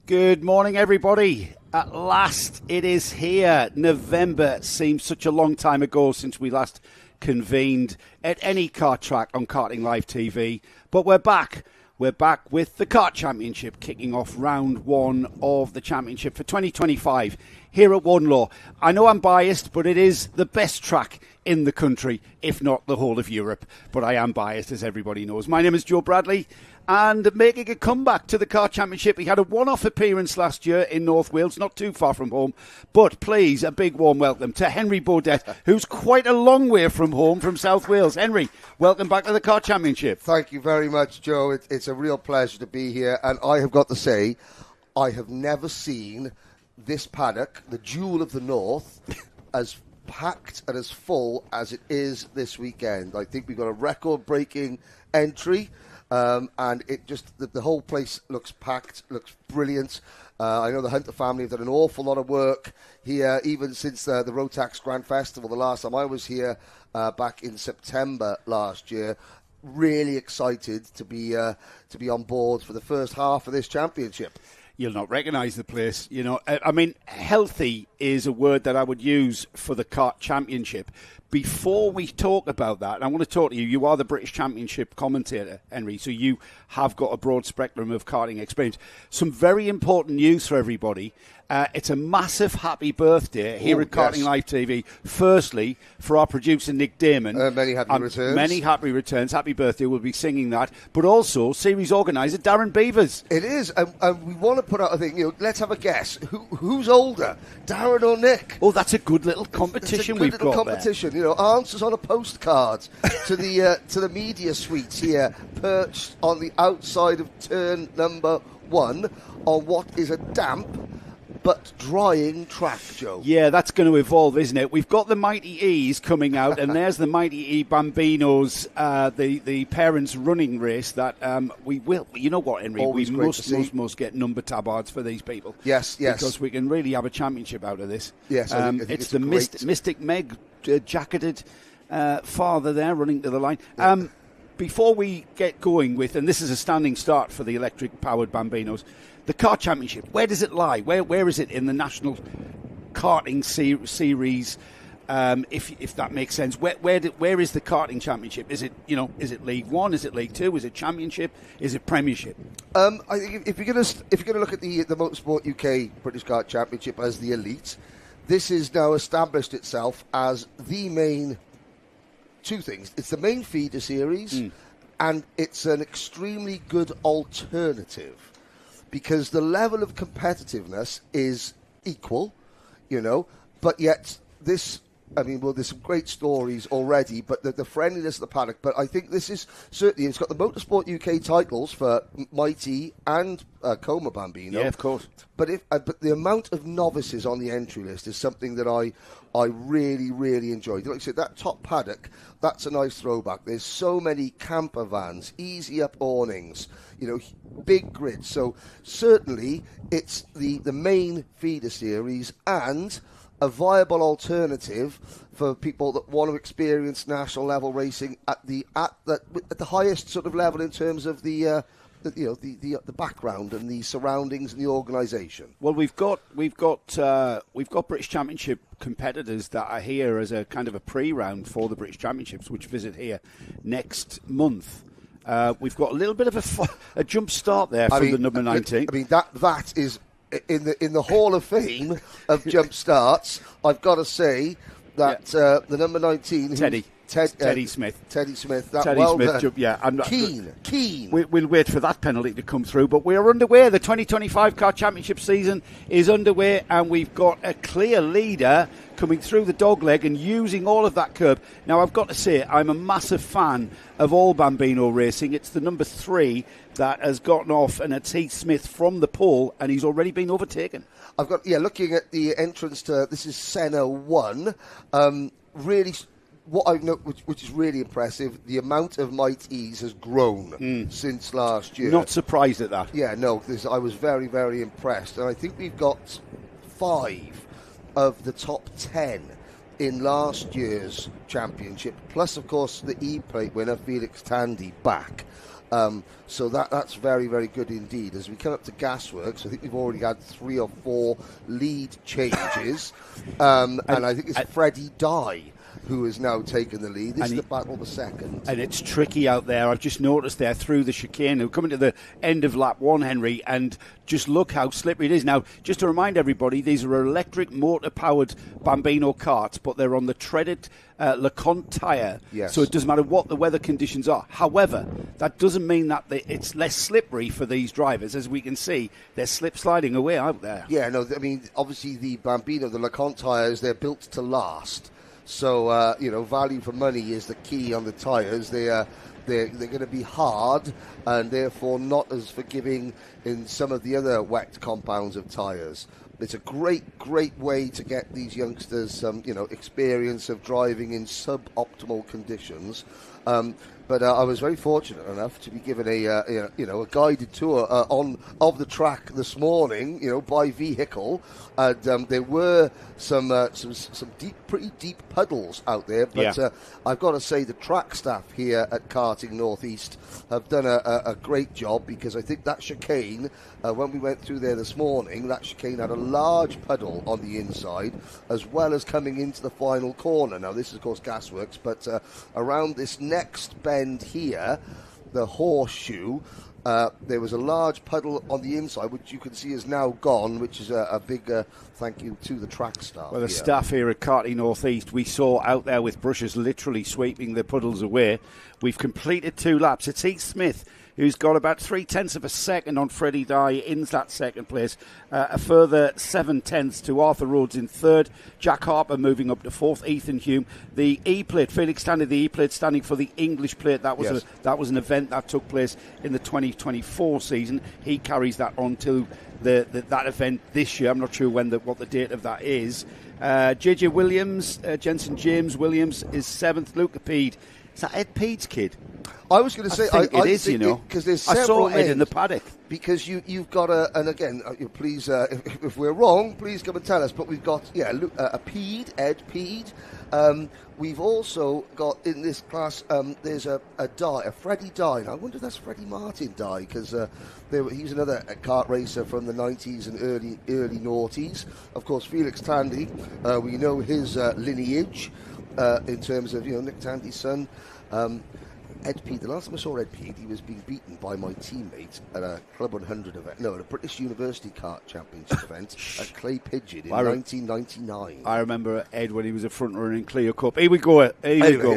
Good morning, everybody. At last, it is here. November seems such a long time ago since we last convened at any kart track on Karting Live TV. But we're back. We're back with the Kart Championship, kicking off round one of the championship for 2025 here at Warden. I know I'm biased, but it is the best track in the country, if not the whole of Europe. But I am biased, as everybody knows. My name is Joe Bradley. And making a comeback to the Kart Championship. He had a one-off appearance last year in North Wales, not too far from home. But please, a big warm welcome to Henry Baudet, who's quite a long way from home, from South Wales. Henry, welcome back to the Kart Championship. Thank you very much, Joe. It's a real pleasure to be here. And I have got to say, I have never seen this paddock, the Jewel of the North, as packed and as full as it is this weekend. I think we've got a record-breaking entry. And it just, the whole place looks packed, looks brilliant. I know the Hunter family have done an awful lot of work here, even since the Rotax Grand Festival, the last time I was here back in September last year. Really excited to be on board for the first half of this championship. You'll not recognise the place. You know, I mean, healthy is a word that I would use for the Kart Championship. Before we talk about that, I want to talk to you. You are the British Championship commentator, Henry, so you have got a broad spectrum of karting experience. Some very important news for everybody. It's a massive happy birthday here at Karting Live TV. Firstly, for our producer, Nick Damon. Many happy returns. Many happy returns. Happy birthday. We'll be singing that. But also, series organiser, Darren Beavers. It is. And we want to put out a thing. Let's have a guess. Who's older, Darren or Nick? Oh, that's a good little competition we've got competition. There. Answers on a postcard to the media suites here, perched on the outside of turn number 1 on what is a damp but drying track, Joe. Yeah, that's going to evolve, isn't it? We've got the Mighty E's coming out, and there's the Mighty E Bambinos, the parents' running race that we will. You know what, Henry? Always we must get number tabards for these people. Yes. Because we can really have a championship out of this. Yes, I think it's the Mystic Meg jacketed father there running to the line. Yeah. Before we get going with, and this is a standing start for the electric-powered Bambinos, the Kart Championship, where does it lie? Where is it in the national karting series? If that makes sense, where is the karting championship? Is it League One? Is it League Two? Is it Championship? Is it Premiership? I think if you're going to look at the Motorsport UK British Kart Championship as the elite, this has now established itself as the main two things. It's the main feeder series, and it's an extremely good alternative because the level of competitiveness is equal, but yet this, there's some great stories already, but the friendliness of the paddock. But I think this is certainly, it's got the Motorsport UK titles for Mighty and Coma Bambino. Yeah, of course. But the amount of novices on the entry list is something that I really, really enjoyed. Like I said, that top paddock, that's a nice throwback. There's so many camper vans, easy up awnings, big grids. So certainly it's the main feeder series and a viable alternative for people that want to experience national level racing at the highest sort of level in terms of the background and the surroundings and the organisation. Well, we've got British Championship competitors that are here as a kind of a pre-round for the British Championships, which visit here next month. We've got a little bit of a jump start there from the number 19. That is in the Hall of Fame of jump starts. I've got to say that the number 19, Teddy Smith. Teddy Smith. Keen. We'll wait for that penalty to come through, but we're underway. The 2025 Kart Championship season is underway, and we've got a clear leader coming through the dogleg and using all of that curb. Now, I've got to say, I'm a massive fan of all Bambino racing. It's the number 3 that has gotten off, and it's Heath Smith from the pole, and he's already been overtaken. Looking at the entrance to, this is Senna 1, really... What I've noticed, which is really impressive, the amount of Mighties has grown since last year. Not surprised at that. Yeah, no, I was very, very impressed. And I think we've got 5 of the top 10 in last year's championship, plus, of course, the E-Plate winner, Felix Tandy, back. So that's very, very good indeed. As we come up to Gasworks, I think we've already had 3 or 4 lead changes. And I think it's Freddie Dye who has now taken the lead. This is the battle for second. And it's tricky out there. I've just noticed there through the chicane. We're coming to the end of lap 1, Henry, and just look how slippery it is. Now, just to remind everybody, these are electric motor-powered Bambino karts, but they're on the treaded LeConte tyre, yes. So it doesn't matter what the weather conditions are. However, that doesn't mean that it's less slippery for these drivers. As we can see, they're slip-sliding away out there. Yeah, no, I mean, obviously the Bambino, the LeConte tyres, they're built to last. So, value for money is the key on the tyres. They're going to be hard and therefore not as forgiving in some of the other wet compounds of tyres. It's a great way to get these youngsters some, experience of driving in suboptimal conditions. But I was very fortunate enough to be given a guided tour of the track this morning, by vehicle, and there were some pretty deep puddles out there. But I've got to say the track staff here at Karting North East have done a great job, because I think that chicane, when we went through there this morning, that chicane had a large puddle on the inside, as well as coming into the final corner. Now this is of course Gasworks, but around this next bend here, the horseshoe, there was a large puddle on the inside, which you can see is now gone, which is a big thank you to the track staff. Well, the staff here at Karting North East, we saw out there with brushes literally sweeping the puddles away. We've completed 2 laps. It's Heath Smith who's got about 0.3 of a second on Freddie Dye in that second place. A further 0.7 to Arthur Rhodes in third. Jack Harper moving up to fourth. Ethan Hume. The E-plate, Felix Tandy, the E-plate standing for the English plate. That was an event that took place in the 2024 season. He carries that on to that event this year. I'm not sure what the date of that is. JJ Williams, Jensen James Williams is 7th. Luca Peed. Is that Ed Peed's kid? I was going to say, I think it is, because there's several I saw Ed names, in the paddock. Because you've got and again, please, if we're wrong, please come and tell us. But we've got, a Peed, Ed Peed. We've also got in this class, there's a Dye, a Freddie Dye. Now, I wonder if that's Freddie Martin Dye, because he's another kart racer from the 90s and early noughties. Of course, Felix Tandy, we know his lineage in terms of, Nick Tandy's son. Ed Peed, the last time I saw Ed Peed, he was being beaten by my teammate at a Club 100 event, at a British University Kart Championship event at Clay Pigeon in 1999. I remember Ed when he was a front runner in Clio Cup. Here we go.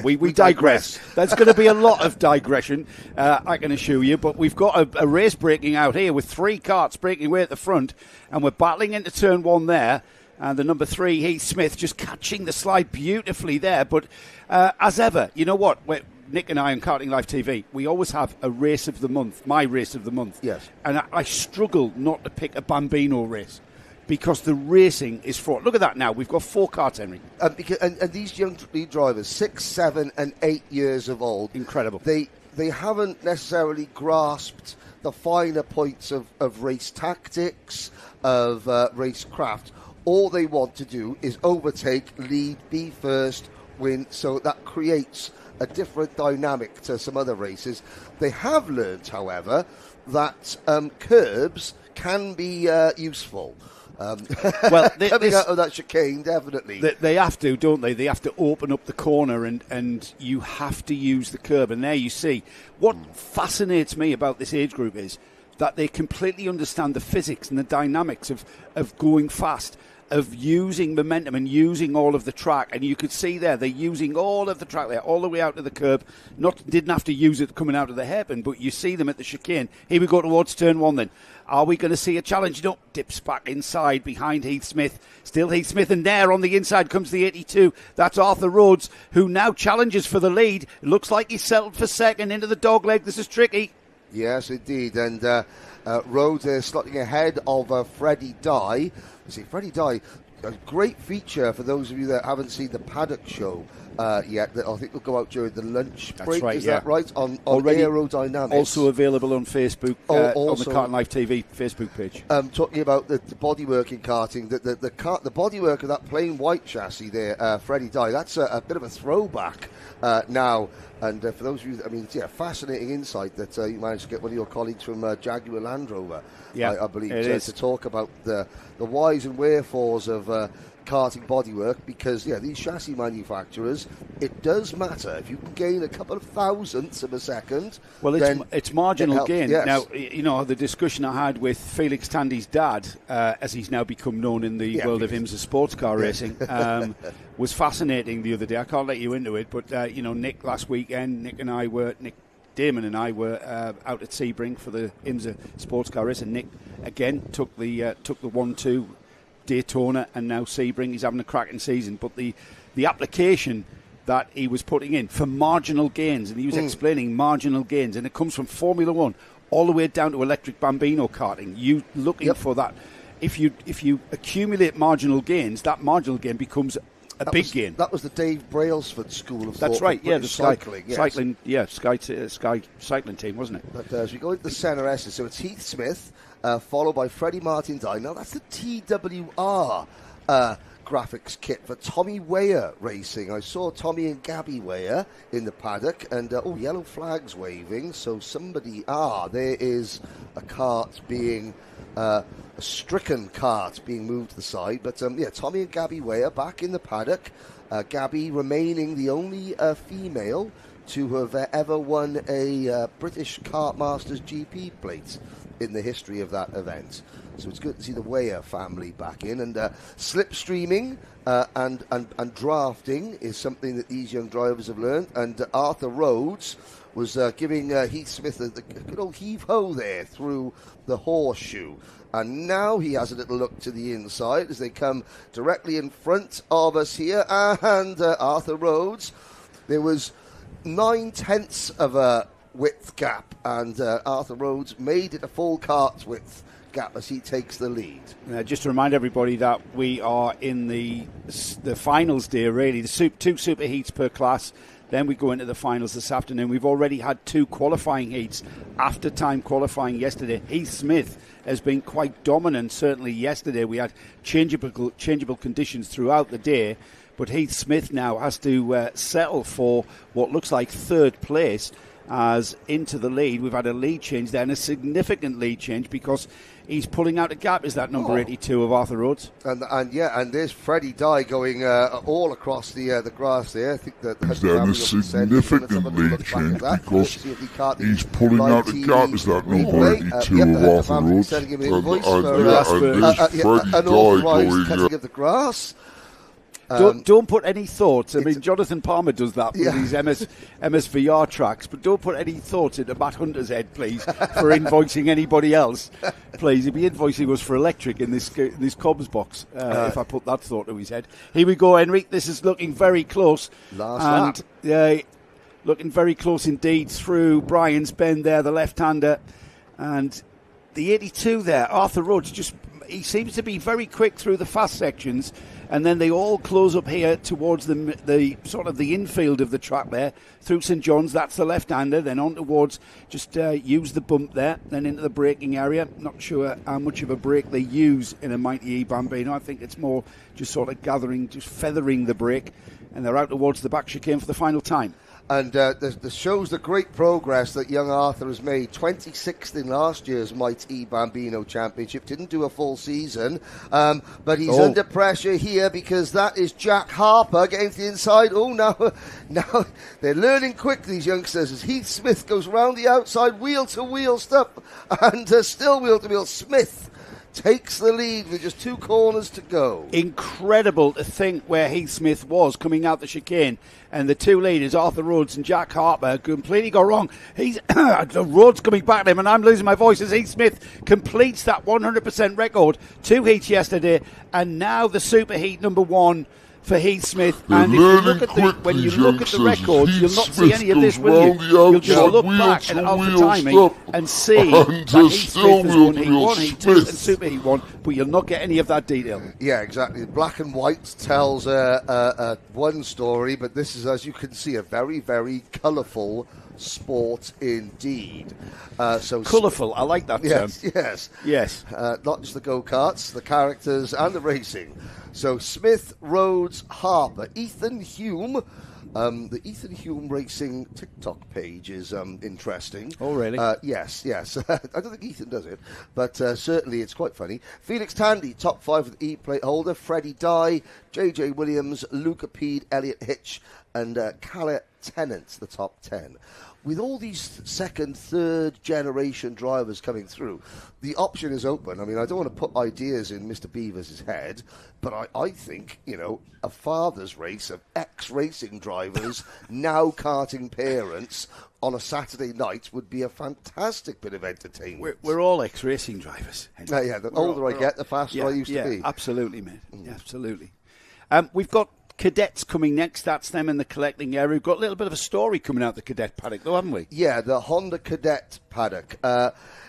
We digress. There's going to be a lot of digression, I can assure you, but we've got a race breaking out here with 3 karts breaking away at the front, and we're battling into turn 1 there. And the number 3, Heath Smith, just catching the slide beautifully there. But as ever, you know what? Nick and I on Karting Live TV, we always have a race of the month, my race of the month. Yes. And I struggle not to pick a Bambino race, because the racing is fraught. Look at that now. We've got 4 karts, Henry. And these young lead drivers, 6, 7 and 8 years of old. Incredible. They haven't necessarily grasped the finer points of race tactics, of race craft. All they want to do is overtake, lead, be first, win. So that creates a different dynamic to some other races. They have learnt, however, that curbs can be useful. Well, coming out of that chicane, definitely. They have to, don't they? They have to open up the corner, and you have to use the curb. And there you see. What fascinates me about this age group is that they completely understand the physics and the dynamics of going fast, of using momentum and using all of the track. And you could see there, they're using all of the track there, all the way out to the curb. Didn't have to use it coming out of the hairpin, but you see them at the chicane. Here we go towards turn 1 then. Are we going to see a challenge? No, dips back inside behind Heath Smith. Still Heath Smith, and there on the inside comes the 82. That's Arthur Rhodes, who now challenges for the lead. It looks like he's settled for second into the dogleg. This is tricky. Yes, indeed. And Rhodes is slotting ahead of Freddie Dye. You see, Freddie Dye, a great feature for those of you that haven't seen the paddock show yet, that I think will go out during the lunch break. That's right, is that right? On Aerodynamics. Also available on Facebook, on the Karting Live TV Facebook page. Talking about the bodywork in karting, the bodywork of that plain white chassis there, Freddie Dye, that's a bit of a throwback now And for those of you, I mean, fascinating insight that you managed to get one of your colleagues from Jaguar Land Rover, I believe, to talk about the whys and wherefores of karting bodywork, because these chassis manufacturers, it does matter. If you can gain a couple of thousandths of a second, well, it's marginal gain. Yes. Now, the discussion I had with Felix Tandy's dad, as he's now become known in the world of IMSA sports car racing, was fascinating the other day. I can't let you into it, but Nick last weekend, Nick Damon and I were out at Sebring for the IMSA sports car race, and Nick again took the 1-2 Daytona and now Sebring. He's having a cracking season, but the application that he was putting in for marginal gains, and he was explaining marginal gains, and it comes from Formula One all the way down to electric Bambino karting. You looking for that. If you accumulate marginal gains, that marginal gain becomes a big gain. That was the Dave Brailsford school of thought. That's right. The cycling. Sky cycling team, wasn't it? But as we go into the Senna S's, so it's Heath Smith, followed by Freddie Martin Dye. Now that's the TWR graphics kit for Tommy Weir Racing. I saw Tommy and Gabby Weir in the paddock, and yellow flags waving. So there is a kart being a stricken kart being moved to the side. But Tommy and Gabby Weir back in the paddock. Gabby remaining the only female to have ever won a British Kart Masters GP plate in the history of that event. So it's good to see the Weir family back in. And slipstreaming and drafting is something that these young drivers have learned. And Arthur Rhodes was giving Heath Smith the good old heave-ho there through the horseshoe. And now he has a little look to the inside as they come directly in front of us here. And Arthur Rhodes, there was 9/10 of a width gap, and Arthur Rhodes made it a full kart width gap as he takes the lead. Just to remind everybody that we are in the finals day, really. The two super heats per class. Then we go into the finals this afternoon. We've already had 2 qualifying heats after time qualifying yesterday. Heath Smith has been quite dominant, certainly yesterday. We had changeable conditions throughout the day, but Heath Smith now has to settle for what looks like third place as into the lead. We've had a lead change there, and a significant lead change, because he's pulling out a gap. Is that number 82 of Arthur Rhodes? And there's Freddie Dye going all across the grass there. I think that he's done a significant lead change because he's pulling out a gap. Is that number 82 of Arthur Rhodes? And there's Freddie Dye going cutting of the grass. Don't put any thoughts. I mean, Jonathan Palmer does that with these MSVR tracks, but don't put any thoughts into Matt Hunter's head, please, for invoicing anybody else. Please, he'd be invoicing us for electric in this Cobbs box if I put that thought to his head. Here we go, Henrik. This is looking very close. Last lap. Looking very close indeed through Brian's Bend there, the left-hander. And the 82 there, Arthur Rhodes, he seems to be very quick through the fast sections, and then they all close up here towards the sort of the infield of the track there, through St John's. That's the left-hander, then on towards, use the bump there, then into the braking area. Not sure how much of a brake they use in a Mighty E Bambino. I think it's more just sort of feathering the brake, and they're out towards the back chicane for the final time. And this shows the great progress that young Arthur has made. 26th in last year's Mighty E Bambino Championship. Didn't do a full season, but he's under pressure here because that is Jack Harper getting to the inside. Now they're learning quick, these youngsters, as Heath Smith goes round the outside, wheel-to-wheel stuff, and still wheel-to-wheel. Smith takes the lead with just 2 corners to go. Incredible to think where Heath Smith was coming out the chicane, and the 2 leaders, Arthur Rhodes and Jack Harper, completely got wrong. Rhodes coming back to him, and I'm losing my voice as Heath Smith completes that 100% record. 2 heats yesterday, and now the super heat number 1 for Heath Smith. And when you look at the records, you'll not see any of this, will you? You'll just look back at Alpha timing and see that Heath Smith has won Heat 1, Heat 2 and Super Heat 1, but you'll not get any of that detail. Yeah, exactly. Black and white tells one story, but this is, as you can see, a very, very colourful sport indeed. Colourful, I like that term. Yes. Not just the go-karts, the characters and the racing. So Smith, Rhodes, Harper, Ethan Hume The Ethan Hume Racing TikTok page is interesting. Oh, really? Yes. I don't think Ethan does it, but certainly it's quite funny. Felix Tandy, top 5 with the E-plate holder. Freddie Dye, JJ Williams, Luca Peed, Elliot Hitch, and Calais Tennant, the top 10. With all these second, third generation drivers coming through, the option is open. I mean, I don't want to put ideas in Mr. Beavers' head, but I think, a father's race of ex-racing drivers, now karting parents, on a Saturday night would be a fantastic bit of entertainment. We're all ex-racing drivers. The older I get, the faster I used to be. Absolutely, mate. Absolutely. We've got cadets coming next. That's them in the collecting area. We've got a little bit of a story coming out the cadet paddock, though, haven't we? Yeah, the Honda Cadet paddock.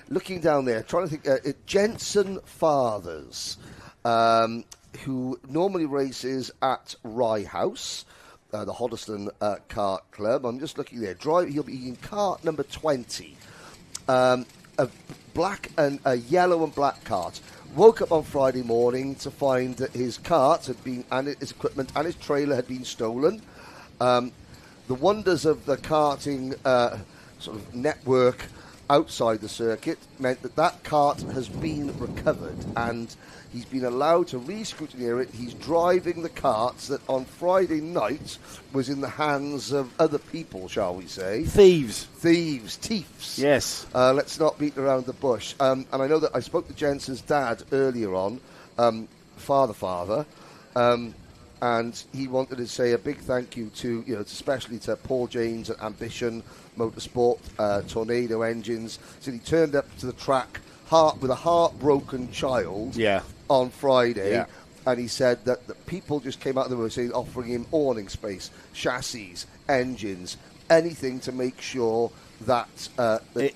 Looking down there, trying to think. Jensen Fathers, who normally races at Rye House, the Hoddesdon Kart Club. I'm just looking there. He'll be in kart number 20. A yellow and black kart. Woke up on Friday morning to find that his cart and his equipment and his trailer had been stolen. The wonders of the karting sort of network outside the circuit meant that cart has been recovered, and he's been allowed to re-scrutineer it. He's driving the carts that on Friday night was in the hands of other people, shall we say. Thieves. Thiefs. Yes. Let's not beat around the bush. And I know that I spoke to Jensen's dad earlier on, father, and he wanted to say a big thank you to, especially to Paul James at Ambition Motorsport, Tornado Engines. So he turned up to the track with a heartbroken child on Friday. Yeah. And he said that the people just came out of the road saying, offering him awning space, chassis, engines, anything to make sure that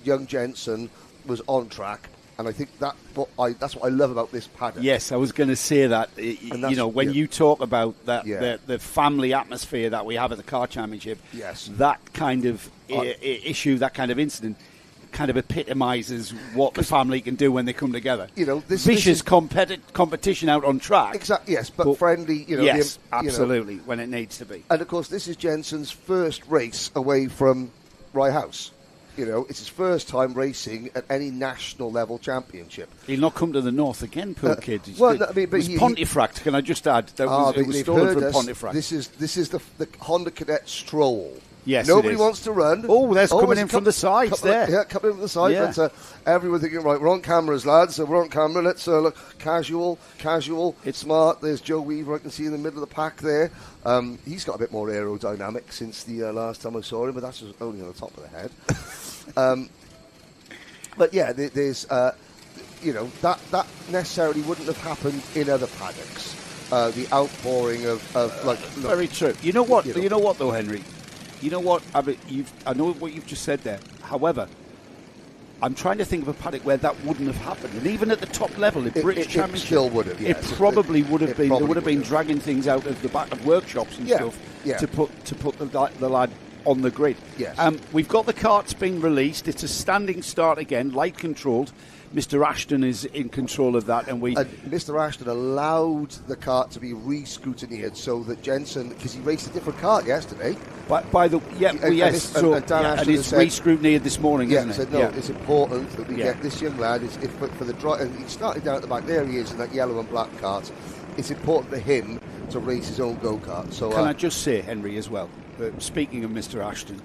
young Jensen was on track. And I think that's what I love about this paddock. Yes, I was going to say that. When you talk about that, the family atmosphere that we have at the Car Championship, that kind of issue, that kind of incident, kind of epitomises what the family can do when they come together. This vicious competition out on track. Exactly. Yes, but friendly. Yes, absolutely. When it needs to be. And of course, this is Jensen's first race away from Rye House. It's his first time racing at any national level championship. He'll not come to the north again, poor kid. It was Pontefract, can I just add? It was stolen from Pontefract. This is the Honda Cadet stroll. Yes, nobody wants to run. Oh, there's coming in from the sides there. Yeah, coming in from the side. Yeah. But everyone thinking, right, we're on cameras, lads. So we're on camera. Let's look casual. It's smart. There's Joe Weaver. I can see in the middle of the pack there. He's got a bit more aerodynamic since the last time I saw him, but that's just only on the top of the head. But yeah, there's that necessarily wouldn't have happened in other paddocks. The outpouring of very true. You know what? You know what though, Henry. You know what? I know what you've just said there. However, I'm trying to think of a paddock where that wouldn't have happened. And even at the top level, in British Championship, it still would have. Yes. It probably would have been. They would have been dragging things out of the back of workshops and stuff to put the lad on the grid. Yes. We've got the carts being released. It's a standing start again, light controlled. Mr. Ashton is in control of that, and Mr. Ashton allowed the cart to be re-scrutineered so that Jensen, because he raced a different cart yesterday. And it's re-scrutineered this morning, isn't it? Said, no, it's important that we get this young lad. For the drive, and he started down at the back. There he is in that yellow and black cart. It's important for him to race his own go-kart. So can I just say, Henry, as well, speaking of Mr. Ashton,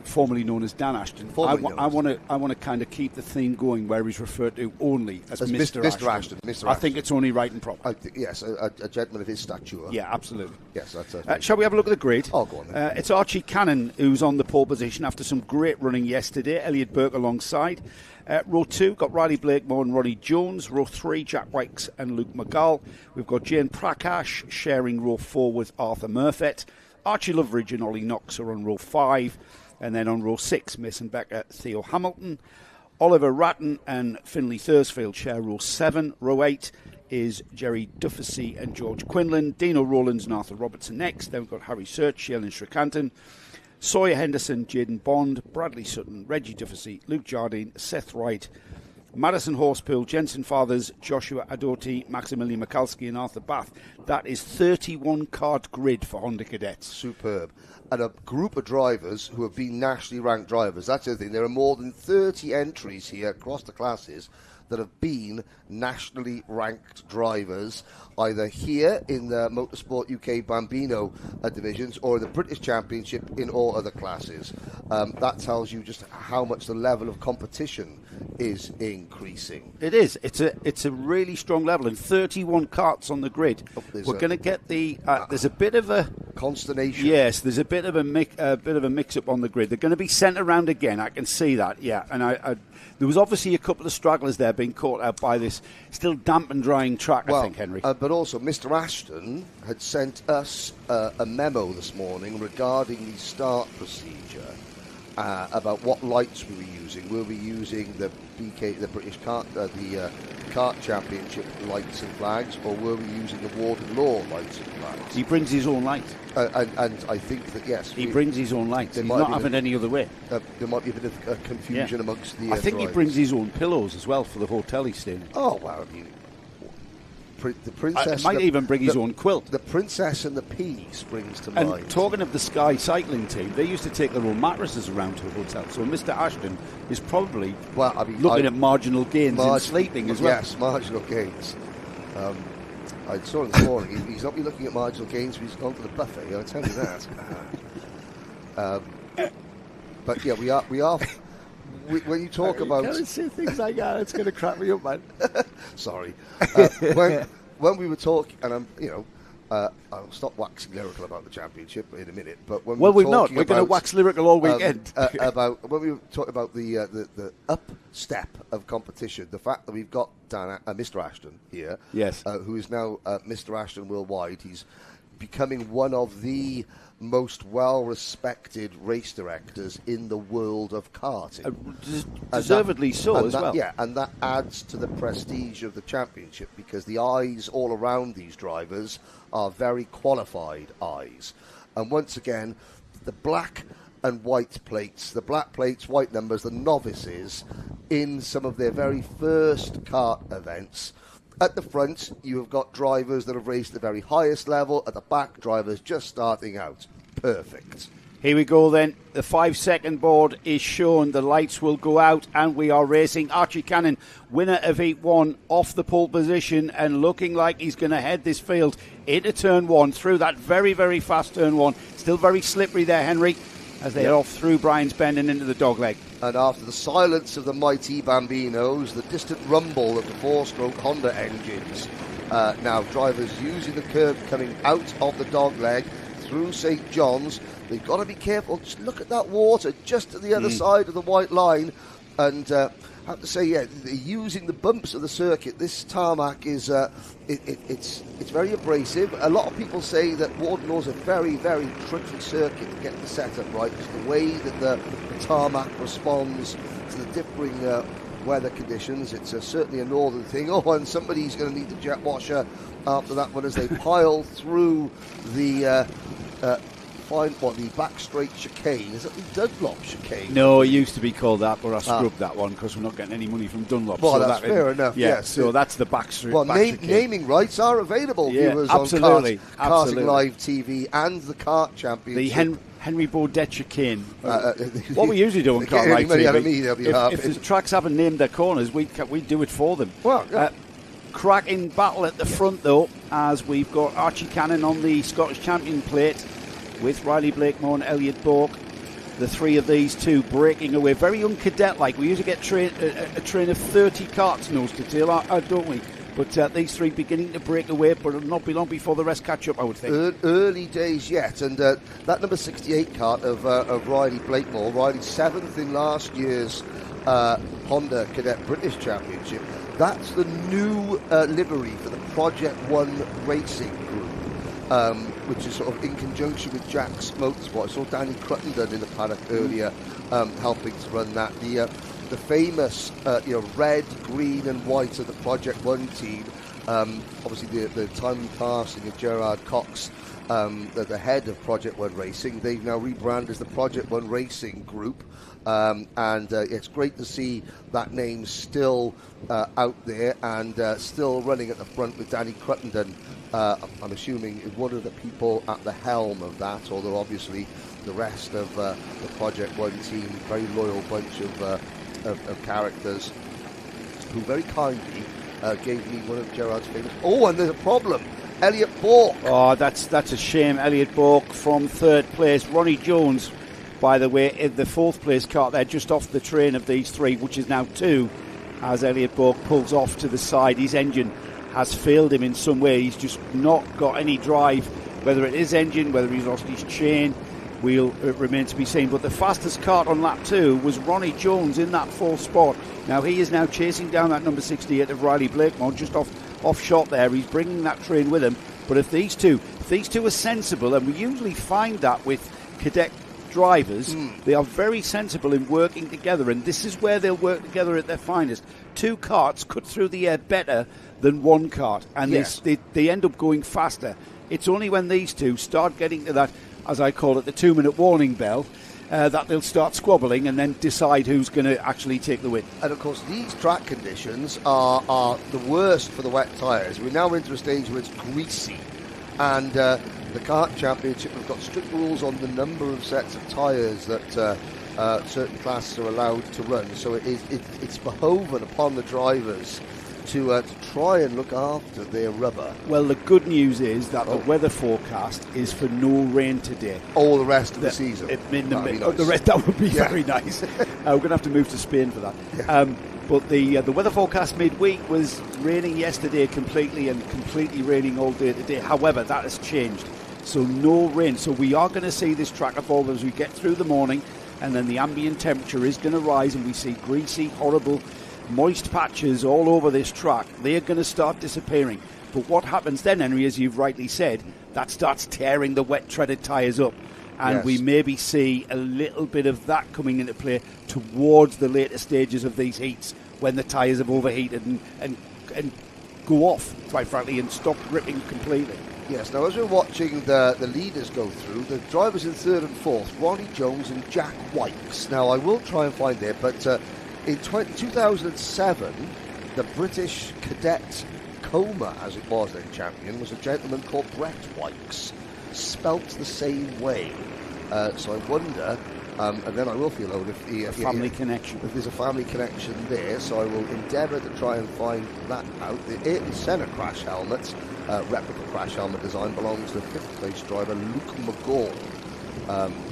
formerly known as Dan Ashton, I want to kind of keep the theme going where he's referred to only as Mr. Ashton. I think it's only right and proper. Yes, a gentleman of his stature. Yeah, absolutely. Yes, that's shall we have a look at the grid? Oh, go on then. It's Archie Cannon who's on the pole position after some great running yesterday. Elliot Burke alongside. Row 2, got Riley Blakemore and Ronnie Jones. Row 3, Jack Wykes and Luke McGall. We've got Jane Prakash sharing row 4 with Arthur Murfett. Archie Loveridge and Ollie Knox are on row 5. And then on row 6, Mason Becker, Theo Hamilton. Oliver Ratton and Finlay Thursfield share row 7. Row 8 is Jerry Dufficy and George Quinlan. Dino Rowlands and Arthur Robertson next. Then we've got Harry Search, Shailen Srikantan, Sawyer Henderson, Jaden Bond, Bradley Sutton, Reggie Dufficy, Luke Jardine, Seth Wright, Madison Horsepool, Jensen Fathers, Joshua Adoti, Maximilian Mikalski and Arthur Bath. That is 31 kart grid for Honda Cadets. Superb. And a group of drivers who have been nationally ranked drivers. That's the thing. There are more than 30 entries here across the classes that have been nationally ranked drivers, either here in the Motorsport UK Bambino divisions or in the British Championship in all other classes. That tells you just how much the level of competition is increasing. It is. It's a really strong level, and 31 karts on the grid. We're going to get the. There's a bit of a consternation. Yes, there's a bit of a mix-up on the grid. They're going to be sent around again. I can see that. Yeah, and there was obviously a couple of stragglers there being caught out by this still damp and drying track, I think, Henry. But also, Mr. Ashton had sent us a memo this morning regarding the start procedure about what lights we were using. Were we using the British Kart, the Kart Championship lights and flags, or were we using the Warden Law lights and flags? He brings his own light. And I think that, yes. He brings his own light. He's not having any other way. There might be a bit of confusion amongst the I think drivers. He brings his own pillows as well for the hotel he's staying in. Oh, well, I mean, the princess... might even bring his own quilt. The Princess and the Pea springs to mind. And talking of the Sky cycling team, they used to take their own mattresses around to the hotel. So Mr. Ashton is probably looking at marginal gains in sleeping as well. Yes, marginal gains. I saw him this morning. He's not been looking at marginal gains, but he's gone to the buffet, I'll tell you that. But yeah, we are. When you talk about... You can't say things like that, it's going to crack me up, man. Sorry. When we were talking, and I'll stop waxing lyrical about the championship in a minute, but when we're not. We're going to wax lyrical all weekend. About when we were talking about the up step of competition, the fact that we've got Mr. Ashton here, yes, who is now Mr. Ashton worldwide. He's becoming one of the most well-respected race directors in the world of karting. Deservedly so as well. Yeah, and that adds to the prestige of the championship because the eyes all around these drivers are very qualified eyes. And once again, the black and white plates, the black plates, white numbers, the novices in some of their very first kart events. At the front, you have got drivers that have raced the very highest level. At the back, drivers just starting out. Perfect. Here we go then. The 5-second board is shown. The lights will go out and we are racing. Archie Cannon, winner of Heat 1, off the pole position and looking like he's going to head this field into turn 1 through that very, very fast turn 1. Still very slippery there, Henry, as they head off through Brian's Bend and into the dogleg. And after the silence of the mighty Bambinos, the distant rumble of the four-stroke Honda engines, now drivers using the curb coming out of the dogleg through St. John's. They've got to be careful. Just look at that water just to the other side of the white line. And I have to say, they're using the bumps of the circuit. This tarmac is it's very abrasive. A lot of people say that Warden is a very, very tricky circuit to get the setup right. It's the way that the tarmac responds to the differing weather conditions. It's certainly a northern thing. Oh, and somebody's going to need the jet washer after that one as they pile through the the back straight chicane. Is it the Dunlop chicane? No, it used to be called that, but I scrubbed that one because we're not getting any money from Dunlop. Well, so that's fair enough. Yeah, yes. So that's the back straight. Well, naming rights are available, viewers, absolutely, on Karting Live TV and the Kart Championship. The Henry Baudet chicane. What we usually do on Kart Live TV. If the tracks haven't named their corners, we do it for them. Well, yeah. Cracking battle at the front, though, as we've got Archie Cannon on the Scottish champion plate with Riley Blakemore and Elliot Bork. The three of these two breaking away. Very uncadet-like. We usually get a train of 30 karts nose to tail, don't we? But these three beginning to break away, but it'll not be long before the rest catch up, I would think. Early days yet. And that number 68 kart of Riley Blakemore, Riley 7th in last year's Honda Cadet British Championship. That's the new livery for the Project One Racing Group, which is sort of in conjunction with Jack's Motorsport. I saw Danny Cruttenden in the paddock earlier helping to run that. The famous red, green and white of the Project One team. Obviously the timely passing of Gerard Cox the head of Project One Racing. They've now rebranded as the Project One Racing Group. And it's great to see that name still out there and still running at the front with Danny Cruttenden. I'm assuming one of the people at the helm of that, although obviously the rest of the Project One team, very loyal bunch of characters who very kindly gave me one of Gerard's famous... Oh, and there's a problem. Elliot Bourke. Oh, that's a shame. Elliot Bourke from third place. Ronnie Jones, by the way, in the fourth place kart there, just off the train of these three, which is now two, as Elliot Bourke pulls off to the side. His engine has failed him in some way. He's just not got any drive, whether it is engine, whether he's lost his chain, it remains to be seen. But the fastest kart on lap 2 was Ronnie Jones in that fourth spot. Now he is now chasing down that number 68 of Riley Blakemore, just off shot there. He's bringing that train with him. But if these two are sensible, and we usually find that with cadet drivers, they are very sensible in working together, and this is where they'll work together at their finest. Two karts cut through the air better than one kart, and yes, they end up going faster. It's only when these two start getting to that, as I call it, the 2-minute warning bell, that they'll start squabbling and then decide who's going to actually take the win. And of course, these track conditions are the worst for the wet tyres. We're now into a stage where it's greasy, and the kart championship have got strict rules on the number of sets of tyres that certain classes are allowed to run. So it's behoven upon the drivers to try and look after their rubber. Well, the good news is that the weather forecast is for no rain today. All the rest of the season. That would be very nice. We're going to have to move to Spain for that. Yeah. But the weather forecast midweek was raining yesterday completely raining all day today. However, that has changed. So no rain. So we are going to see this track evolve as we get through the morning, and then the ambient temperature is going to rise, and we see greasy, horrible, moist patches all over this track. They're going to start disappearing. But what happens then, Henry, as you've rightly said, that starts tearing the wet treaded tyres up. And we maybe see a little bit of that coming into play towards the later stages of these heats, when the tyres have overheated and go off, quite frankly, and stop gripping completely. Yes, now as we're watching the leaders go through, the drivers in third and fourth, Ronnie Jones and Jack Wykes. Now I will try and find it, but in 2007, the British cadet Coma, as it was then, champion, was a gentleman called Brett Wykes, spelt the same way. So I wonder, and then I will feel old if there's a family connection there. So I will endeavour to try and find that out. The Ayrton Senna crash helmet, replica crash helmet design, belongs to fifth place driver Luke McGaul,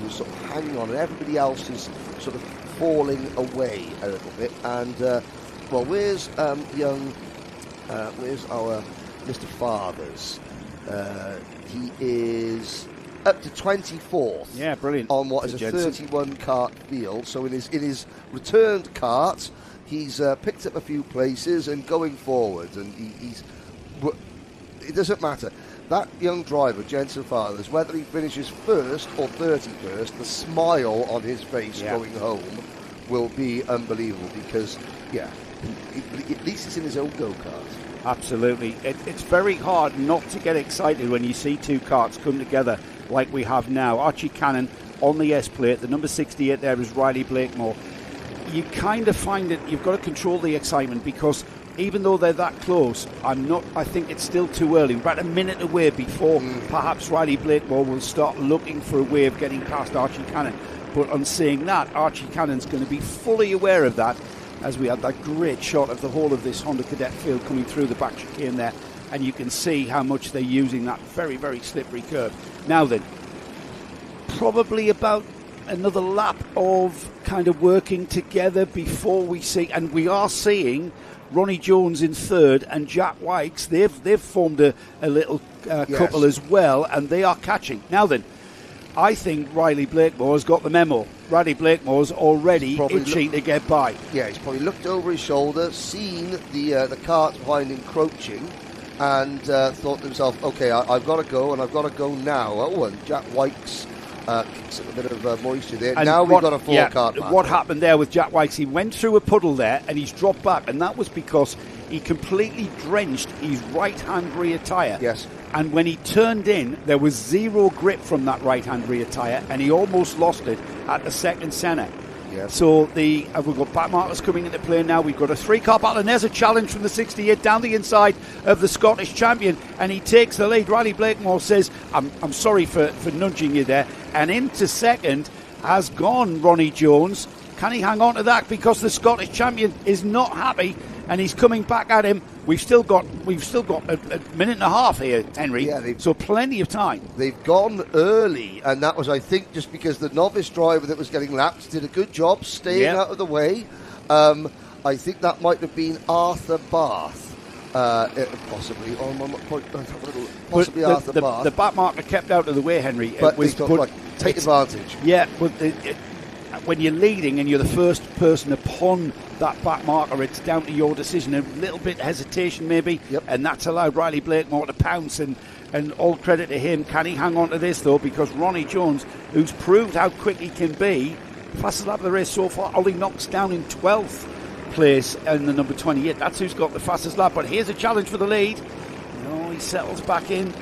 who's sort of hanging on, and everybody else is sort of falling away a little bit. And where's our Mr. Fathers? He is up to 24th. Yeah, brilliant. On what is a 31 kart field. So in his returned kart, he's picked up a few places and going forward. And it doesn't matter. That young driver, Jensen Fathers, whether he finishes first or 31st, the smile on his face going home will be unbelievable, because, at least it's in his own go-kart. Absolutely. It's very hard not to get excited when you see two karts come together like we have now. Archie Cannon on the S plate, the number 68 there is Riley Blakemore. You kind of find that you've got to control the excitement, because even though they're that close, I think it's still too early. We're about a minute away before perhaps Riley Blakemore will start looking for a way of getting past Archie Cannon. But on saying that, Archie Cannon's going to be fully aware of that, as we had that great shot of the whole of this Honda Cadet field coming through the back chicane there, and you can see how much they're using that very, very slippery curve. Now then, probably about another lap of kind of working together before we see, and we are seeing Ronnie Jones in third and Jack Wykes. They've formed a little couple as well, and they are catching. Now then, I think Riley Blakemore's got the memo. Riley Blakemore's already itching to get by. Yeah, he's probably looked over his shoulder, seen the cart behind encroaching, and thought to himself, okay, I've got to go, and I've got to go now. Oh, and Jack Wykes kicks up a bit of moisture there. And now we've got a full cart back. What happened there with Jack Wykes, he went through a puddle there, and he's dropped back, and that was because he completely drenched his right-hand rear tyre. Yes. And when he turned in, there was zero grip from that right-hand rear tyre, and he almost lost it at the second centre. Yes. So we've got back markers coming into play now. We've got a 3-car battle, and there's a challenge from the 68 down the inside of the Scottish champion, and he takes the lead. Riley Blakemore says, I'm sorry for nudging you there. And into second has gone Ronnie Jones. Can he hang on to that? Because the Scottish champion is not happy, and he's coming back at him. We've still got a minute and a half here, Henry. Yeah, so plenty of time. They've gone early, and that was, I think, just because the novice driver that was getting lapped did a good job staying out of the way. I think that might have been Arthur Bath. Possibly Arthur Bath. The back marker kept out of the way, Henry. But take advantage. Yeah, but when you're leading and you're the first person upon that back marker, it's down to your decision. A little bit hesitation maybe, and that's allowed Riley Blakemore to pounce, and all credit to him. Can he hang on to this though? Because Ronnie Jones, who's proved how quick he can be, fastest lap of the race so far, Ollie knocks down in 12th place in the number 28. That's who's got the fastest lap. But here's a challenge for the lead. No, he settles back in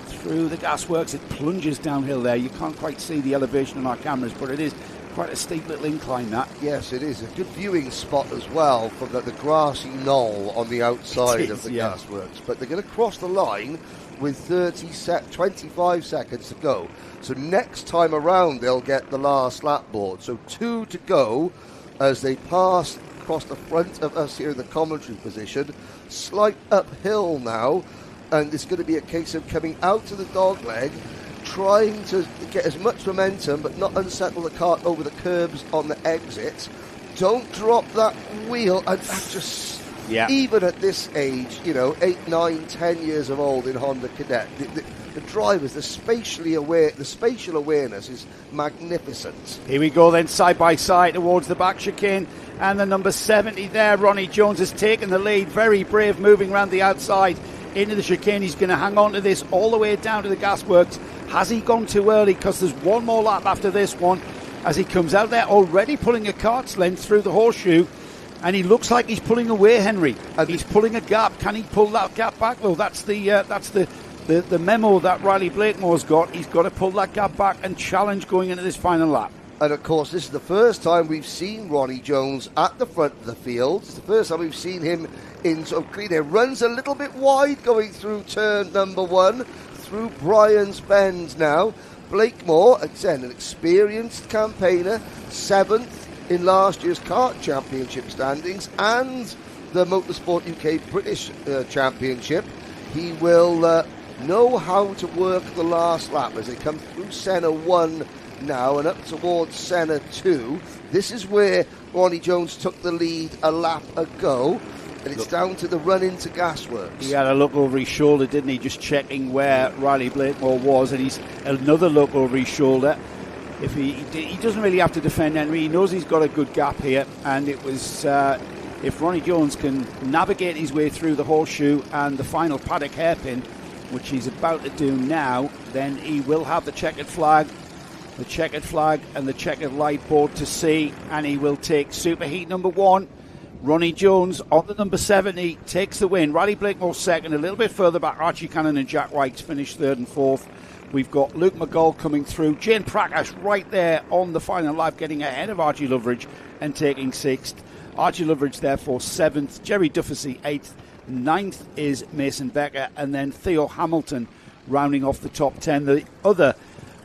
through the gasworks. It plunges downhill there. You can't quite see the elevation on our cameras, but it is quite a steep little incline, that. Yes, it is. A good viewing spot as well from the grassy knoll on the outside of the gasworks. But they're going to cross the line with 25 seconds to go. So next time around, they'll get the last lap board. So 2 to go as they pass across the front of us here in the commentary position. Slight uphill now, and it's going to be a case of coming out to the dogleg, trying to get as much momentum but not unsettle the cart over the curbs on the exit. Don't drop that wheel. And just, even at this age, 8, 9, 10 years of old in Honda Cadet, the drivers, the spatial awareness is magnificent. Here we go then, side by side towards the back chicane, and the number 70 there, Ronnie Jones, has taken the lead. Very brave, moving around the outside into the chicane. He's going to hang on to this all the way down to the gasworks. Has he gone too early? Because there's one more lap after this one as he comes out there, already pulling a cart's length through the horseshoe, and he looks like he's pulling away, Henry. He's pulling a gap. Can he pull that gap back? Well, that's the memo that Riley Blakemore's got. He's got to pull that gap back and challenge going into this final lap. And of course, this is the first time we've seen Ronnie Jones at the front of the field. It's the first time we've seen him in sort of clean air. Runs a little bit wide going through turn number 1, through Brian's Bend now. Blakemore, again, an experienced campaigner, 7th in last year's kart championship standings and the Motorsport UK British Championship. He will know how to work the last lap as they come through Senna 1 now and up towards Senna 2. This is where Ronnie Jones took the lead a lap ago, and it's down to the run into gasworks. He had a look over his shoulder, didn't he, just checking where Riley Blakemore was, and he's another look over his shoulder. If he doesn't really have to defend Henry, he knows he's got a good gap here, and it was if Ronnie Jones can navigate his way through the horseshoe and the final paddock hairpin, which he's about to do now, then he will have the checkered flag and the checkered light board to see, and he will take Superheat number 1. Ronnie Jones on the number 70 takes the win. Riley Blakemore second, a little bit further back. Archie Cannon and Jack White finished 3rd and 4th. We've got Luke McGull coming through. Jane Prakash right there on the final lap, getting ahead of Archie Loveridge and taking 6th. Archie Loveridge therefore 7th. Jerry Dufficy 8th. 9th is Mason Becker, and then Theo Hamilton rounding off the top 10.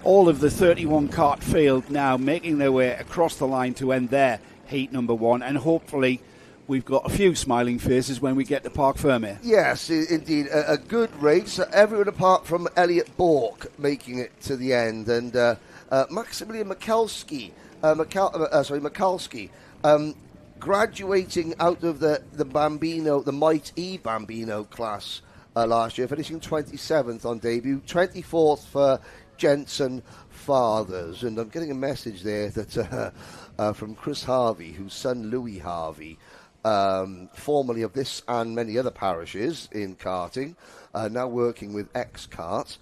All of the 31 kart field now making their way across the line to end their heat number 1, and hopefully we've got a few smiling faces when we get to Parc Fermé. Yes, indeed, a good race. Everyone apart from Elliot Bork making it to the end, and Maximilian Mikulski, graduating out of the Bambino, the Might E Bambino class last year, finishing 27th on debut, 24th for Jensen Fathers. And I'm getting a message there that from Chris Harvey, whose son Louis Harvey, formerly of this and many other parishes in karting, now working with X-Kart,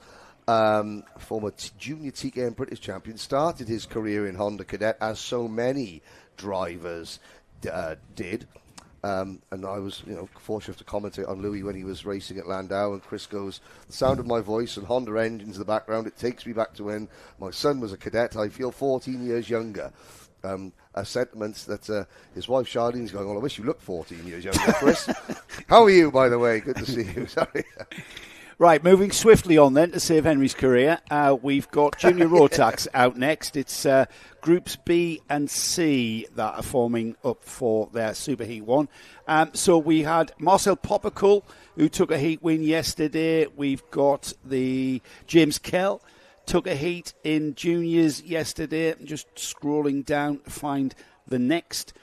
former junior TKM British champion, started his career in Honda Cadet as so many drivers did, And I was, fortunate to commentate on Louis when he was racing at Landau, and Chris goes, the sound of my voice and Honda engines in the background, it takes me back to when my son was a cadet. I feel 14 years younger. A sentiment that his wife Charlene's going, well, I wish you looked 14 years younger, Chris. How are you, by the way? Good to see you. Sorry. Right, moving swiftly on then to save Henry's career. We've got Junior Rotax out next. It's Groups B and C that are forming up for their Super Heat 1. So we had Marcel Poppercull, who took a heat win yesterday. We've got the James Kell, took a heat in juniors yesterday. Just scrolling down to find the next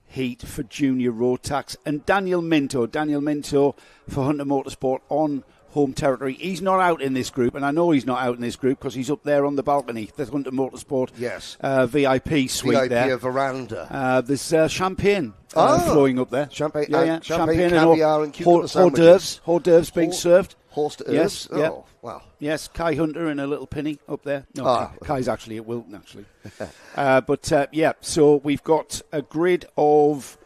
heat for Junior Rotax. And Daniel Minto for Hunter Motorsport on home territory. He's not out in this group, and I know he's not out in this group because he's up there on the balcony. There's Hunter Motorsport VIP suite VIP there. Veranda. There's champagne flowing up there. Champagne, champagne caviar and hors d'oeuvres being served. Hors d'oeuvres? Yes, Wow. Yes, Kai Hunter in a little pinny up there. No, Kai's actually at Wilton, actually. So we've got a grid of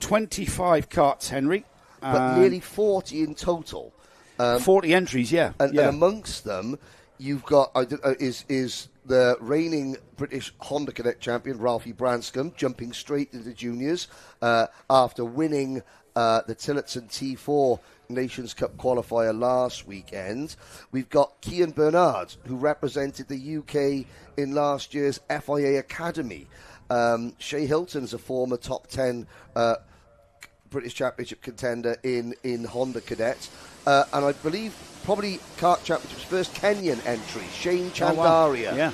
25 karts, Henry. But nearly 40 in total. 40 entries, yeah. And amongst them, you've got is the reigning British Honda Cadet champion, Ralphie Branscombe, jumping straight into juniors after winning the Tillotson T4 Nations Cup qualifier last weekend. We've got Cian Bernard, who represented the UK in last year's FIA Academy. Shea Hilton's a former top 10 British Championship contender in Honda Cadets. And I believe probably Kart Championship's first Kenyan entry, Shane Chandaria,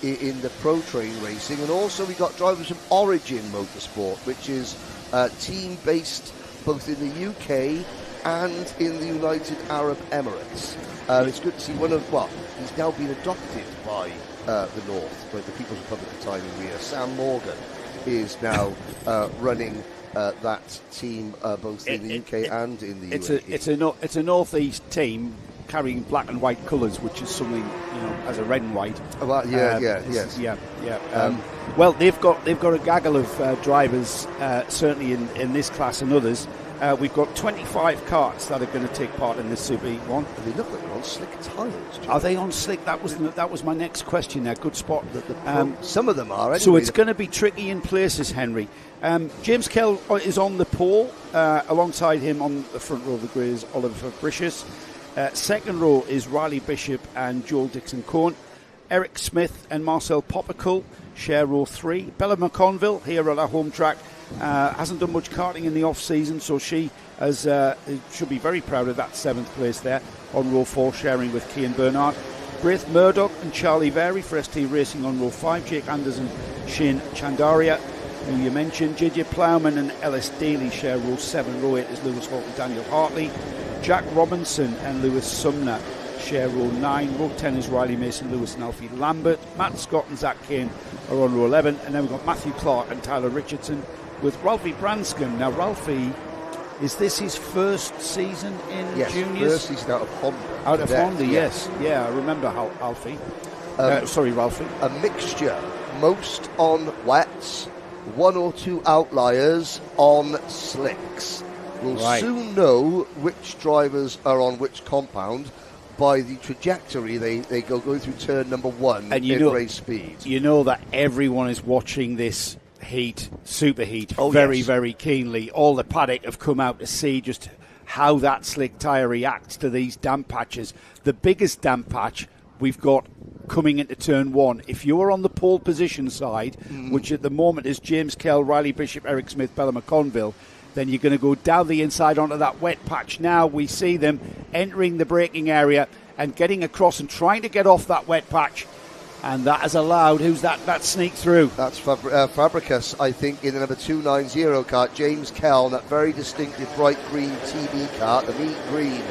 in the Pro Train racing. And also we got drivers from Origin Motorsport, which is team-based both in the UK and in the United Arab Emirates. It's good to see he's now been adopted by the North, by the People's Republic of Thailand. Sam Morgan is now running that team both in the UK and in the UAE. It's a northeast team carrying black and white colours, which is something as a red and white. Well, they've got a gaggle of drivers, certainly in this class and others. We've got 25 karts that are going to take part in this Super Heat 1. And they look like they're on slick tyres. Are they on slick? That was my next question there. Good spot. Some of them are, anyway. So it's going to be tricky in places, Henry. James Kell is on the pole. Alongside him on the front row of the grid is Oliver Bricious. Second row is Riley Bishop and Joel Dixon-Cohn. Eric Smith and Marcel Poppercull share row 3. Bella McConville, here at our home track, hasn't done much karting in the off-season, so she should be very proud of that 7th place there on row 4, sharing with Cian Bernard. Braith Murdoch and Charlie Vary for ST Racing on row 5. Jake Anderson, Shane Chandaria, who you mentioned. JJ Plowman and Ellis Daly share row 7. Row 8 is Lewis Hawke and Daniel Hartley. Jack Robinson and Lewis Sumner share row 9. Row 10 is Riley Mason, Lewis and Alfie Lambert. Matt Scott and Zach Kane are on row 11. And then we've got Matthew Clark and Tyler Richardson with Ralphie Branscombe. Now, Ralphie, is this his first season in juniors? Yes, first season out of Honda. Out of Honda, yes. Yeah, I remember Ralphie. Ralphie. A mixture, most on wets, 1 or 2 outliers on slicks. We'll soon know which drivers are on which compound by the trajectory they go through turn number 1 in race speed. You know that everyone is watching this heat, Super Heat, very keenly. All the paddock have come out to see just how that slick tyre reacts to these damp patches. The biggest damp patch we've got coming into turn 1. If you're on the pole position side, which at the moment is James Kell, Riley Bishop, Eric Smith, Bella McConville, then you're going to go down the inside onto that wet patch. Now we see them entering the braking area and getting across and trying to get off that wet patch. And that has allowed, who's that sneak through? That's Fabricus, I think, in the number 290 kart. James Kell, that very distinctive bright green TB kart, the meat green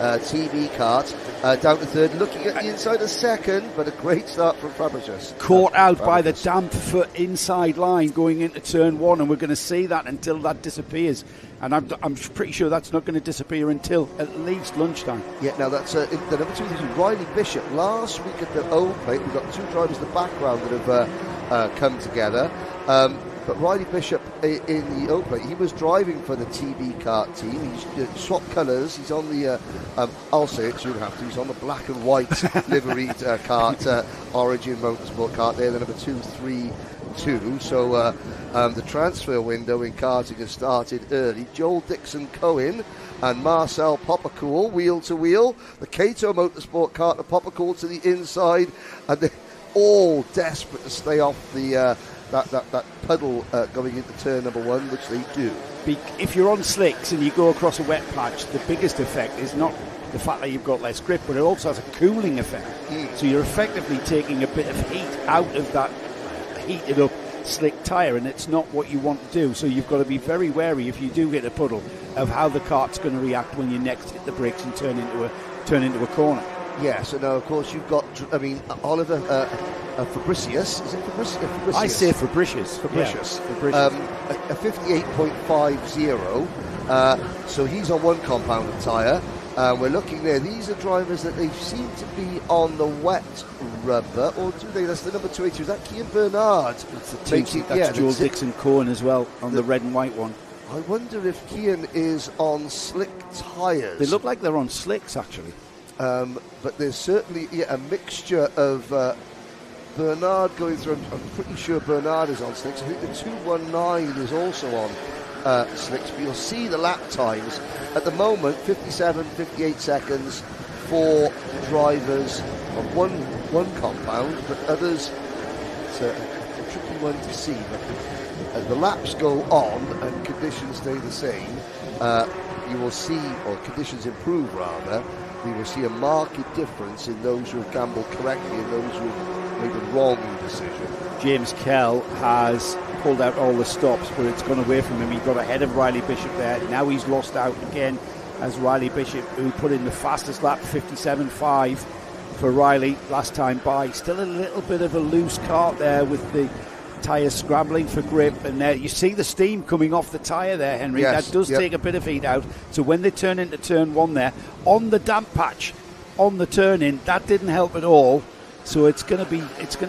TB kart, down to third, looking at the inside of second, but a great start from Fabricus. Caught out by the damp foot inside line going into turn 1, and we're going to see that until that disappears. And I'm pretty sure that's not going to disappear until at least lunchtime. Yeah, now that's the number 2 is Riley Bishop. Last week at the O plate, we've got 2 drivers in the background that have come together. But Riley Bishop in the opener, he was driving for the TB Kart team. He's swapped colours. He's on the, I'll say it, so you have to. He's on the black and white liveried Kart, Origin Motorsport Kart. They're the number 232. So the transfer window in karting has started early. Joel Dixon-Cohen and Marcel Poppercool, wheel to wheel. The Cato Motorsport Kart of Poppercool to the inside, and they're all desperate to stay off the that puddle going into turn number 1, which they do. If you're on slicks and you go across a wet patch, the biggest effect is not the fact that you've got less grip, but it also has a cooling effect. So you're effectively taking a bit of heat out of that heated up slick tyre, and it's not what you want to do. So you've got to be very wary if you do hit a puddle of how the kart's going to react when you next hit the brakes and turn into a corner. Yes, and now of course you've got, Oliver Fabricius. Is it Fabricius? I say Fabricius. Fabricius. A 58.50. So he's on one compounded tyre. We're looking there. These are drivers that they seem to be on the wet rubber, or do they? That's the number 282. Is that Kian Bernard? That's the team. That's Joel Dixon-Cohen as well on the red and white one. I wonder if Kian is on slick tyres. They look like they're on slicks, actually. But there's certainly a mixture of Bernard going through. I'm pretty sure Bernard is on slicks. I think the 219 is also on slicks. But you'll see the lap times at the moment: 57, 58 seconds for drivers of one compound, but others. It's a tricky one to see. But as the laps go on and conditions stay the same, you will see, or conditions improve rather. We will see a marked difference in those who have gambled correctly and those who have made a wrong decision. James Kell has pulled out all the stops, but it's gone away from him. He got ahead of Riley Bishop there. Now he's lost out again as Riley Bishop, who put in the fastest lap, 57.5 for Riley last time by. Still a little bit of a loose kart there with the tyres scrambling for grip, and you see the steam coming off the tyre there, Henry. Yes, that does take a bit of heat out. So when they turn into turn 1 there, on the damp patch, on the turn in, that didn't help at all. So it's going to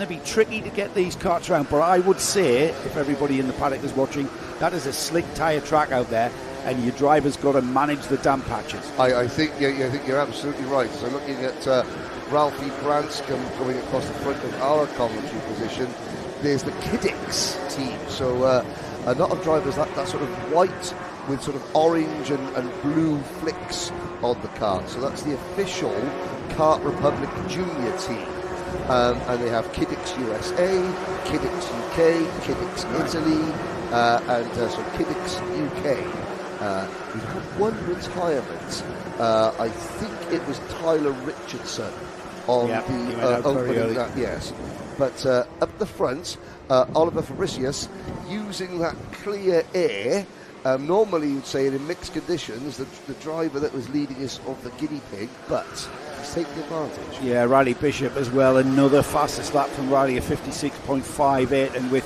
be tricky to get these karts around. But I would say, if everybody in the paddock is watching, that is a slick tyre track out there, and your driver's got to manage the damp patches. I think you're absolutely right. So looking at Ralphie Branscombe going across the front of our commentary position, there's the Kiddix team. So a lot of drivers that sort of white with sort of orange and blue flicks on the kart. So that's the official Kart Republic Junior team. And they have Kiddix USA, Kiddix UK, Kiddix Italy, and so Kiddix UK. We've had one retirement. I think it was Tyler Richardson on the opening. Yes. But up the front, Oliver Fabricius using that clear air. Normally you'd say in mixed conditions, the driver that was leading is of the guinea pig, but he's taking advantage. Yeah, Riley Bishop as well. Another fastest lap from Riley, a 56.58, and with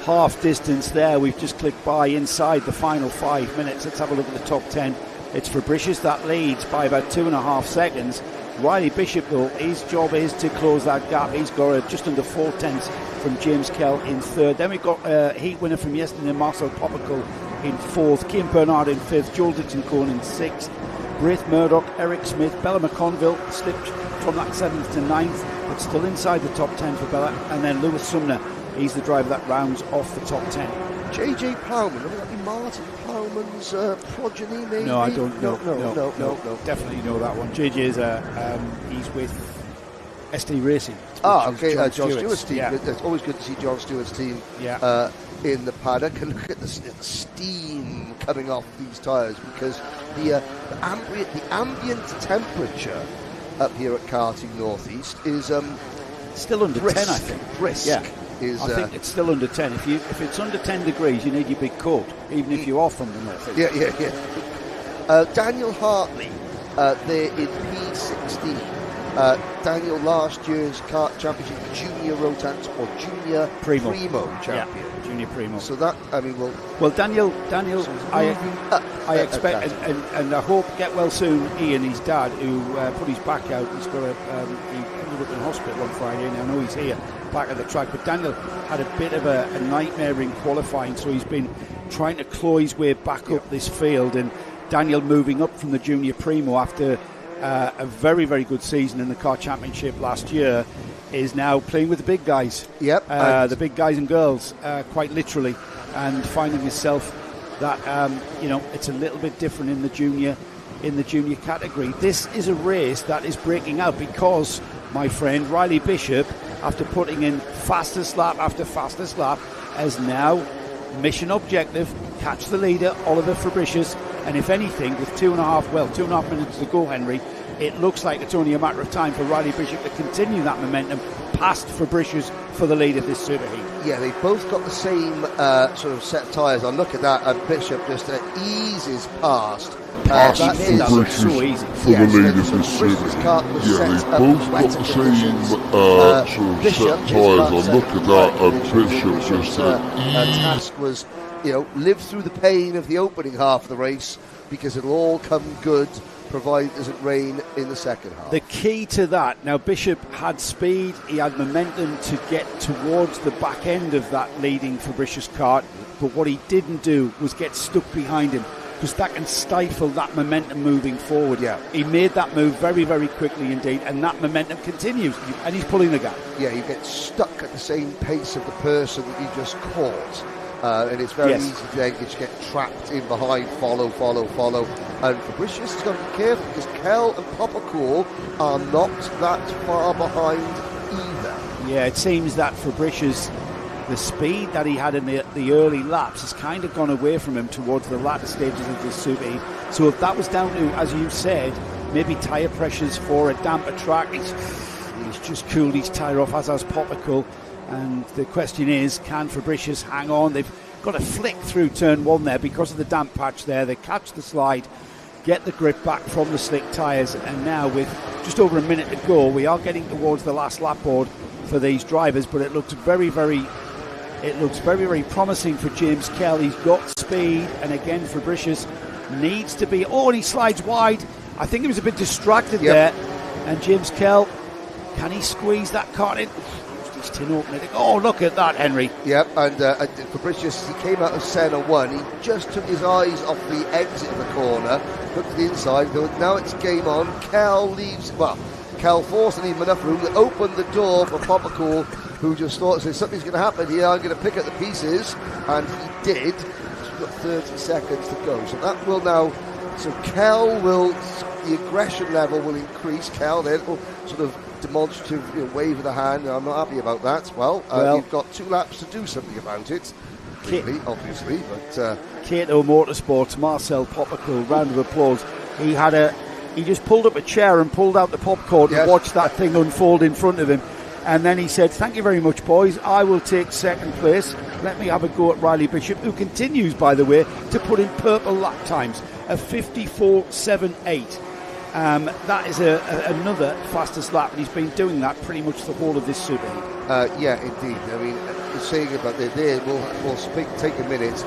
half distance there, we've just clicked by inside the final 5 minutes. Let's have a look at the top 10. It's Fabricius that leads by about 2.5 seconds. Riley Bishop, though, his job is to close that gap. He's got just under 4/10 from James Kell in third. Then we've got a heat winner from yesterday, Marcel Poppercool in fourth, Kim Bernard in fifth, Joel Dixon-Cohen in sixth, Braith Murdoch, Eric Smith, Bella McConville slipped from that 7th to 9th, but still inside the top 10 for Bella. And then Lewis Sumner, he's the driver that rounds off the top 10. JJ Plowman, would that be Martin Plowman's progeny, maybe? No, I don't know. No. Definitely know that one. JJ's he's with SD Racing. Okay, John Stewart's team. Yeah. It's always good to see John Stewart's team in the paddock. And look at the steam coming off these tyres, because the ambient temperature up here at Karting Northeast is still under 10, I think. Brisk. Yeah. I think it's still under 10. If it's under 10 degrees, you need your big coat, even if you are from the north. Yeah. Daniel Hartley, there in P16. Daniel, last year's kart championship junior Rotax or junior Primo champion. Yeah, junior Primo. So that, well, Daniel, I expect, and I hope get well soon. Ian, his dad, who put his back out, he's got he ended up in hospital on Friday, and I know he's here back at the track. But Daniel had a bit of a nightmare in qualifying, so he's been trying to claw his way back up this field. And Daniel moving up from the Junior Primo after a very, very good season in the Car Championship last year is now playing with the big guys. Yep. The big guys and girls, quite literally, and finding himself that it's a little bit different in the junior category. This is a race that is breaking out because, my friend, Riley Bishop, after putting in fastest lap after fastest lap, has now mission objective, catch the leader, Oliver Fabricius, and if anything, with 2.5 minutes to go, Henry, it looks like it's only a matter of time for Riley Bishop to continue that momentum past Fabricius for the lead of this Super Heat. Yeah, they've both got the same sort of set of tyres on. Look at that, and Bishop just eases past. Past that looks so easy. For the lead of this Super Heat. Yeah, they've both got the same sort of set tyres on. Look at that, and Bishop just task was, live through the pain of the opening half of the race, because it'll all come good provided it doesn't rain in the second half. The key to that, now Bishop had speed, he had momentum to get towards the back end of that leading Fabricius Kart, but what he didn't do was get stuck behind him, because that can stifle that momentum moving forward. Yeah. He made that move very, very quickly indeed, and that momentum continues, and he's pulling the gap. Yeah, you get stuck at the same pace of the person that you just caught. And it's very easy to then just get trapped in behind, follow. And Fabricius has got to be careful, because Kell and Popocool are not that far behind either. Yeah, it seems that Fabricius, the speed that he had in the early laps has kind of gone away from him towards the latter stages of this Super Heat. So if that was down to, as you said, maybe tyre pressures for a damper track, he's just cooled his tyre off, as has Popocool. And the question is, can Fabricius hang on? They've got to flick through turn one there because of the damp patch there. They catch the slide, get the grip back from the slick tyres, and now with just over a minute to go, we are getting towards the last lap board for these drivers, but it looks very, very promising for James Kell. He's got speed, and again, Fabricius needs to be... Oh, and he slides wide. I think he was a bit distracted there. And James Kell, can he squeeze that kart in? Oh, look at that, Henry. Yep, and Fabricius, he came out of Senna 1. He just took his eyes off the exit of the corner, looked to the inside. Now it's game on. Kell leaves. Well, Kell forcing him enough room to open the door for Popocool, who just thought, something's going to happen here. I'm going to pick up the pieces. And he did. We've got 30 seconds to go. So that will now... So Kell will... The aggression level will increase. Kell then will sort of demonstrative wave of the hand. I'm not happy about that. Well, you've got 2 laps to do something about it. Clearly, obviously, but Cato Motorsports, Marcel Popocool, round of applause. He just pulled up a chair and pulled out the popcorn and watched that thing unfold in front of him. And then he said, "Thank you very much, boys. I will take second place. Let me have a go at Riley Bishop," who continues, by the way, to put in purple lap times of 54.78. That is another fastest lap, and he's been doing that pretty much the whole of this Super Heat. Yeah, indeed. I mean, saying about there, we'll take a minute.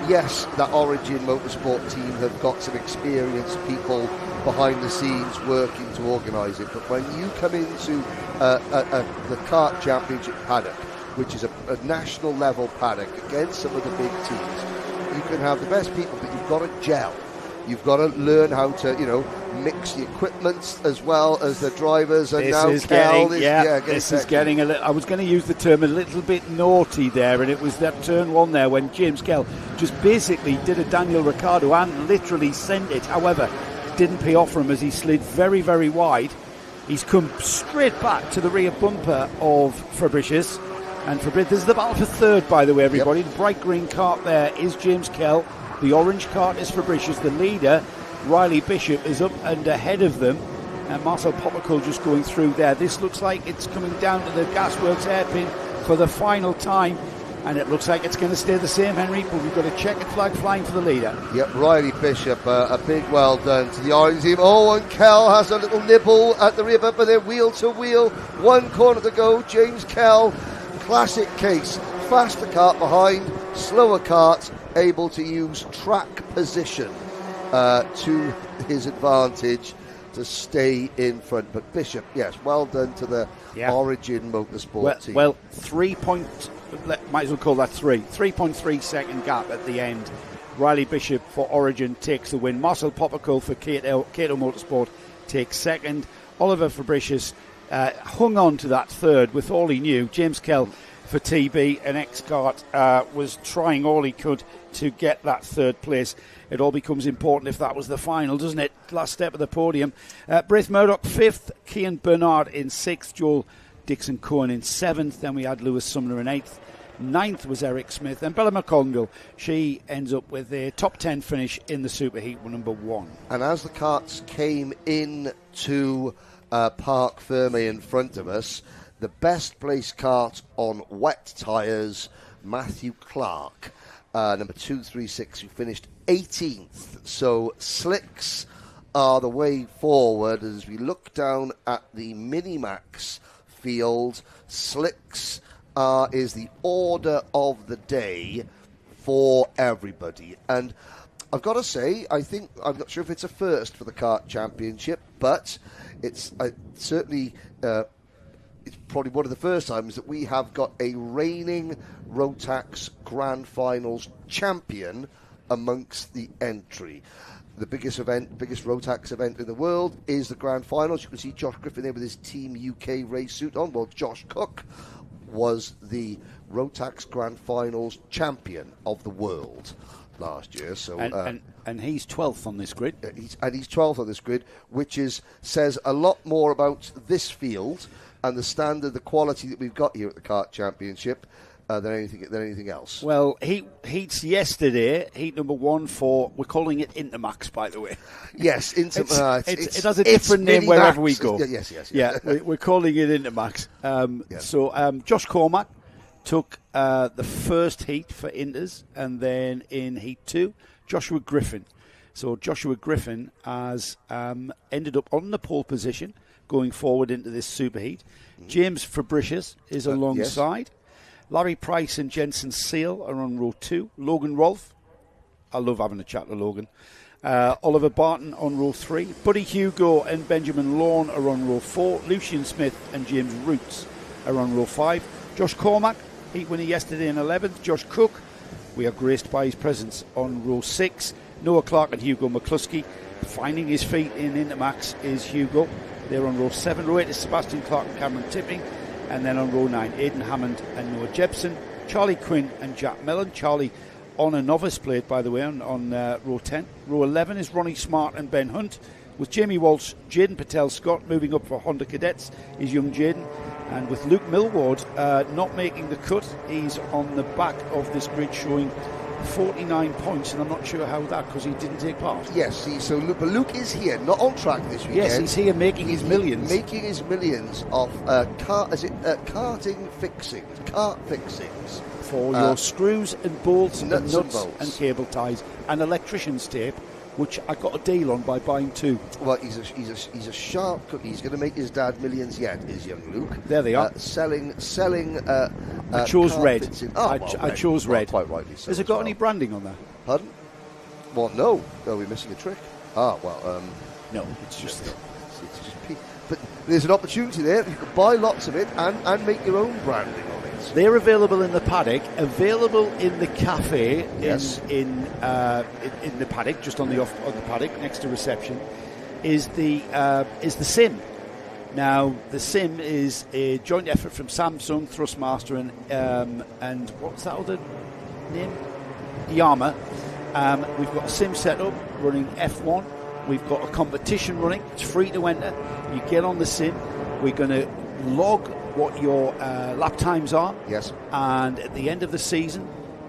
Yes, that Origin Motorsport team have got some experienced people behind the scenes working to organise it, but when you come into the Kart Championship paddock, which is a national level paddock against some of the big teams, you can have the best people, but you've got to gel. You've got to learn how to, mix the equipment as well as the drivers. And this is getting a little. I was going to use the term a little bit naughty there, and it was that turn one there when James Kell just basically did a Daniel Ricciardo and literally sent it. However, didn't pay off for him as he slid very, very wide. He's come straight back to the rear bumper of Fabricius. And this is the battle for third, by the way, everybody. Yep. The bright green kart there is James Kell. The orange kart is Fabricius. The leader, Riley Bishop, is up and ahead of them. And Marcel Popocool just going through there. This looks like it's coming down to the Gasworks hairpin for the final time. And it looks like it's going to stay the same, Henry, but we've got a checkered flag flying for the leader. Yep, Riley Bishop, a big well done to the orange team. Oh, and Kell has a little nibble at the rear bumper there, wheel to wheel. 1 corner to go. James Kell, classic case. Faster kart behind, slower kart, able to use track position to his advantage. to stay in front. But Bishop, yes, well done to the Origin Motorsport team. Well, might as well call that 3.3 second gap at the end. Riley Bishop for Origin takes the win. Marcel Poppercole for Cato Motorsport takes second. Oliver Fabricius hung on to that third with all he knew. James Kell for TB and X-Kart was trying all he could to get that third place. It all becomes important if that was the final, doesn't it? Last step of the podium. Braith Murdoch 5th, Cian Bernard in 6th, Joel Dixon Cohen in 7th. Then we had Lewis Sumner in 8th. 9th was Eric Smith. And Bella McConville, she ends up with a top 10 finish in the Superheat number 1. And as the karts came in to Parc Fermé in front of us, the best placed kart on wet tyres, Matthew Clark, number 236, who finished 18th. So slicks are the way forward as we look down at the Minimax field. Slicks is the order of the day for everybody. And I've got to say, I'm not sure if it's a first for the Kart Championship, but it's certainly... it's probably one of the first times that we have got a reigning Rotax Grand Finals champion amongst the entry. The biggest Rotax event in the world is the Grand Finals. You can see Josh Griffin there with his Team UK race suit on. Well, Josh Cook was the Rotax Grand Finals champion of the world last year. So and he's 12th on this grid. He's 12th on this grid, which says a lot more about this field and the standard, the quality that we've got here at the Kart Championship than anything else. Well, heats yesterday, heat number 1 for, we're calling it Intermax, by the way. Yes, it has a different name wherever we go. Yes. Yeah, we're calling it Intermax. Yes. So Josh Cormack took the first heat for Inters, and then in heat 2, Joshua Griffin. So Joshua Griffin has ended up on the pole position going forward into this superheat. James Fabricius is alongside. Yes. Larry Price and Jensen Seal are on row 2. Logan Rolfe, I love having a chat to Logan. Oliver Barton on row 3. Buddy Hugo and Benjamin Lawn are on row 4. Lucian Smith and James Roots are on row 5. Josh Cormack, heat winner yesterday in 11th. Josh Cook, we are graced by his presence on row 6. Noah Clark and Hugo McCluskey. Finding his feet in Intermax is Hugo. They're on row 7. Row 8 is Sebastian Clark and Cameron Tipping. And then on row 9, Aidan Hammond and Noah Jepson. Charlie Quinn and Jack Mellon. Charlie on a novice plate, by the way, on row 10. Row 11 is Ronnie Smart and Ben Hunt. With Jamie Walsh, Jaden Patel-Scott moving up for Honda Cadets is young Jaden. And with Luke Millward not making the cut, he's on the back of this grid showing 49 points, and I'm not sure how that, because he didn't take part. Yes, but Luke is here, not on track this weekend. Yes, he's here making his millions. Making his millions off kart fixings. For your screws and bolts and nuts and bolts and cable ties and electrician's tape, which I got a deal on by buying 2. Well, he's a sharp cookie. He's going to make his dad millions yet, is young Luke. There they are. Selling. I chose red. I chose red. Quite rightly so. Has it got any branding on there? Pardon? Well, no. No, we're missing a trick. No, it's just. But there's an opportunity there. You can buy lots of it and make your own branding on it. They're available in the paddock, available in the cafe. Yes. In the paddock, just on the paddock next to reception, is the Sim. Now the Sim is a joint effort from Samsung, Thrustmaster, and what's that other name? Yama. We've got a Sim setup running F1. We've got a competition running. It's free to enter. You get on the Sim. We're going to log what your lap times are. Yes. And at the end of the season,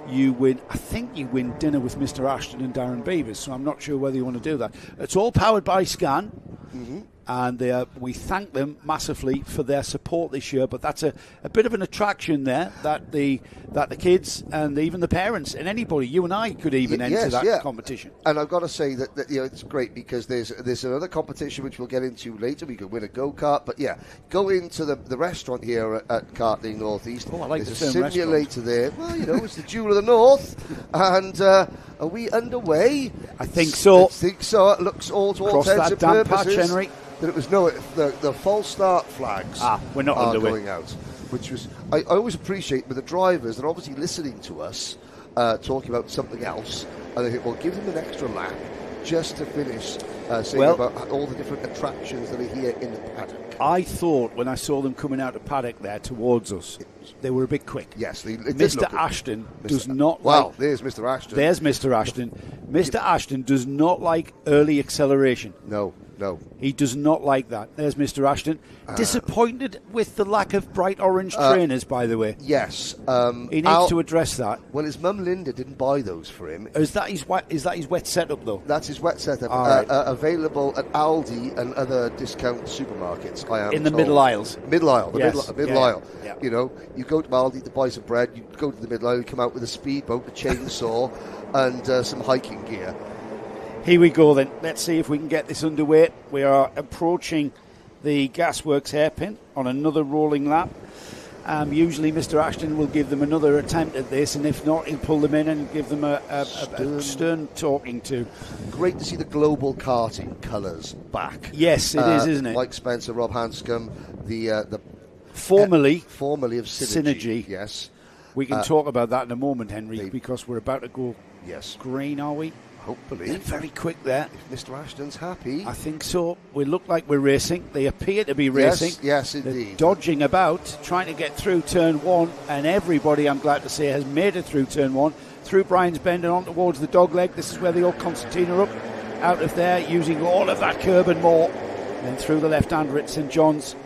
you win. I think you win dinner with Mr. Ashton and Darren Beavers. So I'm not sure whether you want to do that. It's all powered by Scan. Mm-hmm. And we thank them massively for their support this year. But that's a bit of an attraction there that the kids and even the parents and anybody, you and I, could even enter that competition. And I've got to say that it's great because there's another competition which we'll get into later. We could win a go-kart, but go into the restaurant here at Karting North East. Oh, I like there's the a simulator restaurant there. Well, it's the Jewel of the North, and are we underway? I think so. It looks all Cross intents that and damn purposes. patch, Henry. That it was the false start flags we're not are underway. going out, which was I always appreciate with the drivers. They're obviously listening to us talking about something else, and they think, well, give them an extra lap just to finish saying about all the different attractions that are here in the paddock. I thought when I saw them coming out of paddock there towards us, they were a bit quick. Yes, Mr. Ashton does not like... there's Mr. Ashton. There's Mr. Ashton. Mr. Ashton does not like early acceleration. No. He does not like that. There's Mr. Ashton. Disappointed with the lack of bright orange trainers, by the way. Yes. He needs to address that. Well, his mum Linda didn't buy those for him. Is that his wet setup, though? That's his wet setup. Right. Available at Aldi and other discount supermarkets, I am in the told. middle aisles. Middle aisle. Middle aisle. Yeah. You know, you go to Aldi to buy some bread, you go to the middle aisle, you come out with a speedboat, a chainsaw, and some hiking gear. Here we go then. Let's see if we can get this underway. We are approaching the Gasworks hairpin on another rolling lap. Usually Mr. Ashton will give them another attempt at this, and if not, he'll pull them in and give them a stern talking to. Great to see the global karting colours back. Yes, it is, isn't it? Mike Spencer, Rob Hanscom, the formerly of Synergy. Yes. We can talk about that in a moment, Henry, because we're about to go green, are we? Hopefully. They're very quick there. If Mr. Ashton's happy. I think so. We look like we're racing. They appear to be racing. Yes, They're indeed. dodging about, trying to get through turn one, and everybody, I'm glad to say, has made it through turn one, through Brian's Bend and on towards the dog leg. This is where the old Constantine are up, out of there, using all of that curb and more. And then through the left-hander at St John's.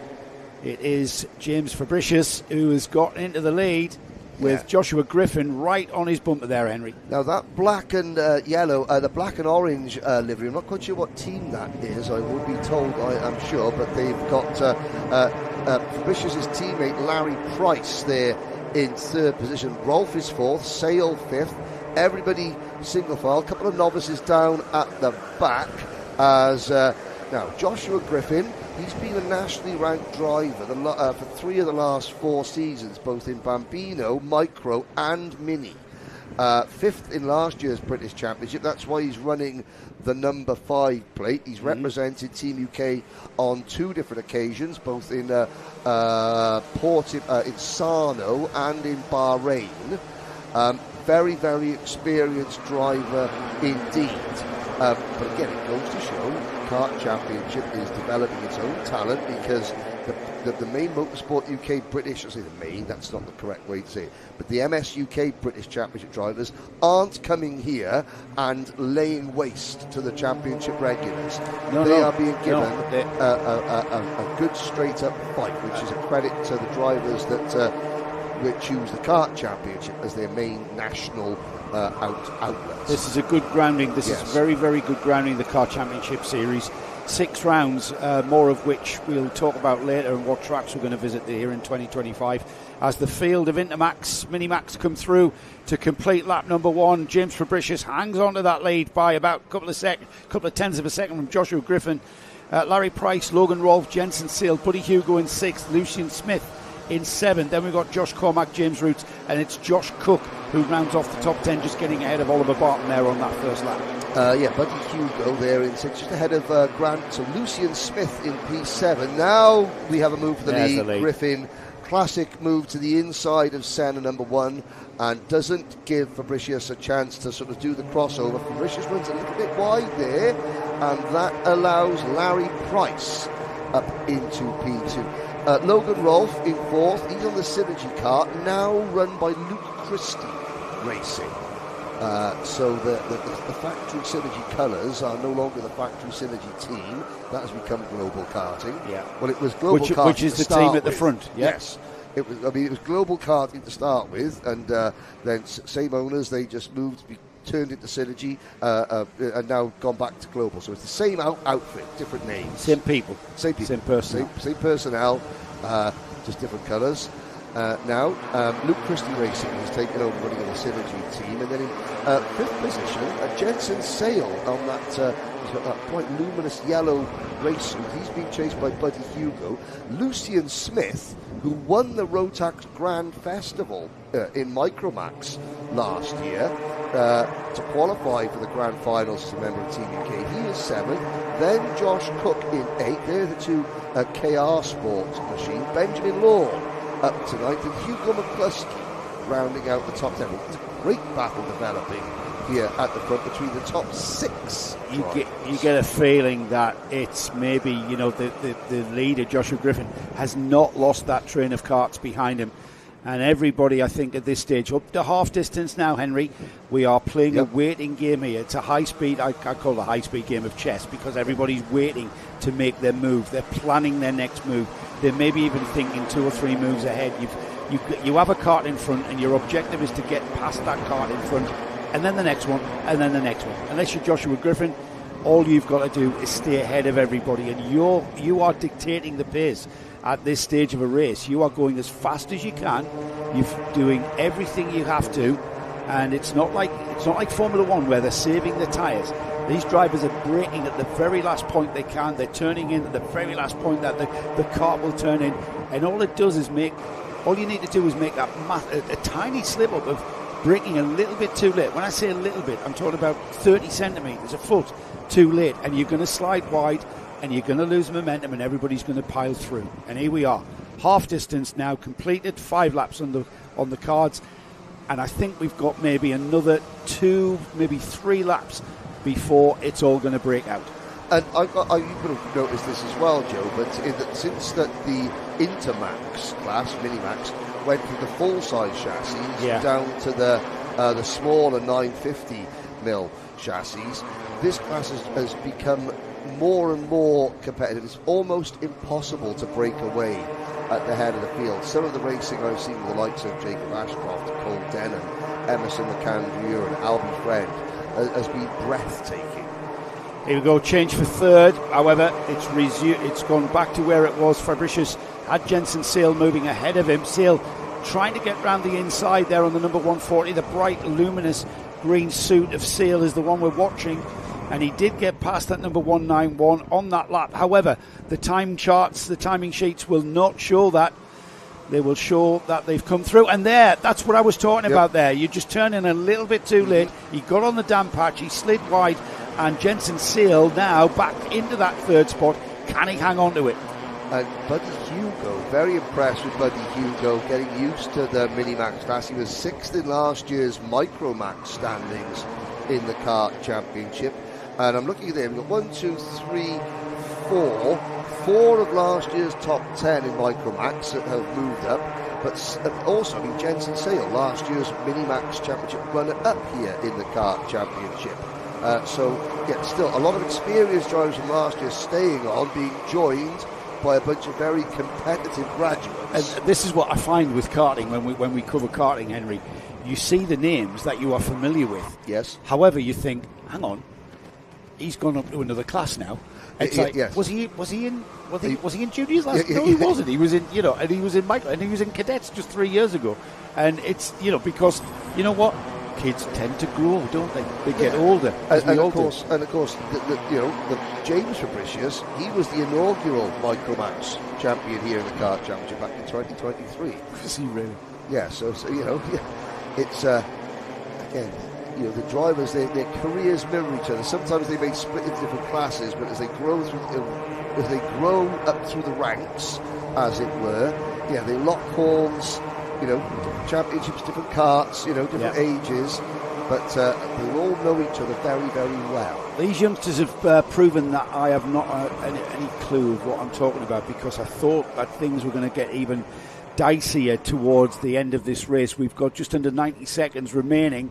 It is James Fabricius who has got into the lead, with Joshua Griffin right on his bumper there, Henry. Now that black and yellow, the black and orange livery, I'm not quite sure what team that is, I would be told, I am sure, but they've got Fabricius' teammate Larry Price there in third position. Rolf is fourth, Sale fifth, everybody single file, a couple of novices down at the back as now Joshua Griffin. He's been a nationally ranked driver for 3 of the last 4 seasons, both in Bambino, Micro and Mini. 5th in last year's British Championship. That's why he's running the number 5 plate. He's represented Team UK on 2 different occasions, both in in Sarno and in Bahrain. Very, very experienced driver indeed. But again, it goes to show Kart Championship is developing its own talent because the main Motorsport UK British, I say the main, that's not the correct way to say it, but the MS UK British Championship drivers aren't coming here and laying waste to the championship regulars. They are being given a good straight up fight, which is a credit to the drivers that choose the Kart Championship as their main national outlet. This is a good grounding. This is very, very good grounding, the Kart Championship Series. 6 rounds, more of which we'll talk about later, and what tracks we're going to visit here in 2025. As the field of Intermax, Minimax come through to complete lap number 1, James Fabricius hangs on to that lead by about a couple of tenths of a second from Joshua Griffin. Larry Price, Logan Rolfe, Jensen Seal, Buddy Hugo in 6th, Lucian Smith in 7th. Then we've got Josh Cormack, James Roots, and it's Josh Cook who rounds off the top 10, just getting ahead of Oliver Barton there on that first lap. Buddy Hugo there in 6th, just ahead of Grant. So Lucian Smith in P7. Now we have a move for the lead. Griffin, classic move to the inside of Senna number 1, and doesn't give Fabricius a chance to sort of do the crossover. Fabricius runs a little bit wide there, and that allows Larry Price up into P2. Logan Rolfe in 4th. He's on the Synergy car, now run by Luke Christie Racing. So the factory Synergy colours are no longer the factory Synergy team. That has become Global Karting. Yeah. Well, it was Global Karting, which is the team at the front. Yeah. Yes. It was Global Karting to start with, and then same owners. They just moved turned into Synergy and now gone back to Global. So it's the same outfit, different names. Same people. Same people. Same personnel. Same personnel, just different colours. Now, Luke Christie Racing has taken over running on the Synergy team, and then in fifth position, Jensen Sale on that, he's got that quite luminous yellow race suit. He's being chased by Buddy Hugo. Lucian Smith, who won the Rotax Grand Festival in Micromax last year to qualify for the Grand Finals as a member of Team UK. He is 7th. Then Josh Cook in 8th. They're the two KR Sports machine. Benjamin Law up to 9th, and Hugo McCluskey rounding out the top 10. It's a great battle developing here at the front between the top 6. You get a feeling that it's maybe, the leader, Joshua Griffin, has not lost that train of carts behind him. And everybody, I think, at this stage, up to half distance now, Henry, we are playing a waiting game here. It's a high-speed, I call it a high-speed game of chess, because everybody's waiting to make their move. They're planning their next move. They're maybe even thinking 2 or 3 moves ahead. You have a cart in front, and your objective is to get past that cart in front, and then the next one, and then the next one. Unless you're Joshua Griffin, all you've got to do is stay ahead of everybody, and you are dictating the pace. At this stage of a race, you are going as fast as you can. You're doing everything you have to, and it's not like Formula One where they're saving the tyres. These drivers are braking at the very last point they can. They're turning in at the very last point that the cart will turn in, and all it does is all you need to do is make that a tiny slip up of braking a little bit too late. When I say a little bit, I'm talking about 30 centimetres, a foot too late, and you're going to slide wide. And you're going to lose momentum, and everybody's going to pile through. And here we are, half distance now completed, 5 laps on the cards, and I think we've got maybe another 2, maybe 3 laps before it's all going to break out. And you could have noticed this as well, Joe, but since the Intermax class, Minimax, went from the full-size chassis down to the smaller 950mm chassis, this class has become more and more competitive. It's almost impossible to break away at the head of the field. Some of the racing I've seen with the likes of Jacob Ashcroft, Cole Denham, Emerson McCandrew and Albie Friend has been breathtaking. Here we go, change for third. However, it's gone back to where it was. Fabricius had Jensen Sale moving ahead of him. Sale trying to get round the inside there on the number 140. The bright, luminous green suit of Sale is the one we're watching. And he did get past that number 191 on that lap. However, the time charts, the timing sheets will not show that. They will show that they've come through. And that's what I was talking about there. You just turn in a little bit too late. He got on the damn patch. He slid wide. And Jensen Sale now back into that third spot. Can he hang on to it? And Buddy Hugo, very impressed with Buddy Hugo, getting used to the Minimax class. He was 6th in last year's Micromax standings in the Kart Championship. And I'm looking at them. We've got 1, 2, 3, 4. 4 of last year's top 10 in Micromax that have moved up. But also, Jensen Sale, last year's Minimax Championship runner-up here in the Kart Championship. Still a lot of experienced drivers from last year staying on, being joined by a bunch of very competitive graduates. And this is what I find with karting when we cover karting, Henry. You see the names that you are familiar with. Yes. However, you think, hang on, he's gone up to another class now. It's like, yes. was he in juniors last? No, he wasn't. He was in, and he was in micro, and he was in cadets just 3 years ago. And it's, because you know what, kids tend to grow, don't they? They get older. And of course, the James Fabricius, he was the inaugural Micromax champion here in the Kart Championship back in 2023. Was he really? Yeah. So it's again. The drivers, their careers mirror each other. Sometimes they may split into different classes, but as they grow up through the ranks, as it were, they lock horns. Different championships, different karts, different ages, but they all know each other very, very well. These youngsters have proven that I have not any clue of what I'm talking about, because I thought that things were going to get even dicier towards the end of this race. We've got just under 90 seconds remaining,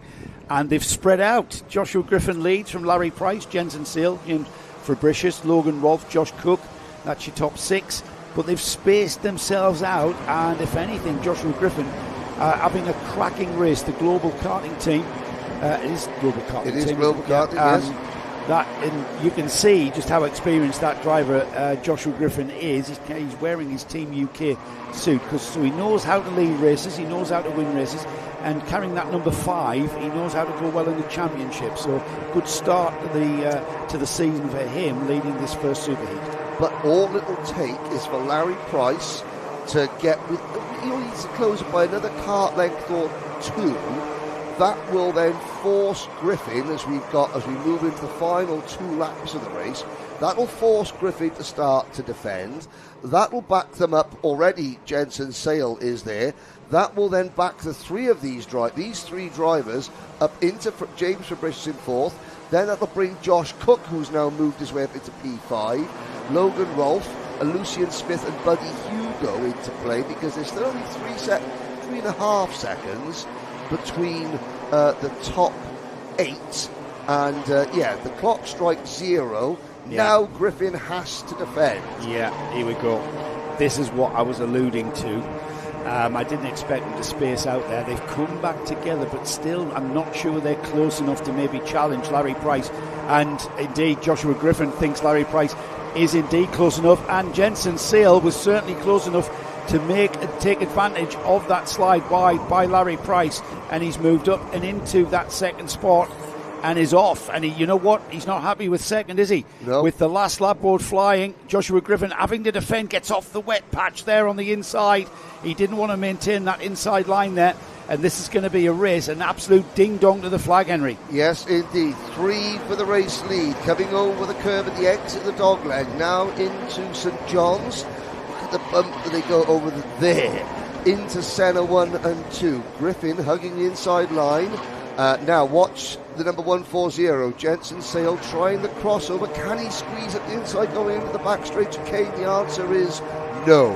and they've spread out. Joshua Griffin leads from Larry Price, Jensen Sale, James Fabricius, Logan Rolfe, Josh Cook. That's your top 6. But they've spaced themselves out, and if anything, Joshua Griffin having a cracking race. The global karting team It is global karting. It is global karting, yes. And you can see just how experienced that driver, Joshua Griffin, is. He's wearing his Team UK suit, so he knows how to lead races, he knows how to win races, and carrying that number 5, he knows how to go well in the championship. So good start to the season for him, leading this first superheat. But all it will take is for Larry Price to get with, he needs to close it by another kart length or 2. That will then force Griffin, as we move into the final 2 laps of the race, that will force Griffin to start to defend. That will back them up. Already Jensen Sale is there. That will then back the 3 of these 3 drivers up into James Fabricius in 4th. Then that'll bring Josh Cook, who's now moved his way up into P5, Logan Rolfe, Lucian Smith and Buddy Hugo into play, because there's still only 3.5 seconds between the top 8 and the clock strikes 0. Now Griffin has to defend. Here we go. This is what I was alluding to. I didn't expect them to space out there. They've come back together, but still I'm not sure they're close enough to maybe challenge Larry Price. And indeed Joshua Griffin thinks Larry Price is indeed close enough, and Jensen Sale was certainly close enough to take advantage of that slide by Larry Price, and he's moved up and into that second spot and is off. And you know what? He's not happy with second, is he? No. With the last lap board flying, Joshua Griffin having to defend, gets off the wet patch there on the inside. He didn't want to maintain that inside line there, and this is going to be a race, an absolute ding-dong to the flag, Henry. Yes, indeed. 3 for the race lead, coming over the curve at the exit of the dogleg, now into St John's. The bump that they go over there into Senna 1 and 2. Griffin hugging the inside line. Now watch the number 140, Jensen Sale trying the crossover. Can he squeeze at the inside going into the back straight chicane? The answer is no.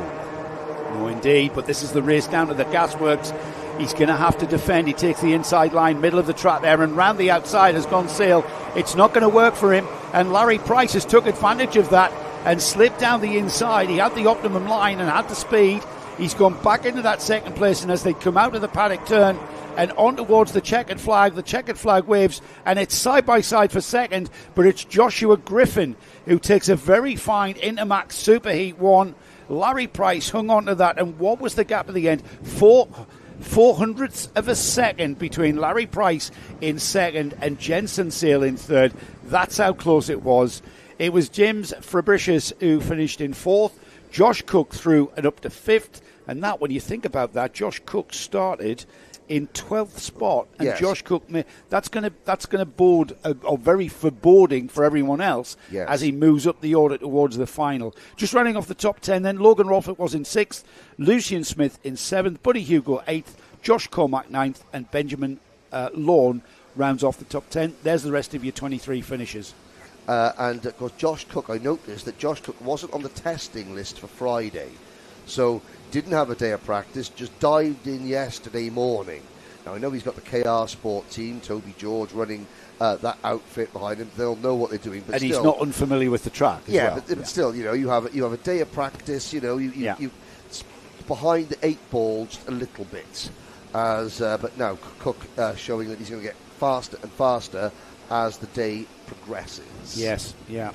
No, indeed, but this is the race down to the gasworks. He's going to have to defend. He takes the inside line, middle of the track there, and round the outside has gone Sale. It's not going to work for him, and Larry Price has took advantage of that and slipped down the inside. He had the optimum line and had the speed. He's gone back into that second place, and as they come out of the paddock turn and on towards the checkered flag waves, and it's side by side for second, but it's Joshua Griffin who takes a very fine Intermax Superheat 1. Larry Price hung on to that, and what was the gap at the end? 4/400ths of a second between Larry Price in second and Jensen Sale in third. That's how close it was. It was James Fabricius who finished in 4th. Josh Cook through and up to 5th. And that, when you think about that, Josh Cook started in 12th spot, and yes. Josh Cook, that's going to bode a very foreboding for everyone else as he moves up the order towards the final. Just running off the top 10 then, Logan Rolfe was in 6th, Lucian Smith in 7th, Buddy Hugo 8th, Josh Cormack 9th, and Benjamin Lawn rounds off the top 10. There's the rest of your 23 finishers. And of course Josh Cook, I noticed that Josh Cook wasn't on the testing list for Friday, so didn't have a day of practice, just dived in yesterday morning. Now I know he's got the KR Sport team, Toby George running that outfit behind him. They'll know what they're doing, but and still, he's not unfamiliar with the track as well. But still, you have a day of practice. You it's behind the 8 ball just a little bit. But now Cook showing that he's going to get faster and faster as the day progresses. Yes, yeah.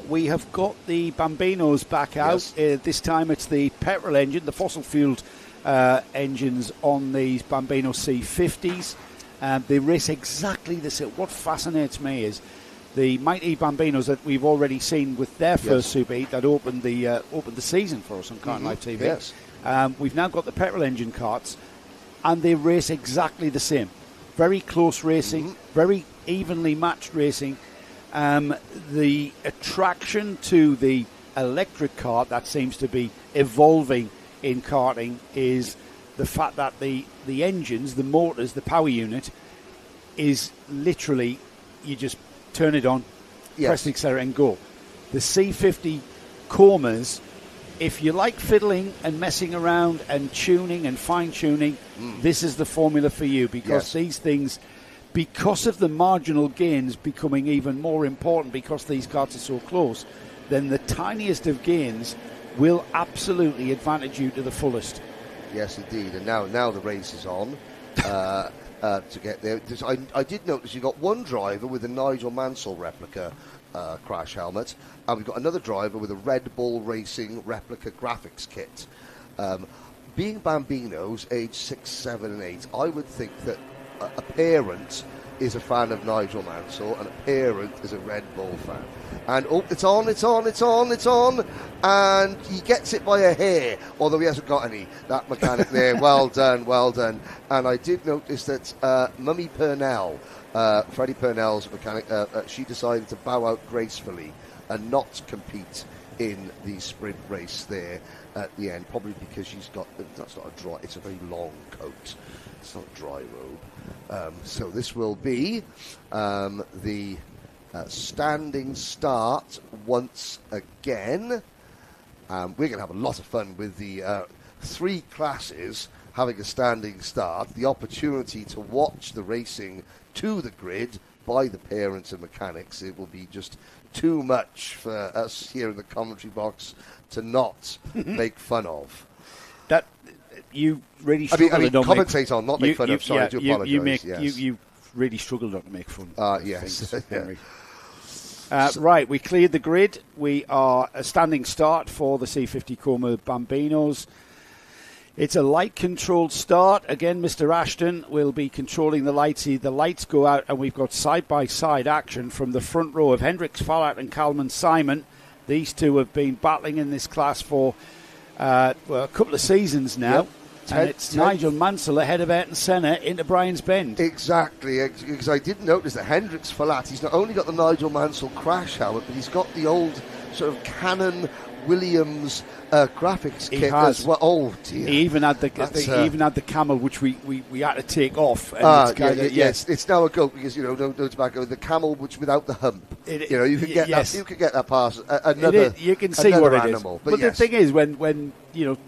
We have got the Bambinos back out. Yes. This time it's the petrol engine, the fossil-fueled engines on these Bambino C50s. They race exactly the same. What fascinates me is the mighty Bambinos that we've already seen with their first Super Heat that opened the season for us on Kart Live TV. Yes. We've now got the petrol engine karts, and they race exactly the same. Very close racing, very evenly matched racing. The attraction to the electric kart that seems to be evolving in karting is the fact that the engines, the motors, the power unit is literally, you just turn it on, press the accelerator and go. The C50 Cormers, if you like fiddling and messing around and tuning and fine-tuning, this is the formula for you, because these things, because of the marginal gains becoming even more important because these karts are so close, then the tiniest of gains will absolutely advantage you to the fullest. Yes, indeed. And now the race is on. to get there. I did notice you got one driver with a Nigel Mansell replica crash helmet, and we've got another driver with a Red Bull Racing replica graphics kit. Being Bambinos, age 6, 7 and 8, I would think that a parent is a fan of Nigel Mansell and a parent is a Red Bull fan. And it's on, and he gets it by a hair, although he hasn't got any. That mechanic there, well done. And I did notice that Mummy Purnell, Freddie Purnell's mechanic, she decided to bow out gracefully and not compete in the sprint race there at the end, probably because she's got, that's not a dry, it's a very long coat, it's not a dry robe. So this will be the standing start once again. We're going to have a lot of fun with the 3 classes having a standing start, the opportunity to watch the racing to the grid by the parents and mechanics. It will be just too much for us here in the commentary box to not make fun of. That you really struggle. I mean commentate on, not make fun of. Sorry, I do apologise. You really struggle not to make fun. Yes. Henry. Right, we cleared the grid. We are a standing start for the C50 Como Bambinos. It's a light-controlled start. Again, Mr. Ashton will be controlling the lights. The lights go out, and we've got side-by-side action from the front row of Hendrix Fallat and Kalman Simon. These two have been battling in this class for a couple of seasons now. Yep. And it's Nigel Mansell ahead of Ayrton Senna into Brian's Bend. Exactly, because I did notice that Hendrix Fallat, he's not only got the Nigel Mansell crash helmet, but he's got the old sort of Canon Williams graphics kit as well. Oh dear! He even had the camel, which we had to take off. And yes, it's now a goat because no tobacco. The camel, which without the hump, you could get that. You could get that past another. You can see what it animal, is. But the thing is, when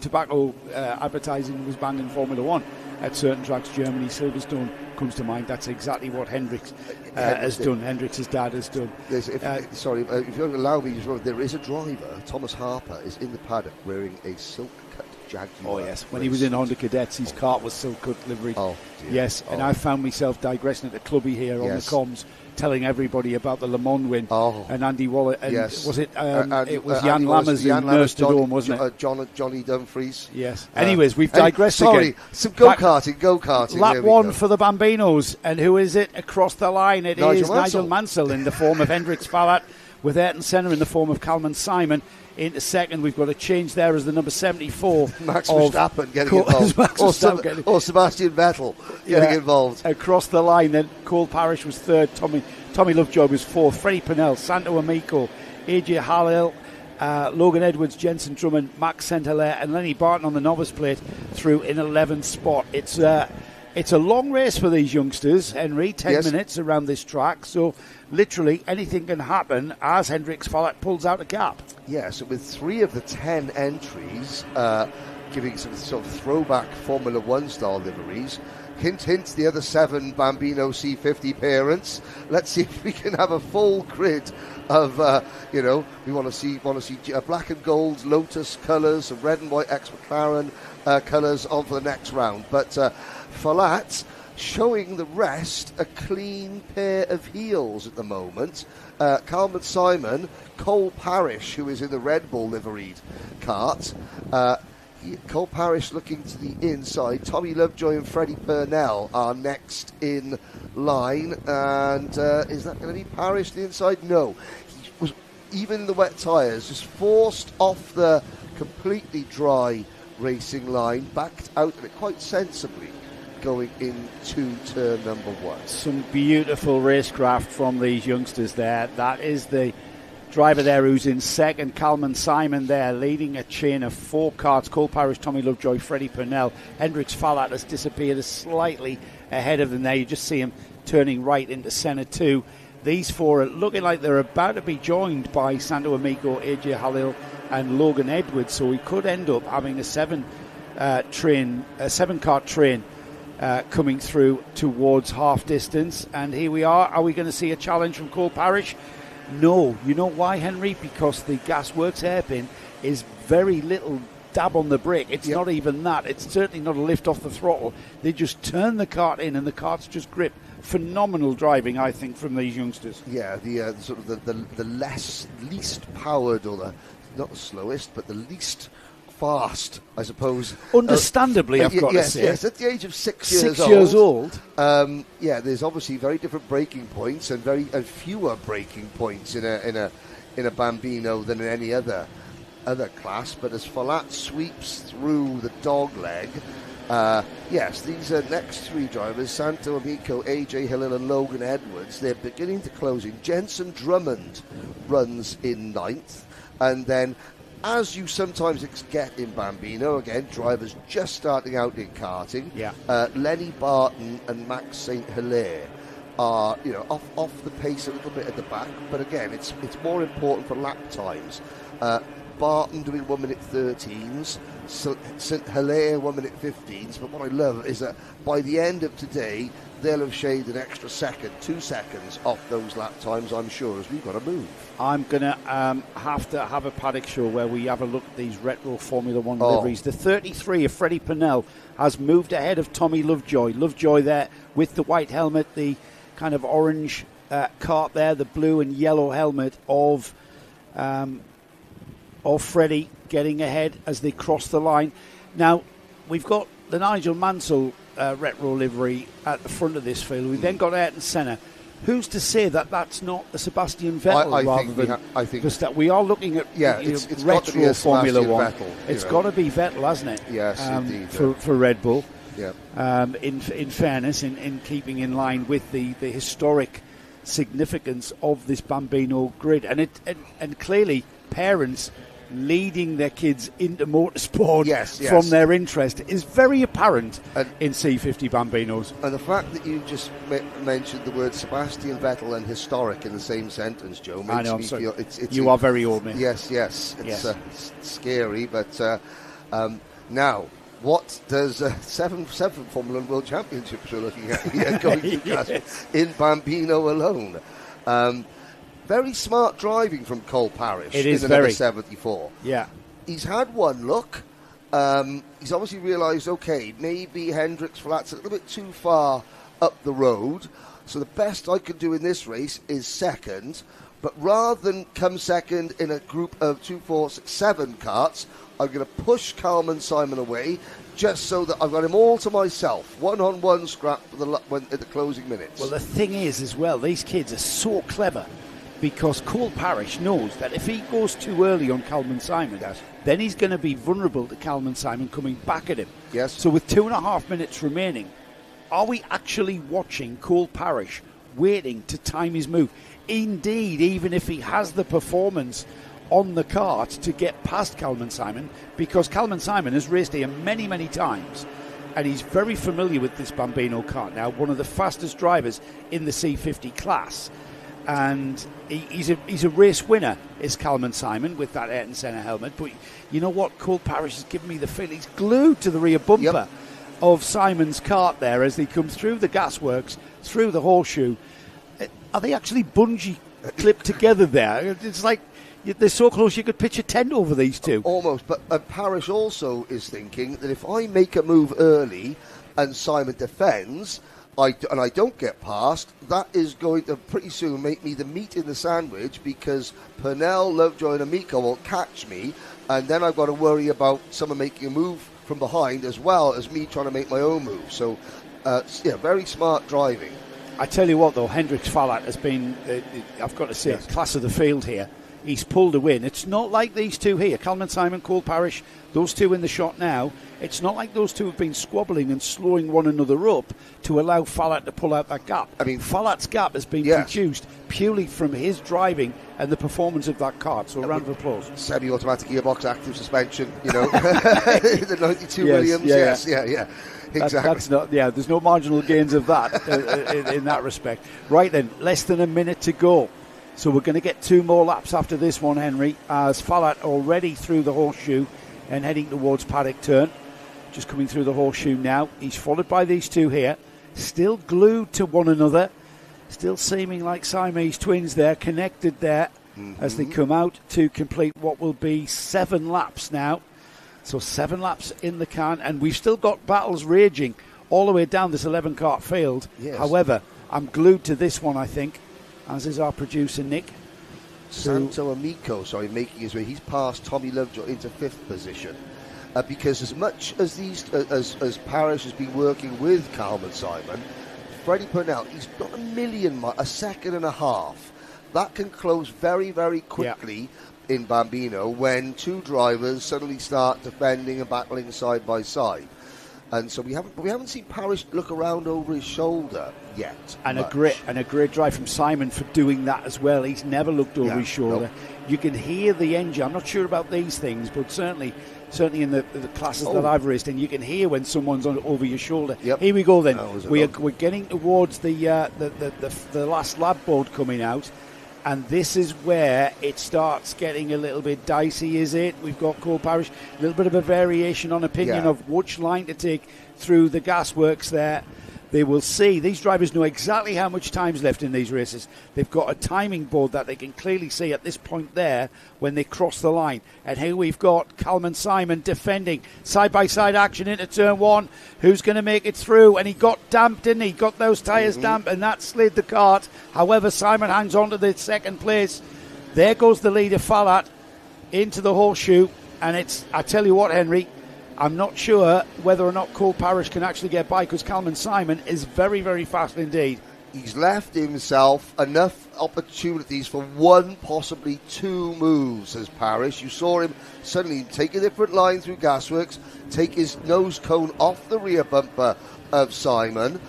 tobacco advertising was banned in Formula One at certain tracks, Germany, Silverstone comes to mind. That's exactly what Hendrix has done. Hendrix's dad has done. If you allow me, there is a driver. Thomas Harper is in the paddock wearing a silk-cut Jaguar. Oh yes, when he was in Honda Cadets, his cart was silk-cut livery. Oh dear. Yes, and I found myself digressing at the clubby here on the comms, telling everybody about the Le Mans win and Andy Waller. And was it? It was Jan Lammers who nursed it home, wasn't it? Johnny Dumfries. Yes. Anyways, we've digressed again. Some go-karting. Lap 1 for the Bambinos, and who is it across the line? It is Nigel Mansell in the form of Hendrix Fallat, with Ayrton Senna in the form of Kalman Simon. Into second, we've got a change there as the number 74. Max Verstappen getting involved. Or Sebastian Vettel getting involved. Across the line, then Cole Parrish was third. Tommy Lovejoy was fourth. Freddie Purnell, Santo Amico, AJ Hallill, Logan Edwards, Jensen Drummond, Max Saint-Hilaire, and Lenny Barton on the novice plate through in 11th spot. It's a long race for these youngsters, Henry. 10 minutes around this track, so literally anything can happen as Hendrix Fallat pulls out a gap. Yes, with 3 of the 10 entries giving some sort of throwback Formula One style liveries. Hint, the other 7 Bambino C50 parents. Let's see if we can have a full grid of, we want to see black and gold Lotus colours, some red and white ex-McLaren colours on for the next round. But Fallat showing the rest a clean pair of heels at the moment. Kalman Simon, Cole Parrish, who is in the Red Bull liveried cart. Cole Parrish looking to the inside. Tommy Lovejoy and Freddie Purnell are next in line. And is that going to be Parrish to the inside? No. He was, even in the wet tyres, just forced off the completely dry racing line, backed out of it quite sensibly, going into turn number 1. Some beautiful racecraft from these youngsters there. That is the driver there who's in second, Kalman Simon there, leading a chain of 4 carts. Cole Parrish, Tommy Lovejoy, Freddie Purnell. Hendrix Fallat has disappeared slightly ahead of them there. You just see him turning right into Senna 2. These 4 are looking like they're about to be joined by Santo Amico, AJ Hallill and Logan Edwards, so we could end up having a 7-cart train coming through towards half distance. And here we are. Are we going to see a challenge from Cole Parrish? No. You know why, Henry? Because the Gasworks hairpin is very little dab on the brake. It's not even that. It's certainly not a lift off the throttle. They just turn the kart in, and the kart's just grip. Phenomenal driving, I think, from these youngsters. Yeah, the sort of the least powered, or not the slowest, but the least fast, I suppose. Understandably, I've got to say. Yes, at the age of 6 years old. 6 years old. There's obviously very different braking points and fewer braking points in a Bambino than in any other class. But as Falat sweeps through the dog leg, these next three drivers, Santo Amico, AJ Hillel and Logan Edwards, they're beginning to close in. Jensen Drummond runs in 9th, and then, as you sometimes get in Bambino, again, drivers just starting out in karting, Lenny Barton and Max St. Hilaire are, off the pace a little bit at the back, but again, it's more important for lap times. Barton doing 1 minute 13s, St. Hilaire 1 minute 15s, but what I love is that by the end of today, they'll have shaved an extra 2 seconds off those lap times, I'm sure, as we've got to move. I'm going to have to have a paddock show where we have a look at these retro Formula One liveries. The 33 of Freddie Purnell has moved ahead of Tommy Lovejoy. Lovejoy there with the white helmet, the kind of orange kart there, the blue and yellow helmet of Freddie getting ahead as they cross the line. Now, we've got the Nigel Mansell retro livery at the front of this field. We've then got Ayrton Senna. Who's to say that that's not a Sebastian Vettel I think that we are looking at it's retro Formula One. Vettel, it's got to be Vettel, hasn't it? Yes, indeed. For Red Bull. Yeah. In fairness, in keeping in line with the historic significance of this Bambino grid, and clearly parents leading their kids into motorsport from their interest is very apparent in C50 Bambinos. And the fact that you just mentioned the word Sebastian Vettel and historic in the same sentence, Joe, makes me feel it's you are very old, man. Yes. It's scary, but now, what does 7 Formula 1 World Championships we're looking at here going in Bambino alone? Very smart driving from Cole Parrish. It is in very 74. Yeah, he's had one look. He's obviously realised, maybe Hendricks Flat's a little bit too far up the road. So the best I could do in this race is second. But rather than come second in a group of 2, 4, 6, 7 karts, I'm going to push Kalman Simon away, just so that I've got him all to myself. 1-on-1 scrap at the closing minutes. Well, the thing is, as well, these kids are so clever, because Cole Parrish knows that if he goes too early on Kalman Simon, then he's going to be vulnerable to Kalman Simon coming back at him. Yes. So with 2.5 minutes remaining, are we actually watching Cole Parrish waiting to time his move? Indeed, even if he has the performance on the kart to get past Kalman Simon, because Kalman Simon has raced here many, many times, and he's very familiar with this Bambino kart now, one of the fastest drivers in the C50 class. And he's a race winner, is Kalman Simon, with that Ayrton Senna helmet. But you know what? Cole Parrish has given me the feeling he's glued to the rear bumper of Simon's kart there as they come through the gasworks, through the horseshoe. Are they actually bungee clipped together there? It's like they're so close you could pitch a tent over these two. Almost, but Parrish also is thinking that if I make a move early and Simon defends, and I don't get past, that is going to pretty soon make me the meat in the sandwich, because Purnell, Lovejoy and Amico will catch me, and then I've got to worry about someone making a move from behind as well as me trying to make my own move. So, very smart driving. I tell you what, though, Hendricks Fallat has been, I've got to say, class of the field here. He's pulled a win. It's not like these two here, Kalman Simon, Cole Parrish, those two in the shot now. It's not like those two have been squabbling and slowing one another up to allow Fallat to pull out that gap. I mean, Fallat's gap has been produced purely from his driving and the performance of that kart. So a round of applause. Semi-automatic gearbox, active suspension, the 92 Williams. Yes. Exactly. That's not. There's no marginal gains of that in that respect. Right then, less than a minute to go. So we're going to get 2 more laps after this one, Henry, as Fallat already through the horseshoe and heading towards paddock turn. Just coming through the horseshoe now. He's followed by these two here, still glued to one another, still seeming like Siamese twins there, connected there as they come out to complete what will be 7 laps now. So 7 laps in the can, and we've still got battles raging all the way down this 11-kart field. Yes. However, I'm glued to this one, I think, as is our producer, Nick. Santo Amico, making his way. He's passed Tommy Lovejoy into 5th position. Because as much as as Parrish has been working with Calvin Simon, Freddie Purnell, he's got a second and a half. That can close very, very quickly in Bambino when 2 drivers suddenly start defending and battling side by side. And so we haven't seen Parrish look around over his shoulder yet. And a great drive from Simon for doing that as well. He's never looked over his shoulder. Nope. You can hear the engine. I'm not sure about these things, but certainly in the classes that I've raced in, you can hear when someone's over your shoulder. Yep. Here we go then. We're getting towards the last lap board coming out. And this is where it starts getting a little bit dicey, is it? We've got Cole Parrish, a little bit of a variation on opinion of which line to take through the gasworks there. They will see. These drivers know exactly how much time's left in these races. They've got a timing board that they can clearly see at this point there when they cross the line. And here we've got Calvin Simon defending side-by-side action into turn 1. Who's going to make it through? And he got damp, didn't he? Got those tyres damp, and that slid the kart. However, Simon hangs on to the second place. There goes the leader, Fallat, into the horseshoe. And I tell you what, Henry, I'm not sure whether or not Cole Parrish can actually get by because Calvin Simon is very, very fast indeed. He's left himself enough opportunities for 1, possibly 2 moves as Parrish. You saw him suddenly take a different line through gasworks, take his nose cone off the rear bumper of Simon.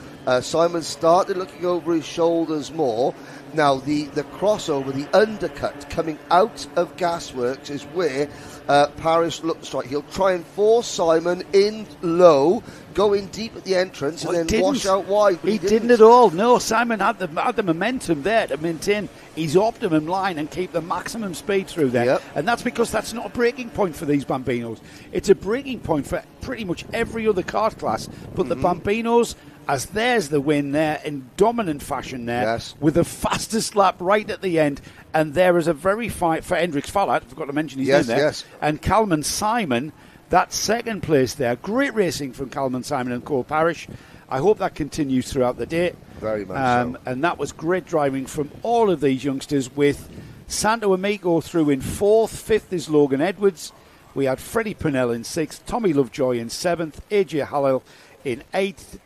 Simon started looking over his shoulders more. Now, the crossover, the undercut coming out of gasworks is where Parrish looks like he'll try and force Simon in low, go in deep at the entrance, and then wash out wide. He didn't at all. No, Simon had the momentum there to maintain his optimum line and keep the maximum speed through there. Yep. And that's because that's not a breaking point for these Bambinos. It's a breaking point for pretty much every other kart class. But the Bambinos, as there's the win there in dominant fashion there, with the fastest lap right at the end. And there is a very fight for Hendrix Fallat, I forgot to mention his name there. Yes. And Calvin Simon, that second place there. Great racing from Calvin Simon and Cole Parrish. I hope that continues throughout the day. Very much so. And that was great driving from all of these youngsters, with Santo Amico through in 4th, 5th is Logan Edwards. We had Freddie Purnell in 6th, Tommy Lovejoy in 7th, AJ Hallel in 8th,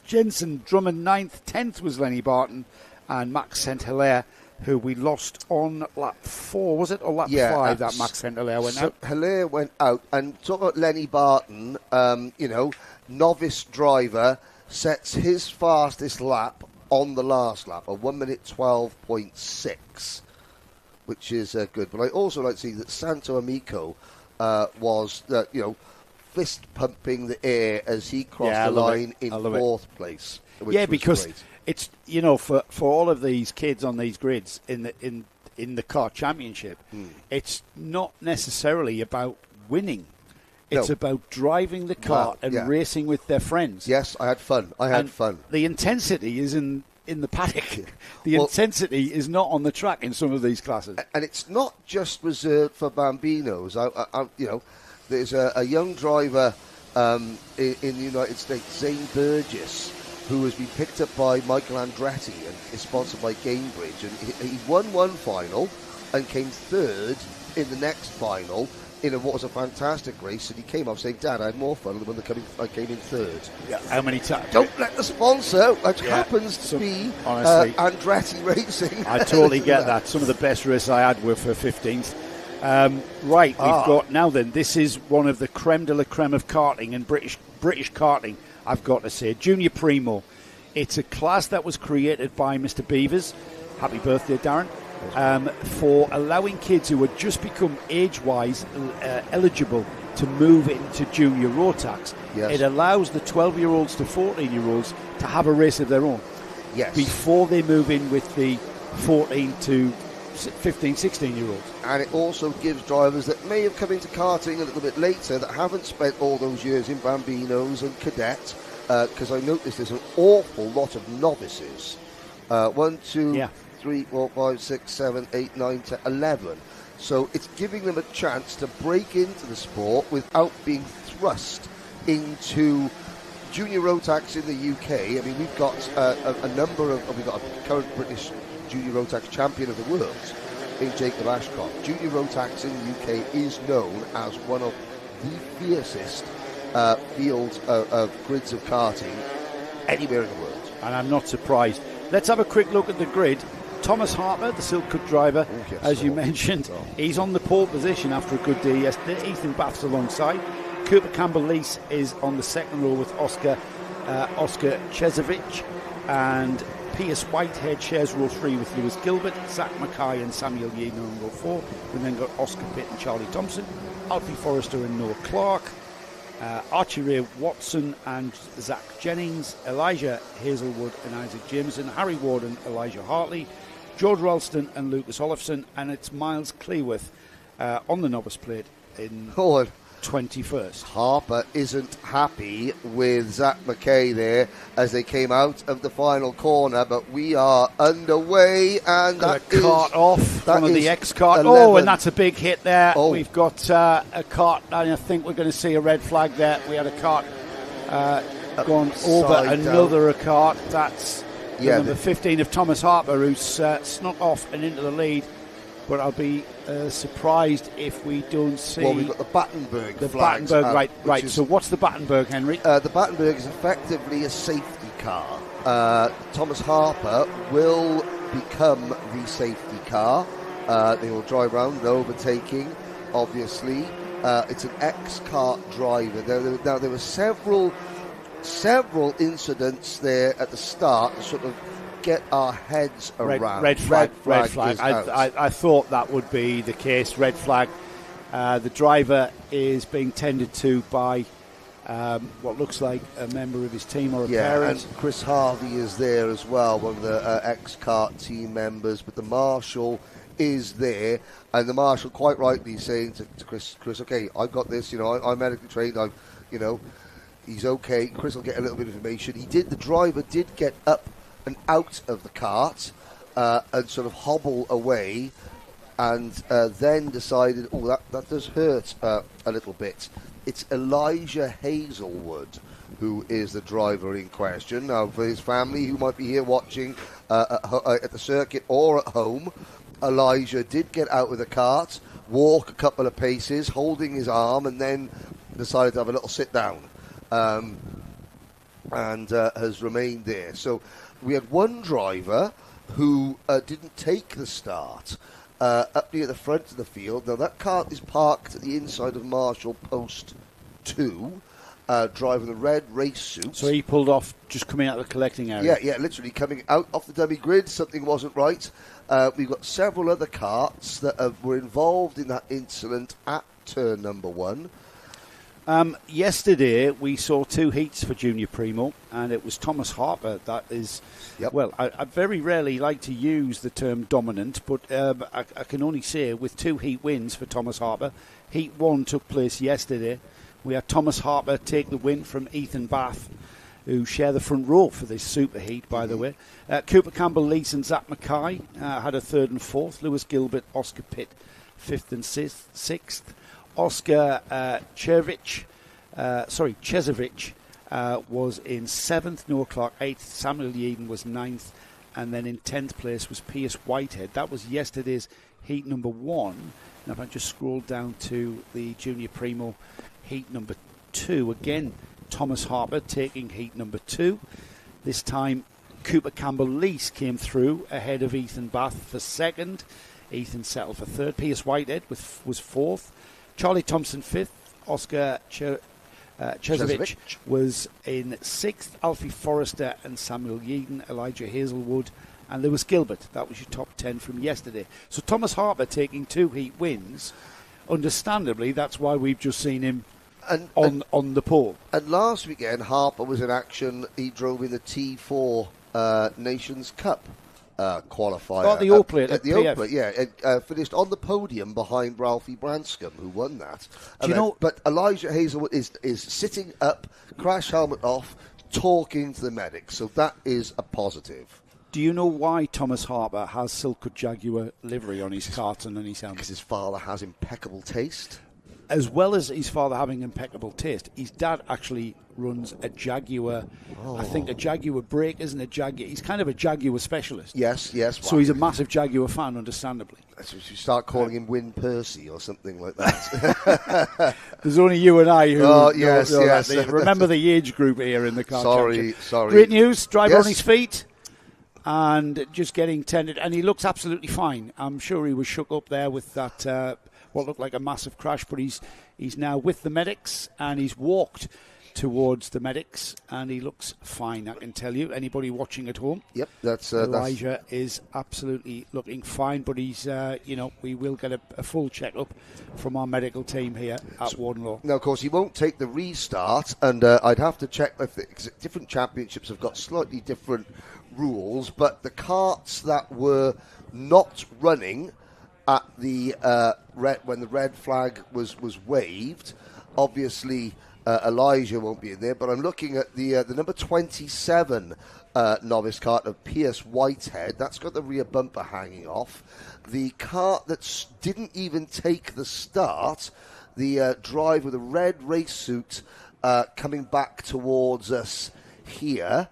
Jensen Drummond 9th, 10th was Lenny Barton, and Max Saint-Hilaire, who we lost on lap 4, was it, or lap 5 that Max Saint-Hilaire went out? Hilaire went out, and talk about Lenny Barton, novice driver, sets his fastest lap on the last lap, a 1 minute 12.6, which is good. But I also like to see that Santo Amico was, fist pumping the air as he crossed the line in 4th place. Because it's, for all of these kids on these grids in the kart championship, it's not necessarily about winning. It's about driving the kart and racing with their friends. Yes, I had fun. The intensity is in the paddock. The intensity is not on the track in some of these classes. And it's not just reserved for Bambinos. There's a young driver in the United States, Zane Burgess, who has been picked up by Michael Andretti and is sponsored by Cambridge. And he won one final and came 3rd in the next final in what was a fantastic race. And he came up saying, "Dad, I had more fun than when I came in 3rd." Yeah, how many times? Don't let the sponsor, which happens to be Andretti Racing. I totally get that. Some of the best races I had were for 15th. We've got now then, this is one of the creme de la creme of karting and British karting, I've got to say. Junior Primo. It's a class that was created by Mr. Beavers. Happy birthday, Darren. For allowing kids who had just become age-wise eligible to move into junior Rotax. Yes. It allows the 12-year-olds to 14-year-olds to have a race of their own. Yes. Before they move in with the 14 to 15, 16-year-olds. And it also gives drivers that may have come into karting a little bit later that haven't spent all those years in Bambinos and Cadet, because I noticed there's an awful lot of novices. 1, 2, 3, 4, 5, 6, 7, 8, 9, 10, 11. So it's giving them a chance to break into the sport without being thrust into junior road tax in the UK. I mean, we've got we've got a current British junior road tax champion of the world in Jacob Ashcroft. Junior road tax in the UK is known as one of the fiercest fields of grids of karting anywhere in the world. And I'm not surprised. Let's have a quick look at the grid. Thomas Harper, the Silkwood driver, as you mentioned, he's on the pole position after a good day yesterday. Ethan Bath's alongside. Cooper Campbell-Lees is on the second row with Oscar Chezovic, and Pierce Whitehead shares row 3 with Lewis Gilbert, Zach Mackay and Samuel Yeadon on row 4. We then got Oscar Pitt and Charlie Thompson, Alfie Forrester and Noah Clark, Archie Ray Watson and Zach Jennings, Elijah Hazelwood and Isaac Jameson, Harry Warden, Elijah Hartley, George Ralston and Lucas Olafson, and it's Miles Cleworth on the novice plate in 21st. Harper isn't happy with Zach McKay there as they came out of the final corner, but we are underway, and got a cart off, one of the X-Kart. 11. Oh, and that's a big hit there. Oh. We've got a cart, and I think we're going to see a red flag there. We had a cart gone over another cart. That's number 15 of Thomas Harper, who's snuck off and into the lead. But I'll be surprised if we don't see... Well, we've got the Battenberg the flags. Battenberg, right. So what's the Battenberg, Henry? The Battenberg is effectively a safety car. Thomas Harper will become the safety car. They will drive around, no overtaking, obviously. It's an X-Kart driver. There were several incidents there at the start to sort of get our heads around. Red flag. I thought that would be the case. Red flag. The driver is being tended to by what looks like a member of his team or a parent. And Chris Harvey is there as well, one of the X-Kart team members, but the marshal is there, and the marshal quite rightly saying to Chris, okay, I've got this, I'm medically trained, he's okay. Chris will get a little bit of information. The driver did get up and out of the cart and sort of hobble away, and then decided, that does hurt a little bit. It's Elijah Hazelwood who is the driver in question. Now, for his family who might be here watching at the circuit or at home, Elijah did get out of the cart, walk a couple of paces, holding his arm, and then decided to have a little sit down, and has remained there. So we had one driver who didn't take the start up near the front of the field. Now, that cart is parked at the inside of Marshall Post 2, driving the red race suit. So he pulled off just coming out of the collecting area? Yeah, literally coming out off the dummy grid. Something wasn't right. We've got several other carts that were involved in that incident at turn number 1. Yesterday we saw 2 heats for Junior Primo, and it was Thomas Harper that is... Yep. Well, I very rarely like to use the term dominant, but I can only say with 2 heat wins for Thomas Harper. Heat 1 took place yesterday. We had Thomas Harper take the win from Ethan Bath, who share the front row for this super heat, by the way. Cooper Campbell-Lees and Zach Mackay had a 3rd and 4th. Lewis Gilbert, Oscar Pitt, 5th and 6th. Oscar Chezovic was in 7th, Noah Clark 8th, Samuel Yeadon was 9th, and then in 10th place was Pierce Whitehead. That was yesterday's heat number 1. Now if I just scroll down to the Junior Primo heat number 2, again Thomas Harper taking heat number 2. This time Cooper Campbell-Lees came through ahead of Ethan Bath for 2nd. Ethan settled for 3rd. Pierce Whitehead was 4th. Charlie Thompson 5th. Oscar Chezovic was in 6th. Alfie Forrester and Samuel Yeadon, Elijah Hazelwood and Lewis Gilbert. That was your top 10 from yesterday. So Thomas Harper taking 2 heat wins. Understandably, that's why we've just seen him on the pole. And last weekend, Harper was in action. He drove in the T4 Nations Cup qualifier. Oh, the O-Plate at the O-Plate, yeah. Finished on the podium behind Ralphie Branscombe, who won that. But Elijah Hazelwood is sitting up, crash helmet off, talking to the medics. So that is a positive. Do you know why Thomas Harper has Silkwood Jaguar livery on his kart and on his helmet? Because his father has impeccable taste. As well as his father having impeccable taste, his dad actually runs a Jaguar. I think a Jaguar brake, isn't a Jaguar. He's kind of a Jaguar specialist. Yes. So he's a massive Jaguar fan, understandably. So you start calling him Win Percy or something like that. There's only you and I who know yes. that. Remember the age group here in the car. Sorry. Great news. Driver on his feet and just getting tended. And he looks absolutely fine. I'm sure he was shook up there with that what looked like a massive crash, but he's now with the medics and he's walked towards the medics and he looks fine, I can tell you. Anybody watching at home? Yep, that's Elijah is absolutely looking fine, but he's we will get a full check-up from our medical team here at Warden Law. Now, of course, he won't take the restart, and I'd have to check if different championships have got slightly different rules, but the karts that were not running at the when the red flag was waved, obviously Elijah won't be in there, but I'm looking at the number 27 novice kart of Pierce Whitehead. That's got the rear bumper hanging off. The kart that didn't even take the start, the drive with a red race suit coming back towards us here.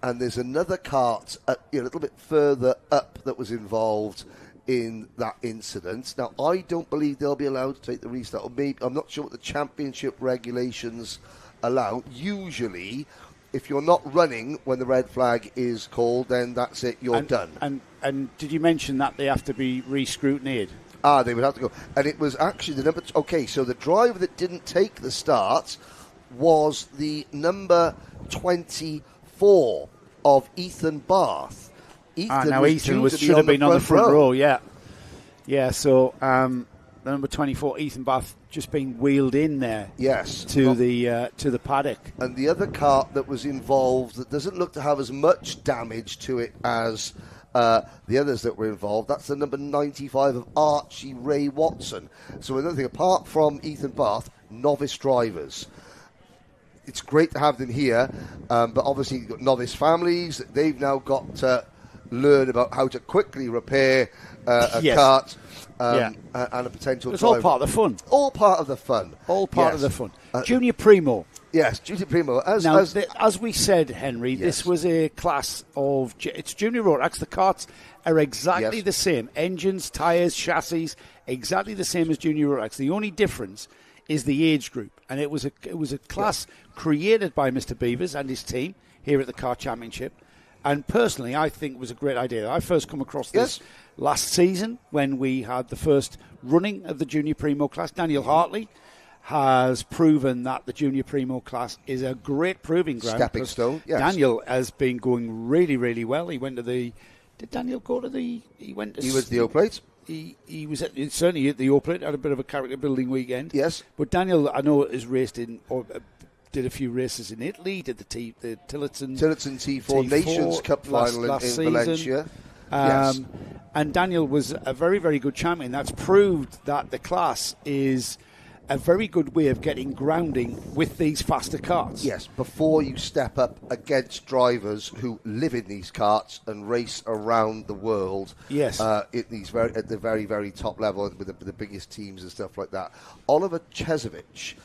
And there's another kart a little bit further up that was involved in that incident. Now, I don't believe they'll be allowed to take the restart. Or maybe, I'm not sure what the championship regulations allow. Usually, if you're not running when the red flag is called, then that's it, you're done. And did you mention that they have to be re-scrutineered? They would have to go. And it was actually the number... Okay, so the driver that didn't take the start was the number 24 of Ethan Barth. Ethan should have been on the front row, yeah. So the number 24, Ethan Bath, just being wheeled in there. Yes. To the paddock. And the other kart that was involved that doesn't look to have as much damage to it as the others that were involved, that's the number 95 of Archie Ray Watson. So another thing, apart from Ethan Bath, novice drivers. It's great to have them here, but obviously you've got novice families. They've now got to learn about how to quickly repair a kart and a potential It's driver. all part of the fun. All part of the fun. All part of the fun. Junior Primo. Yes, Junior Primo. As we said, Henry, this was a class of... It's Junior Rotax. The karts are exactly the same. Engines, tyres, chassis, exactly the same as Junior Rotax. The only difference is the age group. And it was a class created by Mr. Beavers and his team here at the Kart Championship. And personally, I think it was a great idea. I first come across this last season when we had the first running of the Junior Primo class. Daniel Hartley has proven that the Junior Primo class is a great proving ground. Stepping stone, yes. Daniel has been going really, really well. He went to the... Did Daniel go to the... He went to He was certainly at the O-Plate, had a bit of a character building weekend. Yes. But Daniel, I know, is raced in... did a few races in Italy, did the Tillotson T4 Nations Cup final in Valencia. Yes. And Daniel was a very, very good champion. That's proved that the class is a very good way of getting grounding with these faster karts. Yes, before you step up against drivers who live in these karts and race around the world. Yes. At the very, very top level with the biggest teams and stuff like that. Oliver Chezovic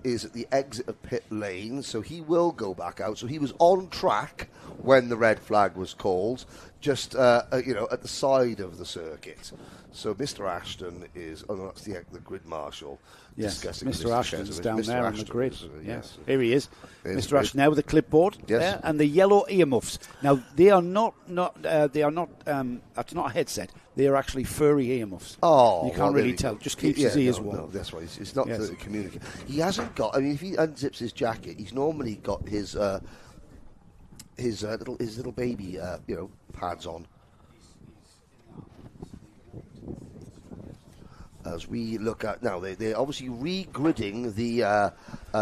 is at the exit of pit lane, so he will go back out. So he was on track when the red flag was called, just at the side of the circuit. So Mr. Ashton is, that's the grid marshal. Yes, discussing Mr. Ashton's down Mr. there on Ashton the grid. yes. Here he is. Mr. Ashton now with the clipboard and the yellow earmuffs. Now they are not. That's not a headset. They are actually furry earmuffs. Oh, you can't really tell. Just keeps his ears warm. No, that's right. It's not to communicate. He hasn't got. I mean, if he unzips his jacket, he's normally got his little baby pads on. As we look at now, they're obviously re-gridding the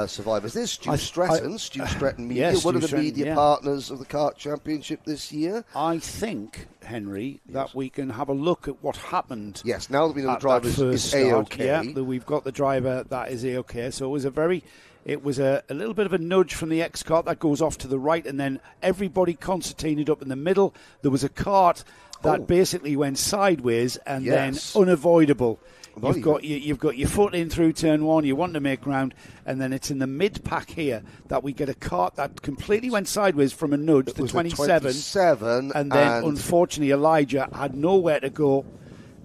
survivors. There's Stu Stretton Media, one of the media partners of the Kart Championship this year. I think, Henry, that we can have a look at what happened. Yes, now that we know the driver is A-OK. Yeah, we've got the driver that is A-OK. So it It was a little bit of a nudge from the X cart that goes off to the right, and then everybody concertinaed up in the middle. There was a cart that basically went sideways and then unavoidable. You've got your foot in through turn one, you want to make ground, and then it's in the mid-pack here that we get a cart that completely went sideways from a nudge, the 27, and then unfortunately Elijah had nowhere to go,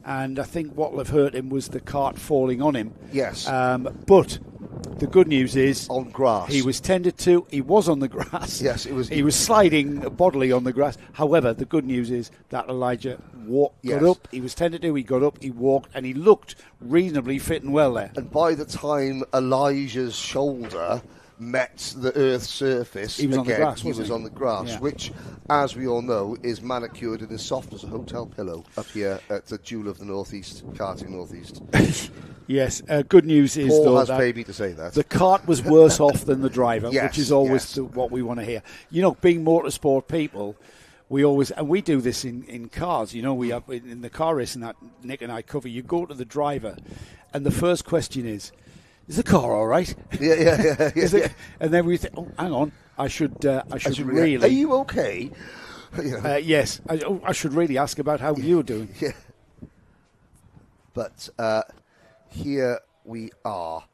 and I think what will have hurt him was the cart falling on him. Yes. But the good news is on grass. He was tended to. He was on the grass. Yes, it was. He was sliding bodily on the grass. However, the good news is that Elijah got up. He was tended to. He got up. He walked, and he looked reasonably fit and well there. And by the time Elijah's shoulder met the earth's surface, he was on the grass. He was on the grass, which, as we all know, is manicured and as soft as a hotel pillow up here at the Jewel of the Northeast, Karting Northeast. Yes, good news is Paul though has that paid me to say that the cart was worse off than the driver, yes, which is always what we want to hear. You know, being motorsport people, we always, and we do this in cars. You know, we have in the car racing that Nick and I cover. You go to the driver, and the first question is the car all right? Yeah. And then we think, oh, hang on, I should really. Are you okay? Yes, I should really ask about how you're doing. Yeah. But here we are.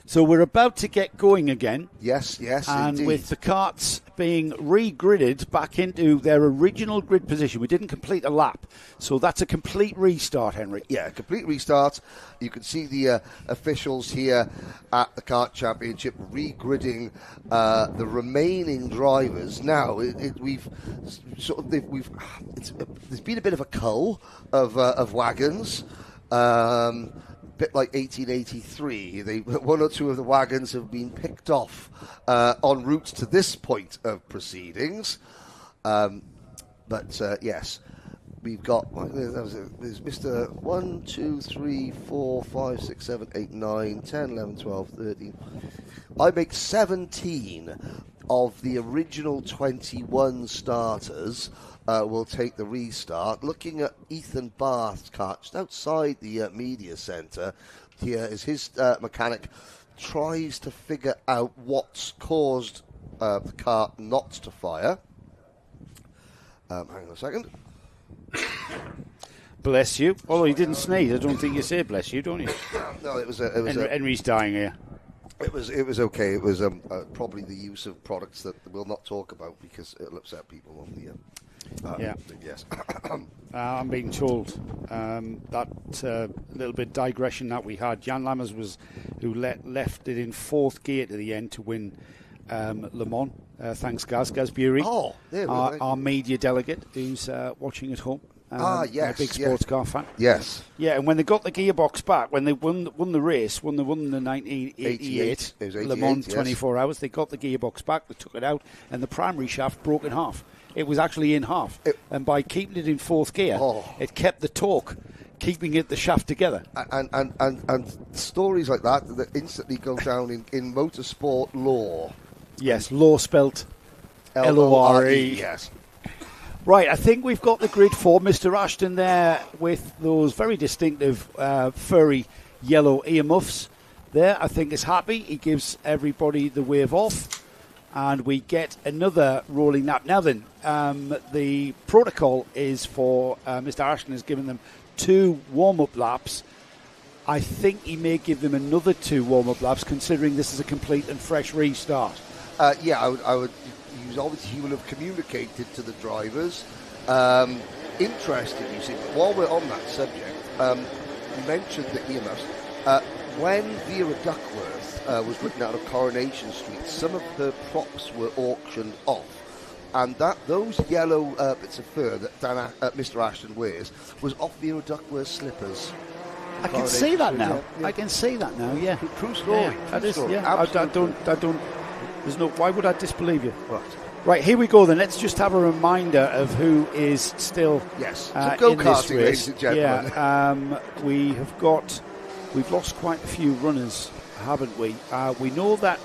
So we're about to get going again. Yes, and indeed. With the karts being re-gridded back into their original grid position. We didn't complete a lap, so that's a complete restart, Henry. Yeah, a complete restart. You can see the officials here at the Kart Championship re-gridding the remaining drivers. Now, there's been a bit of a cull of wagons. Bit like 1883, one or two of the wagons have been picked off en route to this point of proceedings. But yes, we've got there's Mr. 1, 2, 3, 4, 5, 6, 7, 8, 9, 10, 11, 12, 13. I make 17 of the original 21 starters. Will take the restart. Looking at Ethan Barth's car just outside the media centre, here is his mechanic tries to figure out what's caused the car not to fire. Hang on a second. Bless you. Although he didn't sneeze, I don't think you say bless you, don't you? No, it was Henry's dying here. It was okay. It was probably the use of products that we'll not talk about because it'll upset people on the. Yes. I'm being told that little bit digression that we had. Jan Lammers who left it in fourth gear to the end to win Le Mans. Thanks, Gaz Bury. Oh, there we go. Our media delegate who's watching at home. Yes, a big sports car fan. Yes. Yeah, and when they got the gearbox back, when they won the race, won the 1988 Le Mans 24 hours, they got the gearbox back, they took it out, and the primary shaft broke in half. It was actually in half, and by keeping it in fourth gear, it kept the torque, keeping the shaft together. And stories like that instantly go down in motorsport lore. Yes, law spelt Lore. Yes. Right, I think we've got the grid for Mr. Ashton there with those very distinctive furry yellow earmuffs there. I think is happy. He gives everybody the wave off. And we get another rolling lap. Now then, the protocol is for Mr. Ashton has given them 2 warm-up laps. I think he may give them another 2 warm-up laps, considering this is a complete and fresh restart. I would. He will have communicated to the drivers. Interesting, you see. But while we're on that subject, you mentioned the EMS. When Vera Duckworth was written out of Coronation Street, some of her props were auctioned off, and those yellow bits of fur that Mr. Ashton wears was off Vera Duckworth's slippers. I can see that now. Yeah. I can see that now. Yeah, true story. Yeah, that is. Story. Yeah, I don't. There's no. Why would I disbelieve you? Right, here we go then. Let's just have a reminder of who is still go karting, ladies and gentlemen. Yeah, we've lost quite a few runners, haven't we? We know that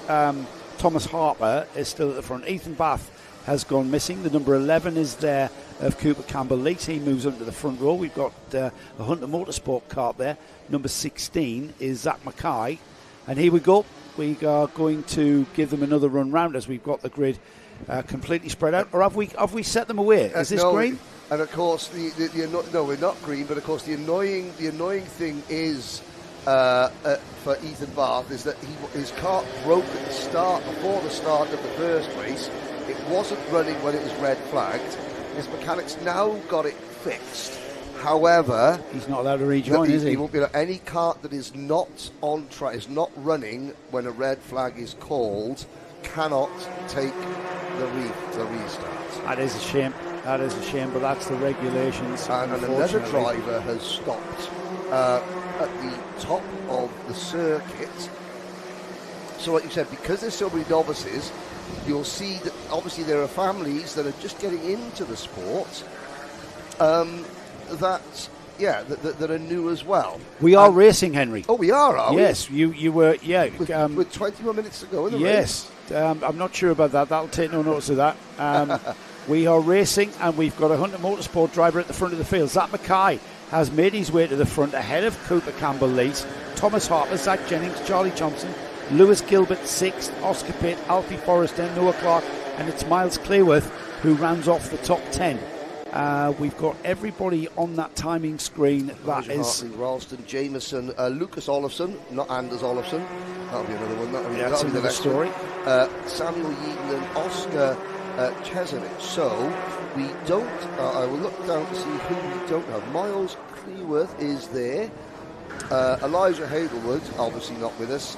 Thomas Harper is still at the front. Ethan Bath has gone missing. The number 11 is there of Cooper Campbell-Lees. He moves onto the front row. We've got a Hunter Motorsport cart there. Number 16 is Zach Mackay. And here we go. We are going to give them another run round as we've got the grid completely spread out. Or have we set them away? Is this green? And of course, no, we're not green. But of course, the annoying thing is for Ethan Barth is that his kart broke at the start before the start of the first race. It wasn't running when it was red flagged. His mechanics now got it fixed. However, he's not allowed to rejoin, is he? He won't be. Any kart that is not on track, is not running when a red flag is called, cannot take the restart. That is a shame. That is a shame, but that's the regulations. And another driver has stopped at the top of the circuit. So, like you said, because there's so many novices, you'll see that obviously there are families that are just getting into the sport. That are new as well. We are racing, Henry. Oh, we are we? Yes, you were, yeah. With 20 more minutes to go in the race. Yes, I'm not sure about that. That'll take no notice of that. We are racing, and we've got a Hunter Motorsport driver at the front of the field. Zach Mackay has made his way to the front ahead of Cooper Campbell-Lees, Thomas Harper, Zach Jennings, Charlie Thompson, Lewis Gilbert 6th, Oscar Pitt, Alfie Forrester, Noah Clark, and it's Miles Clearworth who rounds off the top 10. We've got everybody on that timing screen. That is Hartley, Ralston, Jameson, Lucas Olofsson, not Anders Olofsson. That'll be another one. That's another story. Samuel Yeaton and Oscar Chesanich. So we don't. I will look down to see who we don't have. Miles Clearworth is there. Elijah Hagelwood, obviously not with us.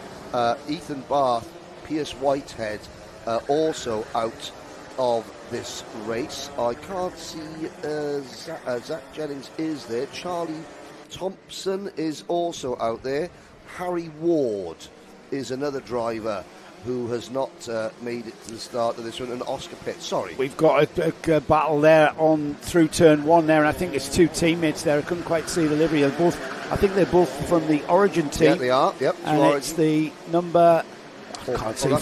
Ethan Barth, Pierce Whitehead, also out of this race. I can't see Zach Jennings is there. Charlie Thompson is also out there. Harry Ward is another driver who has not made it to the start of this one, and Oscar Pitt. Sorry. We've got a battle there on through turn one there, and I think it's two teammates there. I couldn't quite see the livery. I think they're both from the Origin team. Yeah, they are. Yep. And it's the number. That's the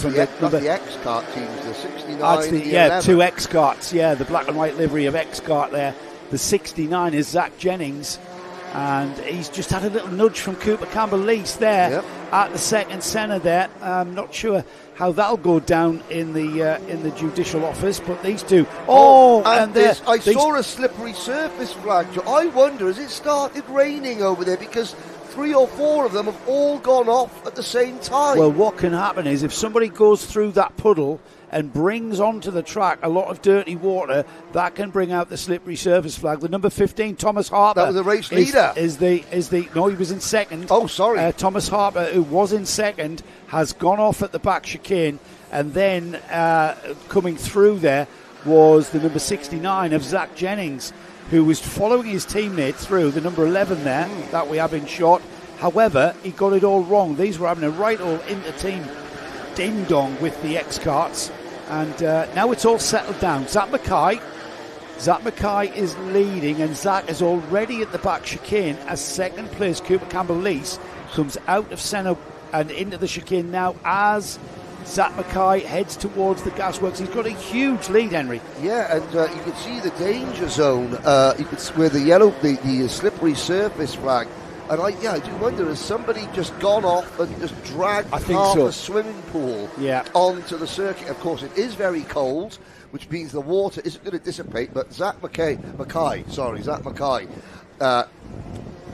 X-Kart teams, the 69 the 11. Two X-Karts, the black and white livery of X-Kart there. The 69 is Zach Jennings, and he's just had a little nudge from Cooper Campbell-Lees there at the second centre there. I'm not sure how that'll go down in the judicial office, but these two. I saw a slippery surface flag. I wonder, has it started raining over there? Because 3 or 4 of them have all gone off at the same time. Well, what can happen is if somebody goes through that puddle and brings onto the track a lot of dirty water, that can bring out the slippery surface flag. The number 15, Thomas Harper. That was the race leader. No, he was in second. Oh, sorry. Thomas Harper, who was in second, has gone off at the back chicane, and then coming through there was the number 69 of Zach Jennings, who was following his teammate through, the number 11 there, that we have in shot. However, he got it all wrong. These were having a right old inter-team ding-dong with the X-Karts. And now it's all settled down. Zach Mackay is leading, and Zach is already at the back chicane as second place. Cooper Campbell-Lees comes out of centre and into the chicane now as Zach Mackay heads towards the gasworks. He's got a huge lead, Henry. Yeah, and you can see the danger zone. You can where the slippery surface flag. And I do wonder, has somebody just gone off and just dragged the swimming pool onto the circuit? Of course, it is very cold, which means the water isn't going to dissipate. But Zach Mackay,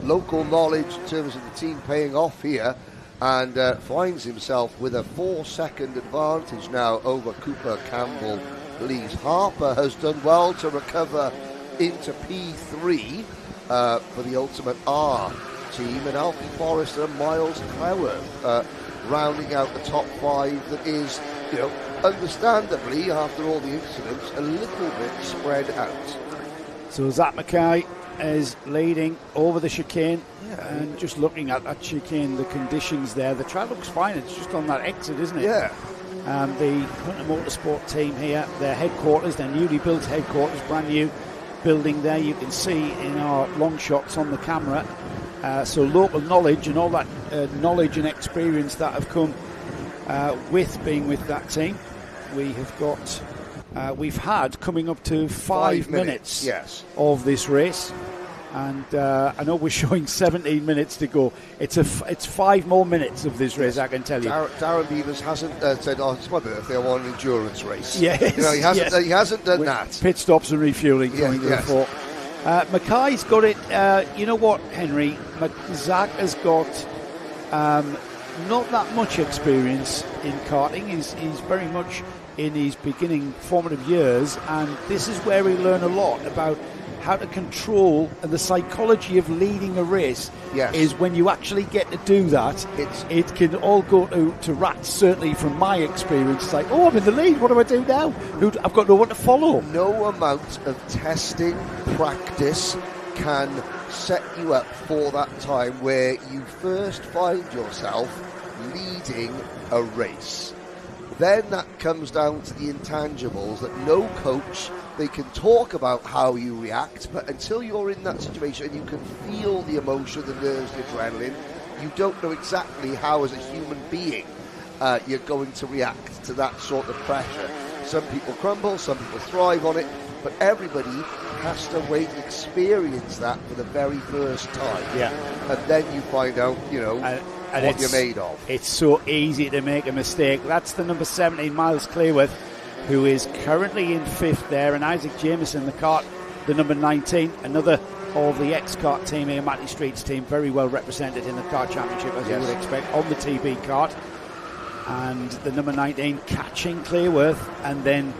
local knowledge in terms of the team paying off here, and finds himself with a 4-second advantage now over Cooper Campbell-Lees. Harper has done well to recover into P3 for the Ultimate R team, and Alfie Forrester and Miles Clearworth rounding out the top 5 that is, understandably, after all the incidents, a little bit spread out. So Zach Mackay is leading over the chicane, and just looking at that chicane, the conditions there, the track looks fine. It's just on that exit, isn't it? Yeah. The Hunter Motorsport team here, their headquarters, their newly built headquarters, brand new building there. You can see in our long shots on the camera. So local knowledge and all that knowledge and experience that have come with being with that team. We have got we've had coming up to 5 minutes yes. of this race. And I know we're showing 17 minutes to go. It's 5 more minutes of this race, I can tell you. Darren Beavers hasn't said, "Oh, it's my birthday. I want an endurance race." Yes, he hasn't. He hasn't done that. Pit stops and refueling coming to the fore. Mackay's got it. You know what, Henry? Zach has got not that much experience in karting. He's very much in his beginning formative years, and this is where we learn a lot about how to control and the psychology of leading a race. Is when you actually get to do that, it can all go to rats, certainly from my experience. It's like, oh, I'm in the lead, what do I do now? I've got no one to follow. No amount of testing, practice can set you up for that time where you first find yourself leading a race. Then that comes down to the intangibles that no coach, they can talk about how you react, but until you're in that situation and you can feel the emotion, the nerves, the adrenaline, you don't know exactly how, as a human being, you're going to react to that sort of pressure. Some people crumble, some people thrive on it, but everybody has to wait and experience that for the very first time. And then you find out, what you're made of. It's so easy to make a mistake. That's the number 17, Miles Clearworth, who is currently in 5th there, and Isaac Jameson, the Kart, the number 19, another of the ex-Kart team here, Matty Street's team, very well represented in the Kart Championship, as you would expect, on the TB Kart. And the number 19 catching Clearworth, and then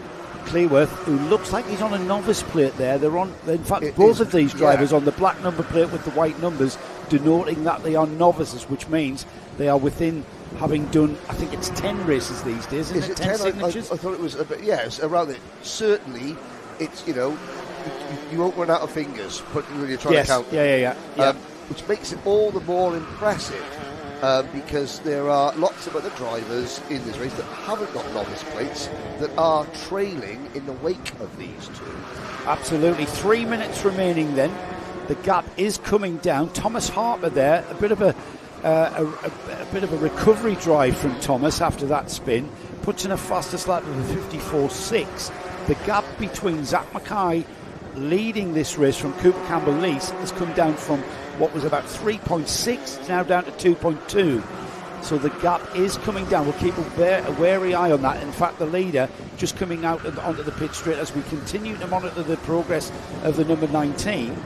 Clearworth, who looks like he's on a novice plate there. They're on, in fact, both of these drivers on the black number plate with the white numbers, denoting that they are novices, which means they are within having done, I think it's 10 races these days. Is it 10 signatures? I thought it was a bit, it's around it. Certainly, it's, you won't run out of fingers when you're trying to count. Which makes it all the more impressive. Because there are lots of other drivers in this race that haven't got novice plates that are trailing in the wake of these two. Absolutely. 3 minutes remaining then. The gap is coming down. Thomas Harper there, a bit of a recovery drive from Thomas after that spin, puts in a fastest lap of a 54.6. The gap between Zach Mackay leading this race from Cooper Campbell-Lees has come down from what was about 3.6, now down to 2.2. So the gap is coming down. We'll keep a wary eye on that. In fact, the leader just coming out onto the pit straight as we continue to monitor the progress of the number 19.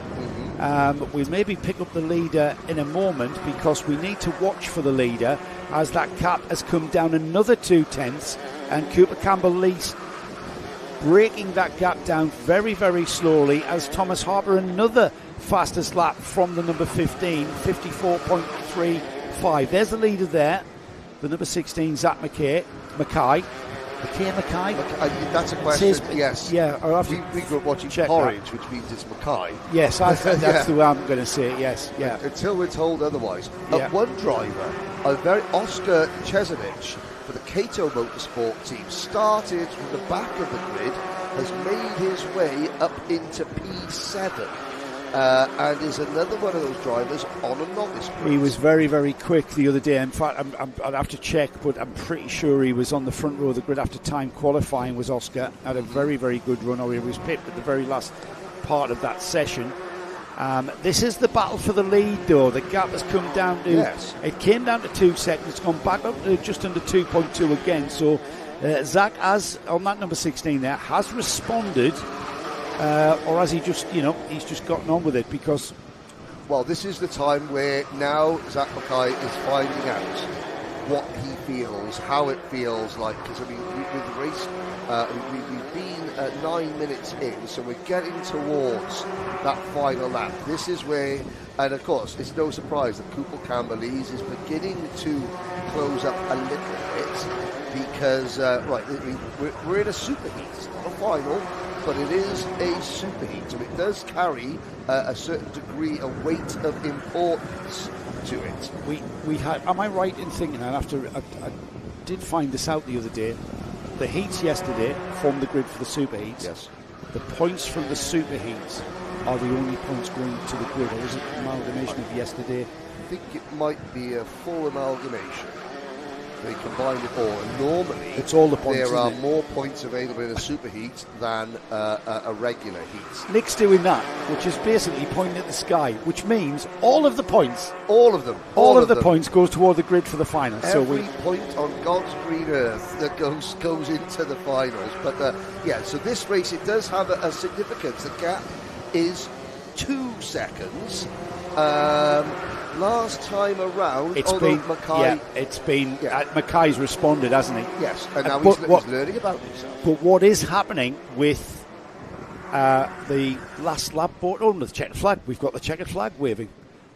We'll maybe pick up the leader in a moment, because we need to watch for the leader as that gap has come down another 0.2, and Cooper Campbell-Lees breaking that gap down very, very slowly as Thomas Harper, another fastest lap from the number 15, 54.35. There's the leader there, the number 16, Zach Mackay. That's a question. Yes. Yeah. We grew up watching Porridge, which means it's Mackay. Yes, I think that's the way I'm going to say it. Yes. Yeah. Until we're told otherwise. One driver, Oscar Chesovich, for the Cato Motorsport team, started from the back of the grid, has made his way up into P7. And is another one of those drivers on a novice plate. He was very, very quick the other day. In fact, I'd have to check, but I'm pretty sure he was on the front row of the grid after time qualifying. Was Oscar, had a very, very good run, or he was pipped at the very last part of that session. This is the battle for the lead, though. The gap has come down to, it came down to 2 seconds, it's gone back up to just under 2.2 again. So Zach, as on that number 16 there, has responded. Or has he just, he's just gotten on with it because... Well, this is the time where now Zach Mackay is finding out what he feels, how it feels like. Because, with the race, we've been 9 minutes in, so we're getting towards that final lap. This is where, and of course, it's no surprise that Cooper Campbell-Lees is beginning to close up a little bit because, we're in a super heat. It's not a final, but it is a superheat, so it does carry a certain degree of weight of importance to it. We had. Am I right in thinking? And I did find this out the other day. The heats yesterday formed the grid for the superheats. Yes. The points from the superheats are the only points going to the grid, or is it an amalgamation of yesterday? I think it might be a full amalgamation. They combine it all, and normally it's all the points, there are more points available in a superheat than a regular heat. Nick's doing that, which is basically pointing at the sky, which means all of the points, all of them, points goes toward the grid for the final. Every point on God's green earth that goes into the finals. But so this race, it does have a significance. The gap is 2 seconds. Last time around, Mackay's responded, hasn't he? Yes, and now he's learning about himself. But what is happening with the last lap the checkered flag? We've got the checkered flag waving.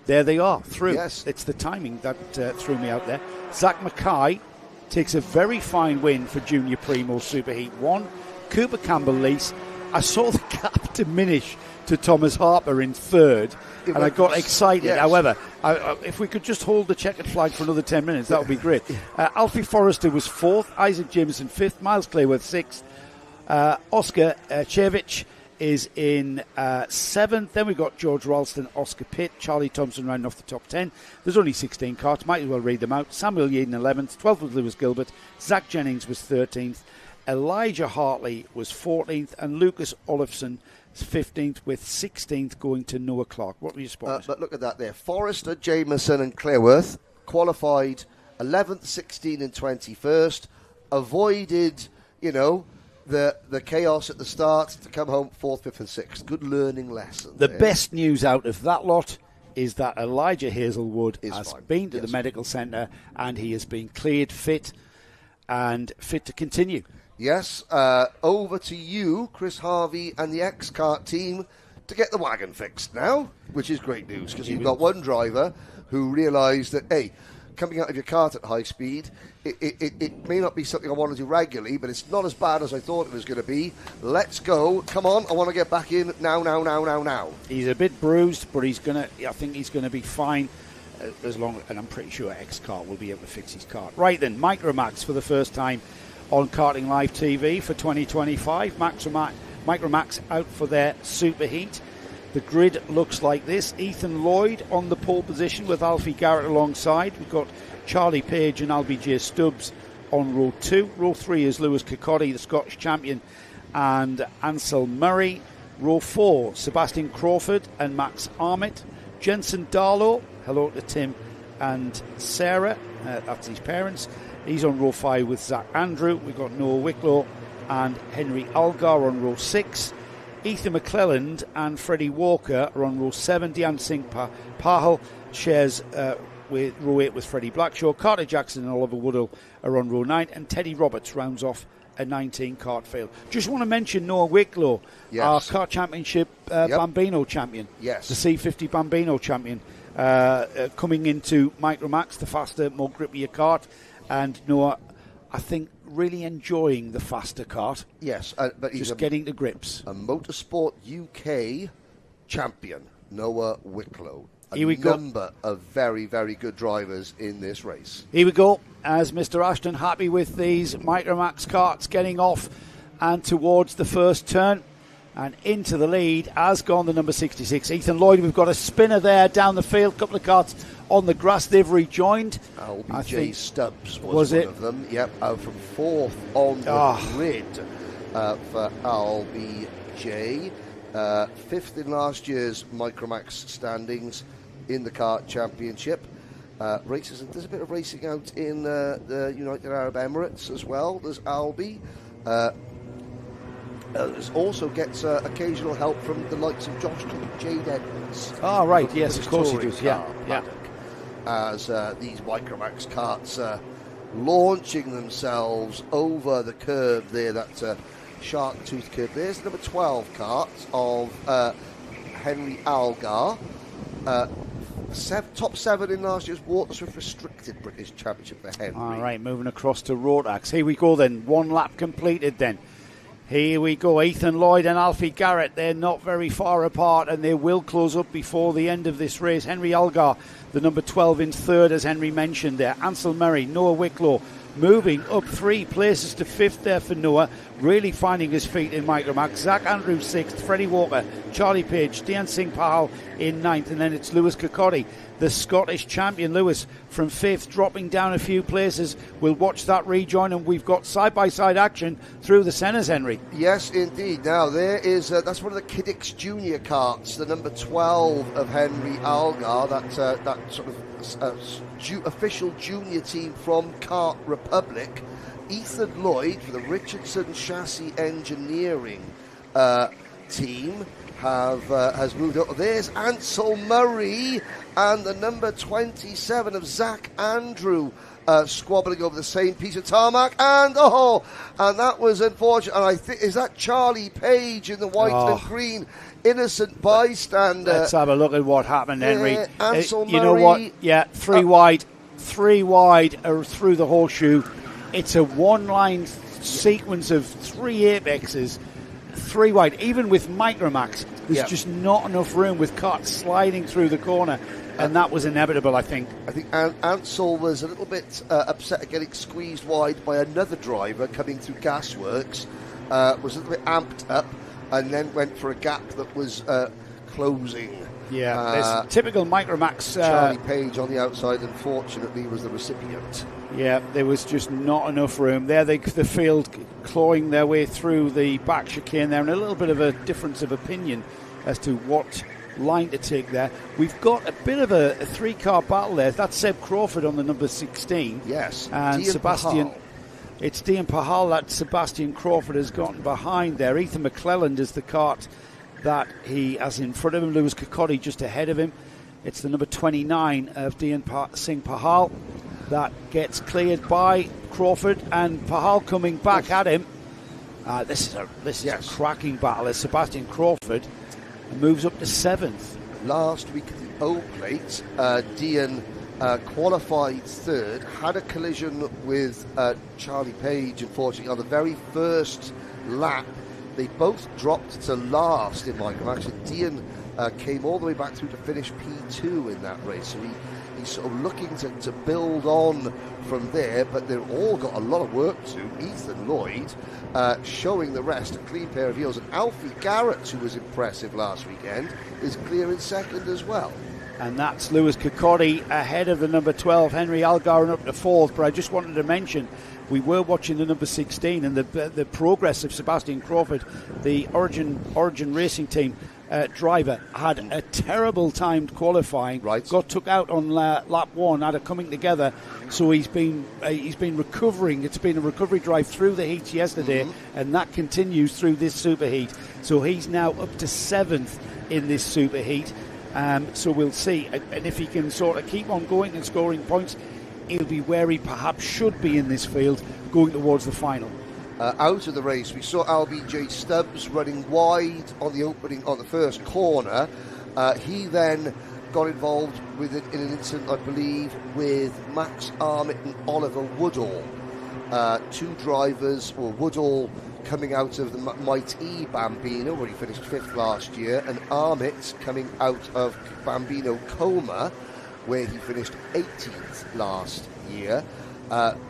There they are, through. Yes. It's the timing that threw me out there. Zach Mackay takes a very fine win for Junior Primo Superheat 1. Cooper Campbell-Lease, I saw the gap diminish to Thomas Harper in third, and I got excited. Yes. However, if we could just hold the checkered flag for another 10 minutes, that would be great. Alfie Forrester was fourth, Isaac Jameson fifth, Miles Clayworth sixth, Oscar Chevich is in seventh. Then we've got George Ralston, Oscar Pitt, Charlie Thompson rounding off the top 10. There's only 16 carts, might as well read them out. Samuel Yaden 11th, 12th was Lewis Gilbert, Zach Jennings was 13th, Elijah Hartley was 14th, and Lucas Olofsson 15th, with 16th going to Noah Clark. What were you spotting? But look at that there. Forrester, Jameson and Clearworth qualified 11th, 16th and 21st. Avoided, the chaos at the start to come home 4th, 5th and 6th. Good learning lesson. The best news out of that lot is that Elijah Hazelwood has been to the medical centre and he has been cleared fit to continue. Yes, over to you, Chris Harvey and the X-Kart team to get the wagon fixed now, which is great news because you've got one driver who realised that, hey, coming out of your kart at high speed, it may not be something I want to do regularly, but it's not as bad as I thought it was going to be. Let's go. Come on, I want to get back in now. He's a bit bruised, but I think he's going to be fine. And I'm pretty sure X-Kart will be able to fix his kart. Right then, Micromax for the first time on Karting Live TV for 2025. Micromax out for their superheat. The grid looks like this. Ethan Lloyd on the pole position with Alfie Garrett alongside. We've got Charlie Page and LBJ Stubbs on row 2. Row 3 is Lewis Kirkcaldy, the Scottish champion, and Ansel Murray. Row 4, Sebastian Crawford and Max Armitt. Jensen Darlow, hello to Tim and Sarah, that's his parents. He's on row 5 with Zach Andrew. We've got Noah Wicklow and Henry Algar on row 6. Ethan McClelland and Freddie Walker are on row 7. Dean Singh Pahal shares with row 8 with Freddie Blackshaw. Carter Jackson and Oliver Woodall are on row 9. And Teddy Roberts rounds off a 19 kart field. Just want to mention Noah Wicklow, our kart championship Bambino champion. Yes. The C50 Bambino champion. Coming into Micromax, the faster, more grippier kart. And Noah, I think, really enjoying the faster kart. Yes, but he's getting to grips. A Motorsport UK champion, Noah Wicklow. Here we number of very, very good drivers in this race. Here we go, as Mr. Ashton happy with these Micromax karts getting off and towards the first turn. And into the lead has gone the number 66, Ethan Lloyd. We've got a spinner there down the field, couple of karts on the grass. They've rejoined. LBJ Stubbs was one of them. Yep, from 4th on the grid for LBJ. 5th in last year's Micromax standings in the kart championship. Races, and there's a bit of racing out in the United Arab Emirates as well. There's Albi. Also gets occasional help from the likes of Josh Clark, Jade Edwards. Right, yes, of course he does. Yeah. As these Micromax karts launching themselves over the curve there, that shark tooth curve. There's the number 12 kart of Henry Algar. Top 7 in last year's Watersworth Restricted British Championship for Henry. All right, moving across to Rotax. Here we go then. One lap completed then. Here we go, Ethan Lloyd and Alfie Garrett. They're not very far apart and they will close up before the end of this race. Henry Algar, the number 12 in third, as Henry mentioned there. Ansel Murray, Noah Wicklow, moving up 3 places to 5th there for Noah, really finding his feet in Micromax. Zach Andrews 6th, Freddie Walker, Charlie Page, Dian Singh Pahal in 9th, and then it's Lewis Kirkcaldy, the Scottish champion. Lewis from 5th, dropping down a few places. We'll watch that rejoin, and we've got side-by-side action through the centres, Henry. Yes, indeed. Now, there is, that's one of the Kiddix Junior carts, the number 12 of Henry Algar, that sort of official junior team from Kart Republic. Ethan Lloyd for the Richardson Chassis Engineering team has moved up. There's Ansel Murray and the number 27 of Zach Andrew squabbling over the same piece of tarmac, and that was unfortunate. And I think, is that Charlie Page in the white and green, innocent bystander? Let's have a look at what happened, Henry. Ansel Murray, you know what? Yeah, three wide through the horseshoe. It's a one-line sequence of 3 apexes, 3 wide. Even with Micromax, there's just not enough room with Kart sliding through the corner, and that was inevitable, I think. I think Ansel was a little bit upset at getting squeezed wide by another driver coming through Gasworks, was a little bit amped up, and then went for a gap that was closing. Yeah, there's typical Micromax. Charlie Page on the outside, unfortunately, was the recipient. Yeah, there was just not enough room there. The field clawing their way through the back chicane there, and a little bit of a difference of opinion as to what line to take there. We've got a bit of a 3-car battle there. That's Seb Crawford on the number 16. Yes, and Dian Sebastian. Pahal. It's Dian Pahal that Sebastian Crawford has gotten behind there. Ethan McClelland is the cart that he has in front of him. Lewis Kirkcaldy just ahead of him. It's the number 29 of Dian Singh Pahal that gets cleared by Crawford, and Pahal coming back at him. This is a cracking battle as Sebastian Crawford moves up to 7th. Last week at the O Plate, Dian qualified 3rd, had a collision with Charlie Page, unfortunately, on the very first lap. They both dropped to last in Micromax, and Dian came all the way back through to finish P2 in that race. So he's sort of looking to build on from there, but they've all got a lot of work to do. Ethan Lloyd showing the rest a clean pair of heels, and Alfie Garrett, who was impressive last weekend, is clear in 2nd as well. And that's Lewis Kirkcaldy ahead of the number 12, Henry Algar, and up to 4th. But I just wanted to mention, we were watching the number 16 and the progress of Sebastian Crawford, the Origin Racing Team driver, had a terrible timed qualifying. Right. Got took out on lap 1 out of coming together. So he's been recovering. It's been a recovery drive through the heats yesterday, and that continues through this superheat. So he's now up to 7th in this superheat. So we'll see, and if he can sort of keep on going and scoring points, he'll be where he perhaps should be in this field going towards the final. Out of the race, we saw LBJ Stubbs running wide on the first corner. He then got involved with it in an incident, I believe, with Max Armitt and Oliver Woodall. 2 drivers, or Woodall coming out of the Might E Bambino, where he finished 5th last year, and Armitt coming out of Bambino Coma, where he finished 18th last year.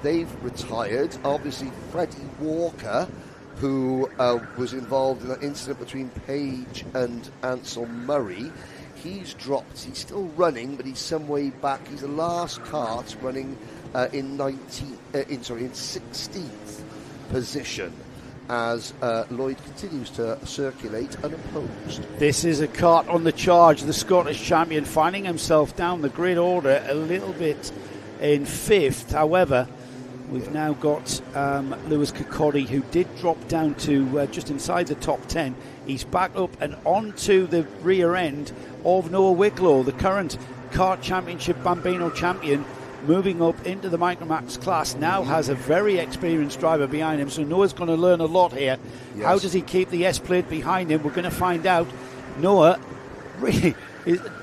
They've retired. Obviously, Freddie Walker, who was involved in that incident between Page and Ansel Murray, he's dropped. He's still running, but he's some way back. He's the last kart running in 16th position, as Lloyd continues to circulate unopposed. This is a kart on the charge. The Scottish champion finding himself down the grid order a little bit in 5th. However, we've now got Lewis Kirkcaldy, who did drop down to just inside the top 10. He's back up and onto the rear end of Noah Wicklow, the current Kart Championship Bambino champion, moving up into the Micromax class. Now has a very experienced driver behind him, so Noah's going to learn a lot here. Yes. How does he keep the S-plate behind him? We're going to find out. Noah, really,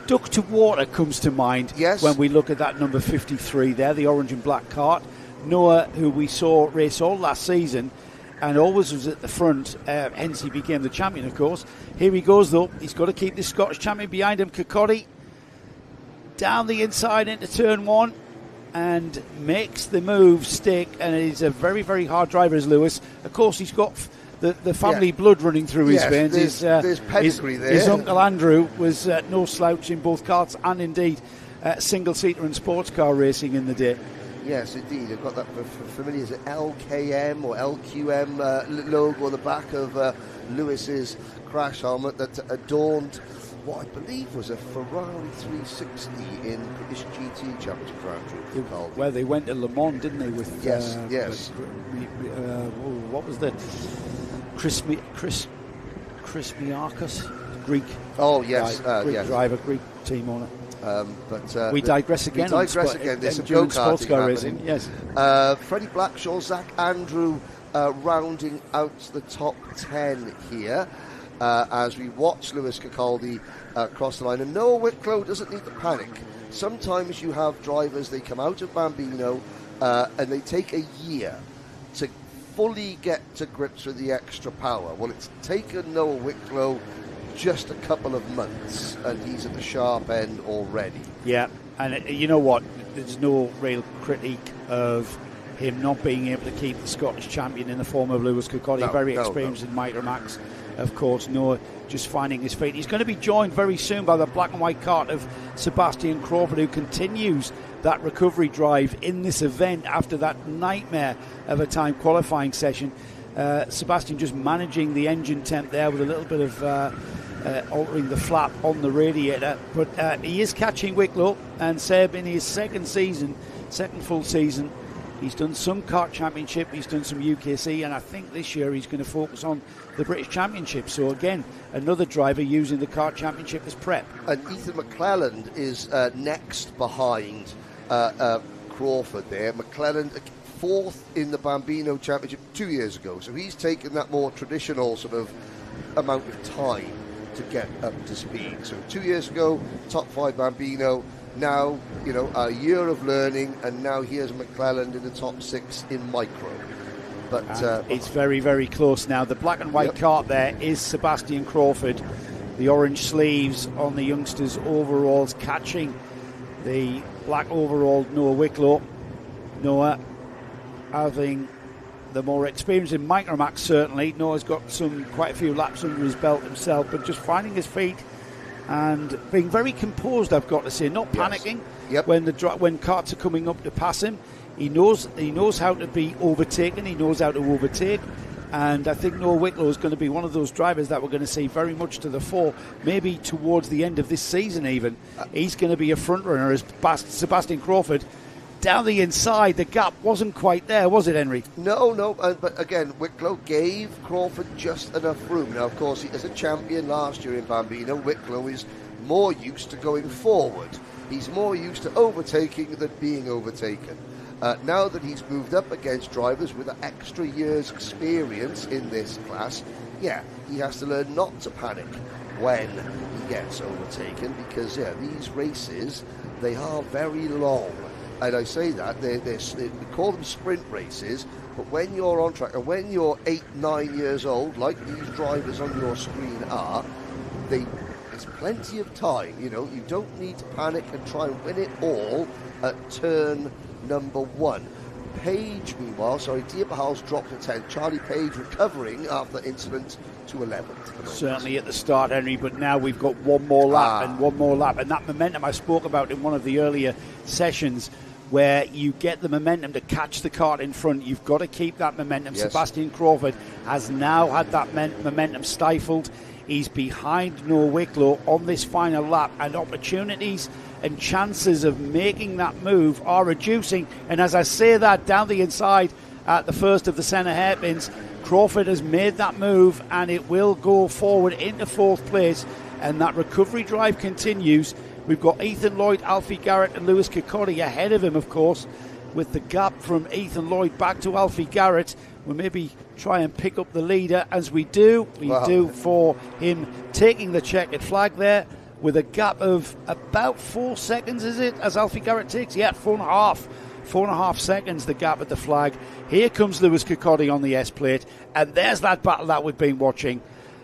duck to water comes to mind when we look at that number 53 there, the orange and black kart. Noah, who we saw race all last season and always was at the front, hence he became the champion, of course. Here he goes, though. He's got to keep this Scottish champion behind him. Kirkcaldy down the inside into turn 1. and makes the move stick, and he's a very, very hard driver as Lewis. Of course, he's got the family blood running through his veins. There's pedigree there. His uncle Andrew was no slouch in both karts and indeed single-seater and sports car racing in the day. Yes, indeed. I've got that familiar as an LKM or LQM logo on the back of Lewis's crash helmet that adorned what I believe was a Ferrari 360 in British GT Championship for Andrew. Well, they went to Le Mans, didn't they? With yes. What was the Chris Miakos, Greek? Oh yes, Greek driver, Greek team owner. But we digress again. There's some go-karting car racing. Yes. Freddie Blackshaw, Zach Andrew rounding out the top 10 here as we watch Lewis Capaldi cross the line. And Noah Wicklow doesn't need to panic. Sometimes you have drivers, they come out of Bambino and they take a year to fully get to grips with the extra power. Well, it's taken Noah Wicklow just a couple of months, and he's at the sharp end already. Yeah, and you know what? There's no real critique of him not being able to keep the Scottish champion in the form of Lewis Capaldi. Very experienced in Micromax, of course. Noah just finding his feet. He's going to be joined very soon by the black and white kart of Sebastian Crawford, who continues that recovery drive in this event after that nightmare of a time qualifying session. Sebastian just managing the engine temp there with a little bit of altering the flap on the radiator, but he is catching Wicklow. And Seb, in his second full season, he's done some kart championship, he's done some UKC, and I think this year he's going to focus on the British Championship. So again, another driver using the kart championship as prep. And Ethan McClelland is next behind Crawford there. McClelland fourth in the Bambino Championship 2 years ago, so he's taken that more traditional sort of amount of time to get up to speed. So 2 years ago, top 5 Bambino. Now, a year of learning, and now here's McClelland in the top 6 in micro. But it's very, very close now. The black and white kart there is Sebastian Crawford. The orange sleeves on the youngsters' overalls catching the black overall Noah Wicklow. Noah having the more experience in Micromax, certainly. Noah's got quite a few laps under his belt himself, but just finding his feet and being very composed, I've got to say, not panicking when karts are coming up to pass him. He knows how to be overtaken. He knows how to overtake, and I think Noah Wicklow is going to be one of those drivers that we're going to see very much to the fore, maybe towards the end of this season even. He's going to be a front runner as Sebastian Crawford. Down the inside, the gap wasn't quite there, was it, Henry? No, but again, Wicklow gave Crawford just enough room. Now, of course, as a champion last year in Bambino, Wicklow is more used to going forward. He's more used to overtaking than being overtaken. Now that he's moved up against drivers with an extra year's experience in this class, he has to learn not to panic when he gets overtaken, because these races, they are very long. And I say that, they call them sprint races, but when you're on track, and when you're 8-9 years old, like these drivers on your screen are, there's plenty of time. You don't need to panic and try and win it all at turn number 1. Page, meanwhile, Diabahal's dropped to 10. Charlie Page recovering after the incident to 11th. Certainly at the start, Henry, but now we've got one more lap, and that momentum I spoke about in one of the earlier sessions, where you get the momentum to catch the kart in front. You've got to keep that momentum. Yes. Sebastian Crawford has now had that momentum stifled. He's behind Noah Wicklow on this final lap, and opportunities and chances of making that move are reducing. And as I say that, down the inside at the first of the centre hairpins, Crawford has made that move, and it will go forward into 4th place, and that recovery drive continues. We've got Ethan Lloyd, Alfie Garrett and Lewis Capaldi ahead of him, of course, with the gap from Ethan Lloyd back to Alfie Garrett. We'll maybe try and pick up the leader as we do. We do for him taking the checkered flag there with a gap of about 4 seconds, is it, as Alfie Garrett takes? 4.5. 4.5 seconds, the gap at the flag. Here comes Lewis Capaldi on the S-plate, and there's that battle that we've been watching.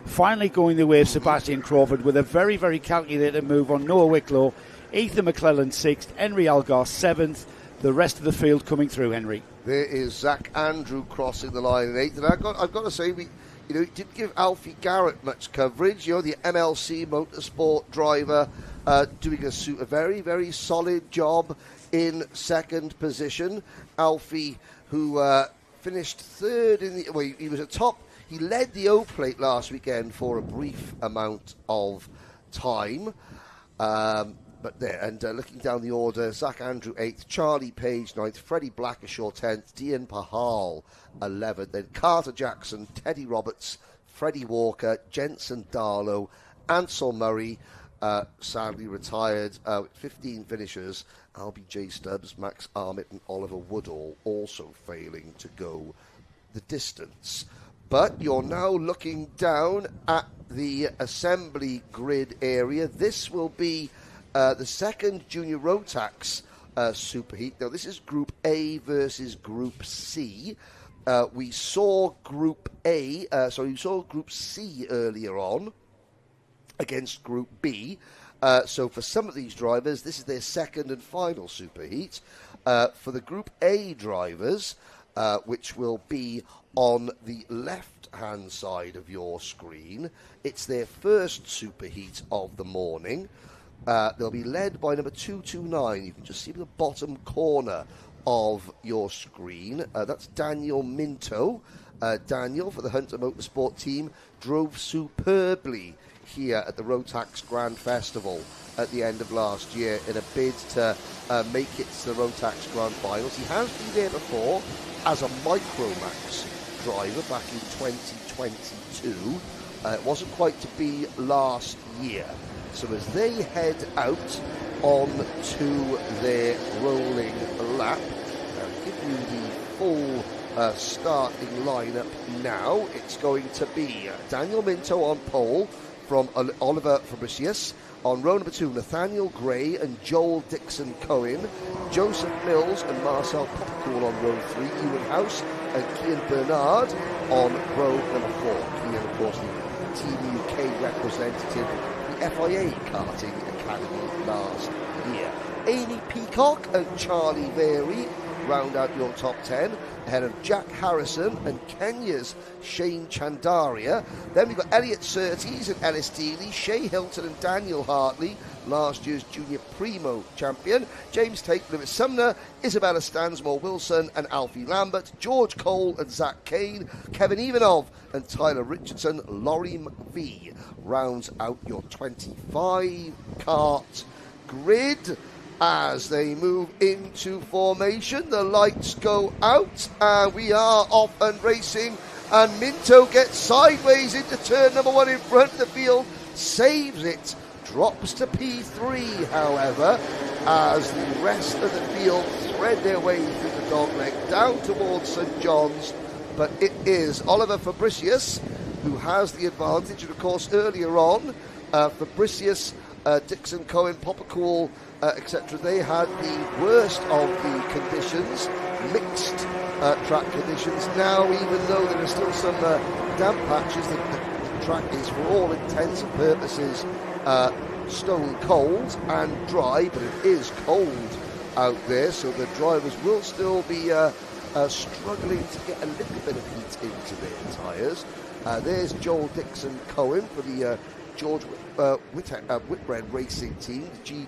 Finally going the way of Sebastian Crawford with a very, very calculated move on Noah Wicklow. Ethan McClelland 6th, Henry Algar 7th, the rest of the field coming through, Henry. There is Zach Andrew crossing the line in 8th, and I've got to say, we didn't give Alfie Garrett much coverage. The MLC Motorsport driver doing a very, very solid job in 2nd position. Alfie, who finished 3rd in the... he was at top. He led the O-Plate last weekend for a brief amount of time. But there, and looking down the order, Zach Andrew 8th, Charlie Page 9th, Freddie Blackishaw 10th, Dean Pahal 11th, then Carter Jackson, Teddy Roberts, Freddie Walker, Jensen Darlow, Ansel Murray, sadly retired, 15 finishers, Albie J. Stubbs, Max Armitt and Oliver Woodall also failing to go the distance. But you're now looking down at the assembly grid area. This will be the 2nd Junior Rotax Superheat. Now, this is Group A versus Group C. We saw Group C earlier on against Group B. So for some of these drivers, this is their 2nd and final Superheat. For the Group A drivers, which will be on the left-hand side of your screen, it's their 1st Superheat of the morning. They'll be led by number 229. You can just see the bottom corner of your screen. That's Daniel Minto. Daniel, for the Hunter Motorsport team, drove superbly here at the Rotax Grand Festival at the end of last year in a bid to make it to the Rotax Grand Finals. He has been there before as a Micromax driver back in 2022. It wasn't quite to be last year. So as they head out on to their rolling lap, I'll give you the full starting lineup now. It's going to be Daniel Minto on pole from Oliver Fabricius. On row number 2, Nathaniel Gray and Joel Dixon Cohen. Joseph Mills and Marcel Popcorn on row 3. Ewan House and Kian Bernard on row number 4. Kian, of course, the Team UK representative, the FIA Karting Academy last year. Amy Peacock and Charlie Very round out your top 10, ahead of Jack Harrison and Kenya's Shane Chandaria. Then we've got Elliot Surtees and Ellis Dealey, Shea Hilton and Daniel Hartley, last year's Junior Primo champion, James Tate, Lewis Sumner, Isabella Stansmore Wilson and Alfie Lambert, George Cole and Zach Kane, Kevin Ivanov and Tyler Richardson. Laurie McVie rounds out your 25 kart grid. As they move into formation, the lights go out and we are off and racing, and Minto gets sideways into turn number 1 in front of the field, saves it, drops to P3 however, as the rest of the field thread their way through the dogleg down towards St John's. But it is Oliver Fabricius who has the advantage, and of course earlier on Fabricius, Dixon Cohen, Poppercool, etc. They had the worst of the conditions, mixed track conditions. Now, even though there are still some damp patches, the track is for all intents and purposes stone cold and dry, but it is cold out there, so the drivers will still be struggling to get a little bit of heat into their tyres. There's Joel Dixon Cohen for the George Whitbread Racing team, the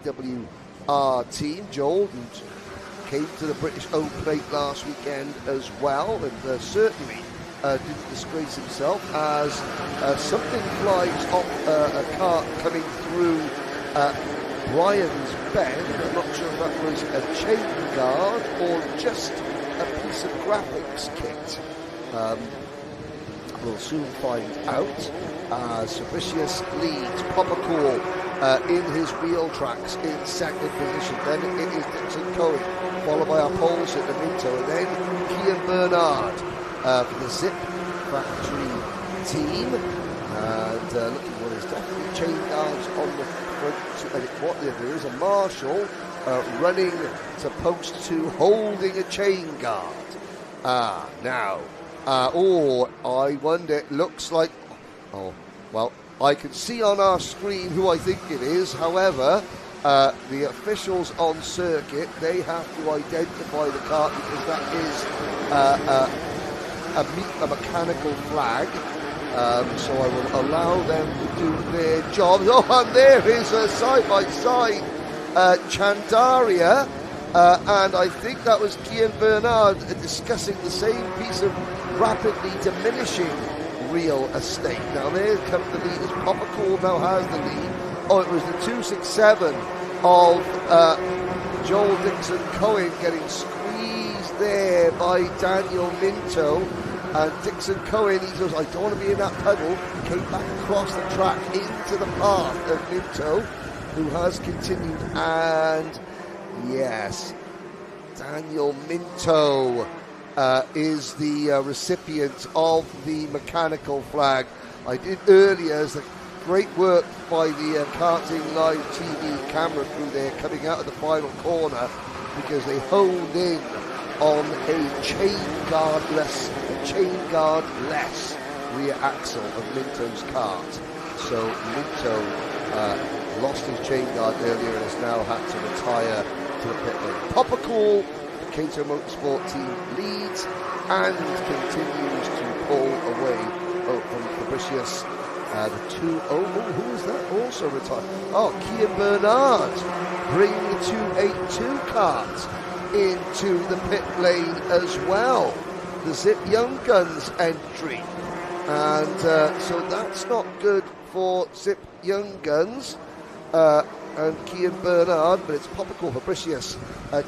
GWR team. Joel, who came to the British O-Plate last weekend as well, and certainly didn't disgrace himself, as something flies off a cart coming through Brian's bend. I'm not sure if that was a chain guard or just a piece of graphics kit. We'll soon find out. Fabricius leads Poppercool in his wheel tracks in second position. Then it is Dixon Cohen, followed by our pole sitter Minto, and then Kian Bernard for the Zip Factory team. And looking what is definitely chain guards on the front. And there is a marshal running to post 2, holding a chain guard. Now. I wonder, it looks like, well, I can see on our screen who I think it is. However, the officials on circuit, they have to identify the kart because that is a mechanical flag. So I will allow them to do their jobs. Oh, and there is a side-by-side Chandaria, and I think that was Kian Bernard discussing the same piece of rapidly diminishing real estate. Now there comes the leaders. Papa Cool now has the lead. Oh, it was the 267 of Joel Dixon Cohen getting squeezed there by Daniel Minto. And Dixon Cohen, he goes, I don't want to be in that puddle. Came back across the track into the path of Minto, who has continued. And yes, Daniel Minto is the recipient of the mechanical flag. I did earlier as the great work by the Karting Live TV camera crew there coming out of the final corner because they honed in on a chain guardless rear axle of Minto's kart. So Minto lost his chain guard earlier and has now had to retire to the pit lane. Papa Cool, the Kato Motorsport team leads and continues to pull away from Fabricius. The two, who is that also retired? Oh, Kian Bernard bringing the 282 kart into the pit lane as well. The Zip Young Guns entry. And so that's not good for Zip Young Guns and Kian Bernard, but it's Popical Fabricius.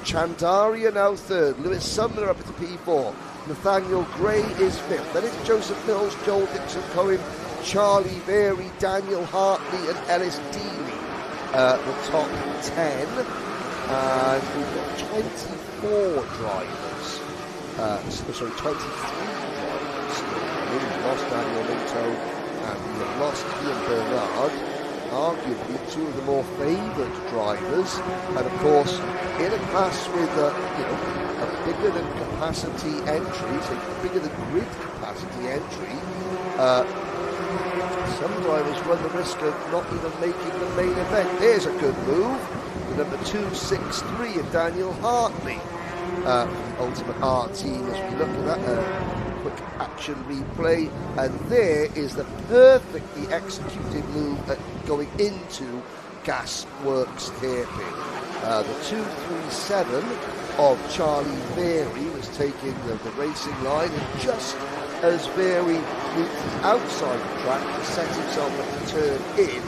Chandaria now third. Lewis Sumner up at the P4. Nathaniel Gray is fifth. Then it's Joseph Mills, Joel Dixon Cohen, Charlie Berry, Daniel Hartley and Ellis Dealey. The top 10. And we've got 24 drivers. 23 drivers. We've lost Daniel Minto and we have lost Kian Bernard. Arguably two of the more favoured drivers. And of course, in a class with a bigger than capacity entry, so bigger than grid capacity entry, some drivers run the risk of not even making the main event. There's a good move. The number 263 of Daniel Hartley. Ultimate R team as we look at that quick action replay. And there is the perfectly executed move at going into Gasworks hairpin. The 237 of Charlie Berry was taking the racing line, and just as Berry moved outside the track to set himself up to turn in,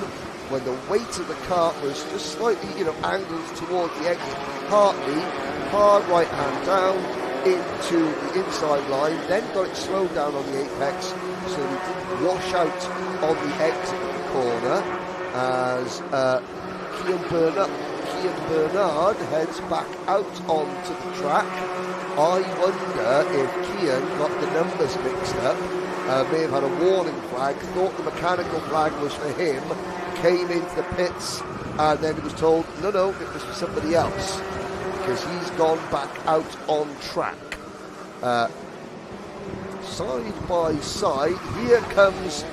when the weight of the kart was just slightly, angled towards the exit, Hartley, hard right hand down into the inside line, then got it slowed down on the apex, so he didn't wash out on the exit of the corner as Kian Bernard heads back out onto the track. I wonder if Kian got the numbers mixed up, may have had a warning flag, thought the mechanical flag was for him, came into the pits, and then he was told, no, it was for somebody else, because he's gone back out on track. Side by side, here comes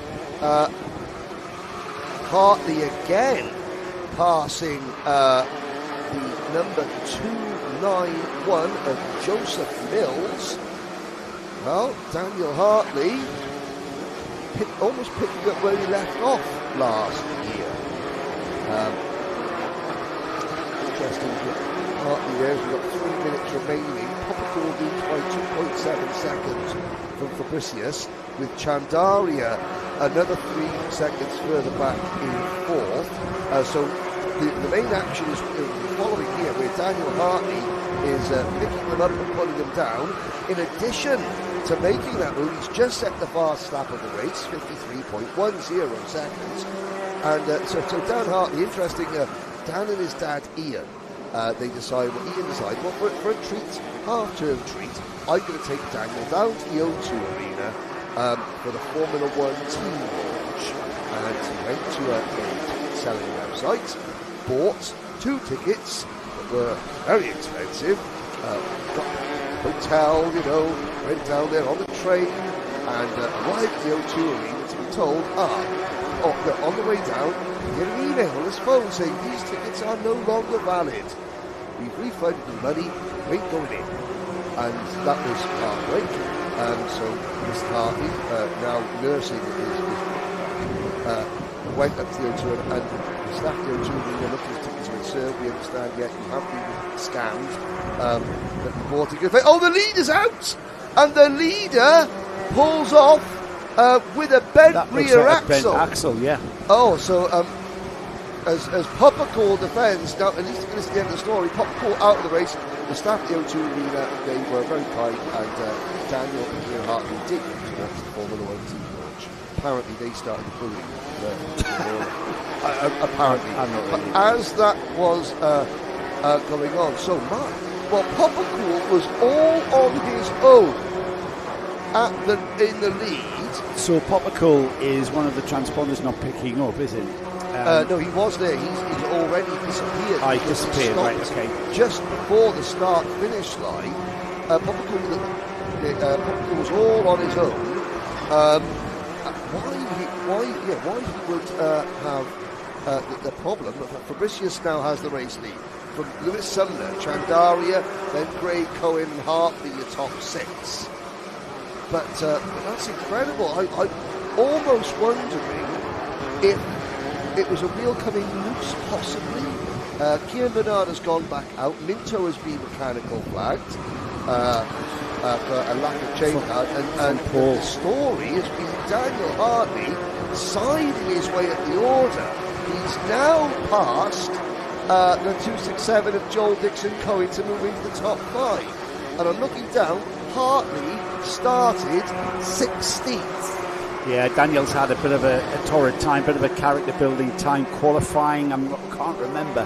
Hartley again, passing the number 291 of Joseph Mills. Well, Daniel Hartley almost picking up where he left off last year. Interesting. Hartley there, we've got 3 minutes remaining. Popical leads by 2.7 seconds from Fabricius, with Chandaria another 3 seconds further back in fourth. So the main action is following here, where Daniel Hartley is picking them up and putting them down. In addition to making that move, he's just set the fast lap of the race, 53.10 seconds. And so Dan Hartley, interesting, Dan and his dad Ian, Ian decided, for a treat, half-term treat, I'm going to take Daniel down to the O2 Arena for the Formula 1 team launch. And he went to a ticket-selling website, bought 2 tickets that were very expensive, got hotel, went down there on the train, and arrived at the O2 Arena to be told, on the way down, he had an email on his phone saying these tickets are no longer valid. We've refunded the money, we ain't going in. And that was heartbreaking. So Mr. Hartley, now nursing went up to the O2 and the staff at the O2 arena looked at his tickets and said, "Sir, we understand, yet you have been scammed." But the bought a good thing. Oh, the leader's out! And the leader pulls off with a bent rear axle. Bent axle, yeah. Oh, so as Poppercore defends, now at least this is the end of the story, Poppercore out of the race, the staff at the O2 arena, they were very kind, and Daniel and Ian Hartley did go to watch the Formula 1 team launch. Apparently they started bullying apparently. But as that was going on, so Poppercore was all on his own in the lead. So Poppercore is one of the transponders not picking up, is it? No, he was there. He's already disappeared. Disappeared, right, okay. Just before the start-finish line, Poppercore was all on his own. Why he would have the problem, Fabricius now has the race lead. From Lewis Sumner, Chandaria, then Gray, Cohen and Hartley, your top six. But that's incredible. I'm almost wondering if it was a wheel coming loose, possibly. Kieran Bernard has gone back out. Minto has been mechanical flagged for a lack of chain guard. And the story has been Daniel Hartley siding his way at the order. He's now passed the 267 of Joel Dixon Cohen to move into the top five. And I'm looking down, Hartley started 16th. Yeah, Daniel's had a bit of a torrid time, bit of a character building time qualifying. I can't remember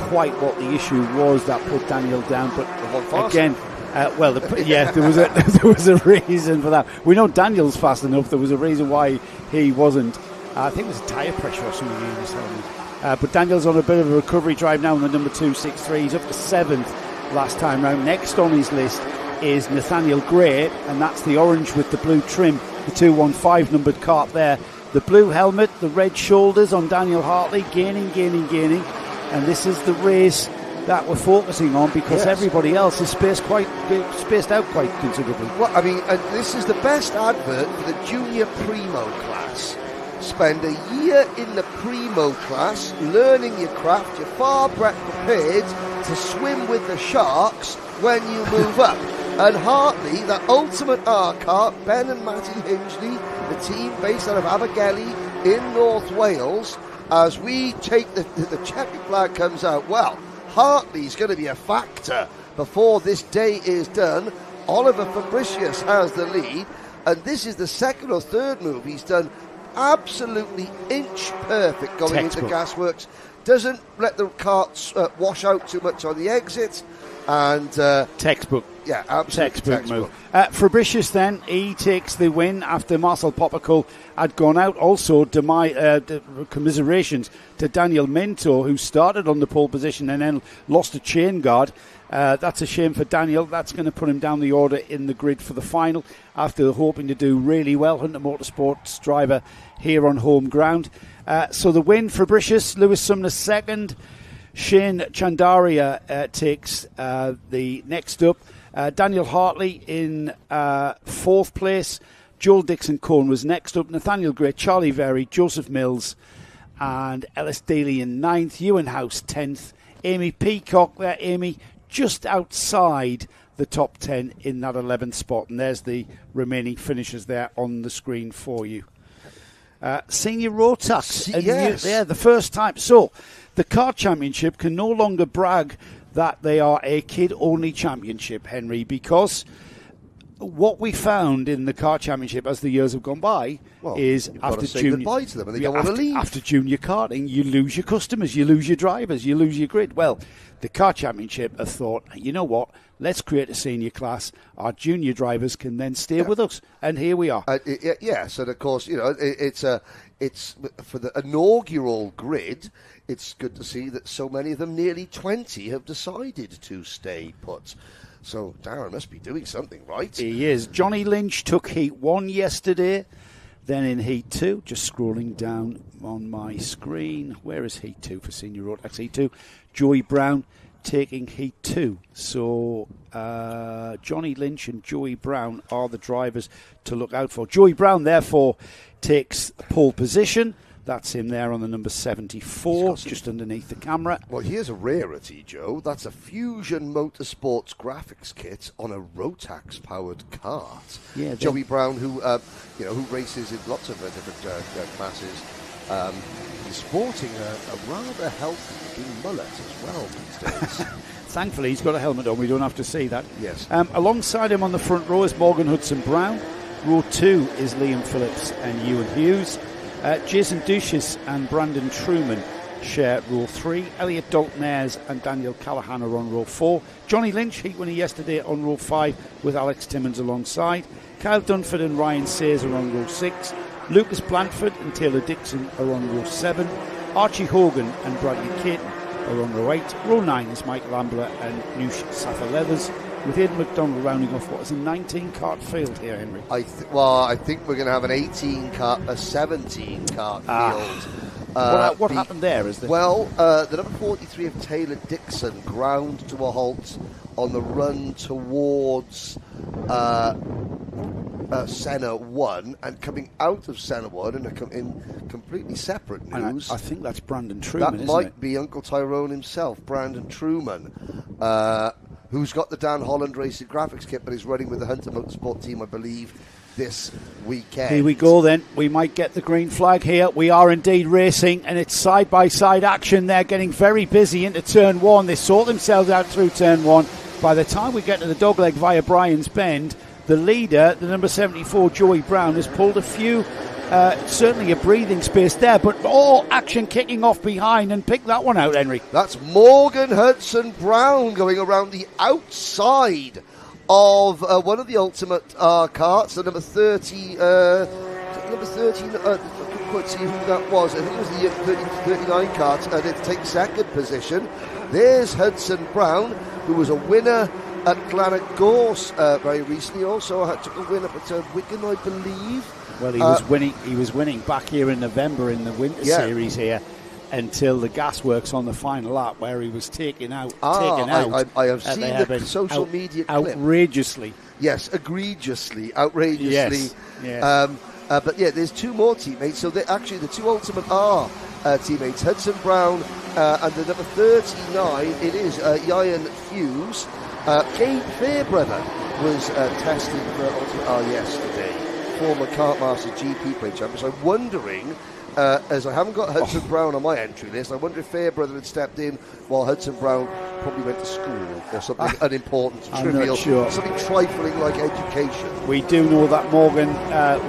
quite what the issue was that put Daniel down, but again, there was a reason for that. We know Daniel's fast enough. There was a reason why he wasn't. I think it was tyre pressure or something he was telling me. But Daniel's on a bit of a recovery drive now in the number 263. He's up to 7th last time round. Next on his list is Nathaniel Gray, and that's the orange with the blue trim, the 215 numbered Kart there. The blue helmet, the red shoulders on Daniel Hartley, gaining. And this is the race that we're focusing on because everybody else is spaced out quite considerably. Well, I mean, this is the best advert for the junior primo class. Spend a year in the primo class, learning your craft. You're far better prepared to swim with the sharks when you move up. And Hartley, the ultimate R-Kart, Ben and Matty Hingley, the team based out of Abergele in North Wales, as we take the checkered flag comes out. Well, Hartley's going to be a factor before this day is done. Oliver Fabricius has the lead, and this is the second or third move he's done. Absolutely inch perfect going into Gasworks. Doesn't let the carts wash out too much on the exit. And textbook. Yeah, absolutely textbook move. Fabricius then, he takes the win after Marcel Poppercle had gone out. Also, commiserations to Daniel Minto, who started on the pole position and then lost a chain guard. That's a shame for Daniel. That's going to put him down the order in the grid for the final after hoping to do really well. Hunter Motorsports driver here on home ground. So the win, Fabricius, Lewis Sumner second. Shane Chandaria takes the next up. Daniel Hartley in fourth place. Joel Dixon Cohn was next up. Nathaniel Gray, Charlie Very, Joseph Mills and Ellis Daly in ninth. Ewan House 10th. Amy Peacock there. Amy just outside the top 10 in that 11th spot. And there's the remaining finishers there on the screen for you. Senior Rotax. Yes. The first time. So the Kart Championship can no longer brag that they are a kid-only championship, Henry, because what we found in the Kart Championship as the years have gone by is after junior, goodbye to them and they don't want to leave. After junior karting, you lose your customers, you lose your drivers, you lose your grid. Well, the Kart Championship have thought, you know what? Let's create a senior class. Our junior drivers can then stay with us, and here we are. Yes, and of course, you know, it's for the inaugural grid. It's good to see that so many of them, nearly 20, have decided to stay put. So Darren must be doing something right. He is. Johnny Lynch took Heat 1 yesterday. Then in Heat 2, just scrolling down on my screen, where is Heat 2 for Senior Rotax Heat 2? Joey Brown taking Heat 2. So Johnny Lynch and Joey Brown are the drivers to look out for. Joey Brown, therefore, takes pole position. That's him there on the number 74, just underneath the camera. Well, here's a rarity, Joe. That's a Fusion Motorsports graphics kit on a Rotax-powered kart. Yeah, Joey Brown, who races in lots of different classes, is sporting a rather healthy mullet as well these days. Thankfully, he's got a helmet on. We don't have to see that. Yes. Alongside him on the front row is Morgan Hudson-Brown. Row 2 is Liam Phillips and Ewan Hughes. Jason Duchess and Brandon Truman share row 3. Elliot Dalton-Ayres and Daniel Callahan are on row 4. Johnny Lynch, heat winner yesterday, on row 5 with Alex Timmons alongside. Kyle Dunford and Ryan Sayers are on row 6. Lucas Blanford and Taylor Dixon are on row 7. Archie Hogan and Bradley Caton are on row 8. Row 9 is Michael Ambler and Noosh Safa-Leathers, with Aidan McDonald rounding off what is a 19-kart field here, Henry. I think we're going to have an 18-kart, a 17-kart field. What happened there? Is there? Well, the number 43 of Taylor Dixon ground to a halt on the run towards Senna 1, and coming out of Senna 1 in completely separate news. I think that's Brandon Truman. That might be Uncle Tyrone himself, Brandon Truman, who's got the Dan Holland Racing graphics kit, but is running with the Hunter Motorsport team, I believe, this weekend. Here we go then. We might get the green flag here. We are indeed racing, and it's side-by-side action. They're getting very busy into turn 1. They sort themselves out through turn 1. By the time we get to the dogleg via Brian's Bend, the leader, the number 74, Joey Brown, has pulled a few, certainly a breathing space there, but all action kicking off behind, and pick that one out, Henry. That's Morgan Hudson-Brown going around the outside of one of the Ultimate karts, the number 30, I couldn't quite see who that was. I think it was the 39 kart, and it takes second position. There's Hudson-Brown, who was a winner at Glannet Gorse very recently. Also took a win up at Wigan, I believe. Well, he was winning back here in November in the Winter Series here, until the gasworks on the final lap, where he was taken out. I have seen the social media clip. Outrageously. Yes, egregiously, outrageously. Yes. But yeah, there's two more teammates. So actually the two Ultimate are teammates, Hudson-Brown and the number 39, it is Ian Hughes. Gabe Fairbrother was testing for Ultimate R yesterday, former Kartmaster GP play champion. So I'm wondering, as I haven't got Hudson-Brown on my entry list, I wonder if Fairbrother had stepped in while Hudson-Brown probably went to school or something unimportant, trivial, something trifling like education. We do know that Morgan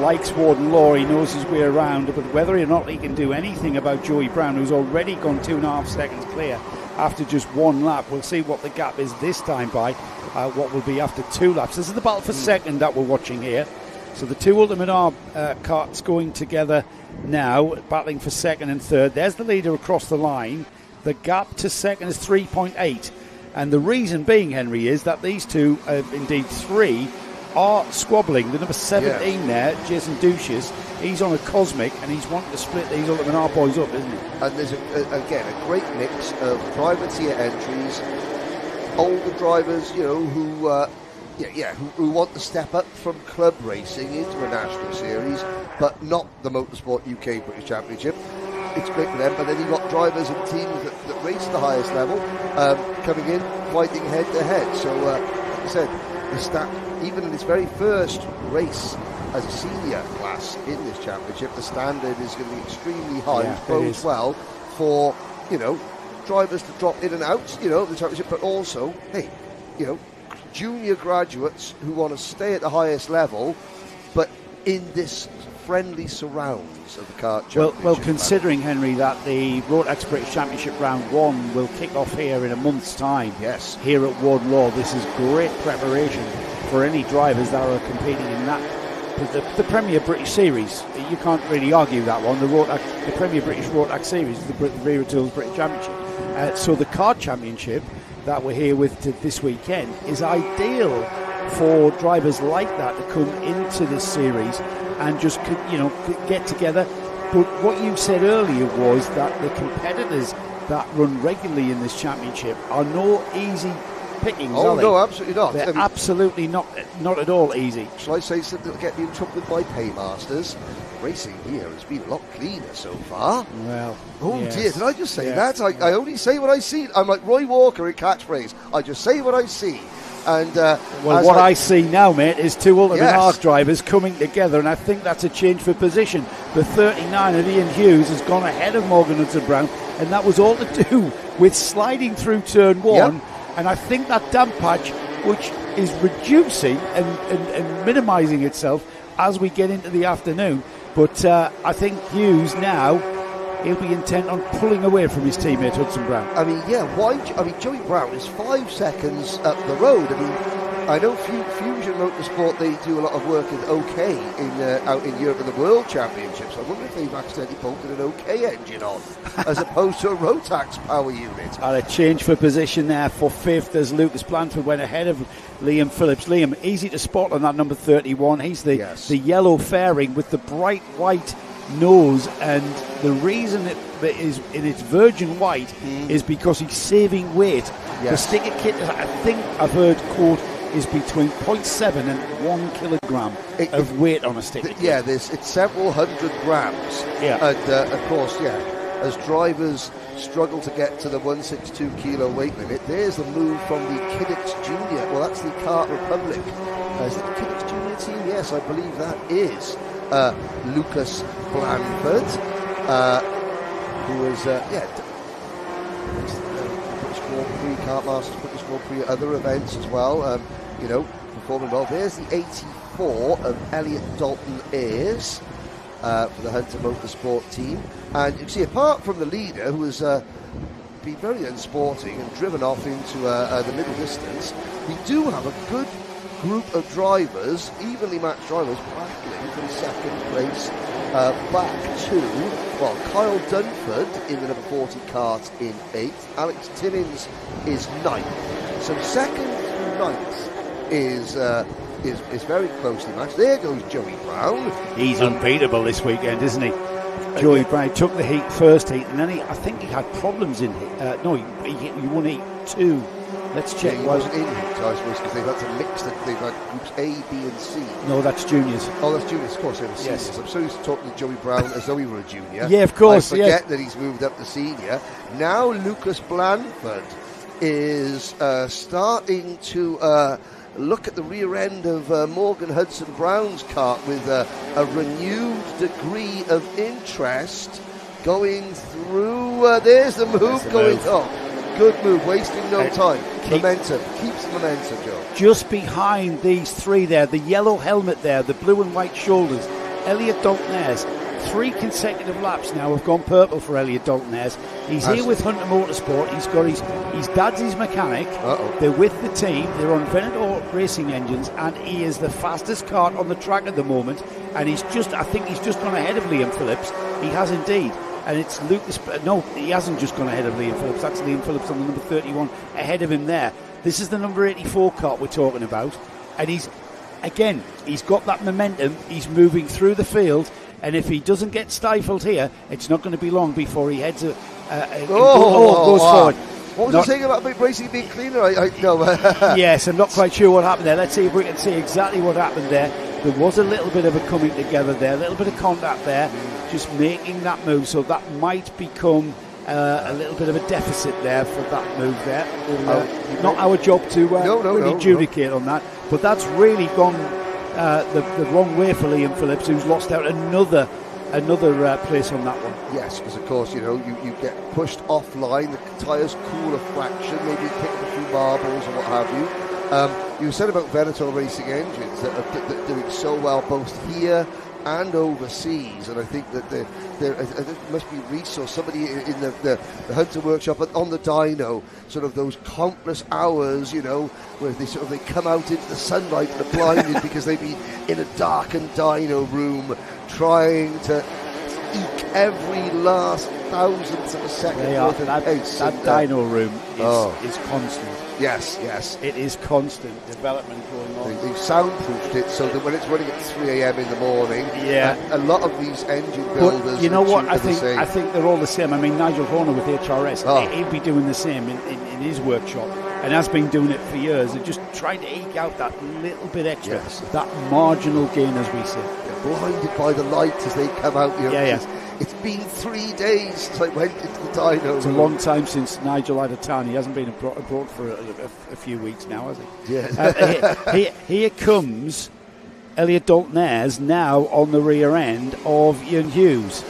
likes Warden Law. He knows his way around, but whether or not he can do anything about Joey Brown, who's already gone 2.5 seconds clear after just one lap. We'll see what the gap is this time by what will be after 2 laps. This is the battle for second that we're watching here. So the two Ultimate R karts going together now, battling for second and third. There's the leader across the line. The gap to second is 3.8. And the reason being, Henry, is that these two, indeed three, are squabbling. The number 17 there, Jason Duchess, he's on a Cosmic, and he's wanting to split these Ultimate R boys up, isn't he? And there's, again, a great mix of privateer entries, older drivers, who want to step up from club racing into a national series, but not the Motorsport UK British Championship. It's great for them, but then you've got drivers and teams that race the highest level coming in, fighting head-to-head. So, like I said, the stat, even in its very first race as a senior class in this championship, the standard is going to be extremely high, which bodes well for, drivers to drop in and out, the championship, but also, junior graduates who want to stay at the highest level, but in this friendly surrounds of the kart championship. Well, considering, Henry, that the Rotax British Championship Round 1 will kick off here in a month's time, yes, here at Warden Law, this is great preparation for any drivers that are competing in that. The Premier British Series, you can't really argue that one. The Premier British Rotax Series is the Vera Tools British Championship. So the kart championship that we're here with this weekend is ideal for drivers like that to come into this series and just, get together. But what you said earlier was that the competitors that run regularly in this championship are no easy pickings, Oh, are they? no, absolutely not. They're absolutely not at all easy. Shall I say something that'll get me in trouble with my paymasters? Racing here has been a lot cleaner so far. Well, yes. Dear, did I just say that? I only say what I see. I'm like Roy Walker in Catchphrase. I just say what I see. And what I see now, mate, is two Ultimate Arc drivers coming together, and I think that's a change for position. The 39 of Ian Hughes has gone ahead of Morgan Hudson Brown, and that was all to do with sliding through turn one. Yep. And I think that damp patch, which is reducing and minimising itself as we get into the afternoon. But I think Hughes now, he'll be intent on pulling away from his teammate Hudson Brown. I mean, Joey Brown is 5 seconds up the road. I mean, I know Fusion Motorsport, they do a lot of work with OK out in Europe in the World Championships. I wonder if they've accidentally bolted an OK engine on as opposed to a Rotax power unit. And a change for position there for fifth as Lucas Blanford went ahead of Liam Phillips. Liam, easy to spot on that number 31. He's the yellow fairing with the bright white nose, and the reason it is in its virgin white is because he's saving weight. The sticker kit, I think I've heard quote, is between 0.7 and 1 kilogram of weight on a sticker kit. Yeah, it's several hundred grams. Yeah. And of course, as drivers struggle to get to the 162 kilo weight limit, there's the move from the Kiddix Junior. Well, that's the Kart Republic. Is it the Kiddix Junior team? Yes, I believe that is Lucas Blanford, who was British Grand Prix, Kart Masters, British Grand Prix, other events as well. Performing well. There's the 84 of Elliot Dalton Ayres for the Hunter Motorsport team. And you can see, apart from the leader, who has been very unsporting and driven off into the middle distance, we do have a good group of drivers, evenly matched drivers, battling from second place back to, Kyle Dunford in the number 40 kart in 8th. Alex Timmins is 9th. So second through 9th is very closely matched. There goes Joey Brown. He's unbeatable this weekend, isn't he? Joey Brown took the first heat, and then I think he had problems in heat. He won heat 2. Let's check. He wasn't in heat, I suppose, because they've had to mix they've had groups A, B and C. No, that's juniors. Oh, that's juniors, of course, they were seniors. Yes. I'm so used to talking to Joey Brown as though he were a junior. Yeah, of course. I forget that he's moved up to senior. Now Lucas Blanford is starting to look at the rear end of Morgan Hudson Brown's kart with a renewed degree of interest going through. There's the move going up. Good move, wasting no time. Momentum, keeps momentum, Joe. Just behind these three there, the yellow helmet there, the blue and white shoulders, Elliot Dalton Ayres. 3 consecutive laps now have gone purple for Elliot Dalton Ayres. He's here with Hunter Motorsport. He's got his dad's his mechanic. They're with the team. They're on Venator racing engines, and he is the fastest kart on the track at the moment. And I think he's just gone ahead of Liam Phillips. He has indeed. And it's Lucas. No, he hasn't just gone ahead of Liam Phillips. That's Liam Phillips on the number 31 ahead of him there. This is the number 84 kart we're talking about. And he's got that momentum. He's moving through the field. And if he doesn't get stifled here, it's not going to be long before he heads goes forward. What was I saying about racing being cleaner? I know. Yes, I'm not quite sure what happened there. Let's see if we can see exactly what happened there. There was a little bit of a coming together there, a little bit of contact there, just making that move. So that might become a little bit of a deficit there for that move there. Not our job to adjudicate on that, but that's really gone the wrong way for Liam Phillips, who's lost out another place on that one. Yes, because of course, you get pushed offline, the tyres cool a fraction, maybe pick up a few marbles or what have you. You said about Venator racing engines that are doing so well both here and overseas, and I think that there must be Reese or somebody in the Hunter workshop on the dyno, sort of those countless hours, where they come out into the sunlight and are blinded because they've been in a darkened dyno room trying to eke every last thousandth of a second worth of pace. That dyno room is constant. Yes, yes. It is constant development going on. They've soundproofed it so that when it's running at 3 a.m. in the morning, yeah, a lot of these engine builders. But you know what? I think they're all the same. I mean, Nigel Horner with HRS, he'd be doing the same in his workshop, and has been doing it for years. And just trying to eke out that little bit extra, that marginal gain, as we say. They're blinded by the light as they come out. Yeah. It's been 3 days since I went into the dyno. It's a long time since Nigel had a tan. He hasn't been abroad for a few weeks now, has he? Yes. Here comes Elliot Dalton-Ayres now on the rear end of Ian Hughes.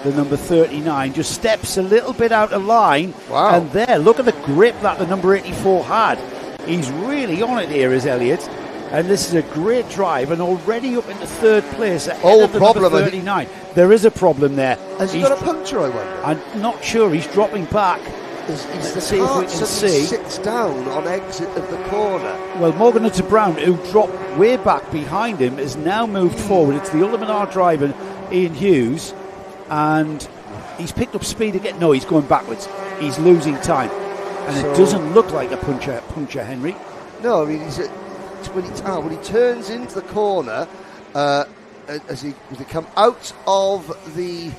The number 39 just steps a little bit out of line. Wow. And there, look at the grip that the number 84 had. He's really on it here, is Elliot. And this is a great drive, and already up into third place ahead of the number 39. There is a problem there. Has he got a puncture, I wonder? I'm not sure. He's dropping back. Let's see if we can see. Sits down on exit of the corner. Well, Morgan Hunter Brown, who dropped way back behind him, has now moved forward. It's the Ultimate driver, Ian Hughes, and he's picked up speed again. No, he's going backwards. He's losing time, and it doesn't look like a puncher, Henry. No, I mean when he turns into the corner, as he come out of the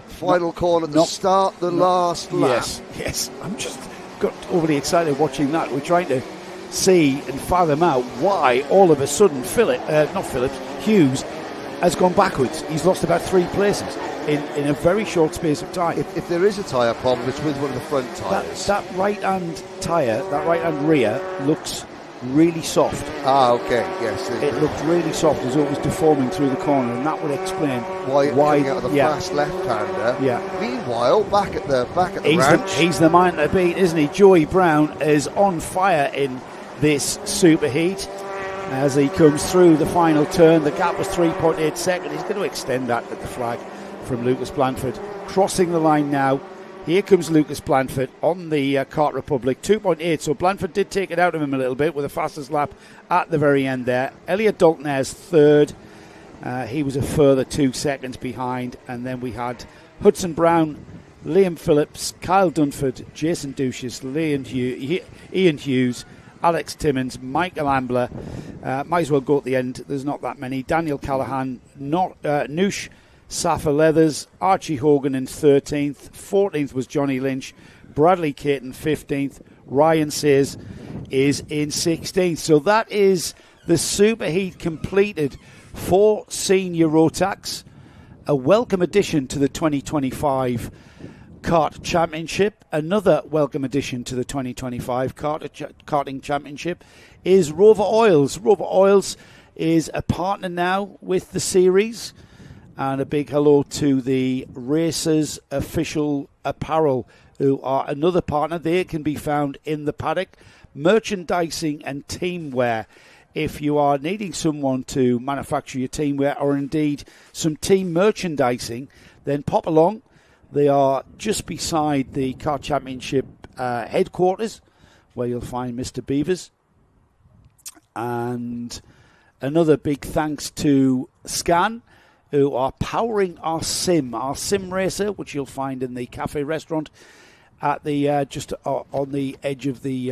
final corner to start the last lap. Yes. I'm just got overly excited watching that. We're trying to see and fathom out why all of a sudden Hughes has gone backwards. He's lost about 3 places in a very short space of time. If there is a tyre problem, it's with one of the front tyres. That right-hand tyre, that right-hand rear looks really soft. Okay, yes. It looked really soft as though it was deforming through the corner, and that would explain why coming out of the fast left-hander. Yeah. Meanwhile, back at the ranch, he's the man to beat, isn't he? Joey Brown is on fire in this superheat as he comes through the final turn. The gap was 3.8 seconds. He's going to extend that at the flag from Lucas Blandford. Crossing the line now. Here comes Lucas Blandford on the Kart Republic, 2.8. So Blandford did take it out of him a little bit with the fastest lap at the very end there. Elliot Dalton-Ayres third. He was a further 2 seconds behind. And then we had Hudson Brown, Liam Phillips, Kyle Dunford, Jason Duchess, Ian Hughes, Alex Timmins, Michael Ambler. Might as well go at the end. There's not that many. Daniel Callahan, Noosh Safa Leathers, Archie Hogan in 13th, 14th was Johnny Lynch, Bradley Caton 15th, Ryan Sayers is in 16th. So that is the superheat completed for Senior Rotax. A welcome addition to the 2025 Kart Championship. Another welcome addition to the 2025 Karting Championship is Rover Oils. Rover Oils is a partner now with the series. And a big hello to the Racers Official Apparel, who are another partner. They can be found in the paddock. Merchandising and teamwear. If you are needing someone to manufacture your teamwear, or indeed some team merchandising, then pop along. They are just beside the Kart Championship headquarters, where you'll find Mr. Beavers. And another big thanks to Scan, who are powering our sim racer, which you'll find in the cafe restaurant at the just on the edge of the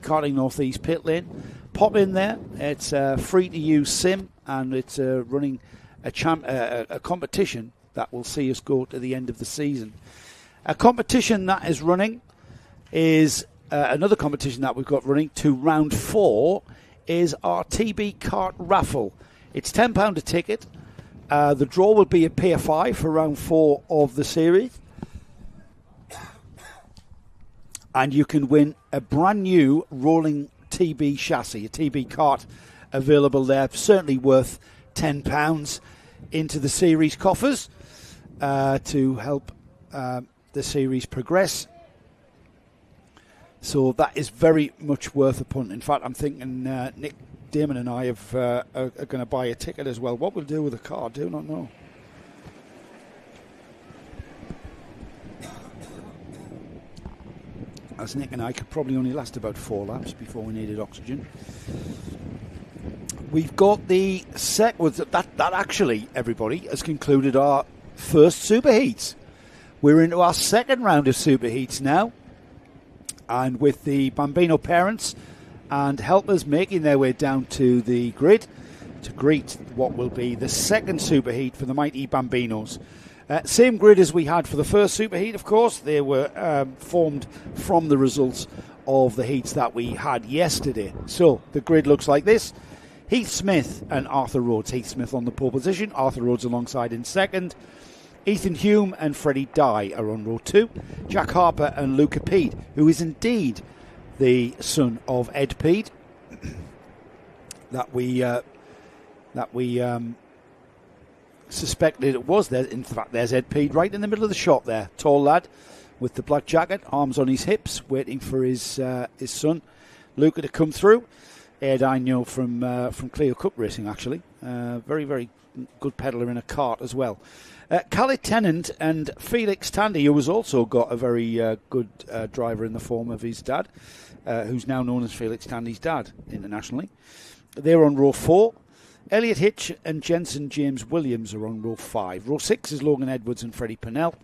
Karting Northeast pit lane. Pop in there. It's a free to use sim, and it's running a competition that will see us go to the end of the season. A competition that is running is another competition that we've got running to round 4 is our TB Kart raffle. It's £10 a ticket. The draw will be a pair 5 for round 4 of the series. And you can win a brand new rolling TB chassis, a TB Kart available there. Certainly worth £10 into the series coffers to help the series progress. So that is very much worth a punt. In fact, I'm thinking Nick Damon and I are going to buy a ticket as well. What we'll do with the car, I do not know. As Nick and I could probably only last about 4 laps before we needed oxygen. We've got the that actually, everybody, has concluded our first superheats. We're into our second round of superheats now. And with the Bambino parents and helpers making their way down to the grid to greet what will be the second superheat for the mighty Bambinos. Same grid as we had for the first superheat, of course. They were formed from the results of the heats that we had yesterday. So the grid looks like this. Heath Smith and Arthur Rhodes. Heath Smith on the pole position, Arthur Rhodes alongside in second. Ethan Hume and Freddie Dye are on row 2. Jack Harper and Luca Peed, who is indeed the son of Ed Peed, that we suspected it was. There, in fact, there's Ed Peed right in the middle of the shot there. Tall lad with the black jacket, arms on his hips, waiting for his son, Luca, to come through. Ed I know from Clio Cup racing, actually. Very, very good peddler in a kart as well. Khaled Tennant and Felix Tandy, who has also got a very good driver in the form of his dad, who's now known as Felix Tandy's dad internationally. They're on row 4. Elliot Hitch and Jensen James Williams are on row 5. Row 6 is Logan Edwards and Freddie Pennell.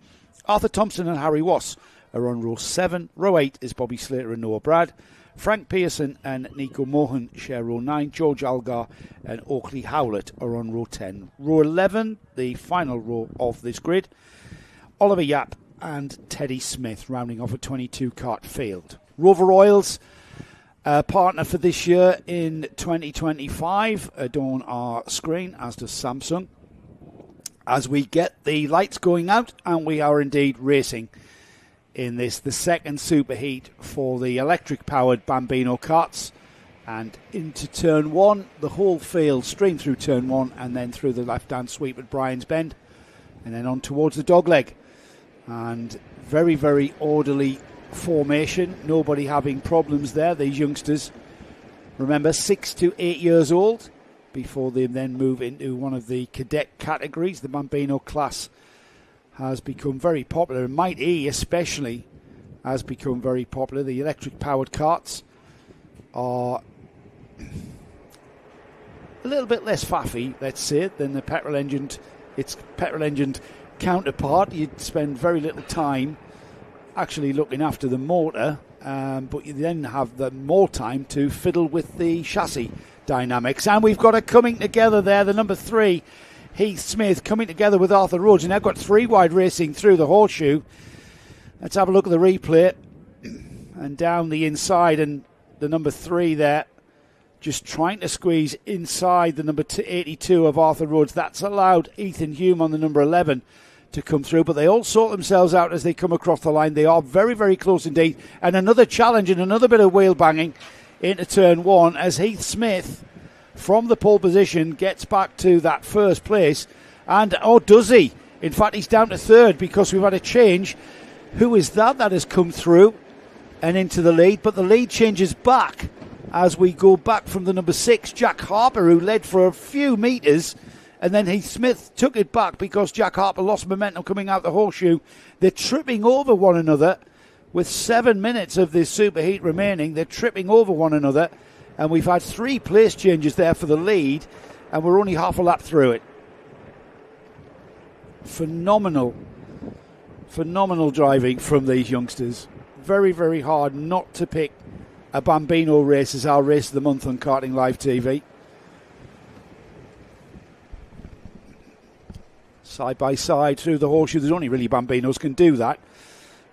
Arthur Thompson and Harry Wass are on row 7. Row 8 is Bobby Slater and Noah Brad. Frank Pearson and Nico Mohan share row 9. George Algar and Oakley Howlett are on row 10. Row 11, the final row of this grid, Oliver Yap and Teddy Smith rounding off a 22 kart field. Rover Oils, partner for this year in 2025, adorn our screen, as does Samsung, as we get the lights going out, and we are indeed racing in this, the second superheat for the electric-powered Bambino karts. And into turn 1, the whole field stream through turn 1 and then through the left-hand sweep at Brian's Bend and then on towards the dogleg. And very, very orderly formation. Nobody having problems there. These youngsters, remember, 6 to 8 years old before they then move into one of the cadet categories. The Bambino class has become very popular, and Might E especially has become very popular. The electric-powered karts are a little bit less faffy, let's say, than the petrol-engined counterpart. You'd spend very little time actually looking after the motor, but you then have more time to fiddle with the chassis dynamics. And we've got it coming together there, the number 3, Heath Smith, coming together with Arthur Rhodes, and they've got 3 wide racing through the horseshoe. Let's have a look at the replay. And down the inside, and the number 3 there, just trying to squeeze inside the number 82 of Arthur Rhodes. That's allowed Ethan Hume on the number 11 to come through, but they all sort themselves out as they come across the line. They are very, very close indeed. And another challenge and another bit of wheel banging into turn 1 as Heath Smith, from the pole position, gets back to that first place. And, does he? In fact, he's down to third because we've had a change. Who is that has come through and into the lead? But the lead changes back as we go back from the number 6, Jack Harper, who led for a few metres. And then Heath Smith took it back because Jack Harper lost momentum coming out the horseshoe. They're tripping over one another with 7 minutes of this superheat remaining. They're tripping over one another. And we've had 3 place changes there for the lead, and we're only half a lap through it. Phenomenal driving from these youngsters. Very, very hard not to pick a Bambino race as our race of the month on Karting Live TV. Side by side through the horseshoe. There's only really Bambinos can do that.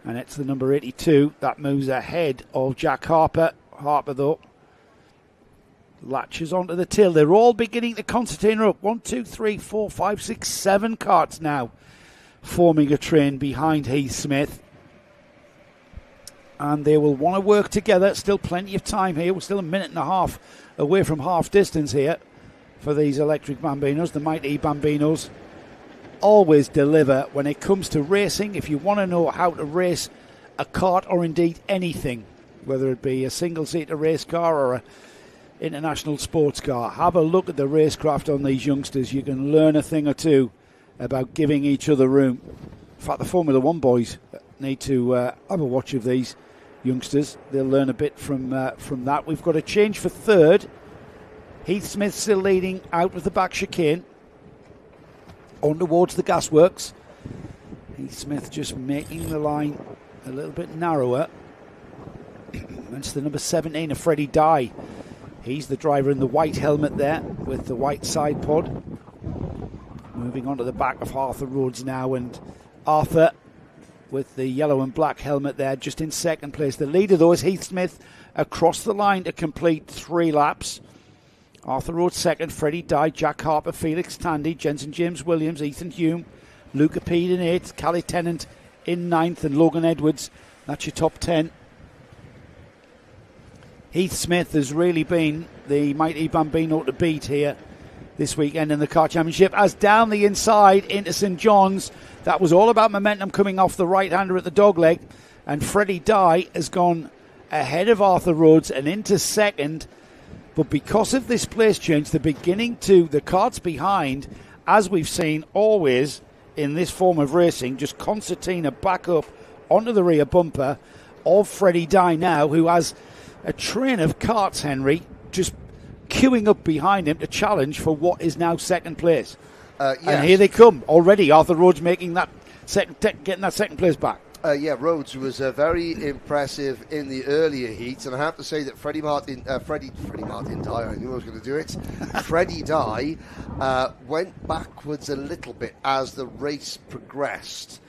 And it's the number 82 that moves ahead of Jack Harper. Harper, though, latches onto the till. They're all beginning to concertina up. 1, 2, 3, 4, 5, 6, 7 karts now forming a train behind Heath Smith. And they will want to work together. Still plenty of time here. We're still a minute and a half away from half distance here for these electric Bambinos. The mighty Bambinos always deliver when it comes to racing. If you want to know how to race a kart, or indeed anything, whether it be a single-seater race car or a international sports car, have a look at the racecraft on these youngsters. You can learn a thing or two about giving each other room. In fact, the Formula One boys need to have a watch of these youngsters. They'll learn a bit from that. We've got a change for third. Heath Smith still leading out of the back chicane on towards the gasworks. Heath Smith just making the line a little bit narrower. It's the number 17 of Freddie Dye. He's the driver in the white helmet there with the white side pod. Moving on to the back of Arthur Rhodes now, and Arthur with the yellow and black helmet there just in second place. The leader though is Heath Smith across the line to complete 3 laps. Arthur Rhodes second, Freddie Dye, Jack Harper, Felix Tandy, Jensen James Williams, Ethan Hume, Luca Peed in 8th, Callie Tennant in 9th, and Logan Edwards. That's your top 10. Heath Smith has really been the mighty Bambino to beat here this weekend in the Kart Championship, as down the inside into St John's. That was all about momentum coming off the right-hander at the dogleg, and Freddie Dye has gone ahead of Arthur Rhodes and into second. But because of this place change, the karts behind, as we've seen always in this form of racing, just concertina back up onto the rear bumper of Freddie Dye now, who has a train of karts, Henry, just queuing up behind him to challenge for what is now second place. Yes. And here they come already. Arthur Rhodes making that getting that second place back. Rhodes was very impressive in the earlier heats, and I have to say that Freddie Dye, I knew I was going to do it. Freddie Dye went backwards a little bit as the race progressed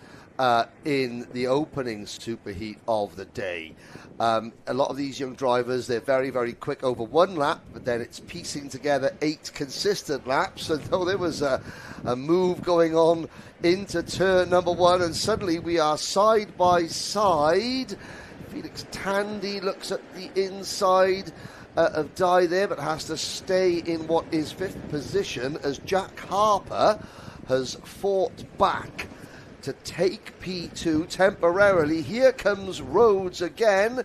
in the opening superheat of the day. A lot of these young drivers, they're very, very quick over 1 lap, but then it's piecing together 8 consistent laps. And though there was a move going on into turn number 1, and suddenly we are side by side. Felix Tandy looks at the inside of Dye there, but has to stay in what is 5th position as Jack Harper has fought back to take P2 temporarily. Here comes Rhodes again,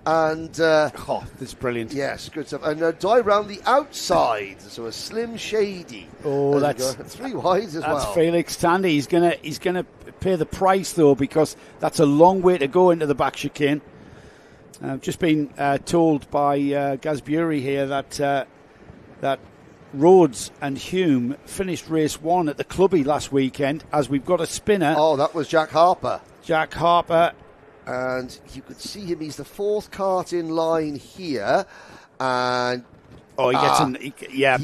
and that's brilliant. Yes, good stuff. And Dye round the outside, so a slim shady. Oh, that's 3 wide as well. That's Felix Tandy. He's gonna pay the price though, because that's a long way to go into the back chicane. I've just been told by Gaz Bury here that Rhodes and Hume finished race 1 at the Clubby last weekend, as we've got a spinner. Oh, that was Jack Harper. Jack Harper. And you could see him, he's the 4th kart in line here. And he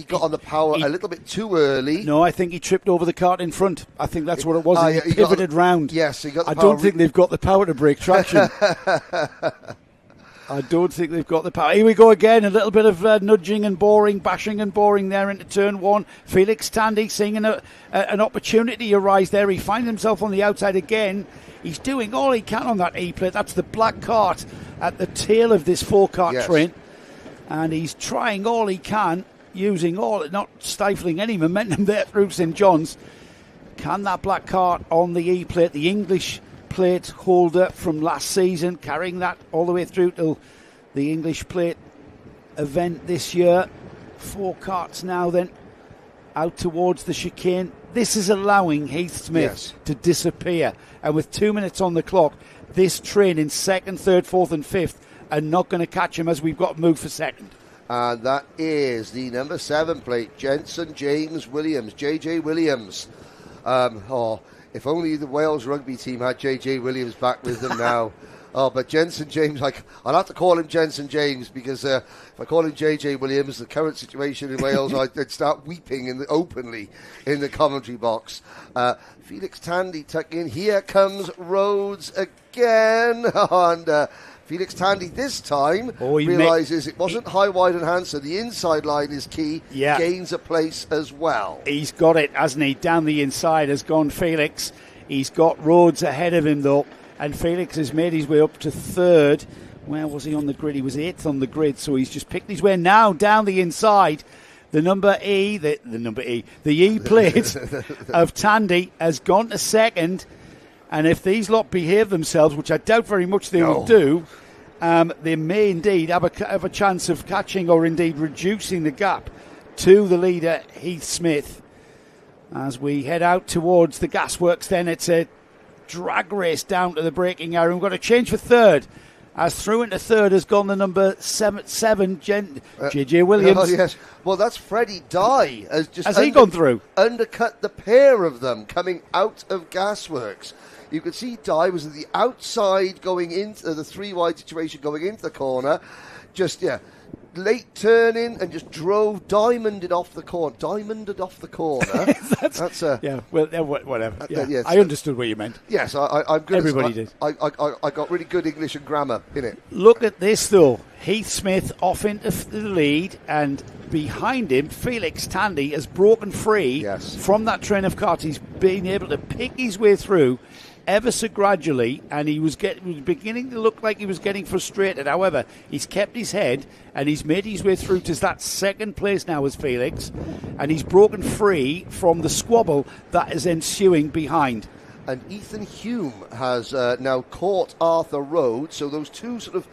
got on the power a little bit too early. No, I think he tripped over the kart in front. I think that's what it was. He pivoted round. Yes, he got the I power. don't think they've got the power to break traction. I don't think they've got the power. Here we go again. A little bit of nudging and boring, bashing and boring there into turn 1. Felix Tandy seeing an opportunity arise there. He finds himself on the outside again. He's doing all he can on that E-plate. That's the black cart at the tail of this 4-kart train. And he's trying all he can, not stifling any momentum there through St John's. Can that black cart on the E-plate, the English plate holder from last season, carrying that all the way through till the English plate event this year? 4 karts now then out towards the chicane. This is allowing Heath Smith to disappear, and with 2 minutes on the clock, this train in 2nd, 3rd, 4th and 5th are not going to catch him, as we've got to move for 2nd. And that is the number 7 plate, Jensen James Williams, JJ Williams. If only the Wales rugby team had JJ Williams back with them now. But Jensen James, I'll have to call him Jensen James, because if I call him JJ Williams, the current situation in Wales, I'd start weeping openly in the commentary box. Felix Tandy tucking in. Here comes Rhodes again. And Felix Tandy this time realises it wasn't high, wide and Hansen. The inside line is key. Yeah. Gains a place as well. He's got it, hasn't he? Down the inside has gone Felix. He's got Rhodes ahead of him though, and Felix has made his way up to 3rd. Where was he on the grid? He was 8th on the grid, so he's just picked his way now down the inside. The E plate of Tandy has gone to 2nd. And if these lot behave themselves, which I doubt very much they will do, they may indeed have a chance of catching or indeed reducing the gap to the leader, Heath Smith. As we head out towards the gasworks, then it's a drag race down to the braking area. We've got a change for 3rd. As through into third has gone the number 7, JJ Williams. Oh, yes. Well, that's Freddie Dye. Has he gone through? Undercut the pair of them coming out of Gasworks. You could see Dye was at the outside going into the 3-wide situation, going into the corner. Just, late turning and just drove, diamonded off the corner. Whatever. Yes. I understood what you meant. Yes, I'm good. Everybody did. I got really good English and grammar in it. Look at this, though. Heath Smith off into the lead, and behind him, Felix Tandy has broken free from that train of karts. He's been able to pick his way through ever so gradually, and he was beginning to look like he was getting frustrated. However, he's kept his head, and he's made his way through to that second place now as Felix, and he's broken free from the squabble that is ensuing behind. And Ethan Hume has now caught Arthur Rhodes, so those two sort of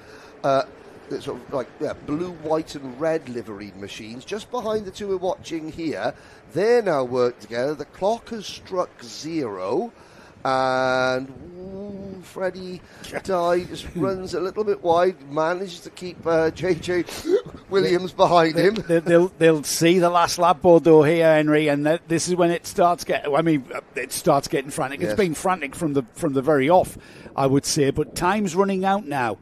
blue, white and red liveried machines just behind the two we're watching here. They're now worked together. The clock has struck 0. And Freddie Dye just runs a little bit wide, manages to keep J.J. Williams behind him. They'll see the last lap board though here, Henry, and this is when it starts getting frantic. It's been frantic from the very off, I would say, but time's running out now.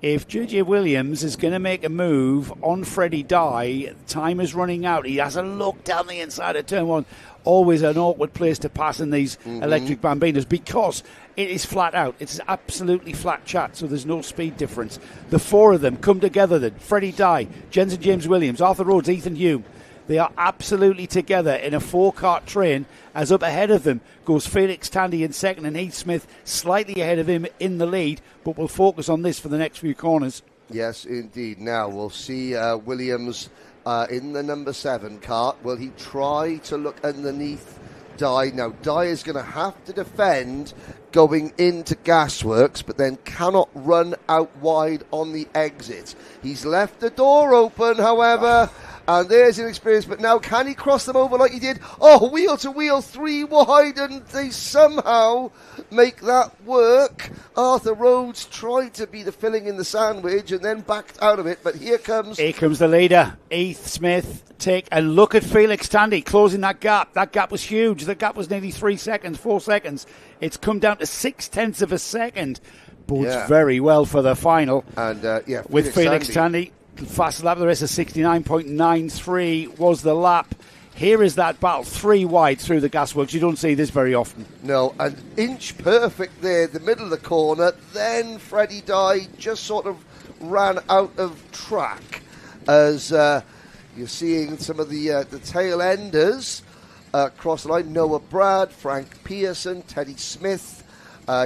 If J.J. Williams is going to make a move on Freddie Dye, time is running out. He has a look down the inside of turn 1. Always an awkward place to pass in these electric Bambinos because it is flat out. It's absolutely flat chat, so there's no speed difference. The four of them come together then. Freddie Dye, Jensen James Williams, Arthur Rhodes, Ethan Hume. They are absolutely together in a 4-kart train, as up ahead of them goes Felix Tandy in second and Heath Smith slightly ahead of him in the lead, but we'll focus on this for the next few corners. Yes, indeed. Now we'll see Williams in the number 7 kart. Will he try to look underneath Dye? Now, Dye is going to have to defend going into Gasworks, but then cannot run out wide on the exit. He's left the door open, however, and there's an experience, but now can he cross them over like he did? Oh, wheel to wheel, 3 wide, and they somehow make that work. Arthur Rhodes tried to be the filling in the sandwich and then backed out of it, but here comes the leader, Heath Smith. And look at Felix Tandy closing that gap. That gap was huge. The gap was nearly 4 seconds. It's come down to 0.6 of a second. Bodes very well for the final. And with Felix Tandy, fastest lap of the race of 69.93 was the lap. Here is that battle, 3 wide through the Gasworks. You don't see this very often. No, an inch perfect there, the middle of the corner. Then Freddie Dye just sort of ran out of track as you're seeing some of the tail enders cross the line. Noah Brad, Frank Pearson, Teddy Smith.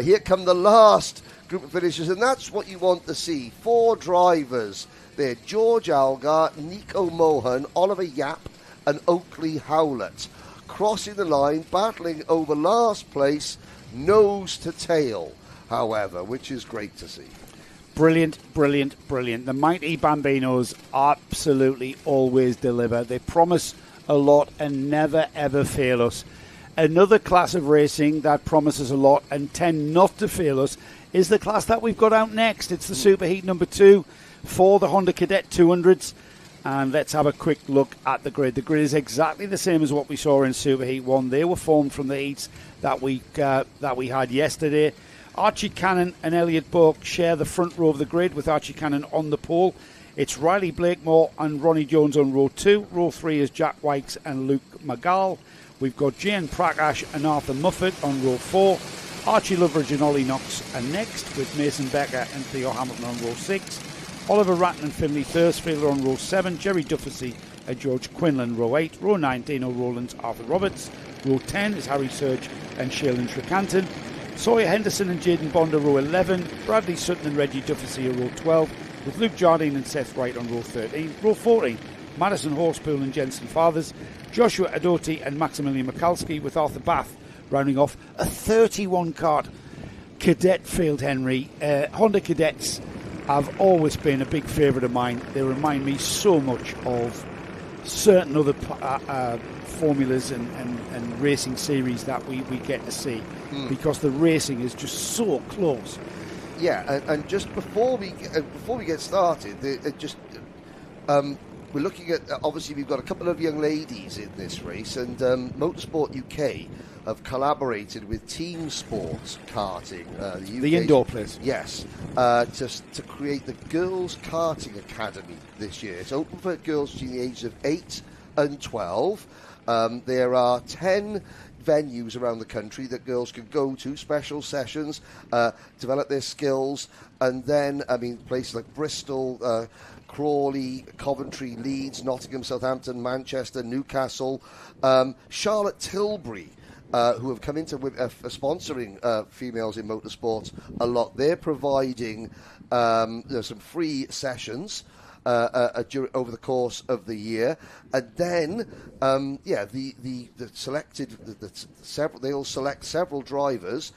Here come the last group of finishers, and that's what you want to see. 4 drivers there: George Algar, Nico Mohan, Oliver Yap, and Oakley Howlett, crossing the line, battling over last place, nose to tail, however, which is great to see. Brilliant. The mighty Bambinos absolutely always deliver. They promise a lot and never ever fail us. Another class of racing that promises a lot and tend not to fail us is the class that we've got out next. It's the Super Heat number 2 for the Honda Cadet 200s. And let's have a quick look at the grid. The grid is exactly the same as what we saw in Super Heat 1. They were formed from the heats that we had yesterday. Archie Cannon and Elliot Bourke share the front row of the grid, with Archie Cannon on the pole. It's Riley Blakemore and Ronnie Jones on row 2. Row 3 is Jack Wykes and Luke McGall. We've got Jane Prakash and Arthur Muffet on row 4. Archie Loveridge and Ollie Knox are next, with Mason Becker and Theo Hamilton on row 6. Oliver Ratton and Finley Thursfielder on row 7. Jerry Dufficy and George Quinlan row 8. Row 9, Dino Rowlands, Arthur Roberts. Row 10 is Harry Surge and Shaylin Trecanton. Sawyer Henderson and Jaden Bond are row 11. Bradley Sutton and Reggie Dufficy are row 12, with Luke Jardine and Seth Wright on row 13. Row 14, Madison Horsepool and Jensen Fathers. Joshua Adoti and Maximilian Mikalski, with Arthur Bath rounding off a 31-kart cadet field, Henry. Honda Cadets have always been a big favourite of mine. They remind me so much of certain other formulas and racing series that we get to see, because the racing is just so close. and just before we get started, we're looking at, obviously we've got a couple of young ladies in this race, and Motorsport UK have collaborated with Team Sports Karting, the indoor place. Yes, to create the Girls Karting Academy this year. It's open for girls between the ages of 8 and 12. There are 10 venues around the country that girls can go to, special sessions, develop their skills, and then, places like Bristol, Crawley, Coventry, Leeds, Nottingham, Southampton, Manchester, Newcastle, Charlotte Tilbury, who have come into sponsoring females in motorsports a lot. They're providing some free sessions over the course of the year, and then they'll select several drivers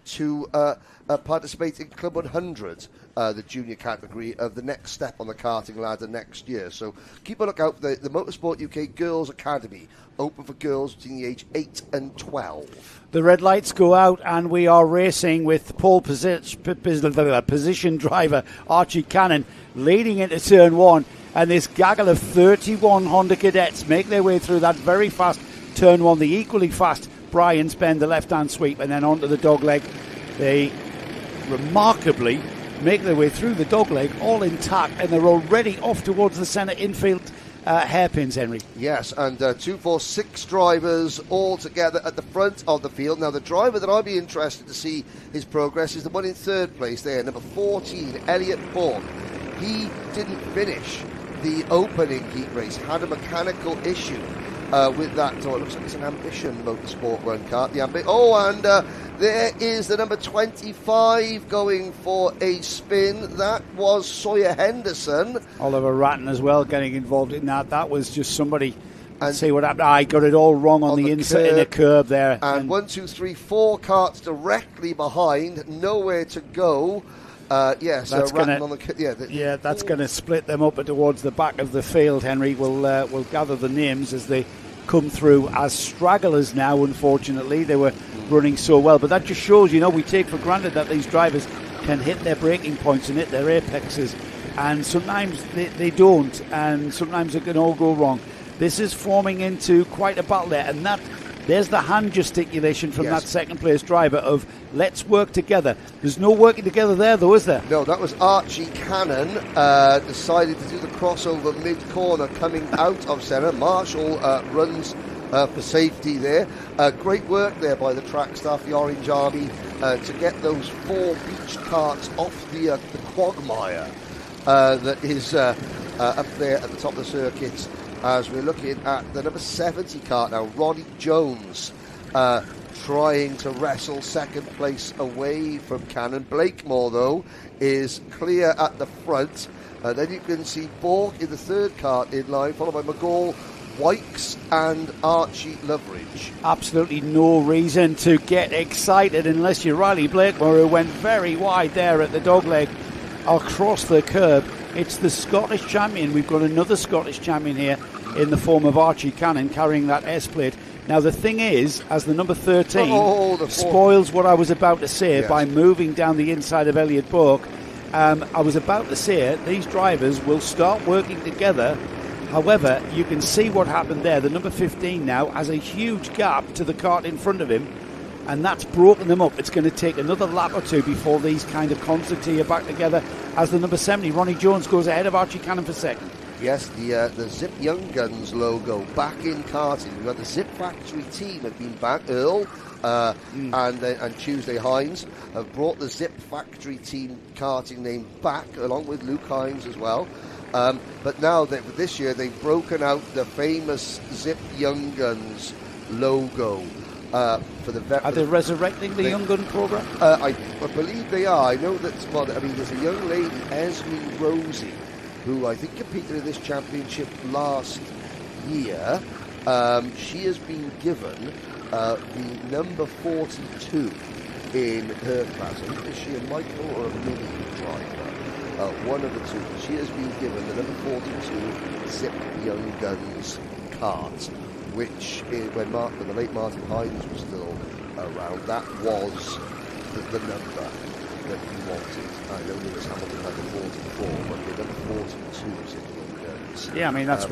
to participate in Club 100, the junior category of the next step on the karting ladder next year. So keep a look out for the Motorsport UK Girls Academy, open for girls between the age 8 and 12. The red lights go out and we are racing with pole position driver Archie Cannon leading into turn 1, and this gaggle of 31 Honda Cadets make their way through that very fast turn 1. The equally fast Brian's bend, the left-hand sweep, and then onto the dogleg. They remarkably make their way through the dogleg all intact, and they're already off towards the centre infield hairpins, Henry. Yes, and 2, 4, 6 drivers all together at the front of the field. Now, the driver that I'd be interested to see his progress is the one in third place there, number 14, Elliot Bourne. He didn't finish the opening heat race, had a mechanical issue with that. So it looks like it's an Ambition Motorsport one kart. There is the number 25 going for a spin. That was Sawyer Henderson. Oliver Ratton as well getting involved in that. That was just somebody. And see what happened. I got it all wrong on the inside in a curb there. And 1, 2, 3, 4 karts directly behind, nowhere to go. That's going to split them up towards the back of the field. Henry will gather the names as they come through as stragglers now. Unfortunately, they were running so well, but that just shows, we take for granted that these drivers can hit their breaking points and hit their apexes, and sometimes they don't, and sometimes it can all go wrong. This is forming into quite a battle there, and there's the hand gesticulation from that second place driver of let's work together. There's no working together there though, is there? No, that was Archie Cannon decided to do the crossover mid-corner coming out of centre. Marshall runs for safety there. Great work there by the track staff, the Orange Army, to get those 4 beach carts off the quagmire that is up there at the top of the circuit. As we're looking at the number 70 kart now, Ronnie Jones trying to wrestle second place away from Cannon. Blakemore, though, is clear at the front. Then you can see Borg in the third kart in line, followed by McGall, Wykes and Archie Loveridge. Absolutely no reason to get excited unless you're Riley Blakemore, who went very wide there at the dogleg across the curb. It's the Scottish champion. We've got another Scottish champion here in the form of Archie Cannon carrying that S-plate. Now the thing is, as the number 13 spoils what I was about to say by moving down the inside of Elliot Bourke, I was about to say these drivers will start working together. However, you can see what happened there. The number 15 now has a huge gap to the kart in front of him, and that's broken them up. It's going to take another lap or two before these kind of constantly are back together, as the number 70, Ronnie Jones, goes ahead of Archie Cannon for second. Yes, the Zip Young Guns logo back in karting. We've got the Zip Factory team have been back. Earl and Tuesday Hines have brought the Zip Factory team karting name back, along with Luke Hines as well. But now, this year, they've broken out the famous Zip Young Guns logo. For the Are they resurrecting the Young Gun program? I believe they are. I know that. There's a young lady, Esme Rosie, who I think competed in this championship last year. She has been given the number 42 in her class. I think is she a Michael or a Mini driver? One of the two. She has been given the number 42 Zip Young Guns kart, which when the late Martin Hines was still around, that was the number. that you wanted. I know Lewis Hamilton had the 44, but the number 42 was in the Yeah, I mean, that's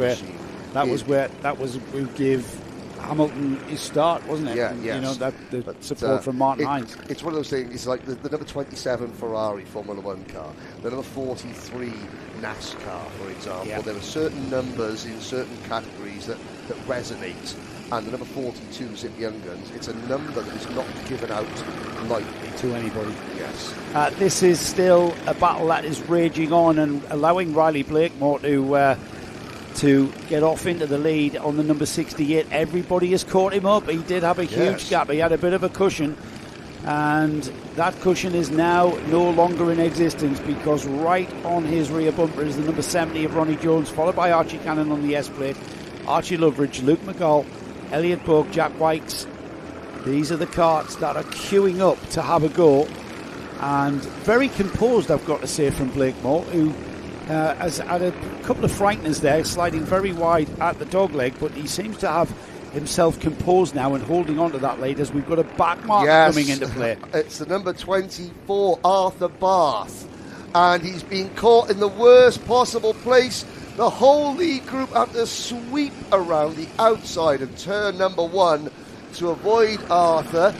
that was we give Hamilton his start, wasn't it? Yeah, yes. You know, the support from Martin Hines. It's one of those things. It's like the number 27 Ferrari Formula One car, the number 43 NASCAR, for example. Yeah. There are certain numbers in certain categories that resonate, and the number 42 Zip Young Guns. It's a number that is not given out lightly to anybody. Yes. This is still a battle that is raging on and allowing Riley Blakemore to get off into the lead on the number 68. Everybody has caught him up. He did have a huge gap. He had a bit of a cushion, and that cushion is now no longer in existence, because right on his rear bumper is the number 70 of Ronnie Jones, followed by Archie Cannon on the S plate, Archie Loveridge, Luke McGall, Elliot Bogue, Jack Wykes. These are the karts that are queuing up to have a go, and very composed, I've got to say, from Blakemore, who has had a couple of frighteners there, sliding very wide at the dogleg, but he seems to have himself composed now and holding on to that lead as we've got a back mark coming into play. It's the number 24, Arthur Bath, and he's been caught in the worst possible place. The whole lead group have to sweep around the outside of turn number 1 to avoid Arthur,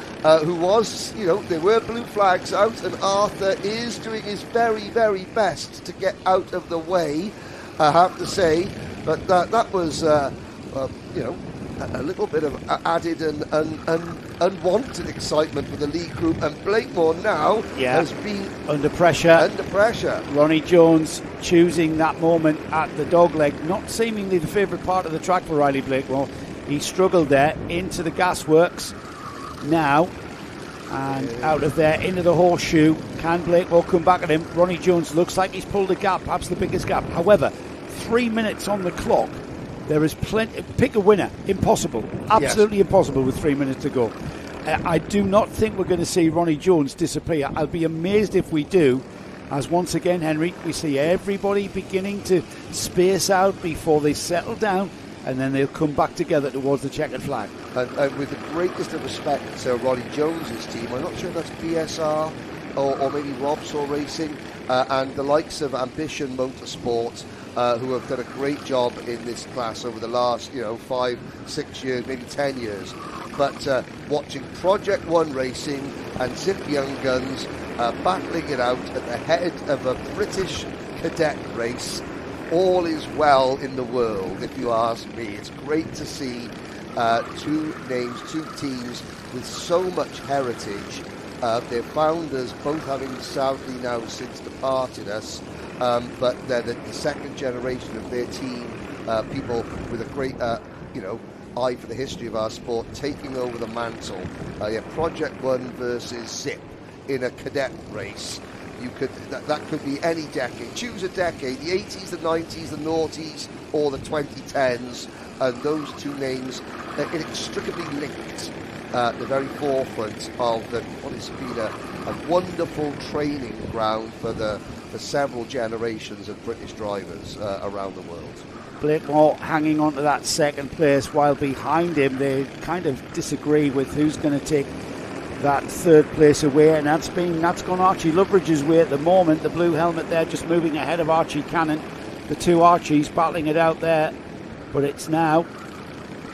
who was, there were blue flags out, and Arthur is doing his very, very best to get out of the way, I have to say. But that was, a little bit of added and unwanted excitement for the lead group, and Blakemore now has been under pressure. Ronnie Jones choosing that moment at the dogleg, not seemingly the favourite part of the track for Riley Blakemore. He struggled there into the gasworks now, and out of there into the horseshoe. Can Blakemore come back at him? Ronnie Jones looks like he's pulled a gap, perhaps the biggest gap. However, 3 minutes on the clock. There is plenty. Pick a winner. Impossible. Absolutely impossible with 3 minutes to go. I do not think we're going to see Ronnie Jones disappear. I'll be amazed if we do, as once again, Henry, we see everybody beginning to space out before they settle down, and then they'll come back together towards the checkered flag. And with the greatest of respect to Ronnie Jones's team, I'm not sure if that's BSR or maybe Robsor Racing and the likes of Ambition Motorsport, who have done a great job in this class over the last, 5, 6 years, maybe 10 years. But watching Project One Racing and Zip Young Guns battling it out at the head of a British cadet race, all is well in the world, if you ask me. It's great to see two teams with so much heritage. Their founders both having sadly now since departed us, but they're the second generation of their team, people with a great, eye for the history of our sport, taking over the mantle. Project One versus Zip in a cadet race. That could be any decade. Choose a decade: the 80s, the 90s, the noughties, or the 2010s. And those two names are inextricably linked at the very forefront of what has been a wonderful training ground for several generations of British drivers around the world. Blakemore hanging on to that second place, while behind him they kind of disagree with who's going to take that third place away, and that's gone Archie Loveridge's way at the moment. The blue helmet there just moving ahead of Archie Cannon. The two Archies battling it out there, but it's now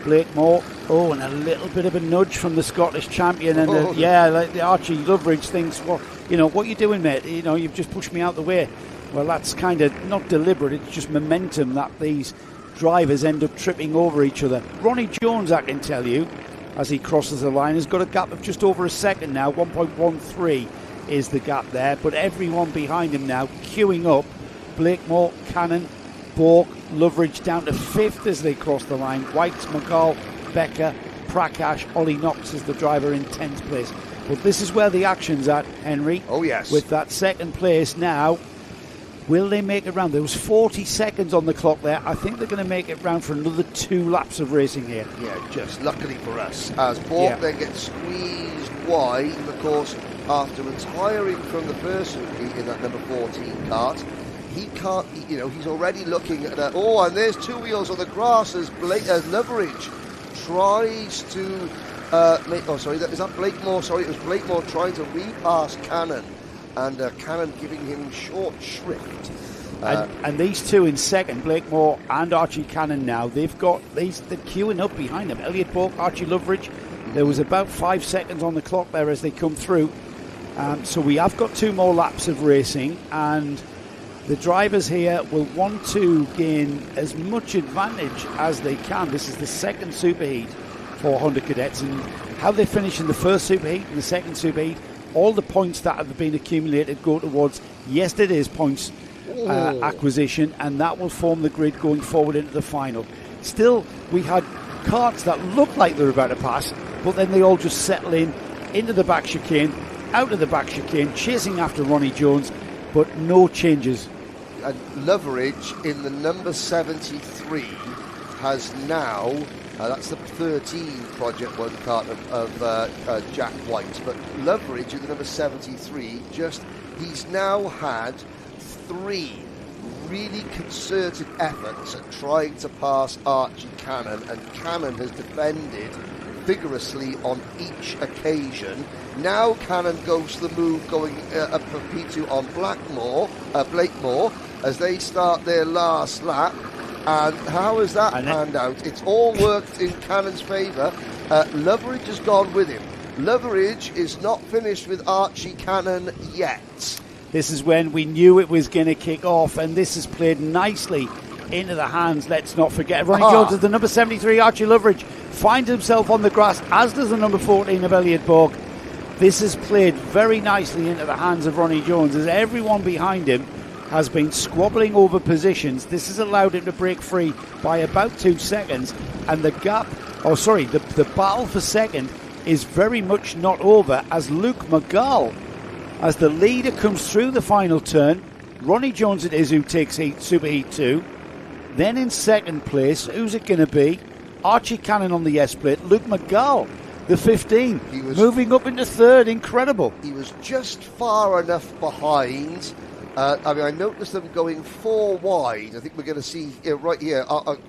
Blakemore. And a little bit of a nudge from the Scottish champion, and the Archie Loveridge thinks, well, what are you doing, mate? You've just pushed me out the way. Well, that's kind of not deliberate, it's just momentum that these drivers end up tripping over each other. Ronnie Jones, I can tell you, as he crosses the line, has got a gap of just over a second now. 1.13 is the gap there, but everyone behind him now queuing up. Blakemore, Cannon, Bourke, Loveridge down to fifth as they cross the line. Wykes, McGall, Becker, Prakash, Ollie Knox is the driver in 10th place. But this is where the action's at, Henry. Oh, yes. With that second place now. Will they make it round? There was 40 seconds on the clock there. I think they're going to make it round for another 2 laps of racing here. Yeah, just luckily for us. As Bourke then gets squeezed wide, and of course, after retiring from the first heat in that number 14 kart, he can't, he's already looking at and there's 2 wheels on the grass as Loveridge tries to is that Blakemore? Sorry, it was Blakemore trying to repass Cannon. and Cannon giving him short shrift. And these two in second, Blake Moore and Archie Cannon now, they're queuing up behind them. Elliot Bork, Archie Loveridge, there was about 5 seconds on the clock there as they come through. So we have got 2 more laps of racing, and the drivers here will want to gain as much advantage as they can. This is the second superheat for Honda Cadets, and how they finish in the first superheat and the second superheat, all the points that have been accumulated go towards yesterday's points acquisition, and that will form the grid going forward into the final. Still, we had karts that looked like they were about to pass, but then they all just settle into the back chicane, out of the back chicane, chasing after Ronnie Jones, but no changes. And Loveridge in the number 73 has now, that's the 13 Project 1 kart of Jack White, but Loveridge in the number 73, he's now had 3 really concerted efforts at trying to pass Archie Cannon, and Cannon has defended vigorously on each occasion. Now Cannon goes to the move going up for P2 on Blakemore as they start their last lap. And how has that panned out? It's all worked in Cannon's favour. Loveridge has gone with him. Loveridge is not finished with Archie Cannon yet. This is when we knew it was going to kick off, and this has played nicely into the hands. Let's not forget, Ronnie Jones is the number 73, Archie Loveridge, finds himself on the grass, as does the number 14 of Elliot Borg. This has played very nicely into the hands of Ronnie Jones, as everyone behind him has been squabbling over positions. This has allowed him to break free by about 2 seconds, and the battle for second is very much not over, as Luke McGall, as the leader, comes through the final turn. Ronnie Jones it is who takes Superheat 2. Then in second place, who's it going to be? Archie Cannon on the S-plate. Luke McGall, the 15, moving up into third. Incredible. He was just far enough behind. I noticed them going 4 wide. I think we're going to see right here.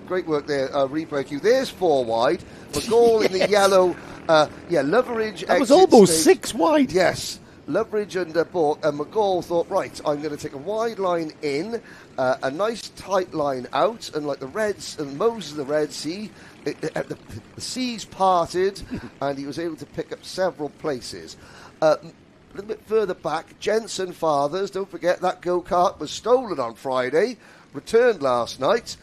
Great work there, replay queue. There's 4 wide. McGall in the yellow. Loveridge. That was almost 6 wide. Yes. Loveridge and Bork and McGall thought, right, I'm going to take a wide line in, a nice tight line out, and like the Reds and Moses of the Red Sea, the seas parted, and he was able to pick up several places. A little bit further back, Jensen Fathers, don't forget that go-kart was stolen on Friday, returned last night.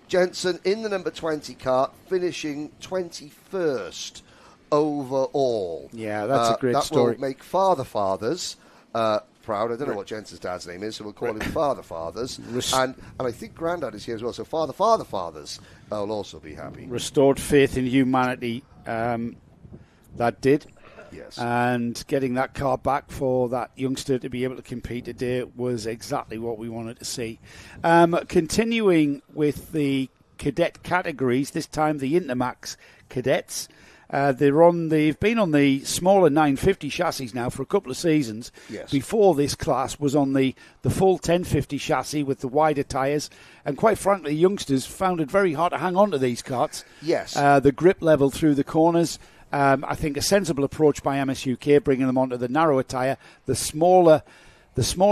Jensen in the number 20 kart, finishing 21st. Overall. Yeah, that's a great story. That will make Fathers proud. I don't know what Jensen's dad's name is, so we'll call him Fathers. And I think Grandad is here as well, so Fathers will also be happy. Restored faith in humanity, that did. Yes. And getting that car back for that youngster to be able to compete today was exactly what we wanted to see. Continuing with the cadet categories, this time the Intermax cadets. They've been on the smaller 950 chassis now for a couple of seasons. Yes. Before this class was on the full 1050 chassis with the wider tyres. And quite frankly, youngsters found it very hard to hang on to these karts. Yes. The grip level through the corners. I think a sensible approach by MSUK, bringing them onto the narrower tyre. The smaller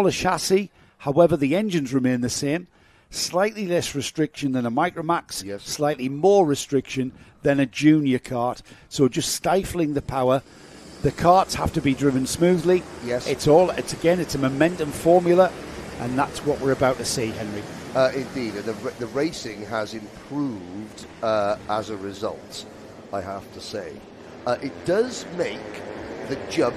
chassis, however, the engines remain the same. Slightly less restriction than a Micromax, yes. Slightly more restriction than a junior kart. So just stifling the power. The karts have to be driven smoothly. Yes. It's a momentum formula, and that's what we're about to see, Henry. Indeed, and the racing has improved as a result, I have to say. It does make the jump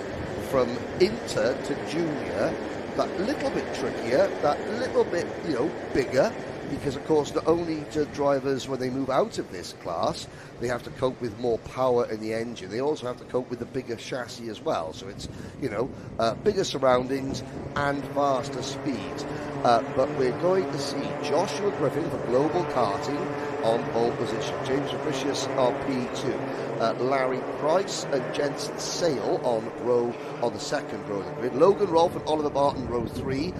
from inter to junior that little bit trickier, that little bit, bigger, because of course not only do drivers, when they move out of this class, they have to cope with more power in the engine, they also have to cope with the bigger chassis as well, so it's bigger surroundings and faster speeds. But we're going to see Joshua Griffin for Global Karting on pole position, James Fabricius on P2, Larry Price and Jensen Sale on the second row of the grid, Logan Rolfe and Oliver Barton row 3,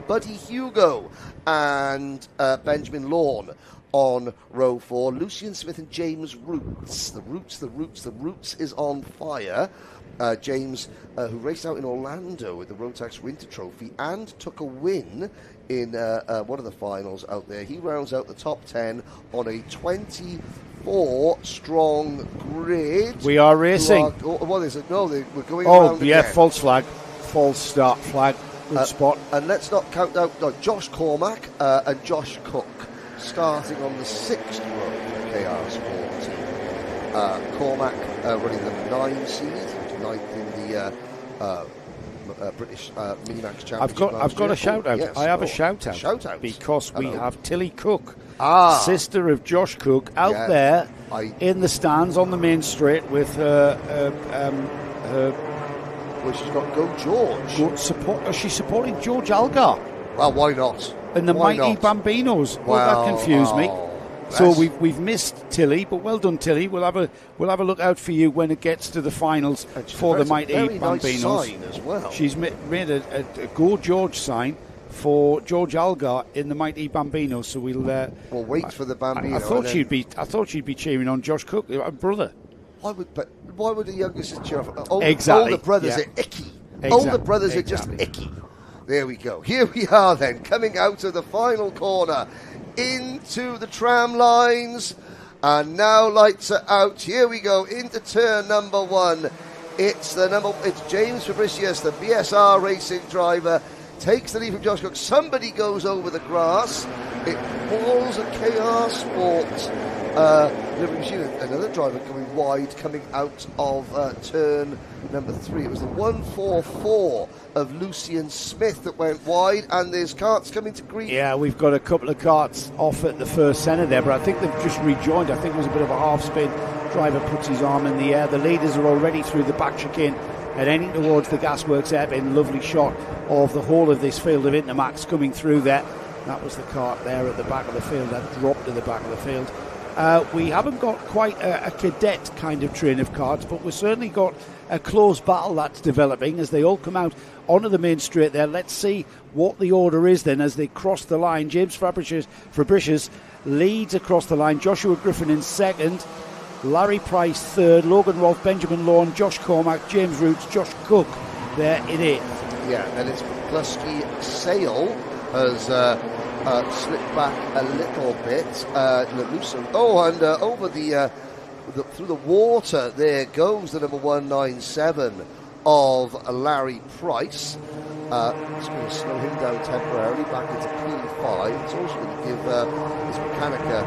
Buddy Hugo and Benjamin Lawn on row 4. Lucian Smith and James Roots. The Roots is on fire. James, who raced out in Orlando with the Rotax Winter Trophy and took a win in one of the finals out there. He rounds out the top 10 on a 24-strong grid. We are racing. What is it? No, we're going around yeah, again. false flag. False start flag. Good spot. And let's not count out Josh Cormack and Josh Cook starting on the 6th row for KR Sport team. Cormack running the 9 seed, 9th in the British Minimax Championship. I've got a shout out. Yes, I have a shout out. Shout out. Because we have Tilly Cook, sister of Josh Cook, out there in the stands on the main straight with her. Well, she's got Go George. She's supporting George Algar. Well, why not? And the mighty Bambinos. Well, that confused me. So we've missed Tilly, but well done, Tilly. We'll have a look out for you when it gets to the finals for the mighty Bambinos. Nice sign as well. She's made a Go George sign for George Algar in the mighty Bambinos. So we'll wait for the Bambino. I thought she'd be cheering on Josh Cook, her brother. Why would the younger sister cheer off? Exactly. Older brothers are icky. Exactly. Older brothers are just icky. There we go. Here we are then, coming out of the final corner into the tram lines, and now lights are out. Here we go into turn number 1. It's James Fabricius, the BSR racing driver, takes the lead from Josh Cook. Somebody goes over the grass. It falls a KR Sport delivery machine. Another driver going wide, coming out of turn number 3. It was the 144 of Lucian Smith that went wide, and there's karts coming to green. Yeah, we've got a couple of karts off at the first centre there, but I think they've just rejoined. I think it was a bit of a half spin. Driver puts his arm in the air. The leaders are already through the back chicane and heading towards the Gasworks airpin. Lovely shot of the whole of this field of Intermax coming through there. That was the kart there at the back of the field. That dropped to the back of the field. We haven't got quite a cadet kind of train of karts, but we've certainly got a close battle that's developing as they all come out onto the main straight there. Let's see what the order is then as they cross the line. James Fabricius leads across the line. Joshua Griffin in second. Larry Price third. Logan Rolfe, Benjamin Lawn, Josh Cormack, James Roots, Josh Cook there in eighth. Yeah, and it's Plusky Sale has slipped back a little bit. Over through the water there goes the number 197 of Larry Price. It's going to slow him down temporarily back into P5. It's also going to give his Mechanica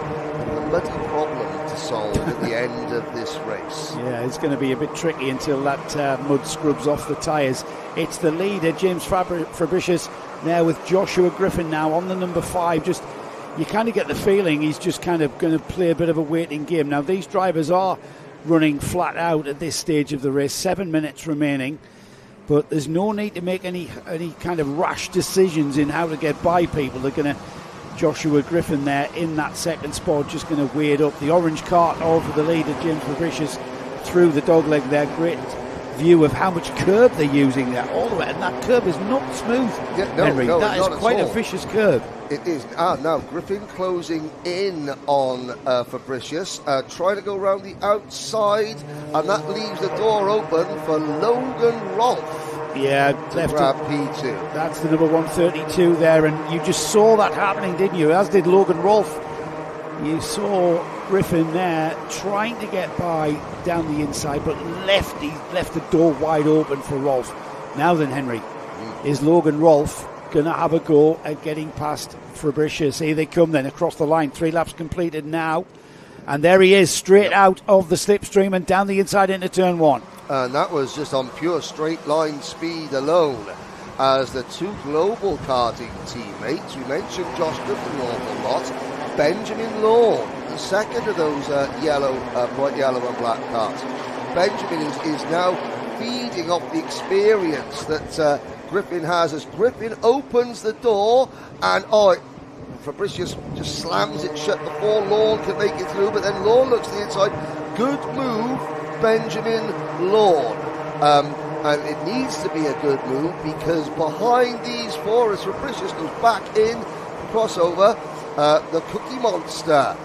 a muddy problem to solve at the end of this race. Yeah, it's going to be a bit tricky until that mud scrubs off the tyres. It's the leader, James Fabricius, now with Joshua Griffin now on the number 5. Just you kind of get the feeling he's just kind of going to play a bit of a waiting game. Now, these drivers are running flat out at this stage of the race. 7 minutes remaining. But there's no need to make any kind of rash decisions in how to get by people. They're going to Joshua Griffin there in that second spot, just going to wade up. The orange cart over the leader, James Fabricius, through the dogleg there. Great view of how much curb they're using there all the way. And that curb is not smooth, Henry. That is quite a vicious curb. It is. Now Griffin closing in on Fabricius, trying to go around the outside, and that leaves the door open for Logan Rolfe. Yeah, left grab P2. That's the number 132 there, and you just saw that happening, didn't you? As did Logan Rolfe. You saw Griffin there trying to get by down the inside, but left the door wide open for Rolfe. Now then, Henry, is Logan Rolfe going to have a go at getting past Fabricius? Here they come then across the line. 3 laps completed now. And there he is, straight out of the slipstream and down the inside into turn 1. And that was just on pure straight line speed alone, as the 2 global karting teammates, we mentioned Josh Griffin an awful lot, Benjamin Lawn, the second of those bright yellow and black karts. Benjamin is now feeding off the experience that Griffin has, as Griffin opens the door, and Fabricius just slams it shut before Lawn can make it through, but then Lawn looks to the inside. Good move, Benjamin Lawn. And it needs to be a good move, because behind these 4, as Fabricius goes back in, crossover, the Cookie Monster,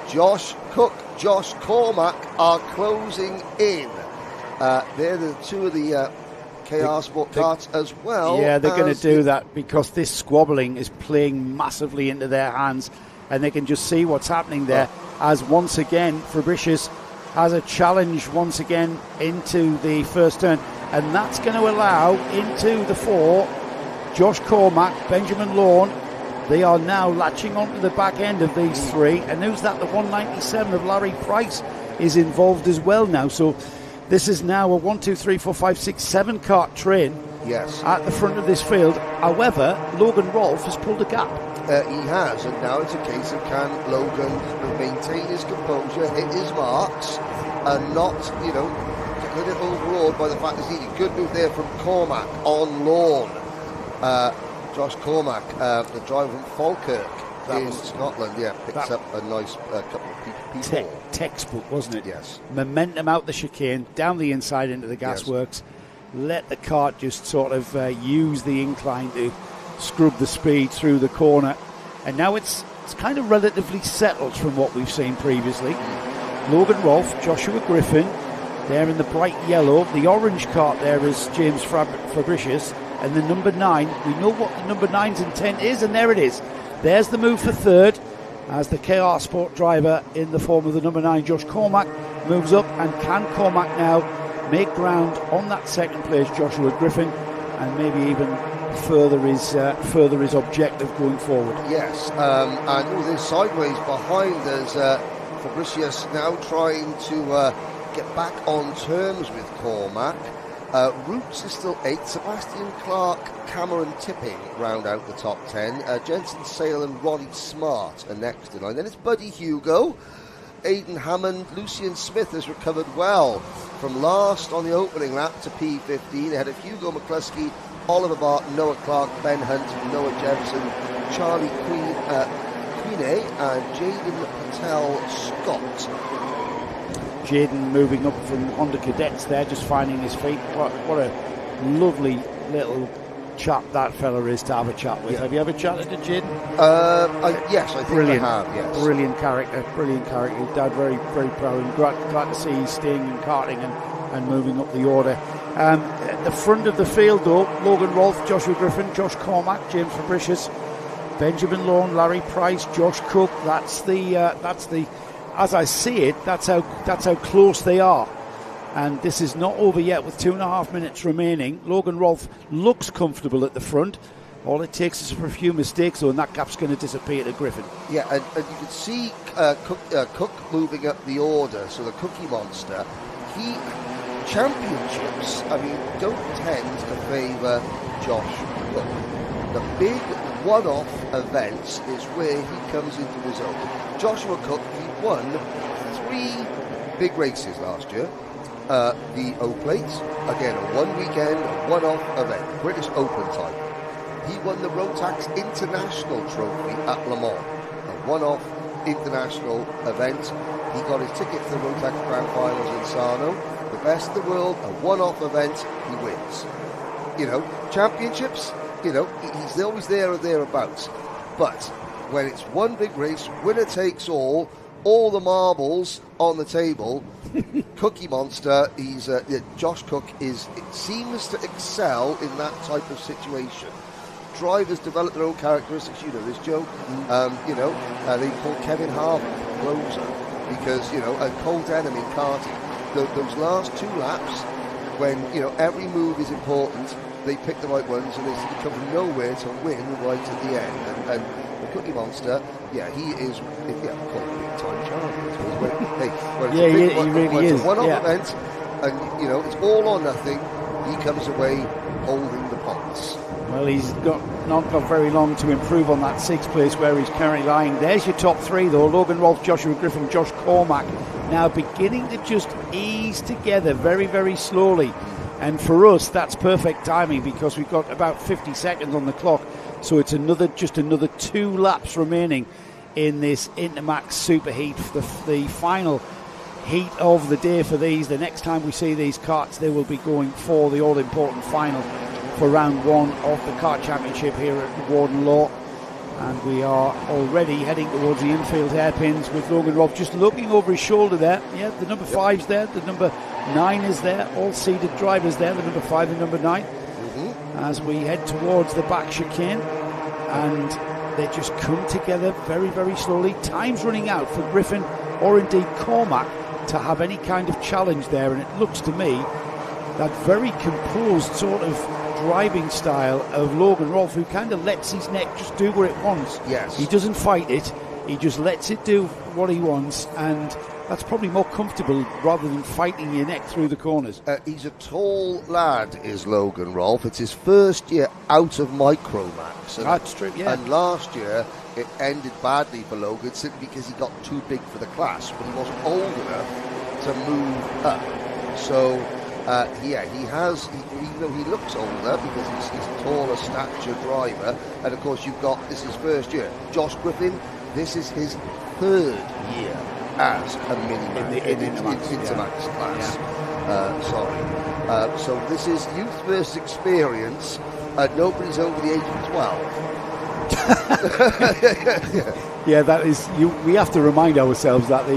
Josh Cook, Josh Cormack are closing in. They're the two of the KR Sport karts as well. Yeah, they're going to do that because this squabbling is playing massively into their hands, and they can just see what's happening there as once again Fabricius has a challenge once again into the first turn, and that's going to allow into the four Josh Cormack, Benjamin Lawn. They are now latching onto the back end of these three, and who's that? The 197 of Larry Price is involved as well now. So this is now a 1, 2, 3, 4, 5, 6, 7 kart train at the front of this field. However, Logan Rolfe has pulled a gap. He has, and now it's a case of can Logan maintain his composure, hit his marks, and not, get a little overawed by the fact that he's a good move there from Cormack on Lawn. Josh Cormack, the driver from Falkirk in Scotland, picks up a nice couple of people. Textbook, wasn't it? Yes. Momentum out the chicane, down the inside into the gasworks. Let the kart just sort of use the incline to scrub the speed through the corner. And now it's kind of relatively settled from what we've seen previously. Logan Rolfe, Joshua Griffin, there in the bright yellow. The orange kart there is James Fabricius. And the number 9, we know what the number 9's intent is, and there it is. There's the move for third as the KR Sport driver in the form of the number 9, Josh Cormack, moves up. And can Cormack now make ground on that second place, Joshua Griffin, and maybe even further his objective going forward? Yes, and they're sideways behind us. Fabricius now trying to get back on terms with Cormack. Roots is still 8. Sebastian Clark, Cameron Tipping round out the top 10. Jensen Sale and Ronnie Smart are next in line. Then it's Buddy Hugo, Aidan Hammond, Lucian Smith has recovered well from last on the opening lap to P15. Ahead of Hugo McCluskey, Oliver Barton, Noah Clark, Ben Hunt, Noah Jefferson, Charlie Queenie and Jaden Patel Scott. Jaden moving up from Honda Cadets there, just finding his feet. What a lovely little chap that fella is to have a chat with. Have you ever chatted to Jaden? Yes, I think I have, yes. Brilliant character. Dad, very, very proud, and glad to see he's staying in karting and moving up the order. At the front of the field, though, Logan Rolfe, Joshua Griffin, Josh Cormack, James Fabricius, Benjamin Lawn, Larry Price, Josh Cook. That's the as I see it, that's how close they are. And this is not over yet with 2.5 minutes remaining. Logan Rolfe looks comfortable at the front. All it takes is for a few mistakes, though, and that gap's going to disappear to Griffin. Yeah, and you can see Cook moving up the order, so the Cookie Monster. Championships, don't tend to favour Josh Cook. The big one-off events is where he comes into his own. Joshua Cook, he won 3 big races last year. The O-Plate, again, a one-weekend, one-off event, British Open type. He won the Rotax International Trophy at Le Mans, a one-off international event. He got his ticket to the Rotax Grand Finals in Sarno. The best in the world, a one-off event, he wins. Championships, he's always there or thereabouts. But when it's one big race, winner takes all the marbles on the table, Cookie Monster, Josh Cook seems to excel in that type of situation. Drivers develop their own characteristics, this, Joe. They call Kevin Harvick closer because, and Cole Denham in karting. Those last 2 laps, when, every move is important, they pick the right ones and they come from nowhere to win right at the end. And the Cookie Monster, he is, called big time champion. He really is. It's a one-off event, and, it's all or nothing. He comes away holding the points. Well, he's not got very long to improve on that 6th place where he's currently lying. There's your top 3, though. Logan Rolfe, Joshua Griffin, Josh Cormack now beginning to just ease together very, very slowly. And for us, that's perfect timing because we've got about 50 seconds on the clock. So it's another 2 laps remaining in this Intermax Superheat, the final heat of the day for these. The next time we see these karts, they will be going for the all-important final for round 1 of the kart championship here at Warden Law. And we are already heading towards the infield hairpins with Logan Rolfe just looking over his shoulder there. Yeah, the number 5's there, the number 9 is there, all seated drivers there, the number 5 and number 9. As we head towards the back chicane, and they just come together very, very slowly. Time's running out for Griffin or indeed Cormac to have any kind of challenge there, and it looks to me that very composed sort of driving style of Logan Rolfe, who kind of lets his neck just do what it wants. Yes. He doesn't fight it, he just lets it do what he wants, and that's probably more comfortable rather than fighting your neck through the corners. He's a tall lad, is Logan Rolfe. It's his first year out of Micromax. That's true, yeah. And last year it ended badly for Logan simply because he got too big for the class, but he wasn't old enough to move up. So he has, even though he looks older because he's a taller stature driver, and of course you've got, this is his first year. Josh Griffin, this is his third year as a Intermax class. Yeah. So this is youth versus experience. Nobody's over the age of 12. Yeah, that is. We have to remind ourselves that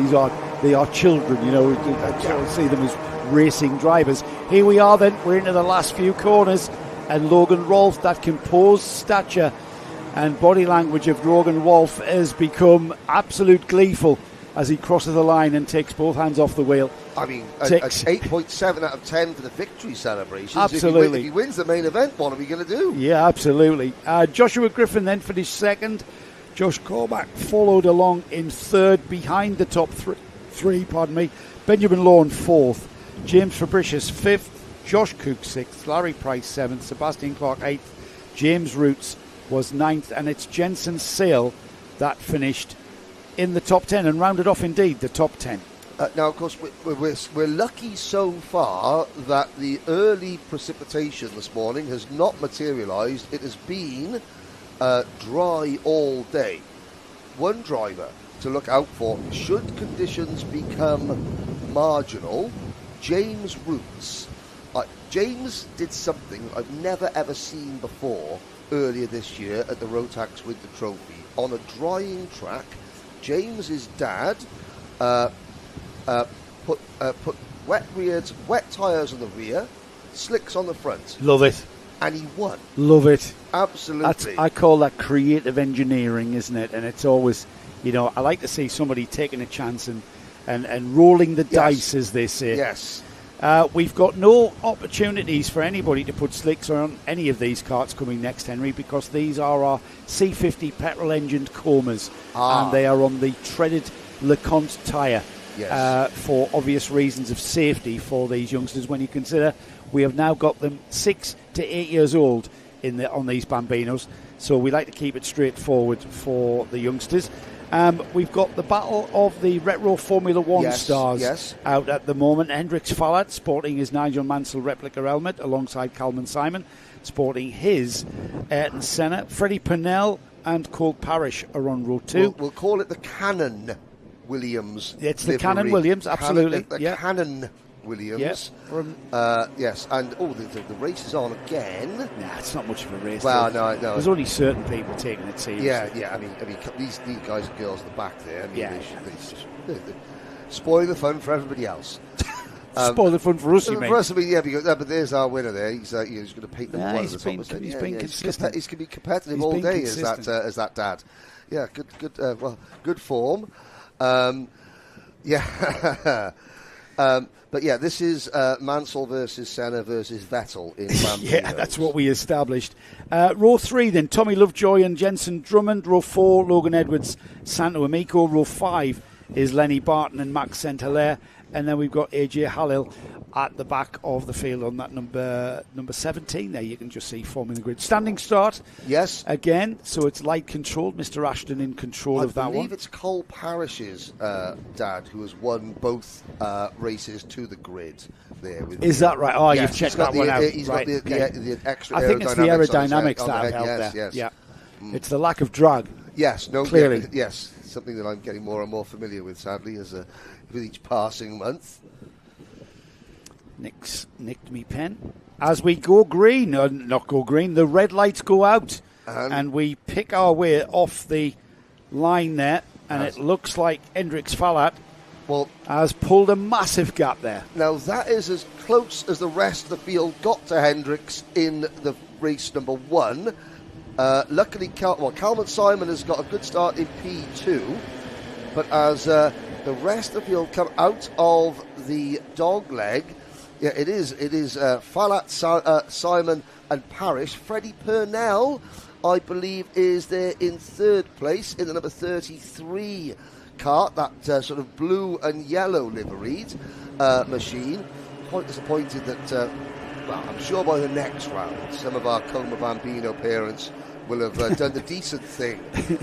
they are children. You know, don't see them as racing drivers. Here we are. Then we're into the last few corners, and Logan Rolfe, that composed stature and body language of Logan Rolfe has become absolute gleeful as he crosses the line and takes both hands off the wheel. I mean, an 8.7 out of 10 for the victory celebrations. Absolutely. If he wins the main event, what are we going to do? Yeah, absolutely. Joshua Griffin then finished second. Josh Cormac followed along in third behind the top three. Benjamin Lawn fourth. James Fabricius fifth. Josh Cook sixth. Larry Price seventh. Sebastian Clark eighth. James Roots was ninth. And it's Jensen Sale that finished in the top 10 and rounded off indeed the top 10. Now, of course, we're lucky so far that the early precipitation this morning has not materialised. It has been dry all day. One driver to look out for should conditions become marginal. James Roots. James did something I've never ever seen before earlier this year at the Rotax Winter Trophy. On a drying track, James's dad put wet tyres on the rear, slicks on the front. Love it. And he won. Love it. Absolutely. I call that creative engineering, isn't it? And it's always, I like to see somebody taking a chance and rolling the dice, as they say. Yes. We've got no opportunities for anybody to put slicks on any of these karts coming next, Henry, because these are our C50 petrol-engined Comas, and they are on the treaded LeConte tyre for obvious reasons of safety for these youngsters. When you consider we have now got them 6 to 8 years old on these Bambinos, so we like to keep it straightforward for the youngsters. We've got the battle of the Retro Formula 1 stars out at the moment. Hendrix Fallard sporting his Nigel Mansell replica helmet alongside Calman Simon sporting his Ayrton Senna. Freddie Purnell and Cole Parrish are on row 2. We'll call it the Cannon Williams. It's the Cannon Williams, absolutely. Cannon Williams. Yes, and the race is on again. Nah, it's not much of a race. Well, no. There's only certain people taking it seriously. Yeah. I mean, these guys and girls at the back there. I mean, they spoil the fun for everybody else. Spoil the fun for us, you mean? For us, but there's our winner there. He's going to paint them one at the top. He's been consistent. He's going to be competitive all day. As that dad. Yeah, good form. But yeah, this is Mansell versus Senna versus Vettel in Bambino. Yeah, that's what we established. Row 3 then, Tommy Lovejoy and Jensen Drummond. Row 4, Logan Edwards, Santo Amico. Row 5 is Lenny Barton and Max Saint-Hilaire. And then we've got AJ Halil at the back of the field on that number 17 there. You can just see forming the grid. Standing start. Yes. Again, so it's light controlled. Mr. Ashton in control of that one. I believe it's Cole Parrish's dad who has won both races to the grid there. Is that right? Oh, yes, you've checked that one out. He's got the extra I think it's the aerodynamics that have helped there. Yes. Yeah. It's the lack of drag. Yes. No. Clearly. Yes. Something that I'm getting more and more familiar with, sadly, with each passing month. Nicked me pen. As we go green, not go green, the red lights go out And we pick our way off the line there, and it looks like Hendrix Fallat has pulled a massive gap there. Now, that is as close as the rest of the field got to Hendrix in the race number 1. Luckily, Calvin Simon has got a good start in P2, but as the rest of the field come out of the dog leg, it is Fallat, Simon and Parrish. Freddie Purnell, I believe, is there in 3rd place in the number 33 Kart, that sort of blue and yellow liveried machine. Quite disappointed that, I'm sure by the next round, some of our Como Bambino parents will have done the decent thing.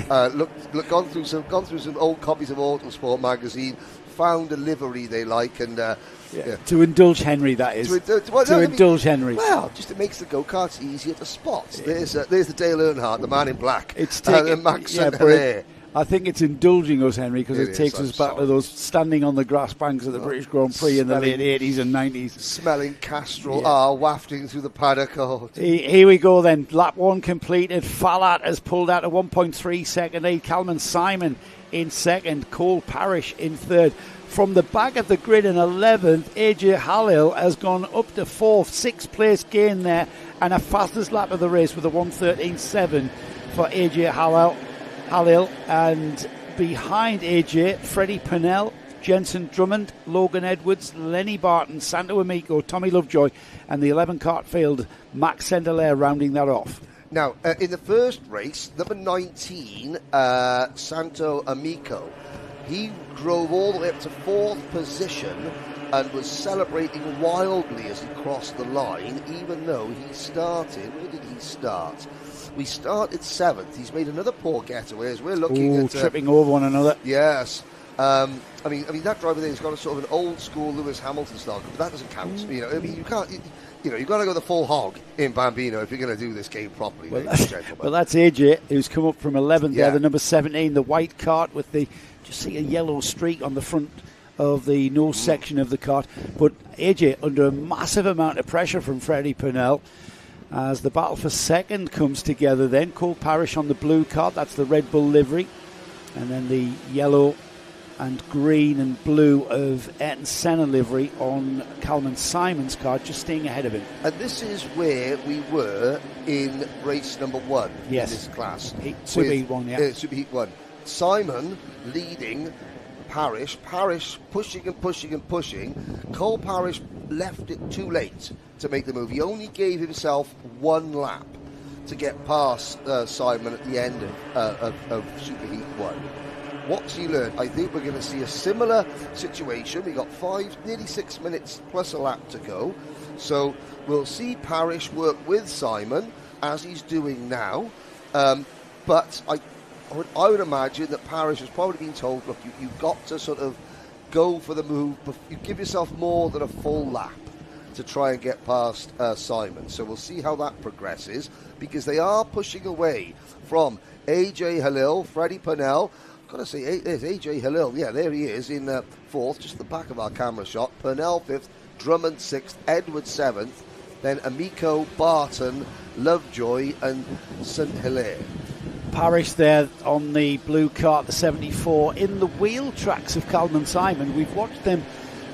Gone through some old copies of Autosport magazine, found a livery they like, and to indulge Henry, that is. To indulge Henry. Well, just it makes the go-karts easier to spot. There's the Dale Earnhardt, the man in black. It's taking Max I think it's indulging us, Henry, because it takes us back to those standing on the grass banks of the British Grand Prix in the late 80s and 90s. Smelling Castrol wafting through the paddock. Here we go then. Lap 1 completed. Fallat has pulled out a 1.3 second lead. Calvin Simon in 2nd. Cole Parrish in 3rd. From the back of the grid in 11th, AJ Halil has gone up to 4th. 6th place gain there, and a fastest lap of the race with a 1:13.7 for AJ Halil. And behind AJ, Freddie Purnell, Jensen Drummond, Logan Edwards, Lenny Barton, Santo Amico, Tommy Lovejoy, and the 11 Kart field, Max Sendelaire rounding that off. Now, in the first race, number 19, Santo Amico, he drove all the way up to 4th position and was celebrating wildly as he crossed the line, even though he started. Where did he start? We started 7th. He's made another poor getaway as we're looking at tripping over one another. Yes. I mean that driver there has got a sort of an old school Lewis Hamilton style, but that doesn't count. You can't. You've got to go the full hog in Bambino if you're going to do this game properly, ladies and gentlemen. Well, that's AJ, who's come up from 11th there, the number 17, the white Kart with just see a yellow streak on the front of the nose section of the Kart. But AJ under a massive amount of pressure from Freddie Purnell as the battle for 2nd comes together then. Cole Parrish on the blue Kart, that's the Red Bull livery. And then the yellow and green and blue of Ayrton Senna livery on Calvin Simon's Kart, just staying ahead of him. And this is where we were in race number 1 in this class. Super Heat 1, Super Heat 1. Simon leading Parrish pushing and pushing and pushing. Cole Parrish left it too late to make the move. He only gave himself 1 lap to get past Simon at the end of Super Heat 1. What's he learned? I think we're going to see a similar situation. We got nearly 6 minutes plus a lap to go. So we'll see Parrish work with Simon as he's doing now. But I would imagine that Parrish has probably been told, look, you've got to sort of go for the move, but you give yourself more than a full lap to try and get past Simon. So we'll see how that progresses, because they are pushing away from AJ Halil, Freddie Purnell. I've got to say, there's AJ Halil. Yeah, there he is in 4th, just the back of our camera shot. Purnell 5th, Drummond 6th, Edwards 7th, then Amico, Barton, Lovejoy and St. Hilaire. Parrish there on the blue Kart, the 74, in the wheel tracks of Calvin Simon. We've watched them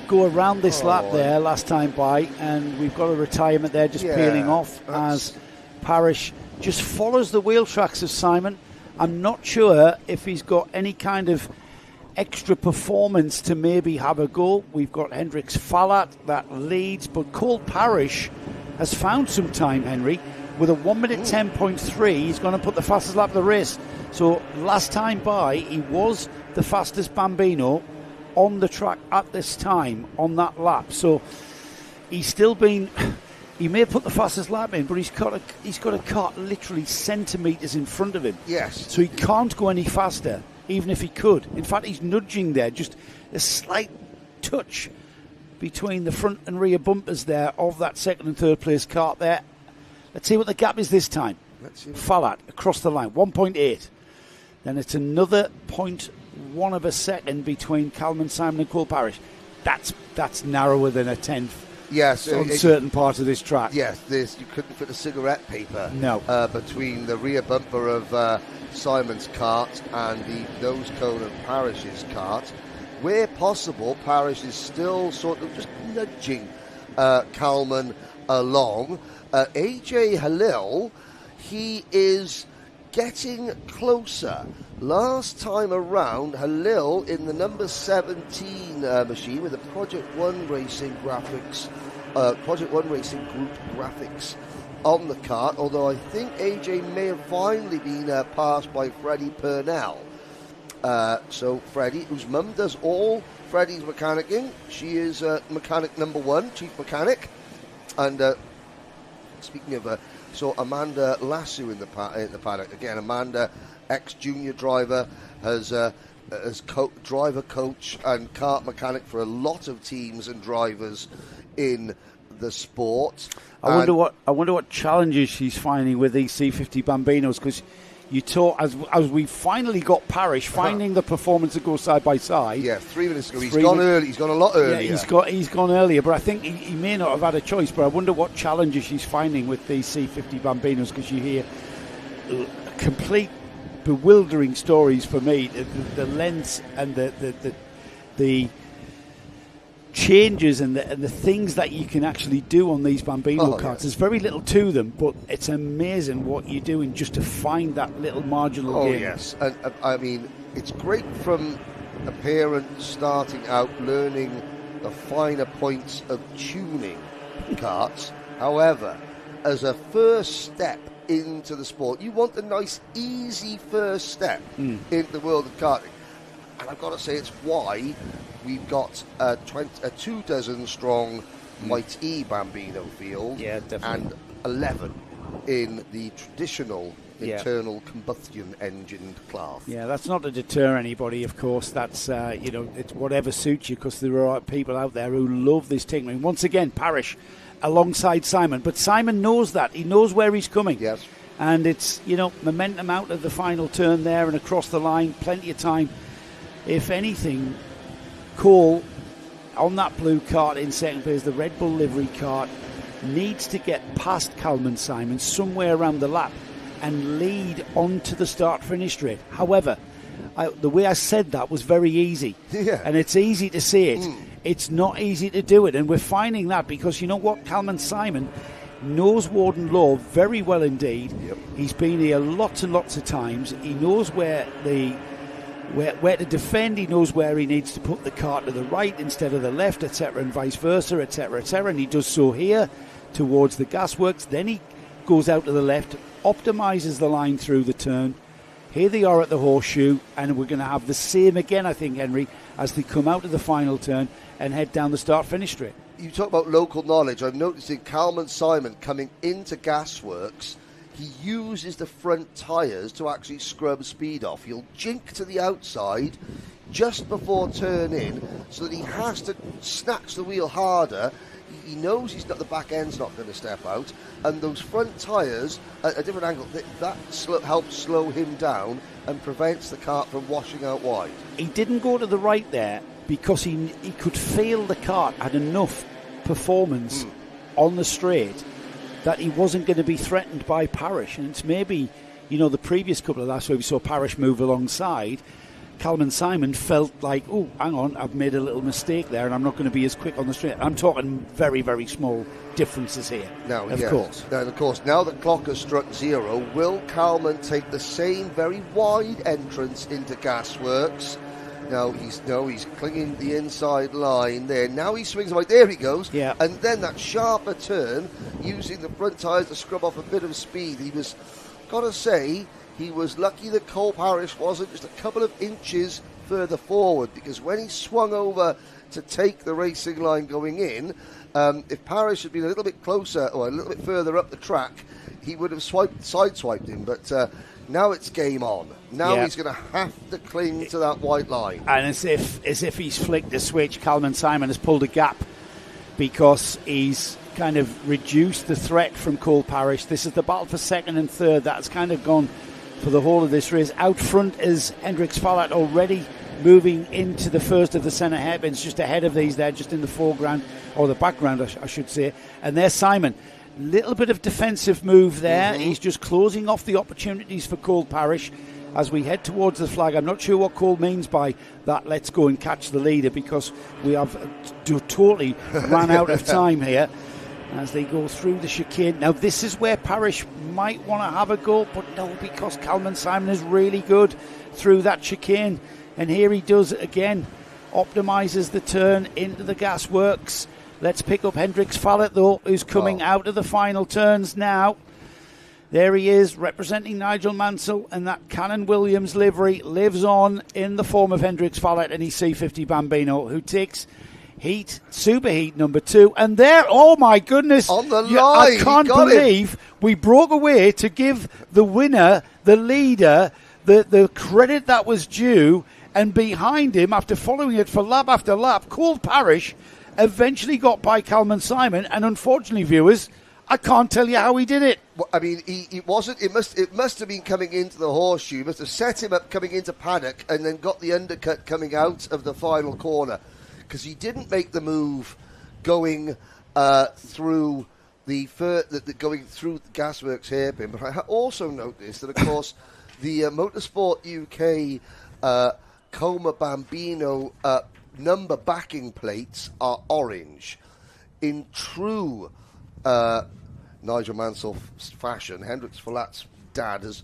go around this lap there last time by, and we've got a retirement there just peeling off as Parrish just follows the wheel tracks of Simon. I'm not sure if he's got any kind of extra performance to maybe have a go. We've got Hendrix Fallat that leads, but Cole Parrish has found some time, Henry. With a 1 minute 10.3, he's going to put the fastest lap of the race. So last time by, he was the fastest Bambino on the track at this time on that lap. So he's still been. He may have put the fastest lap in, but he's got a Kart literally centimetres in front of him. Yes. So he can't go any faster, even if he could. In fact, he's nudging there, just a slight touch between the front and rear bumpers there of that 2nd and 3rd place Kart there. Let's see what the gap is this time. Fallat across the line, 1.8. Then it's another 0.1 of a second between Calvin Simon and Cole Parrish. That's narrower than a tenth Yes, on certain parts of this track. Yes, you couldn't fit a cigarette paper. No. Between the rear bumper of Simon's kart and the nose cone of Parrish's kart. Where possible, Parish is still sort of just nudging Kalman along. AJ Halil, he is getting closer. Last time around, Halil in the number 17 machine with the Project One Racing graphics, Project One Racing Group graphics on the kart, although I think AJ may have finally been passed by Freddie Purnell. So Freddie, whose mum does all Freddie's mechanicking, she is mechanic number 1, chief mechanic. And speaking of, so Amanda Lasso in the paddock again. Amanda, ex-junior driver, has driver coach and kart mechanic for a lot of teams and drivers in the sport. I wonder what challenges she's finding with these C50 Bambinos, because you talk as we finally got Parish finding the performance to go side by side. Yeah, 3 minutes ago. He's gone early. He's gone a lot earlier. Yeah, he's gone earlier, but I think he may not have had a choice. But I wonder what challenges she's finding with these C50 Bambinos, because you hear complete bewildering stories for me. The lengths and the changes and the things that you can actually do on these Bambino karts. Yes. There's very little to them, but it's amazing what you're doing just to find that little marginal gain. Yes, and I mean, it's great from a parent starting out learning the finer points of tuning karts. However, as a first step into the sport, you want a nice easy first step into the world of karting. And I've got to say, it's why we've got a 24 strong Might E Bambino field, and 11 in the traditional internal combustion engine class. Yeah, that's not to deter anybody, of course. That's, it's whatever suits you, because there are people out there who love this thing. I mean, once again, Parish alongside Simon, but Simon knows that. He knows where he's coming. Yes. And it's, momentum out of the final turn there and across the line, plenty of time. If anything, Cole on that blue kart in second place, the Red Bull livery kart, needs to get past Kalman Simon somewhere around the lap and lead onto the start-finish straight. However, the way I said that was very easy. Yeah. And it's easy to say it. It's not easy to do it. And we're finding that because, you know what, Kalman Simon knows Warden Law very well indeed. Yep. He's been here lots and lots of times. He knows where to defend. He knows where he needs to put the kart to the right instead of the left, etc., and vice versa, etc., etc. And he does so here towards the gasworks. Then he goes out to the left, optimises the line through the turn. Here they are at the horseshoe, and we're going to have the same again, I think, Henry, as they come out of the final turn and head down the start-finish straight. You talk about local knowledge. I'm noticing Kalman Simon coming into gasworks. He uses the front tyres to actually scrub speed off. He'll jink to the outside just before turn in, so that he has to snatch the wheel harder. He knows the back end's not going to step out, and those front tyres at a different angle, that helps slow him down and prevents the kart from washing out wide. He didn't go to the right there because he could feel the kart had enough performance on the straight that he wasn't going to be threatened by Parish. And it's maybe, the previous couple of laps where we saw Parish move alongside, Kalman Simon felt like, oh, hang on, I've made a little mistake there and I'm not going to be as quick on the straight. I'm talking very, very small differences here, of course. Now, of course, now the clock has struck 0, will Kalman take the same very wide entrance into gasworks? Now he's clinging the inside line there. Now he swings away. There he goes. Yeah. And then that sharper turn, using the front tyres to scrub off a bit of speed. He was, gotta say, he was lucky that Cole Parrish wasn't just a couple of inches further forward, because when he swung over to take the racing line going in, if Parrish had been a little bit closer or a little bit further up the track, he would have sideswiped him. But now it's game on. Now he's going to have to cling to that white line. And as if he's flicked the switch, Kalman Simon has pulled a gap because he's kind of reduced the threat from Cole Parrish. This is the battle for second and third. That's kind of gone for the whole of this race. Out front is Hendrix Fallat already moving into the first of the centre hairpins, just ahead of these there, just in the foreground, or the background, I should say. And there's Simon. Little bit of defensive move there. He's just closing off the opportunities for Cole Parrish as we head towards the flag. I'm not sure what Cole means by that, let's go and catch the leader, because we have totally ran out of time here as they go through the chicane. Now, this is where Parrish might want to have a go, but no, because Calvin Simon is really good through that chicane. And here he does it again, optimises the turn into the gasworks. Let's pick up Hendrix Fallett, though, who's coming out of the final turns now. There he is, representing Nigel Mansell, and that Cannon Williams livery lives on in the form of Hendrix Fallett and his C50 Bambino, who takes heat, super heat number 2. And there, oh my goodness, on the line, I can't believe we broke away to give the winner, the leader, the credit that was due. And behind him, after following it for lap after lap, Cole Parrish eventually got by Calvin Simon, and unfortunately, viewers, I can't tell you how he did it. Well, I mean, it wasn't. It must have been coming into the horseshoe. Must have set him up coming into paddock, and then got the undercut coming out of the final corner, because he didn't make the move going through going through the gasworks hairpin. But I also noticed that, of course, the Motorsport UK Coma Bambino number backing plates are orange. In true Nigel Mansell fashion, Hendrix Fallett's dad has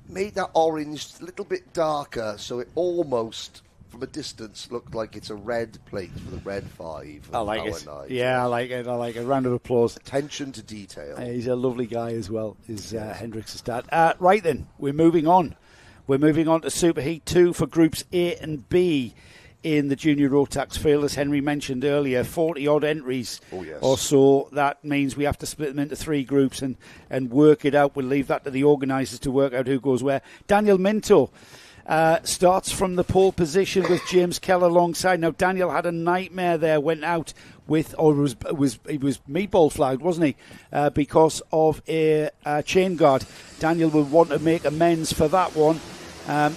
made that orange a little bit darker, so it almost, from a distance, looked like it's a red plate for the Red 5. I like it. Yeah, I like it. Round of applause. Attention to detail. He's a lovely guy as well, is Hendrix's dad. Right then, we're moving on. We're moving on to Superheat 2 for Groups A and B in the Junior Rotax field. As Henry mentioned earlier, 40-odd entries or so. That means we have to split them into 3 groups and work it out. We'll leave that to the organisers to work out who goes where. Daniel Minto starts from the pole position with James Kell alongside. Now, Daniel had a nightmare there, went out with, or he was meatball flagged, wasn't he? Because of a chain guard. Daniel will want to make amends for that one.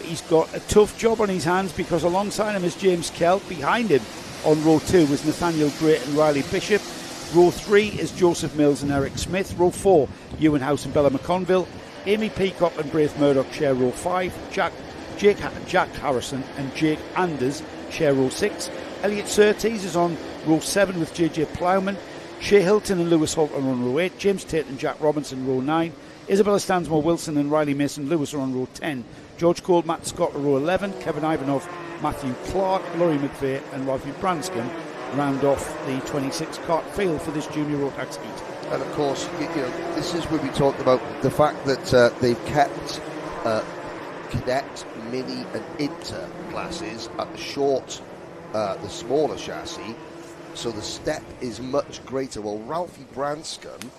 He's got a tough job on his hands, because alongside him is James Kell. Behind him on row 2 was Nathaniel Great and Riley Bishop. Row 3 is Joseph Mills and Eric Smith. Row 4, Ewan House and Bella McConville. Amy Peacock and Braith Murdoch share row 5. Jack Harrison and Jake Anders share row 6. Elliot Surtees is on row 7 with JJ Plowman. Shea Hilton and Lewis Holt are on row 8. James Tate and Jack Robinson row 9. Isabella Stansmore Wilson and Riley Mason Lewis are on row 10. George Cole, Matt Scott are row 11. Kevin Ivanov, Matthew Clark, Laurie McVeigh and Ralphie Branscombe round off the 26 kart field for this Junior Rotax heat. And of course, this is where we talked about the fact that they've kept Cadet, Mini and Inter classes at the smaller chassis, so the step is much greater. Well, Ralphie Branscombe,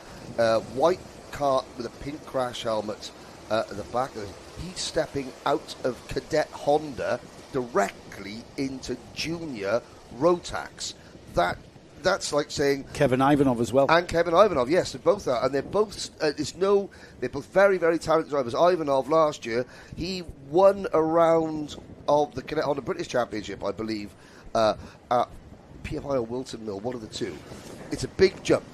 white kart with a pink crash helmet at the back of it, he's stepping out of Cadet Honda directly into Junior Rotax. That's like saying Kevin Ivanov as well. And Kevin Ivanov, yes, they both are, and they're both they're both very, very talented drivers. Ivanov last year, he won a round of the Cadet Honda British Championship, I believe, at PFI or Wilton Mill, one of the two. It's a big jump.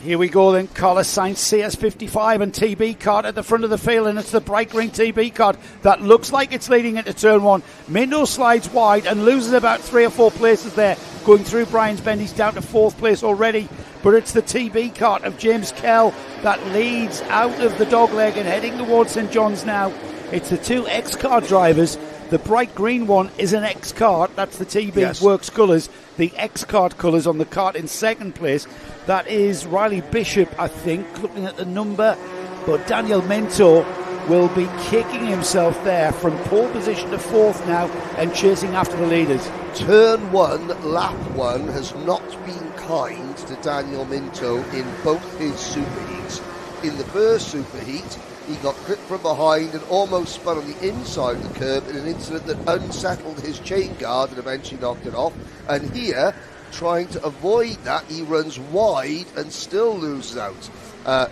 Here we go then, Carlos Sainz CS55 and TB Kart at the front of the field, and it's the bright green TB Kart that looks like it's leading into turn 1. Minto slides wide and loses about 3 or 4 places there. Going through Brian's Bend, he's down to 4th place already, but it's the TB Kart of James Kell that leads out of the dogleg and heading towards St John's now. It's the 2 X-Kart drivers. The bright green one is an X-Kart, that's the TB Works colours. The X-Kart colours on the kart in 2nd place. That is Riley Bishop, I think, looking at the number. But Daniel Minto will be kicking himself there from pole position to 4th now and chasing after the leaders. Turn 1, lap 1 has not been kind to Daniel Minto in both his superheats. In the first superheat, he got clipped from behind and almost spun on the inside of the curb in an incident that unsettled his chain guard and eventually knocked it off. And here, trying to avoid that, he runs wide and still loses out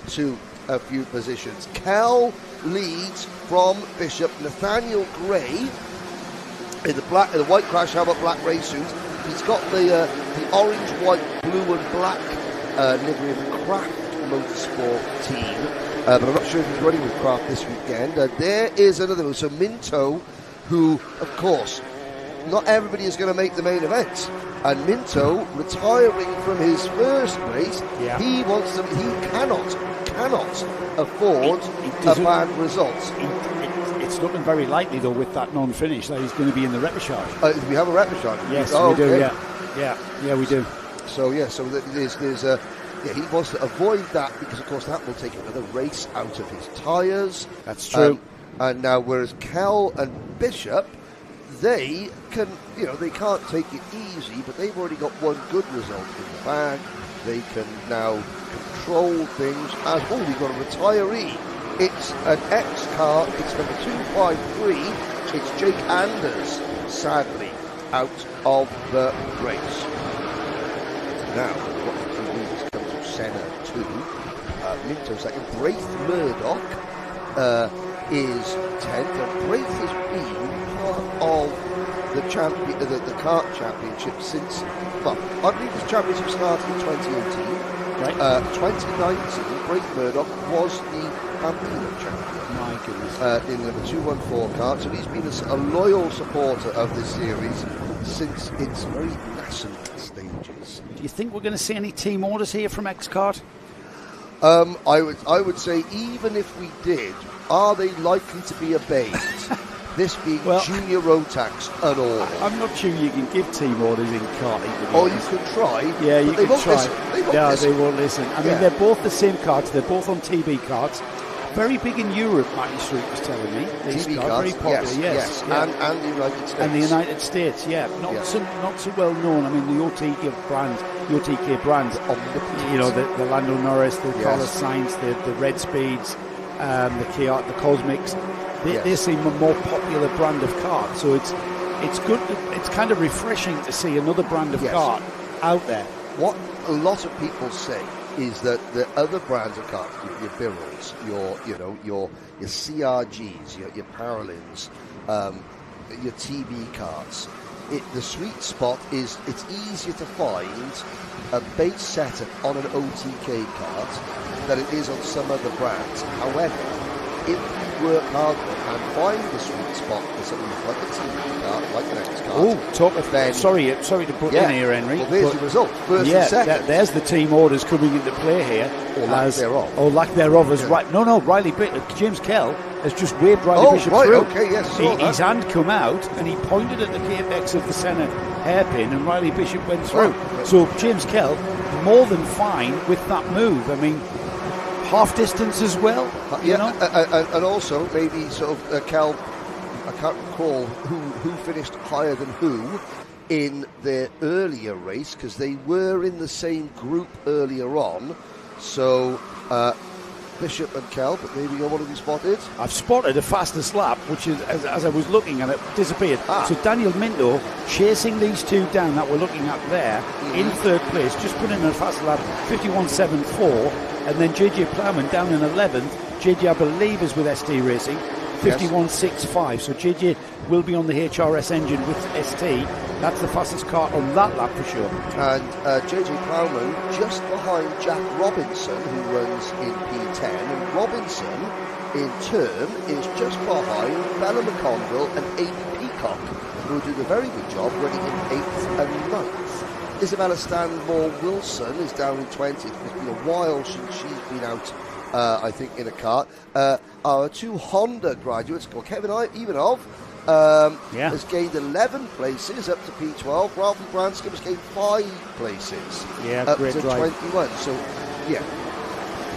to a few positions. Kell leads from Bishop. Nathaniel Gray in the white crash helmet, black race suit. He's got the orange, white, blue and black livery of the Kraft Motorsport team. But I'm not sure if he's running with Kraft this weekend. There is another one. So Minto, who, of course, not everybody is going to make the main event. And Minto, retiring from his first race, he wants to. He cannot afford a bad result. It's looking very likely, though, with that non-finish, that he's going to be in the repechage. We have a repechage. Yes, we do. Yeah, we do. So there's he wants to avoid that because, of course, that will take another race out of his tyres. That's true. And now, whereas Kell and Bishop, they can, they can't take it easy, but they've already got one good result in the bag. They can now control things as, we've got a retiree. It's an X-Kart, it's number 253, it's Jake Anders, sadly, out of the race. Now, what comes from Senna 2, Minto second, Braith Murdoch is 10th, and Braith has been part of the kart championship since, I believe the championship started in 2018. Right. 2019, Braith Murdoch was the Bambino champion. My goodness. In number 214 kart, so he's been a loyal supporter of this series since its very nascent stages. Do you think we're going to see any team orders here from X-Kart? I would say even if we did, are they likely to be obeyed? This being junior road tax and all. I'm not sure you can give team orders in karting. Or you could try. Yeah, you could try. They won't listen. I mean, they're both the same karts. They're both on TB karts. Very big in Europe, Matty Street was telling me. These TB karts, karts, very popular, yes. Yeah. And the United States. And the United States, not so well known. I mean, the OTK brands, the Lando Norris, the Carlos Sainz, the Red Speeds, the Kia, the Cosmics. They seem a more popular brand of kart, so it's good. It's kind of refreshing to see another brand of kart out there. What a lot of people say is that the other brands of karts, your Birrells, your CRGs, your Paralins, your TB karts, the sweet spot is it's easier to find a base setup on an OTK kart than it is on some other brands. However, if you work hard and find the sweet spot for something like a TB kart, like an X-Kart, sorry to put in here, Henry. Well, there's the result. First and second. There's the team orders coming into play here. Or lack thereof. Or lack thereof. Riley James Kell has just waved Riley Bishop through. Okay, yes. His hand come out and he pointed at the apex of the centre hairpin and Riley Bishop went through. So James Kell, more than fine with that move. I mean, half distance as well, and also maybe sort of Kell. I can't recall who finished higher than who in their earlier race because they were in the same group earlier on. So Bishop and Kell, but maybe you're one of you spotted. I've spotted a fastest lap, which is as I was looking at it, disappeared. So Daniel Minto chasing these two down that we're looking at there in third place, just put in a fast lap 51.74. And then JJ Plowman down in 11th. JJ, I believe, is with ST Racing, 51.65. So JJ will be on the HRS engine with ST. That's the fastest car on that lap for sure. And JJ Plowman just behind Jack Robinson, who runs in P10. And Robinson, in turn, is just behind Bella McConville and Amy Peacock, who do a very good job running in 8th and 9th. Isabella Stanmore Wilson is down in 20th. It's been a while since she's been out, I think, in a kart. Our two Honda graduates, Kevin Ivanov, has gained 11 places up to P12. Ralphie Branscombe has gained 5 places up to 21. So,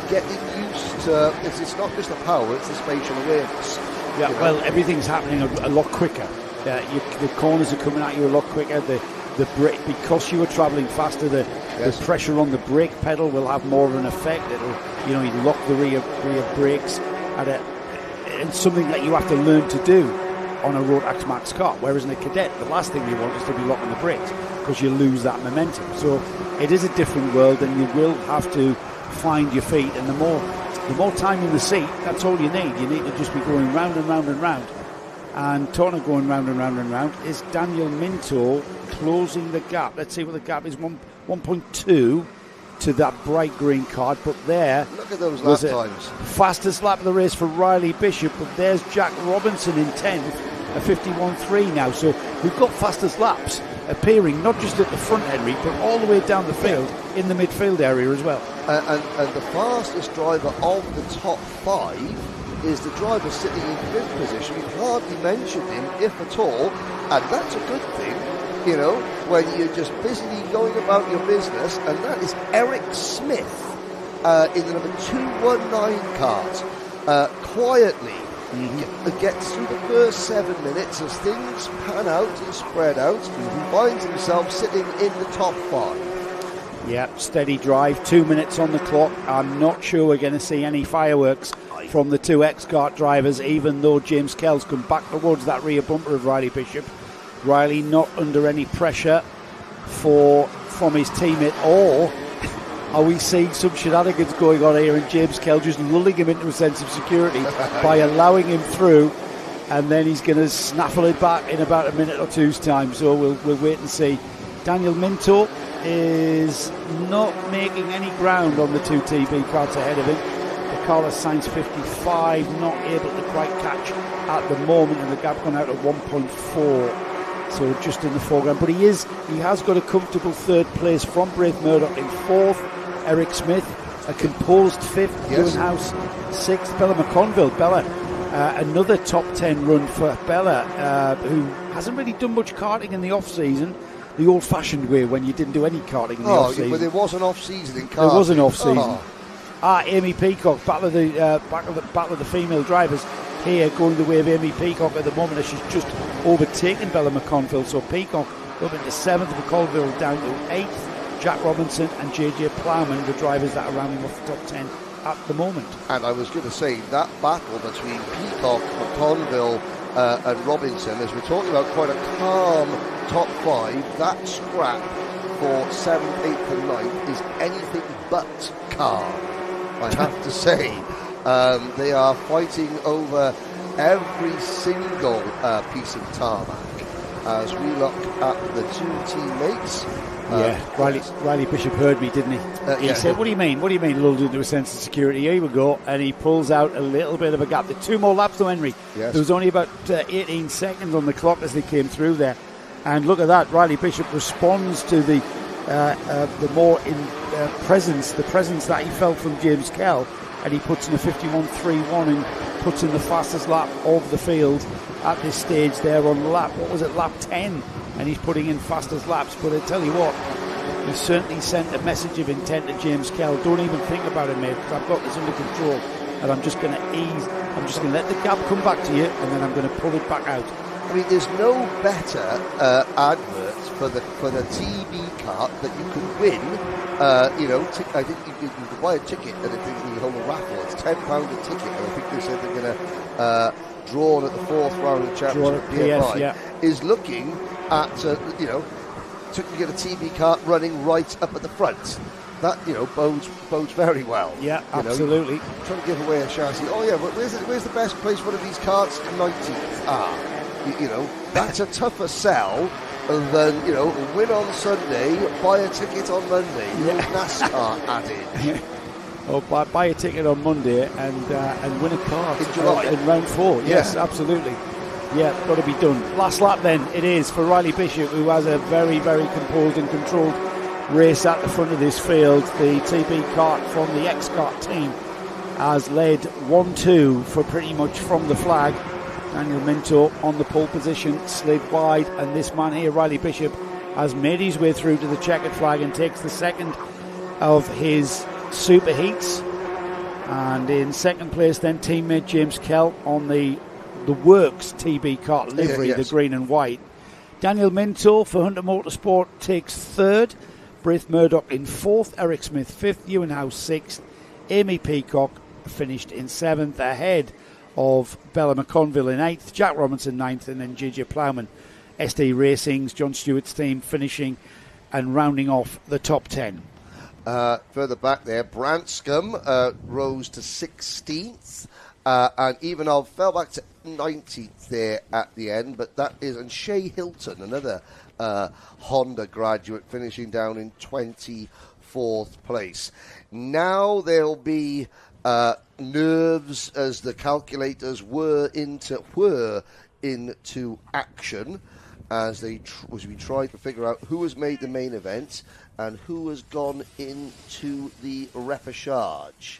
getting used to it's not just the power, it's the spatial awareness. Yeah, well, everything's happening a lot quicker. The corners are coming at you a lot quicker. The brake, because you are travelling faster, the pressure on the brake pedal will have more of an effect. It'll, you lock the rear brakes and something that you have to learn to do on a Rotax Max car. Whereas in a Cadet, the last thing you want is to be locking the brakes because you lose that momentum. So it is a different world, and you will have to find your feet. And the more time in the seat, that's all you need. You need to just be going round and round and round. And Turner going round and round and round. Is Daniel Minto closing the gap? Let's see what the gap is. 1.2 to that bright green card. But there, look at those lap times. Fastest lap of the race for Riley Bishop. But there's Jack Robinson in 10th, a 51.3 now. So we've got fastest laps appearing not just at the front, Henry, but all the way down the field in the midfield area as well. And the fastest driver of the top 5 is the driver sitting in 5th position. We've hardly mentioned him, if at all, and that's a good thing, you know, when you're just busily going about your business, and that is Eric Smith in the number 219 Kart. Quietly gets through the first 7 minutes as things pan out and spread out, finds himself sitting in the top 5. Yeah, steady drive, 2 minutes on the clock. I'm not sure we're going to see any fireworks from the two X-Kart drivers, even though James Kell's come back towards that rear bumper of Riley Bishop. Riley not under any pressure from his teammate, or are we seeing some shenanigans going on here and James Kell just lulling him into a sense of security by allowing him through, and then he's going to snaffle it back in about a minute or two's time. So we'll wait and see. Daniel Minto is not making any ground on the two TB carts ahead of him. Carlos Sainz 55, not able to quite catch at the moment, and the gap gone out at 1.4, so just in the foreground. But he has got a comfortable third place from Braith Murdoch in 4th, Eric Smith, a composed 5th, Ewan House 6th, Bella McConville. Bella, another top 10 run for Bella, who hasn't really done much karting in the off-season, the old-fashioned way when you didn't do any karting in the off-season. But there was an off-season in karting. There was an off-season. Amy Peacock, battle of the female drivers here, going the way of Amy Peacock at the moment as she's just overtaken Bella McConville. So Peacock up into 7th, McConville down to 8th. Jack Robinson and JJ Plowman, the drivers that are rounding off the top 10 at the moment. And I was going to say, that battle between Peacock, McConville and Robinson, as we're talking about quite a calm top 5, that scrap for 7th, 8th and 9th is anything but calm, I have to say. They are fighting over every single piece of tarmac as we look at the two teammates. Riley Bishop heard me, didn't he? He said, what do you mean? What do you mean lulled into a sense of security? Here we go. And he pulls out a little bit of a gap. The 2 more laps though, Henry. Yes. There was only about 18 seconds on the clock as they came through there. And look at that. Riley Bishop responds to the more presence that he felt from James Kell, and he puts in a 51.31 and puts in the fastest lap of the field at this stage there on lap 10, and he's putting in fastest laps. But I tell you what, he certainly sent a message of intent to James Kell. Don't even think about it, mate, because I've got this under control, and I'm just going to let the gap come back to you, and then I'm going to pull it back out. I mean, there's no better advert for the TB kart that you could win. I think you could buy a ticket, and I think you hold a raffle. It's £10 a ticket, and I think they said they're going to draw on at the 4th round of the championship. PFI is looking at to get a TB kart running right up at the front. That bodes very well. Yeah, absolutely. Trying to give away a chassis. Oh yeah, but where's the best place one of these karts? 19th. That's a tougher sell than win on Sunday, buy a ticket on Monday. NASCAR added. Or buy a ticket on Monday and win a car in July in round 4. Yes, absolutely. Yeah, got to be done. Last lap then it is for Riley Bishop, who has a very, very composed and controlled race at the front of this field. The TB kart from the X-Kart team has led 1-2 for pretty much from the flag. Daniel Minto on the pole position, slid wide, and this man here, Riley Bishop, has made his way through to the checkered flag and takes the second of his super heats. And in second place then, teammate James Kell on the Works TB kart livery, the green and white. Daniel Minto for Hunter Motorsport takes third. Braith Murdoch in 4th, Eric Smith 5th, Ewan House 6th, Amy Peacock finished in 7th, ahead of Bella McConville in 8th, Jack Robinson 9th, and then JJ Plowman, SD Racing's John Stewart's team, finishing and rounding off the top 10. Further back there, Branscombe rose to 16th, and Ivanov fell back to 19th there at the end. But that is, and Shea Hilton, another Honda graduate, finishing down in 24th place. Now there'll be nerves as the calculators were into action as we tried to figure out who has made the main event and who has gone into the repechage.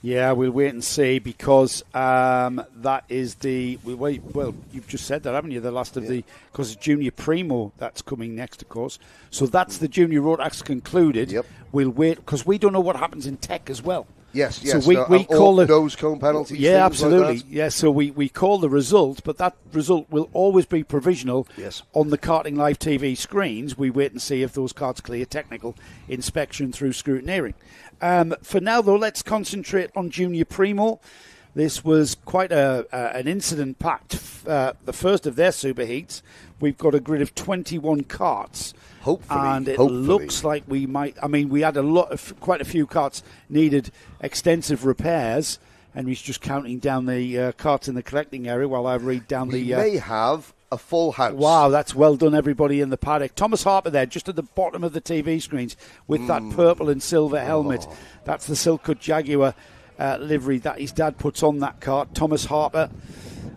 Yeah, we'll wait and see, because that is well, you've just said that, haven't you? The last of because it's Junior Primo that's coming next, of course. So that's the Junior Rotax concluded. Yep. We'll wait, because we don't know what happens in Tech as well. Yes. So we call the nose cone penalties. Yeah, absolutely. Like that. Yeah, so we call the result, but that result will always be provisional. Yes. On the Karting Live TV screens. We wait and see if those carts clear technical inspection through scrutineering. For now, though, let's concentrate on Junior Primo. This was quite an incident-packed, the first of their super heats. We've got a grid of 21 carts. Hopefully. And it looks like we might. I mean, we had quite a few carts needed extensive repairs, and he's just counting down the carts in the collecting area while I read down we may have a full house. Wow, that's well done, everybody in the paddock. Thomas Harper there, just at the bottom of the TV screens, with that purple and silver helmet. That's the Silk Cut Jaguar livery that his dad puts on that cart. Thomas Harper.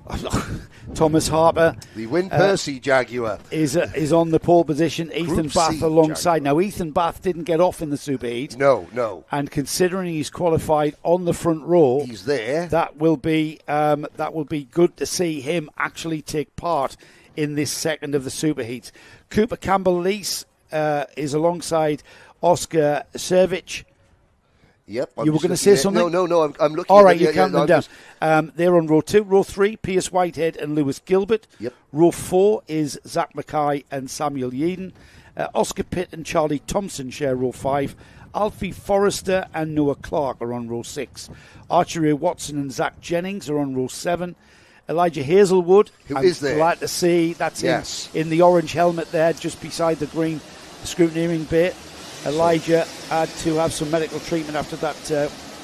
The Win Percy Jaguar is on the pole position. Ethan Group Bath C alongside. Jaguar. Now, Ethan Bath didn't get off in the Super Heat. No. And considering he's qualified on the front row, he's there. That will be good to see him actually take part in this second of the Super Heats. Cooper Campbell-Lease is alongside Oscar Servich. Yep. You were going to say something? No. I'm looking. All right, you count them down. They're on row 2. Row 3, Pierce Whitehead and Lewis Gilbert. Yep. Row 4 is Zach Mackay and Samuel Yeadon. Oscar Pitt and Charlie Thompson share row 5. Alfie Forrester and Noah Clark are on row 6. Archie Ray Watson and Zach Jennings are on row 7. Elijah Hazelwood, who is there? Glad to see. That's in the orange helmet there, just beside the green scrutineering bit. Elijah had to have some medical treatment after that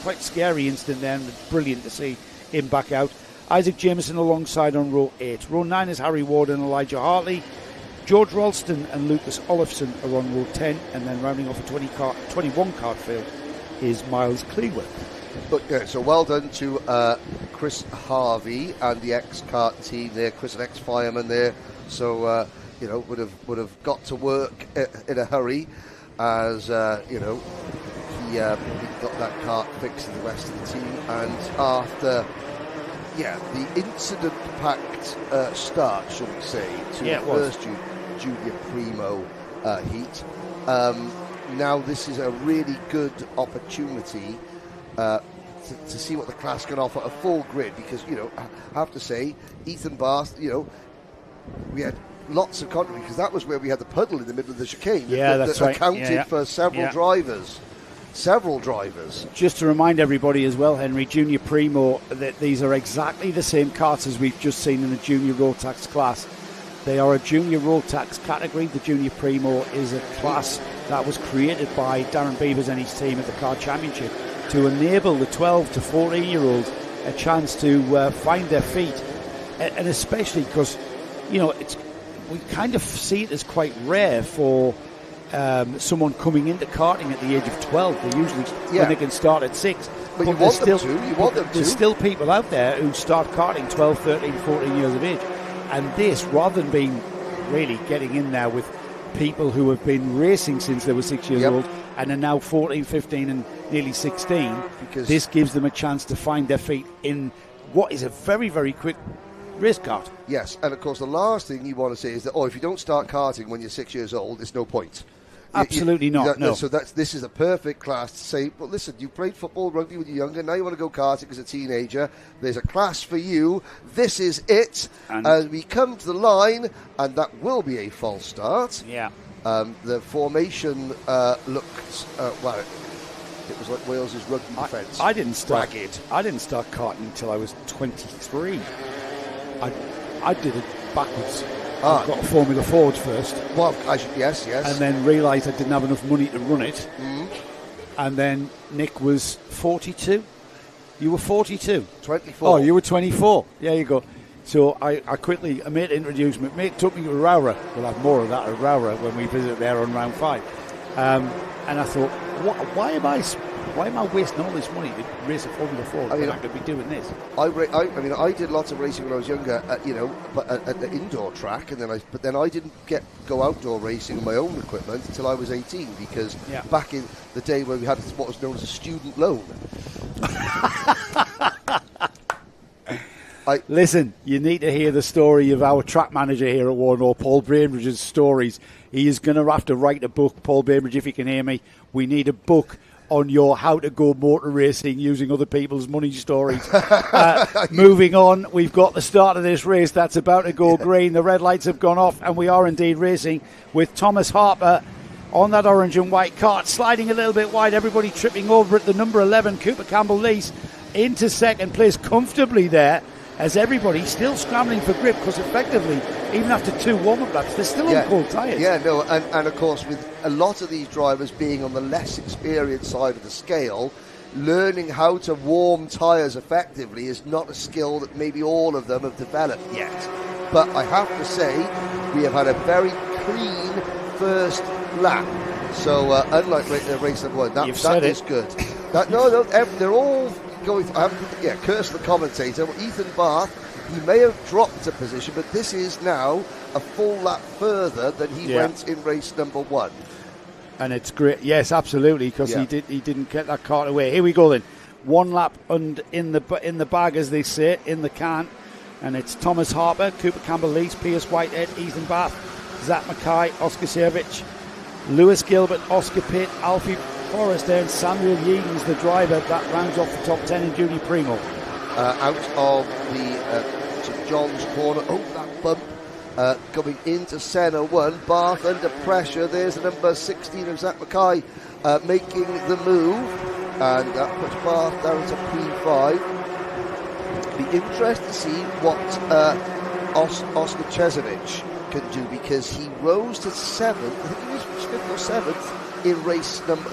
quite scary incident there, and it's brilliant to see him back out. Isaac Jameson alongside on row 8. Row 9 is Harry Warden and Elijah Hartley. George Ralston and Lucas Olofsson are on row 10, and then rounding off a 21 card field is Miles Cleworth. But so well done to Chris Harvey and the ex-kart team there, Chris, an ex-fireman there. So would have got to work in a hurry, as he got that kart fixed to the rest of the team. And after the incident-packed start, shall we say, to the first Junior Primo heat, now this is a really good opportunity to see what the class can offer, a full grid, because I have to say, Ethan Bath, we had lots of controversy because that was where we had the puddle in the middle of the chicane that right. accounted for several drivers. Just to remind everybody as well, Henry, Junior Primo, that these are exactly the same carts as we've just seen in the Junior Rotax class. They are a Junior Rotax category. The Junior Primo is a class that was created by Darren Beavers and his team at the Car Championship to enable the 12 to 14-year-olds a chance to find their feet, and especially because we kind of see it as quite rare for someone coming into karting at the age of 12. They usually when they can start at 6. But you want them to. There's still people out there who start karting 12, 13, 14 years of age. And this, rather than being really getting in there with people who have been racing since they were 6 years old and are now 14, 15 and nearly 16, because this gives them a chance to find their feet in what is a very, very quick race kart. Yes, and of course the last thing you want to say is that, if you don't start karting when you're 6 years old, there's no point. Absolutely not. No. So this is a perfect class to say, well, listen, you played football, rugby when you're younger, now you want to go karting as a teenager. There's a class for you. This is it. And we come to the line, and that will be a false start. Yeah. The formation looked, it was like Wales's rugby defence. I didn't start karting until I was 23. I did it backwards. I got a Formula Ford first. Well, yes. And then realised I didn't have enough money to run it. and then Nick was 42. You were 42? 24. Oh, you were 24. There you go. So I quickly, a mate introduced me. Mate took me to Rowra. We'll have more of that at Rowra when we visit there on round 5. And I thought, why am I wasting all this money to race a Formula 4 when I could be doing this? I did lots of racing when I was younger, but at the indoor track, and then I didn't go outdoor racing on my own equipment until I was 18, because back in the day when we had what was known as a student loan. Listen, you need to hear the story of our track manager here at Warden, Paul Bainbridge's stories. He is going to have to write a book, Paul Bainbridge, if you can hear me. We need a book on your how to go motor racing using other people's money stories. Moving on, we've got the start of this race that's about to go green. The red lights have gone off, and we are indeed racing with Thomas Harper on that orange and white kart, sliding a little bit wide, everybody tripping over at the number 11, Cooper Campbell-Lees, into second place comfortably there, as everybody's still scrambling for grip, because effectively, even after 2 warm-up laps, they're still on cold tyres. Yeah, no, and of course, with a lot of these drivers being on the less experienced side of the scale, learning how to warm tyres effectively is not a skill that maybe all of them have developed yet. But I have to say, we have had a very clean first lap. So, unlike race number 1, that is good. They're all going. Curse the commentator. Ethan Barth, he may have dropped a position, but this is now a full lap further than he went in race number 1. And it's great. Yes, absolutely, because he didn't get that cart away. Here we go then. 1 lap and in the bag, as they say, in the can. And it's Thomas Harper, Cooper Campbell-Lees, Pierce Whitehead, Ethan Barth, Zach Mackay, Oscar Servich, Lewis Gilbert, Oscar Pitt, Alfie Forrester, and Samuel Yeadens, the driver. That rounds off the top 10 in Junior Primo. Out of the St John's corner. Oh, that bump. Coming into Senna 1. Barth under pressure. There's the number 16 of Zach Mackay making the move. And that puts Barth down to P5. Be interested to see what Oscar Chesovich can do, because he rose to 7th. I think he was 5th or 7th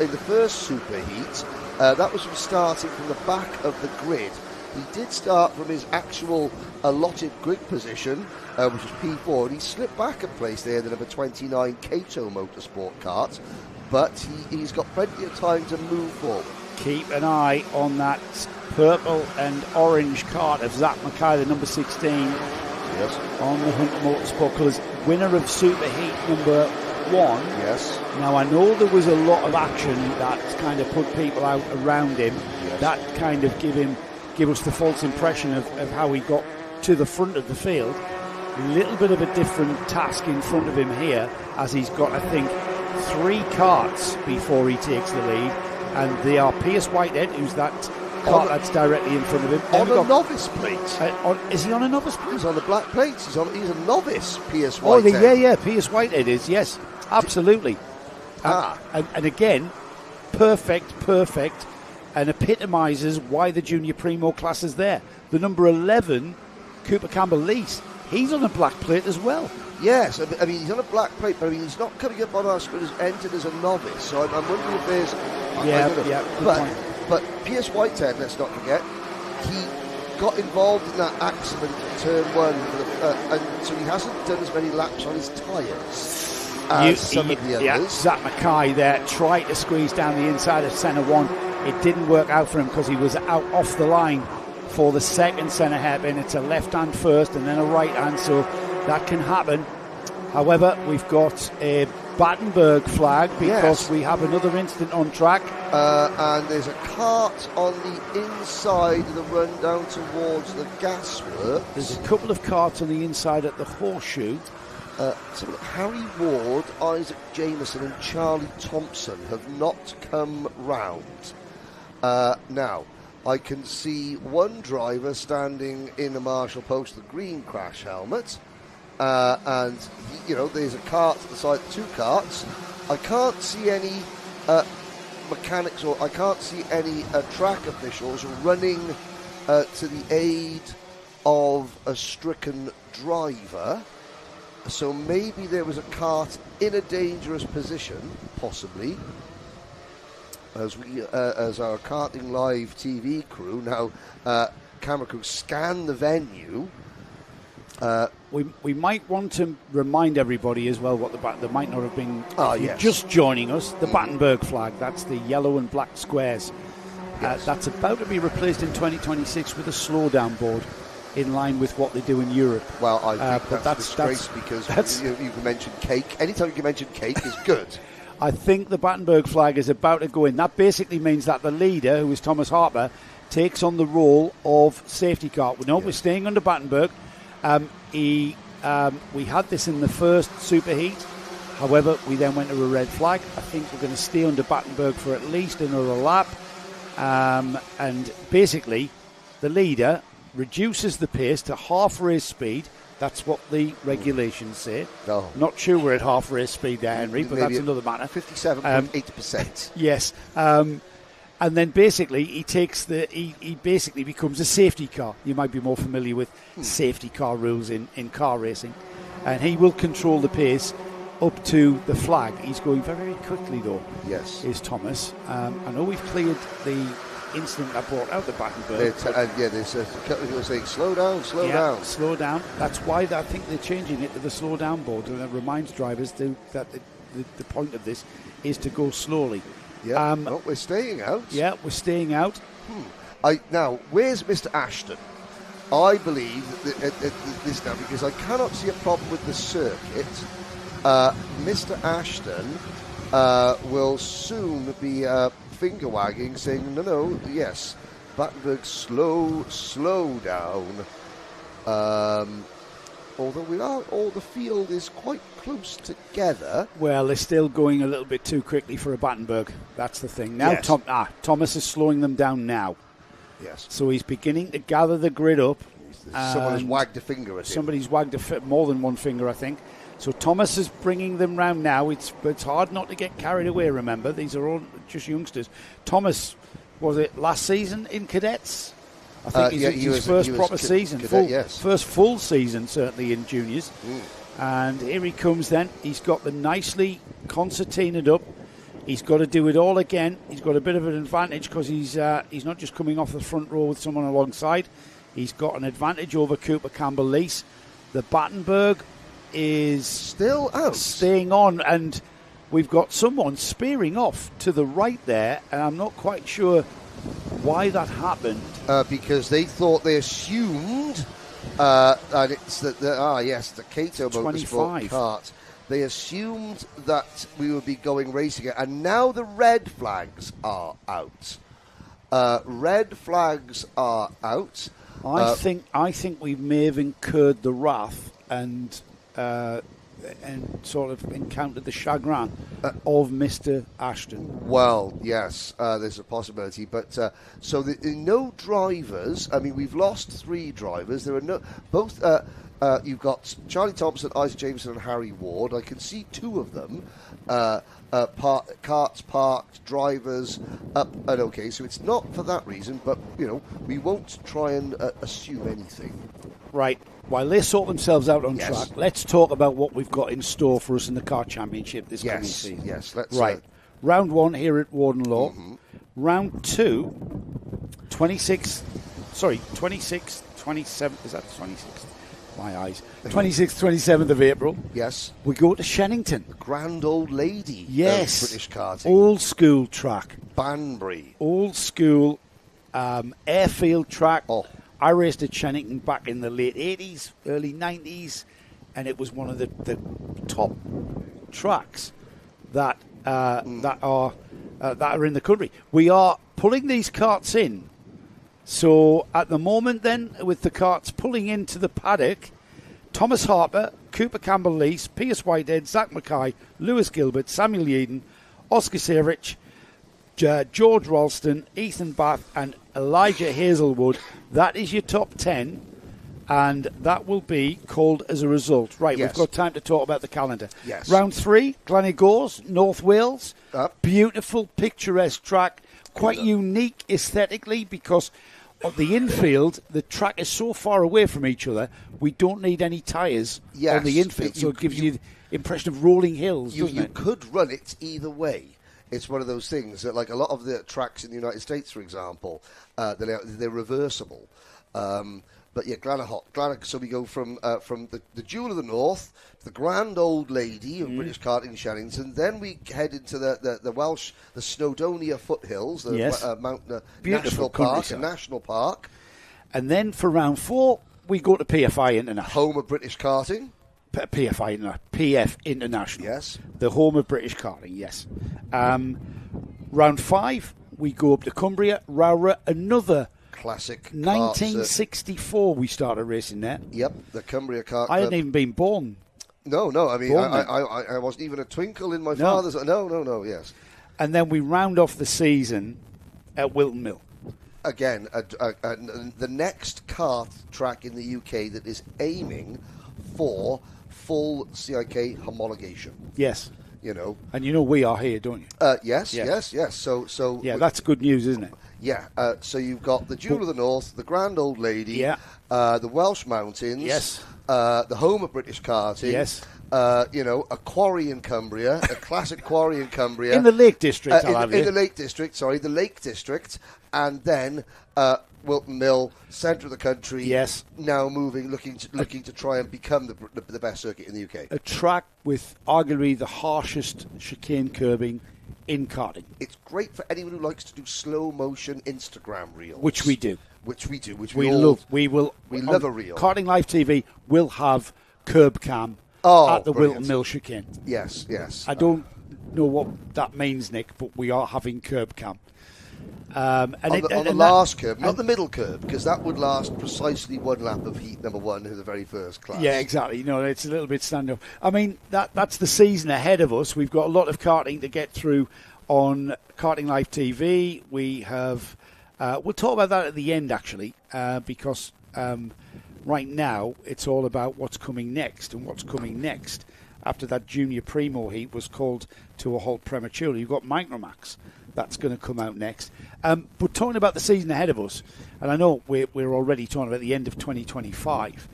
in the first super heat. That was from starting from the back of the grid. He did start from his actual allotted grid position, which was P4, and he slipped back a place there, the number 29 Kato Motorsport kart, but he's got plenty of time to move forward. Keep an eye on that purple and orange kart of Zach Mackay, the number 16, on the Hunter Motorsport colours, winner of super heat number 1. Yes. Now, I know there was a lot of action that kind of put people out around him. Yes. That kind of give us the false impression of how he got to the front of the field. A little bit of a different task in front of him here, as he's got, I think, 3 karts before he takes the lead, and they are Pierce Whitehead, who's that kart that's directly in front of him. On a novice plate. Is he on a novice plate? He's on the black plates. He's a novice, Pierce Whitehead. Oh, Pierce Whitehead is, yes, absolutely. And again, perfect, and epitomises why the Junior Primo class is there. The number 11, Cooper Campbell-Lees, he's on a black plate as well. Yes, I mean, he's on a black plate, but he's not coming up on our screen as entered as a novice, so I'm wondering if there's... But Pierce Whitehead, let's not forget, he got involved in that accident in turn 1, and so he hasn't done as many laps on his tyres as some of the others. Yeah, Zach Mackay there tried to squeeze down the inside of centre 1. It didn't work out for him because he was out off the line for the second centre hairpin. It's a left hand first and then a right hand, so that can happen. However, we've got a Battenberg flag because we have another incident on track. And there's a cart on the inside of the run down towards the gasworks. There's a couple of carts on the inside at the horseshoe. So Harry Ward, Isaac Jameson and Charlie Thompson have not come round. Now, I can see one driver standing in the marshal post, the green crash helmet. And, there's a cart to the side, 2 carts. I can't see any mechanics, or I can't see any track officials running to the aid of a stricken driver. So maybe there was a cart in a dangerous position, possibly. as our Karting Live TV crew now, camera crew, scan the venue. We might want to remind everybody as well what there might not have been just joining us. The Battenberg flag, that's the yellow and black squares. Yes. That's about to be replaced in 2026 with a slowdown board in line with what they do in Europe. Well, I think that's disgrace because you can mention cake. Anytime you can mention cake is good. I think the Battenberg flag is about to go in. That basically means that the leader, who is Thomas Harper, takes on the role of safety car. We're staying under Battenberg. We had this in the first superheat. However, we then went to a red flag. I think we're going to stay under Battenberg for at least another lap. And basically, the leader reduces the pace to half race speed. That's what the regulations say. No. Not sure we're at half race speed there, Henry, but that's another matter. 57.8%. Yes. And then basically he basically becomes a safety car. You might be more familiar with safety car rules in car racing. And he will control the pace up to the flag. He's going very, very quickly though. Yes. Is Thomas. I know we've cleared the incident that brought out the Battenberg. There's a couple of people saying slow down. Slow down. That's why I think they're changing it to the slow down board, and it reminds drivers that the point of this is to go slowly. Yeah, we're staying out. Yeah, we're staying out. Now, where's Mr. Ashton? I believe this now, because I cannot see a problem with the circuit. Mr. Ashton will soon be finger wagging, saying, no, yes, Battenberg, slow down. Although the field is quite close together. Well, they're still going a little bit too quickly for a Battenberg. That's the thing. Now yes. Thomas is slowing them down now. Yes. So he's beginning to gather the grid up. Someone has wagged a finger at him. Somebody's wagged more than one finger, I think. So Thomas is bringing them round now. It's hard not to get carried away, remember. These are all just youngsters. Thomas, was it last season in cadets? I think his first proper season. First full season, certainly, in juniors. And here he comes then. He's got the nicely concertinaed up. He's got to do it all again. He's got a bit of an advantage because he's not just coming off the front row with someone alongside. He's got an advantage over Cooper Campbell-Lease. The Battenberg is still out, staying on, and we've got someone spearing off to the right there, and I'm not quite sure why that happened. Because they assumed and it's the Cato Motorsport Kart. They assumed that we would be going racing, and now the red flags are out. Red flags are out. I think we may have incurred the wrath and sort of encountered the chagrin of Mr. Ashton. Well, yes, there's a possibility. But so no drivers. I mean, we've lost 3 drivers. There are both. You've got Charlie Thompson, Isaac Jameson, and Harry Ward. I can see 2 of them. Carts parked, drivers up and okay. So it's not for that reason, but we won't try and assume anything. Right. While they sort themselves out on track, let's talk about what we've got in store for us in the Car Championship this coming season. Yes, let's. Right. Round 1 here at Warden Law. Mm-hmm. Round 2, 26, 27th. Is that 26th? My eyes. 26th, 27th of April. Yes. We go to Shennington. The grand old lady. Yes. Of British karting. Old school track. Banbury. Old school airfield track. Oh. I raced at Shennington back in the late 80s, early 90s, and it was one of the top tracks that are in the country. We are pulling these karts in. So at the moment then, with the karts pulling into the paddock, Thomas Harper, Cooper Campbell-Lease, Pierce Whitehead, Zach Mackay, Lewis Gilbert, Samuel Yeadon, Oscar Savich, George Ralston, Ethan Bath and Elijah Hazelwood. That is your top 10, and that will be called as a result. Right, yes. We've got time to talk about the calendar. Yes. Round 3, Glanigors, North Wales. Beautiful, picturesque track, quite unique aesthetically because of the infield. The track is so far away from each other, we don't need any tyres on the infield, so it gives you the impression of rolling hills, doesn't it? You could run it either way. it's one of those things that, like a lot of the tracks in the United States, for example, they're reversible. But yeah, Glenahot. So we go from the Jewel of the North, the Grand Old Lady of British Karting Shannington. Then we head into the Welsh, the Snowdonia foothills, the National Park. And then for round 4, we go to PFI International. Home of British karting. PF International. Yes. The home of British karting, yes. Round 5, we go up to Cumbria, Rowra, another classic. 1964 we started racing there. Yep, the Cumbria Kart. I hadn't even been born. No, I mean, I wasn't even a twinkle in my father's. No, yes. And then we round off the season at Wilton Mill. Again, the next kart track in the UK that is aiming for full CIK homologation. Yes. You know. And you know we are here, don't you? Yes. So yeah, that's good news, isn't it? Yeah. So you've got the Jewel of the North, the Grand Old Lady, the Welsh Mountains, yes, the home of British karting, yes. A quarry in Cumbria, a classic quarry in Cumbria. In the Lake District, the Lake District, and then Wilton Mill, centre of the country. Yes. Now looking to try and become the best circuit in the UK. A track with arguably the harshest chicane curbing in karting. It's great for anyone who likes to do slow motion Instagram reels, which we do. We love a reel. Karting Live TV will have curb cam at the Wilton Mill chicane. Yes. I don't know what that means, Nick, but we are having curb cam. On the last curb, not the middle curb, because that would last precisely one lap of heat number 1 of the very first class. Yeah, exactly. It's a little bit stand-up. I mean, that's the season ahead of us. We've got a lot of karting to get through on Karting Live TV. We have... we'll talk about that at the end, actually, because right now it's all about what's coming next. And what's coming next after that Junior Primo heat was called to a halt prematurely. You've got Micromax. That's going to come out next. But talking about the season ahead of us, and I know we're already talking about the end of 2025,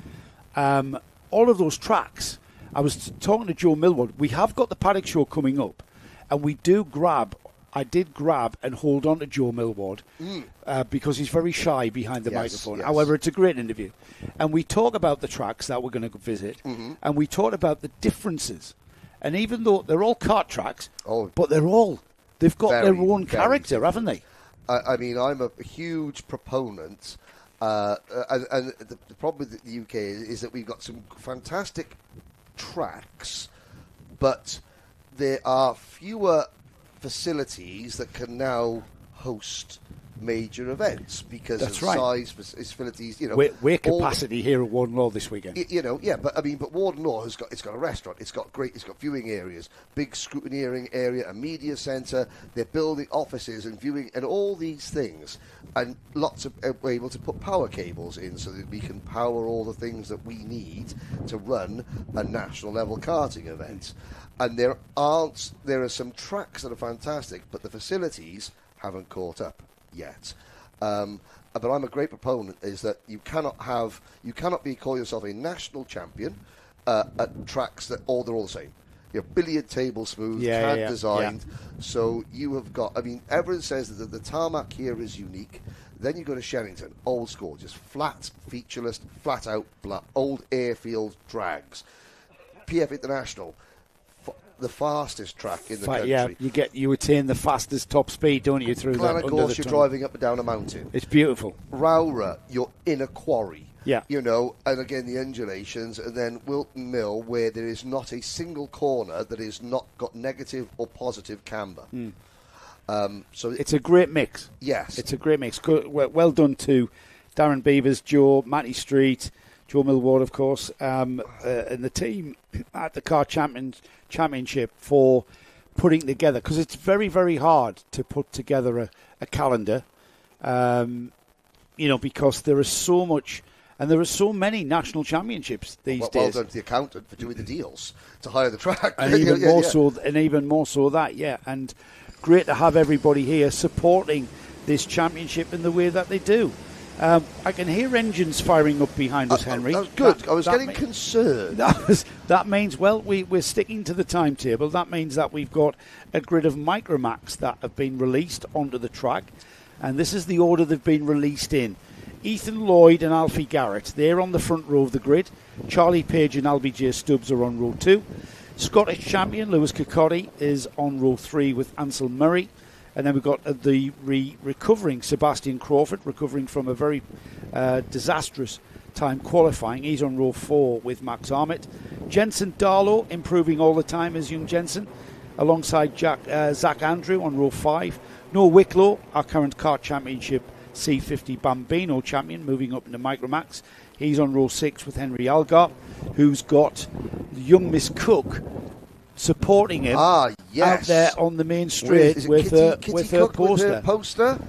all of those tracks, I was talking to Joe Millward, we have got the Paddock Show coming up, and I did grab and hold on to Joe Millward because he's very shy behind the microphone. Yes. However, it's a great interview. And we talk about the tracks that we're going to visit, and we talk about the differences. And even though they're all kart tracks, but they've got their own character, haven't they? I mean, I'm a huge proponent, and the problem with the UK is that we've got some fantastic tracks, but there are fewer facilities that can now host major events because of size facilities. We're capacity here at Warden Law this weekend. But Warden Law has got a restaurant. It's got viewing areas, big scrutineering area, a media centre. They're building offices and viewing and all these things, and we're able to put power cables in so that we can power all the things that we need to run a national level karting event. And there are some tracks that are fantastic, but the facilities haven't caught up yet. But I'm a great proponent is that you cannot call yourself a national champion at tracks that they're all the same. Billiard table smooth, CAD designed. Yeah. So you have got. I mean, everyone says that the tarmac here is unique. Then you go to Shannington, old school, just flat, featureless, flat out, old airfield drags. PF International. The fastest track in the country. Yeah, you attain the fastest top speed, don't you, through that? Of course, you're driving up and down a mountain. It's beautiful. Rowra, you're in a quarry. Yeah. And again, the undulations, and then Wilton Mill, where there is not a single corner that is not got negative or positive camber. So it's a great mix. Yes. It's a great mix. Well done to Darren Beavers, Joe, Matty Street, Joe Millward, of course, and the team at the Car Championship for putting together, because it's very, very hard to put together a calendar, because there is so much, and there are so many national championships these days. Well done to the accountant for doing the deals to hire the track. And even more so that, and great to have everybody here supporting this championship in the way that they do. I can hear engines firing up behind us, Henry. That's good. I was getting concerned. That means, well, we're sticking to the timetable. That means that we've got a grid of Micromax that have been released onto the track. And this is the order they've been released in. Ethan Lloyd and Alfie Garrett, they're on the front row of the grid. Charlie Page and LBJ Stubbs are on row 2. Scottish champion Lewis Kirkcaldy is on row 3 with Ansel Murray. And then we've got the recovering Sebastian Crawford, recovering from a very disastrous time qualifying. He's on row 4 with Max Armitt. Jensen Darlow, improving all the time as young Jensen, alongside Zach Andrew on row 5. Noah Wicklow, our current Kart Championship C50 Bambino champion, moving up into Micromax. He's on row 6 with Henry Algar, who's got young Miss Cook supporting him out there on the main straight with her poster.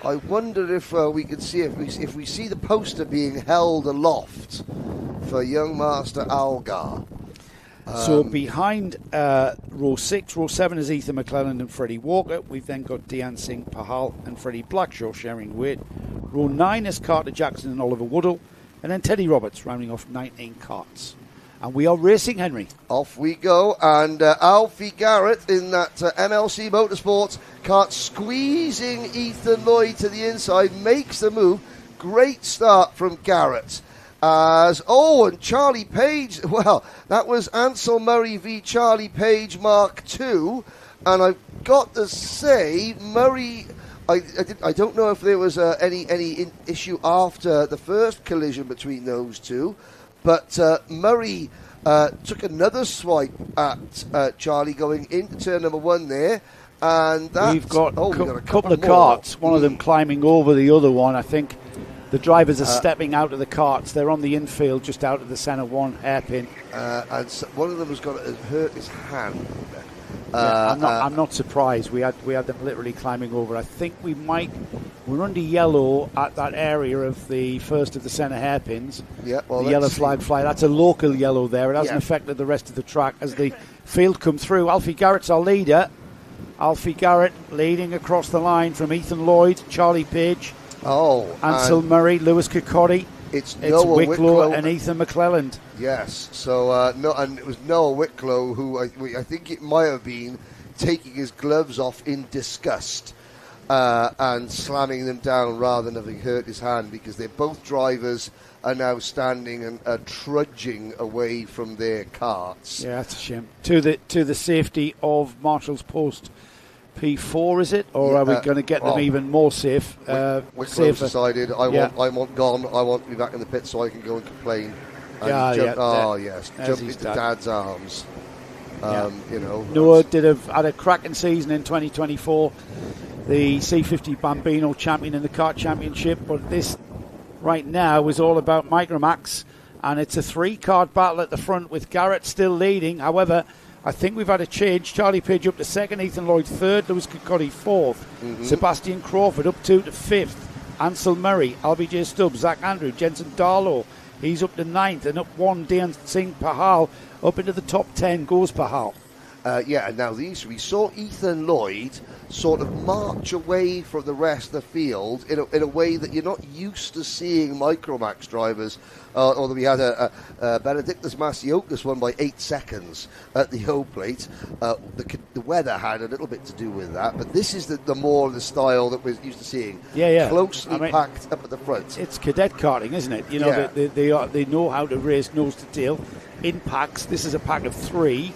I wonder if we can see if we see the poster being held aloft for young Master Algar. So behind row 6, row 7 is Ethan McClelland and Freddie Walker. We've then got Dean Singh Pahal and Freddie Blackshaw sharing weight. Row 9 is Carter Jackson and Oliver Woodall. And then Teddy Roberts rounding off 19 carts. And we are racing, Henry. Off we go. And Alfie Garrett in that MLC Motorsports kart squeezing Ethan Lloyd to the inside, makes the move. Great start from Garrett. And Charlie Page, well, that was Ansel Murray v Charlie Page Mark II, and I've got to say, Murray, I don't know if there was any issue after the first collision between those two, but Murray took another swipe at Charlie going into turn number 1 there, and we've got a couple of carts, one of them climbing over the other one, I think. The drivers are stepping out of the carts. They're on the infield, just out of the centre one hairpin. And so one of them has got to hurt his hand. I'm not surprised. We had them literally climbing over. I think we're under yellow at that area of the first of the centre hairpins. Yeah, well, the yellow flag fly. That's a local yellow there. It hasn't affected the rest of the track as the field come through. Alfie Garrett's our leader. Alfie Garrett leading across the line from Ethan Lloyd, Charlie Page. Ansel Murray, Lewis Kirkcaldy. It's Noah Wicklow and Ethan McClelland. Yes, so and it was Noah Wicklow who I think it might have been taking his gloves off in disgust and slamming them down rather than having hurt his hand, because they're both drivers are now standing and trudging away from their carts. Yeah, that's a shame. To the safety of Marshall's Post P4, is it, or are we going to get them even more safe? Wicklow decided, I want gone. I want to be back in the pit so I can go and complain. And jump into Dad's arms. Noah had a cracking season in 2024, the C50 Bambino champion in the kart championship. But this right now is all about Micromax, and it's a 3-card battle at the front with Garrett still leading. However, I think we've had a change. Charlie Page up to 2nd, Ethan Lloyd 3rd, Lewis Kirkcaldy 4th, Sebastian Crawford up 2 to 5th, Ansel Murray, LBJ Stubbs, Zach Andrew, Jensen Darlow, he's up to 9th, and up 1, Dean Singh Pahal, up into the top 10 goes Pahal. And now we saw Ethan Lloyd sort of march away from the rest of the field in a way that you're not used to seeing Micromax drivers. Although we had a Benedictus Masiokas won by 8 seconds at the O plate. The weather had a little bit to do with that, but this is the more the style that we're used to seeing. Closely packed up at the front. It's cadet karting, isn't it? You know, they know how to race nose to tail in packs. This is a pack of 3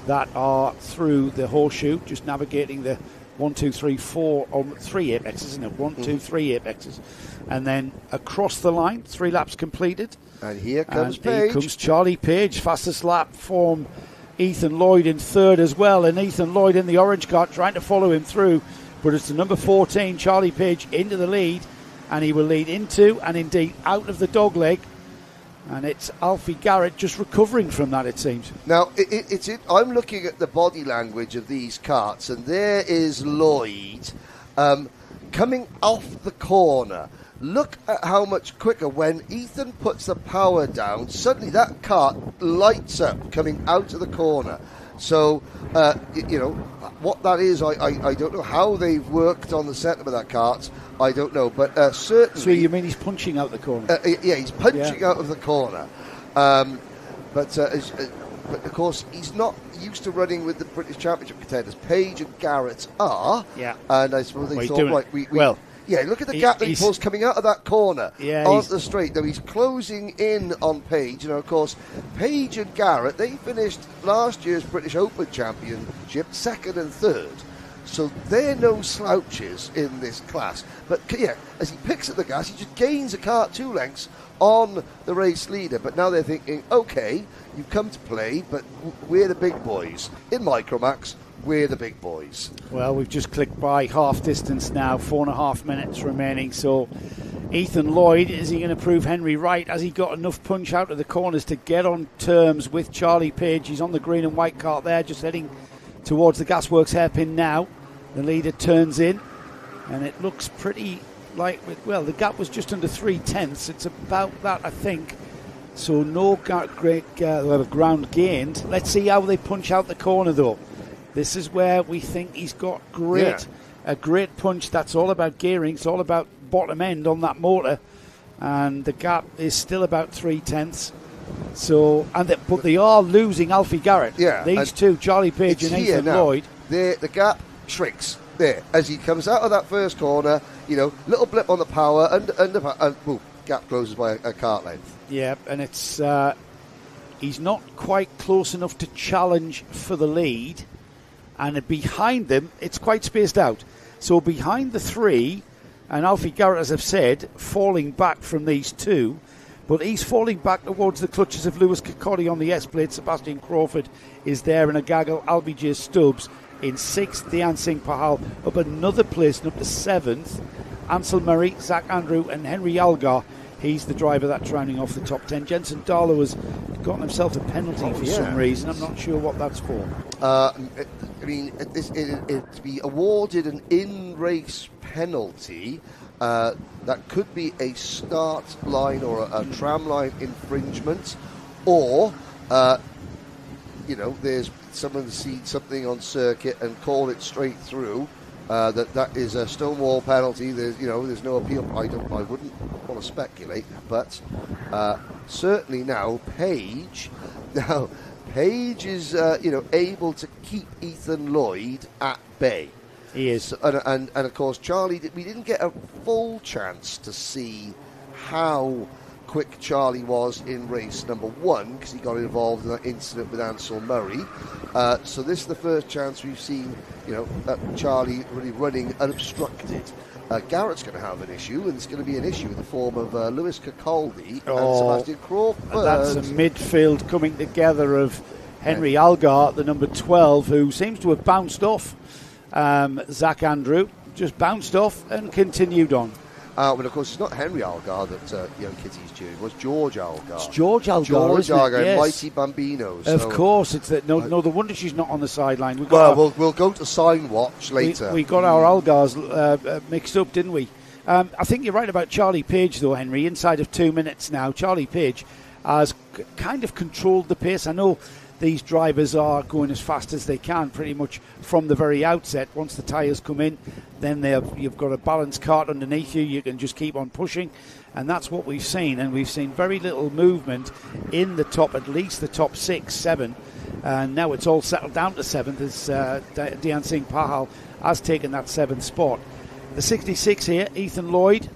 that are through the horseshoe, just navigating the 1, 2, 3, 4, or 3 apexes, isn't it? 1, 2, 3 apexes. And then across the line, 3 laps completed. And here comes Page. Here comes Charlie Page, fastest lap from Ethan Lloyd in 3rd as well. And Ethan Lloyd in the orange car trying to follow him through. But it's the number 14, Charlie Page, into the lead. And he will lead into, and indeed out of the dogleg. And it's Alfie Garrett just recovering from that, it seems. Now, I'm looking at the body language of these karts, and there is Lloyd coming off the corner. Look at how much quicker when Ethan puts the power down, suddenly that kart lights up coming out of the corner. So, what that is, I don't know how they've worked on the setup of that kart. I don't know, but certainly... So you mean he's punching out the corner? Yeah, he's punching out of the corner. But of course, he's not used to running with the British Championship contenders. Page and Garrett are. Yeah. And I suppose they thought, right, yeah, look at the gap that he pulls coming out of that corner onto the straight. Now he's closing in on Page. Of course, Page and Garrett, they finished last year's British Open Championship second and third. So they're no slouches in this class. But yeah, as he picks at the gas, he just gains a kart 2 lengths on the race leader. But now they're thinking, okay, you've come to play, but we're the big boys. In Micromax, we're the big boys. Well, we've just clicked by half distance now, 4.5 minutes remaining. So Ethan Lloyd, is he going to prove Henry right? Has he got enough punch out of the corners to get on terms with Charlie Page? He's on the green and white kart there, just heading towards the Gasworks hairpin now. The leader turns in, and it looks pretty like, well, the gap was just under 3/10. It's about that, I think. So no great ground gained. Let's see how they punch out the corner, though. This is where we think he's got a great punch. That's all about gearing. It's all about bottom end on that motor, and the gap is still about 3/10. So, but they are losing Alfie Garrett. Yeah, these two, Charlie Page and Ethan Lloyd. The gap shrinks there as he comes out of that first corner. Little blip on the power, and boom, gap closes by a kart length. Yeah, and it's he's not quite close enough to challenge for the lead, and behind them it's quite spaced out. So behind the three, and Alfie Garrett, as I've said, falling back from these two, but he's falling back towards the clutches of Lewis Kirkcaldy on the S-plate. Sebastian Crawford is there in a gaggle. Albie Stubbs in 6th. Dhyan Singh Pahal up another place and up to 7th. Ansel Murray, Zach Andrew and Henry Algar. He's the driver that's rounding off the top 10. Jensen Darlow has gotten himself a penalty for some reason. I'm not sure what that's for. To be awarded an in-race penalty, that could be a start line or a tram line infringement, or there's someone seen something on circuit and call it straight through. That is a stonewall penalty. There's no appeal. I wouldn't want to speculate, but certainly now Page is able to keep Ethan Lloyd at bay. He is, and of course Charlie. We didn't get a full chance to see how quick Charlie was in race number 1 because he got involved in that incident with Ansel Murray. So this is the first chance we've seen, Charlie really running unobstructed. Garrett's going to have an issue, and it's going to be an issue in the form of Lewis Kirkcaldy and Sebastian Crawford. That's a midfield coming together of Henry Algar, the number 12, who seems to have bounced off Zach Andrew, just bounced off and continued on. But of course, it's not Henry Algar that young Kitty's cheering. It was George Algar. It's George Algar. George Algar, yes. Mighty Bambino. Of course, it's that. No wonder she's not on the sideline. We'll go to sign watch later. We got our Algars mixed up, didn't we? I think you're right about Charlie Page, though, Henry. Inside of 2 minutes now, Charlie Page has kind of controlled the pace. I know these drivers are going as fast as they can pretty much from the very outset. Once the tyres come in, then you've got a balanced kart underneath you. You can just keep on pushing, and that's what we've seen. And we've seen very little movement in the top, at least the top 6, 7. And now it's all settled down to 7th as Dhyan Singh Pahal has taken that 7th spot. The 66 here, Ethan Lloyd.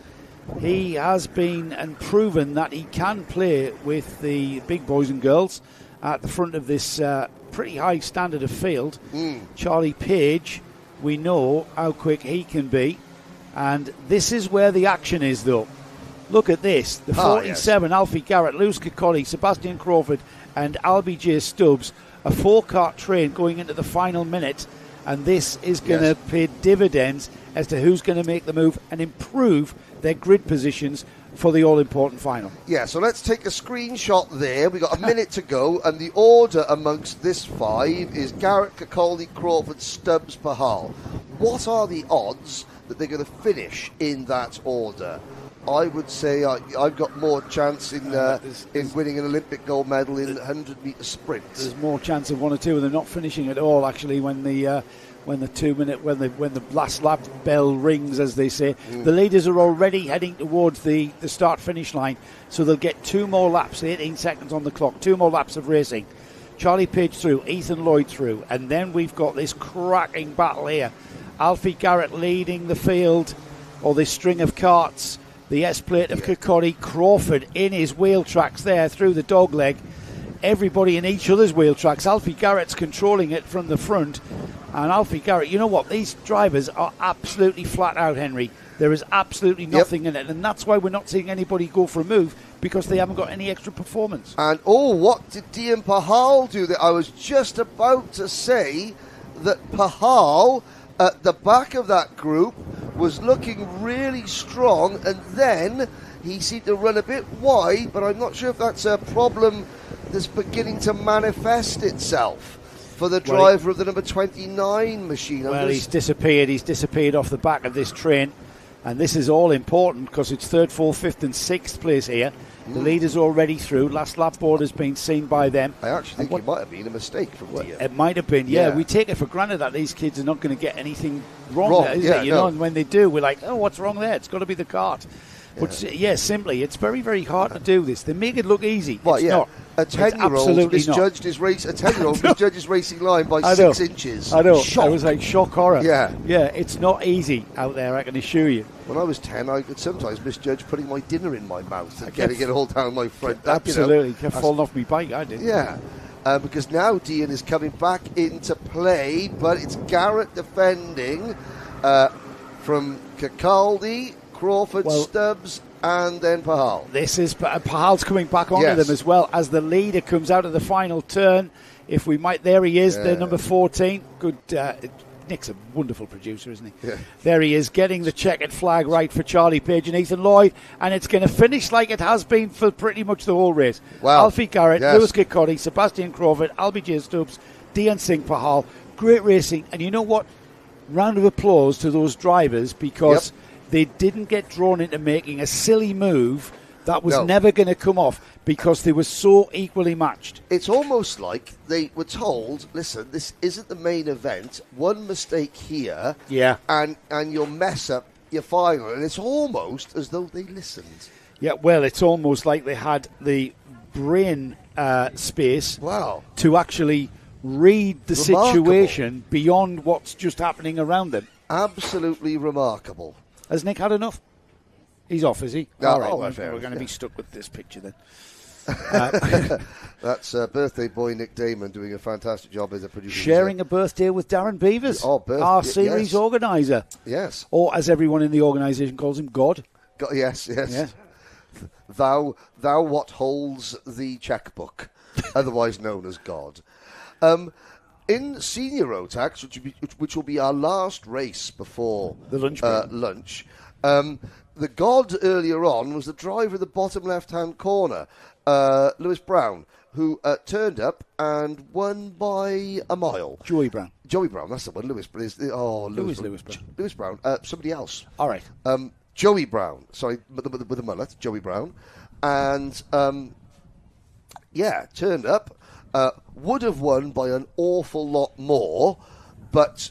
He has been and proven that he can play with the big boys and girls at the front of this pretty high standard of field. Charlie Page, we know how quick he can be, and this is where the action is, though. Look at this, the 47, yes. Alfie Garrett, Lewis Kirkcaldy, Sebastian Crawford and Albie Stubbs, a 4-kart train going into the final minute, and this is going to pay dividends as to who's going to make the move and improve their grid positions for the all-important final. Yeah, so let's take a screenshot there. We've got a minute to go, and the order amongst this 5 is Garrett, Kirkcaldy, Crawford, Stubbs, Pahal. What are the odds that they're going to finish in that order? I would say I've got more chance in winning an Olympic gold medal in 100-metre sprint. There's more chance of one or two of them not finishing at all, actually, when the 2-minute, when the last lap bell rings, as they say. The leaders are already heading towards the start-finish line, so they'll get 2 more laps, 18 seconds on the clock, 2 more laps of racing. Charlie Page through, Ethan Lloyd through, and then we've got this cracking battle here. Alfie Garrett leading the field, or this string of carts. The S-plate of Kirkcaldy, Crawford in his wheel tracks there through the dog leg. Everybody in each other's wheel tracks. Alfie Garrett's controlling it from the front. And Alfie Garrett, you know what? These drivers are absolutely flat out, Henry. There is absolutely nothing in it. And that's why we're not seeing anybody go for a move, because they haven't got any extra performance. And, what did Dian Pahal do there? I was just about to say that Pahal, at the back of that group, was looking really strong, and then he seemed to run a bit wide, but I'm not sure if that's a problem that's beginning to manifest itself for the driver of the number 29 machine. He's disappeared. He's disappeared off the back of this train, and this is all important because it's 3rd, 4th, 5th and 6th place here. The leader's already through. Last lap board has been seen by them. I actually think it might have been a mistake from Dian. It might have been, yeah. We take it for granted that these kids are not going to get anything wrong there, is it? You know, and when they do, we're like, oh, what's wrong there? It's got to be the kart. But simply, it's very, very hard to do this. They make it look easy. It's not. A 10-year-old misjudged his race. A 10-year-old misjudged his racing line by 6 inches. I know. Shock. It was like shock horror. Yeah. It's not easy out there, I can assure you. When I was 10, I could sometimes misjudge putting my dinner in my mouth and getting it all down my front. Absolutely. Kept falling off my bike, I did. Yeah. Because now Dian is coming back into play, but it's Garrett defending from Kirkcaldy, Crawford, Stubbs, and then Pahal. This is Pahal's coming back onto them as well as the leader comes out of the final turn. There he is, the number 14. Good. Nick's a wonderful producer, isn't he? Yeah. There he is, getting the checkered flag right for Charlie Page and Ethan Lloyd, and it's going to finish like it has been for pretty much the whole race. Wow. Alfie Garrett, Lewis Kirkcaldy, Sebastian Crawford, Albie J. Stubbs, Dian Singh Pahal. Great racing, and you know what? Round of applause to those drivers, because they didn't get drawn into making a silly move that was never going to come off, because they were so equally matched. It's almost like they were told, listen, this isn't the main event. One mistake here, and you'll mess up your final. And it's almost as though they listened. Yeah, well, it's almost like they had the brain space to actually read the situation beyond what's just happening around them. Absolutely remarkable. Has Nick had enough? He's off, is he? All right, we're going to be stuck with this picture then. That's birthday boy Nick Damon doing a fantastic job as a producer. Sharing a birthday with Darren Beavers, our series organiser. Yes. Or as everyone in the organisation calls him, God. Yes. Thou what holds the checkbook, otherwise known as God. In senior Rotax, which will be our last race before the lunch, the God earlier on was the driver in the bottom left-hand corner, Lewis Brown, who turned up and won by a mile. Joey Brown, that's the one. Lewis Brown. Somebody else. All right. Joey Brown. Sorry, with the mullet, Joey Brown, and turned up. Would have won by an awful lot more, but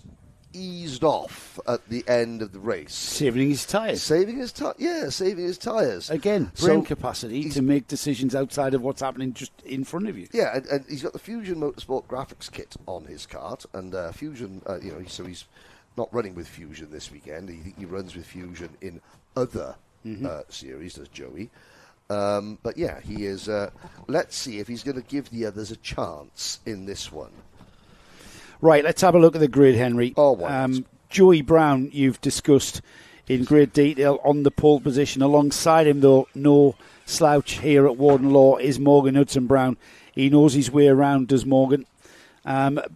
eased off at the end of the race. Saving his tyres. Saving his tyres. Again, brain capacity to make decisions outside of what's happening just in front of you. Yeah, and he's got the Fusion Motorsport graphics kit on his kart, and Fusion, so he's not running with Fusion this weekend. He runs with Fusion in other series, does Joey. But yeah, he is. Let's see if he's going to give the others a chance in this one. Right, let's have a look at the grid, Henry. Joey Brown, you've discussed in great detail on the pole position. Alongside him, though, no slouch here at Warden Law, is Morgan Hudson-Brown. He knows his way around, does Morgan.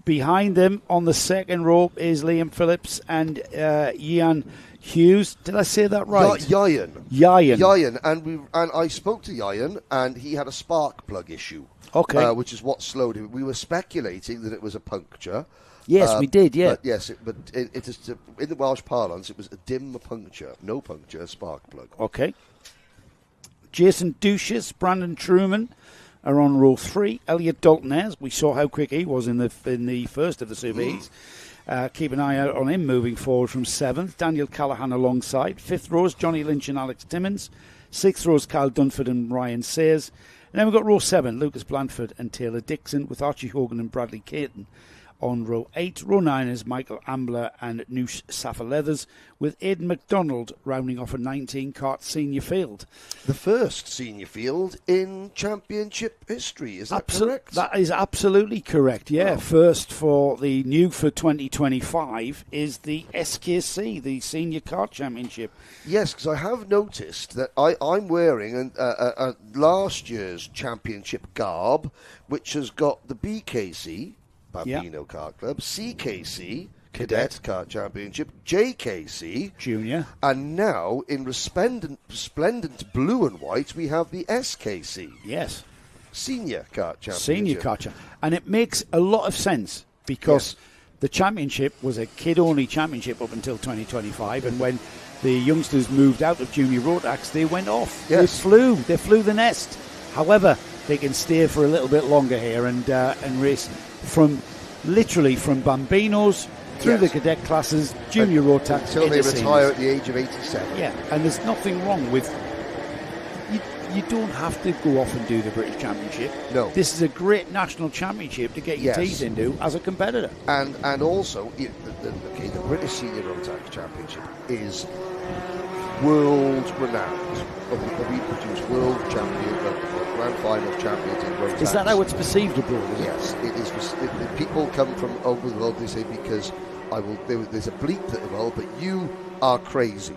Behind them on the second row is Liam Phillips and Ian Hughes. Did I say that right? Yayan. And I spoke to Yayan, and he had a spark plug issue. Okay. Which is what slowed him. We were speculating that it was a puncture. Yes, we did, yeah. But it is in the Welsh parlance, it was a dim puncture. No puncture, spark plug. Okay. Jason Duchess, Brandon Truman are on row 3. Elliot Dalton-Ayres, we saw how quick he was in the first of the Subies. Keep an eye out on him moving forward from 7th. Daniel Callaghan alongside. 5th rows, Johnny Lynch and Alex Timmins. 6th rows, Kyle Dunford and Ryan Sayers. And then we've got row 7, Lucas Blandford and Taylor Dixon, with Archie Hogan and Bradley Caton on row 8. Row 9 is Michael Ambler and Noosh Safa-Leathers, with Aidan McDonald rounding off a 19 Kart senior field. The first senior field in championship history, is that correct? That is absolutely correct, yeah. Oh. First for the new for 2025 is the SKC, the Senior Kart Championship. Yes, because I have noticed that I'm wearing last year's championship garb, which has got the BKC, Bambino Kart Club, CKC, Cadet Kart Championship, JKC, Junior, and now in resplendent blue and white we have the SKC. Yes. Senior Kart Championship. Senior Kart Championship. And it makes a lot of sense because the championship was a kid-only championship up until 2025, and when the youngsters moved out of junior Rotax, they went off. Yes. They flew the nest. However, they can stay for a little bit longer here and race literally from Bambinos through the cadet classes, junior Rotax, until they retire at the age of 87. Yeah, and there's nothing wrong with you don't have to go off and do the British Championship. No. This is a great national championship to get your teeth into as a competitor. And also, the British Senior Rotax Championship is world renowned. We produce world champion, grand final champions in Rotax. Is that how it's perceived abroad? Yes, it is. People come from over the world, they say, because there's a bleep that, but you are crazy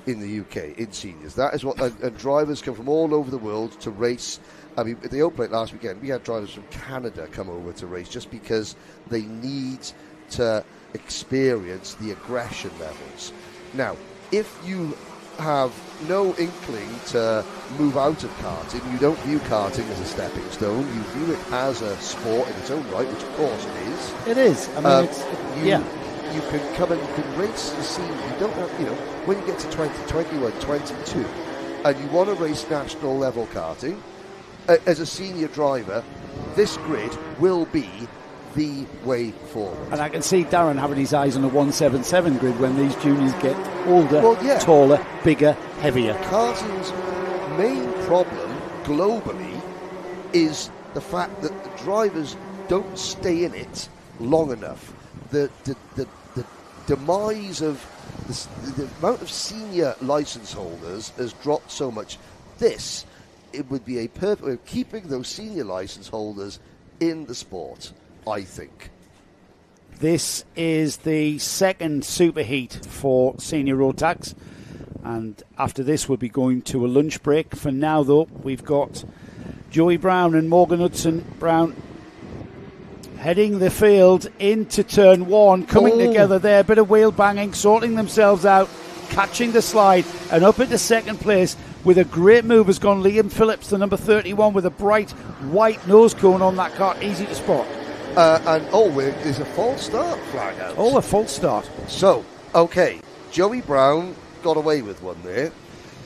in the UK, in seniors. That is what, and drivers come from all over the world to race. I mean, at the Old Plate last weekend, we had drivers from Canada come over to race just because they need to experience the aggression levels. Now, if you have no inkling to move out of karting, you don't view karting as a stepping stone, you view it as a sport in its own right, which of course it is. It is. I mean, you can come and you can race the scene. You don't have, when you get to 20, 21, 22, and you want to race national level karting, as a senior driver, this grid will be the way forward. And I can see Darren having his eyes on the 177 grid when these juniors get older, taller, bigger, heavier. Karting's main problem globally is the fact that the drivers don't stay in it long enough. The demise of the amount of senior license holders has dropped so much. It would be a perfect way of keeping those senior license holders in the sport, I think. This is the second superheat for senior Rotax, and after this we'll be going to a lunch break. For now, though, we've got Joey Brown and Morgan Hudson Brown heading the field into turn 1, coming together there, bit of wheel banging, sorting themselves out, catching the slide, and up into second place with a great move has gone Liam Phillips, the number 31, with a bright white nose cone on that car, easy to spot. There's a false start flag out. A false start. So, okay, Joey Brown got away with one there,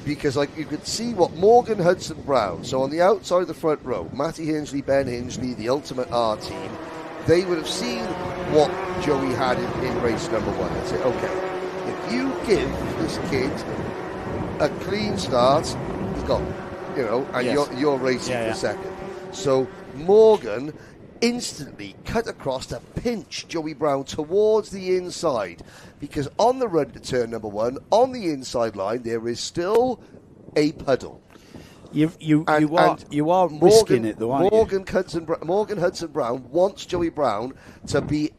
because you could see what Morgan Hudson Brown, so on the outside of the front row, Matty Hingley, Ben Hingley, the Ultimate R team, they would have seen what Joey had in race number 1 and say, okay, if you give this kid a clean start, he's gone, and you're racing for second. So Morgan instantly cut across to pinch Joey Brown towards the inside, because on the run to turn number 1, on the inside line, there is still a puddle. You are risking it, though, aren't you? Morgan Hudson Brown wants Joey Brown to be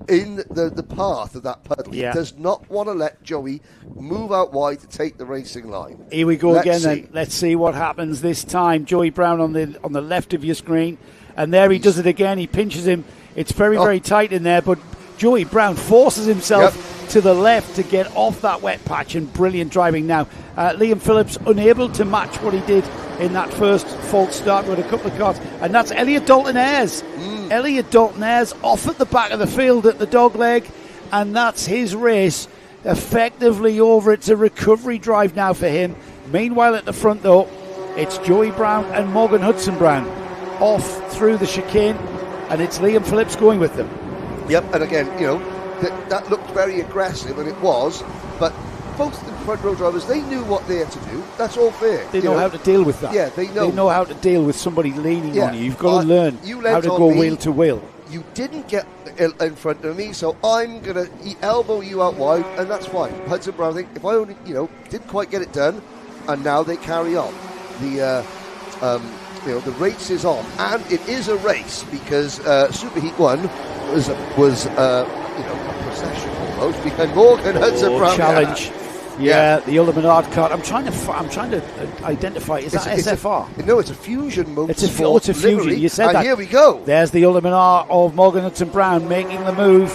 in the path of that puddle. Yeah. He does not want to let Joey move out wide to take the racing line. Here we go again then. Let's see what happens this time. Joey Brown on the left of your screen, and there he does it again. He pinches him. It's very, very tight in there, but Joey Brown forces himself to the left to get off that wet patch, and brilliant driving now. Liam Phillips unable to match what he did in that first false start with a couple of cars, and that's Elliot Dalton-Ayres. Elliot Dalton-Ayres off at the back of the field at the dog leg, and that's his race effectively over. It's a recovery drive now for him. Meanwhile at the front, though, It's Joey Brown and Morgan Hudson Brown off through the chicane, and it's Liam Phillips going with them. Yep, and again, that looked very aggressive, and it was, but both the front row drivers, they knew what they had to do. That's all fair. They know how to deal with that. Yeah, they know. They know how to deal with somebody leaning on you. You've got to learn how to go wheel to wheel. You didn't get in front of me, so I'm going to elbow you out wide, and that's fine. Hudson Brown, I think, if I only, didn't quite get it done, and now they carry on. The race is on, and it is a race because Superheat 1 was a procession almost, because Morgan Hudson Brown challenge. Yeah, the Ultimate Art Kart. I'm trying to identify. Is that SFR? No, it's a Fusion mode. It's a Fusion. You said and that. Here we go. There's the Ultimate Art of Morgan Hudson Brown making the move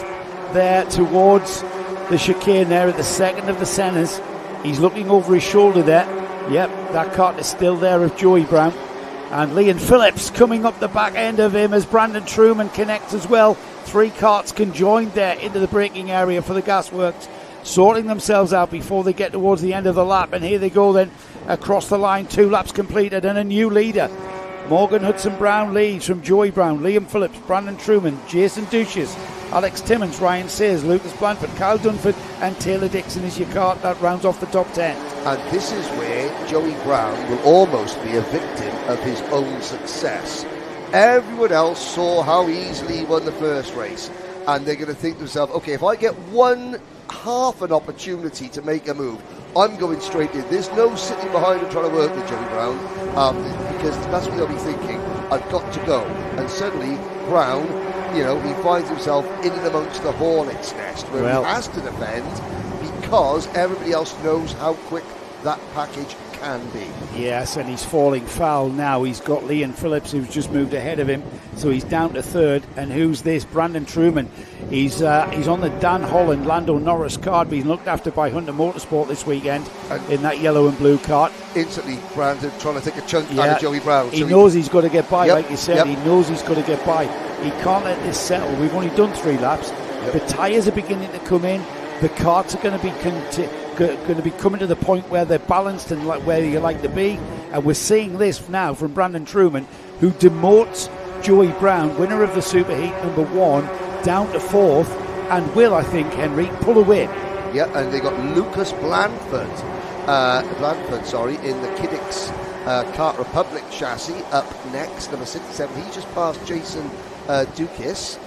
there towards the chicane there at the second of the centres. He's looking over his shoulder there. Yep, that kart is still there of Joey Brown. And Liam Phillips coming up the back end of him as Brandon Truman connects as well. 3 karts conjoined there into the braking area for the Gasworks, sorting themselves out before they get towards the end of the lap. And here they go then across the line, 2 laps completed and a new leader. Morgan Hudson Brown leads from Joey Brown, Liam Phillips, Brandon Truman, Jason Duchess, Alex Timmons, Ryan Sayers, Lucas Blanford, Kyle Dunford and Taylor Dixon is your kart that rounds off the top 10. And this is where Joey Brown will almost be a victim of his own success. Everyone else saw how easily he won the first race, and they're going to think to themselves, okay, if I get half an opportunity to make a move, I'm going straight in. There's no sitting behind and trying to work with Joey Brown, because that's what they'll be thinking. I've got to go. And suddenly, Brown, he finds himself in and amongst the hornet's nest, where he has to defend because everybody else knows how quick that package can be. Yes, and he's falling foul now. He's got Liam Phillips, who's just moved ahead of him, so he's down to third. And who's this? Brandon Truman. He's on the Dan Holland Lando Norris card, being looked after by Hunter Motorsport this weekend in that yellow and blue kart. Instantly, Brandon trying to take a chunk out of Joey Brown. He knows he's got to get by, like you said. He knows he's got to get by. He can't let this settle. We've only done 3 laps. The tyres are beginning to come in. The karts are going to be coming to the point where they're balanced and where you like to be. And we're seeing this now from Brandon Truman, who demotes Joey Brown, winner of the Superheat number 1, down to 4th, and will, I think, Henry, pull away. Yeah, and they got Lucas Blanford, in the Kiddix Kart Republic chassis up next, number 67. He just passed Jason Dukas.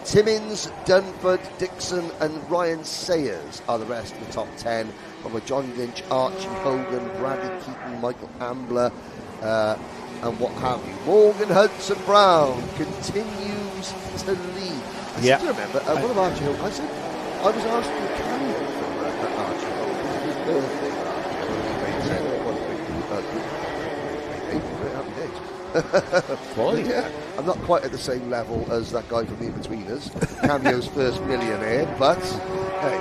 Timmins, Dunford, Dixon and Ryan Sayers are the rest of the top 10, from Johnny Lynch, Archie Hogan, Bradley Keaton, Michael Ambler, and what have you. Morgan Hudson Brown continues to lead. I still remember one of Archie Hogan. I was asked for a cameo from Archie Hogan. His birthday. Yeah, I'm not quite at the same level as that guy from the In-Betweeners, Cameo's first millionaire, but hey,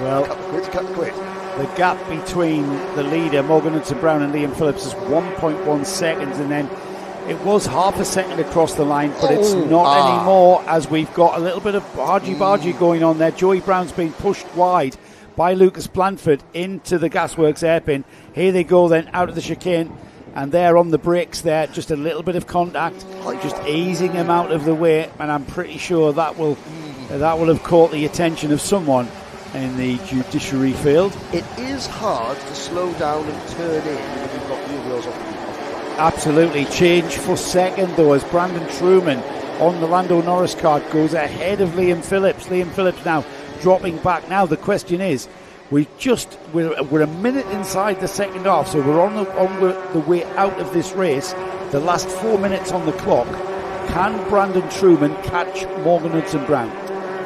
well, cut the quid. The gap between the leader, Morgan Hudson Brown, and Liam Phillips is 1.1 seconds, and then it was half a second across the line, but it's not anymore, as we've got a little bit of bargy going on there. Joey Brown's been pushed wide by Lucas Blanford into the Gasworks hairpin. Here they go then out of the chicane. And they're on the brakes there, just a little bit of contact, just easing him out of the way, and I'm pretty sure that will have caught the attention of someone in the judiciary field. It is hard to slow down and turn in when you've got new wheels off the track. Absolutely. Change for second, though, as Brandon Truman on the Lando Norris card goes ahead of Liam Phillips. Liam Phillips now dropping back. Now the question is, we're a minute inside the second half, so we're on the way out of this race. The last 4 minutes on the clock. Can Brandon Truman catch Morgan Hudson Brown?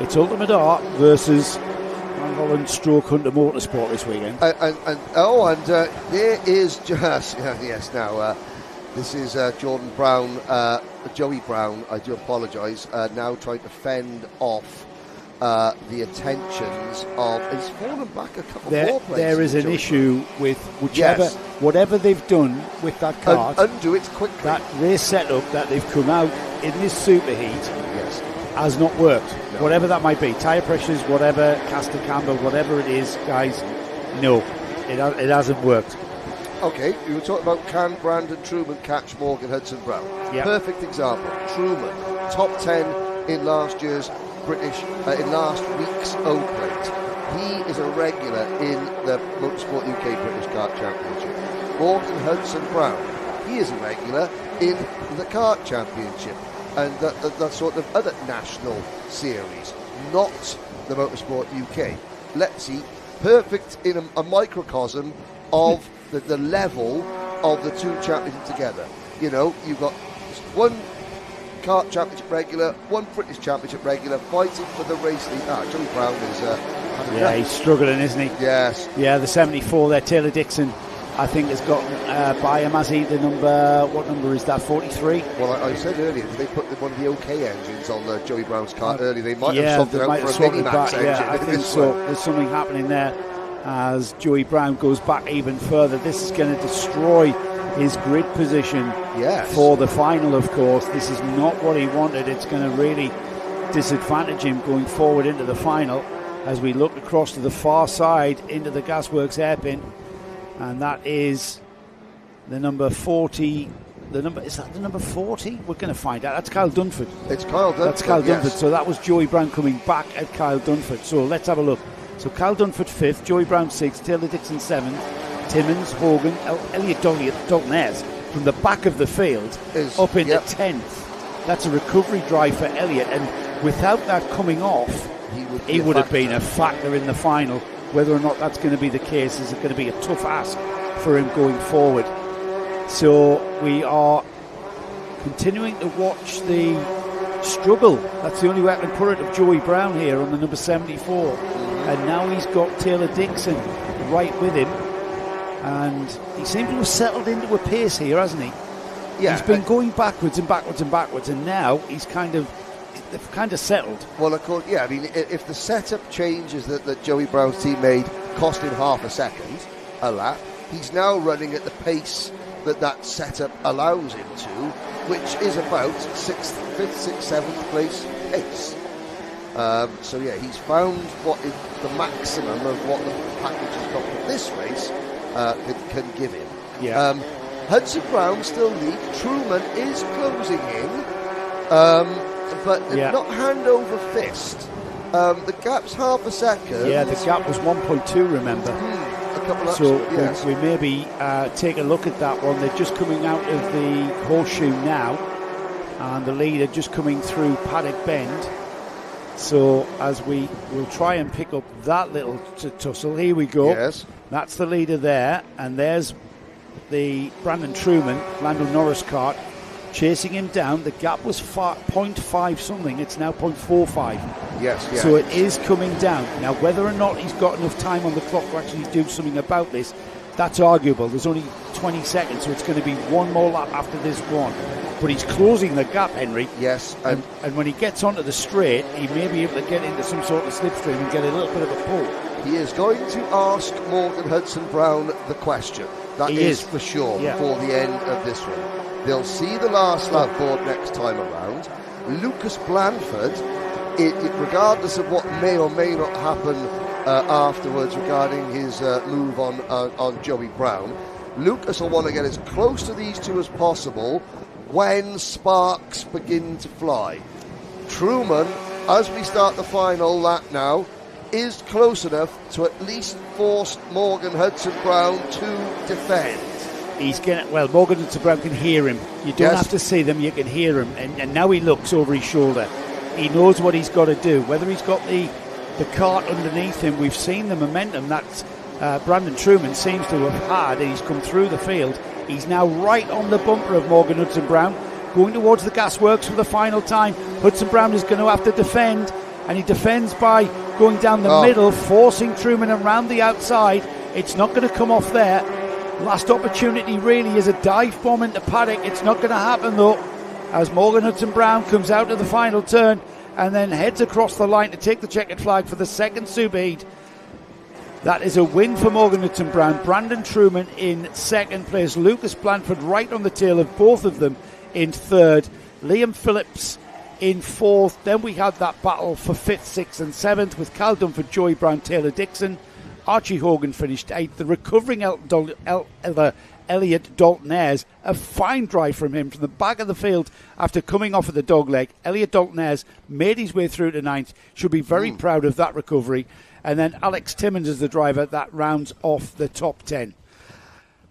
It's Ultimate Art versus Van Holland Stroke Hunter Motorsport this weekend. There is just now. This is Jordan Brown, Joey Brown. I do apologise. Now trying to fend off the attentions of. He's fallen back a couple more places. There is an issue with whatever they've done with that kart. Undo it quickly. That race setup that they've come out in this superheat has not worked. No. Whatever that might be, tyre pressures, whatever, caster camber, whatever it is, guys. No, it hasn't worked. Okay, you were talking about can Brandon Trueman catch Morgan Hudson-Brown? Yep. Perfect example. Trueman, top 10 in last year's in last week's Oakland. He is a regular in the Motorsport UK British Kart Championship. Morgan Hudson-Brown, he is a regular in the Kart Championship and that sort of other national series, not the Motorsport UK. Let's see, perfect in a microcosm of the level of the two championships together. You know, you've got one Kart Championship regular, one British Championship regular fighting for the race lead. Joey Brown is... he's struggling, isn't he? Yes. Yeah, the 74 there, Taylor Dixon, I think has gotten by him, has he? The number, what number is that, 43? Well, I said earlier, if they put one of the OK engines on Joey Brown's car earlier, they might have swapped it out for a Mini-Max engine. Yeah, I think so. There's something happening there as Joey Brown goes back even further. This is going to destroy his grid position for the final, of course. This is not what he wanted. It's going to really disadvantage him going forward into the final as we look across to the far side into the Gasworks hairpin. And that is the number 40. Is that the number 40? We're going to find out. That's Kyle Dunford. It's Kyle Dunford. That's Kyle Dunford. So that was Joey Brown coming back at Kyle Dunford. So let's have a look. So Kyle Dunford 5th, Joey Brown 6th, Taylor Dixon 7th, Timmins, Hogan, Elliot Dalton Ayres from the back of the field up into 10th. That's a recovery drive for Elliot, and without that coming off, he would have been a factor in the final. Whether or not that's going to be the case is going to be a tough ask for him going forward. So we are continuing to watch the struggle, that's the only way I can put it, of Joey Brown here on the number 74. And now he's got Taylor Dixon right with him. And he seems to have settled into a pace here, hasn't he? Yeah. He's been going backwards and backwards and backwards, and now he's kind of settled. Well, of course, yeah. I mean, if the setup changes that Joey Brown's team made cost him half a second a lap, he's now running at the pace that setup allows him to, which is about 5th, 6th, 7th place pace. So yeah, he's found what is the maximum of what the package has got for this race can give him. Yeah. Hudson Brown still leads. Trueman is closing in, but not hand over fist. The gap's half a second. Yeah, the gap was 1.2. Remember. A couple of so we maybe take a look at that one. They're just coming out of the horseshoe now, and the leader just coming through Paddock Bend. So as we will try and pick up that little tussle, here we go. Yes. That's the leader there, and there's the Brandon Trueman, Lando Norris kart, chasing him down. The gap was 0.5 something, it's now 0.45. Yes. So it is coming down. Now, whether or not he's got enough time on the clock to actually do something about this, that's arguable. There's only 20 seconds, so it's going to be one more lap after this one. But he's closing the gap, Henry. Yes. And when he gets onto the straight, he may be able to get into some sort of slipstream and get a little bit of a pull. He is going to ask Morgan Hudson-Brown the question. That is for sure before the end of this one. They'll see the last lap board next time around. Lucas Blanford, regardless of what may or may not happen afterwards regarding his move on Joey Brown, Lucas will want to get as close to these two as possible when sparks begin to fly. Trueman, as we start the final lap now, is close enough to at least force Morgan Hudson-Brown to defend. Morgan Hudson-Brown can hear him. You don't have to see them, you can hear him. And now he looks over his shoulder. He knows what he's got to do. Whether he's got the cart underneath him, we've seen the momentum that Brandon Trueman seems to have had, and he's come through the field. He's now right on the bumper of Morgan Hudson-Brown, going towards the gasworks for the final time. Hudson-Brown is going to have to defend, and he defends by going down the middle, forcing Trueman around the outside. It's not going to come off there. Last opportunity really is a dive bomb into Paddock. It's not going to happen though, as Morgan Hudson-Brown comes out of the final turn and then heads across the line to take the checkered flag for the second superheat. That is a win for Morgan Hudson-Brown. Brandon Trueman in second place. Lucas Blanford right on the tail of both of them in third. Liam Phillips in fourth. Then we had that battle for 5th, 6th and 7th with Cal Dunford, Joey Brown, Taylor Dixon. Archie Hogan finished 8th. The recovering Elliot Dalton-Ayres. A fine drive from him from the back of the field after coming off of the dog leg. Elliot Dalton-Ayres made his way through to ninth. Should be very proud of that recovery. And then Alex Timmins is the driver that rounds off the top 10.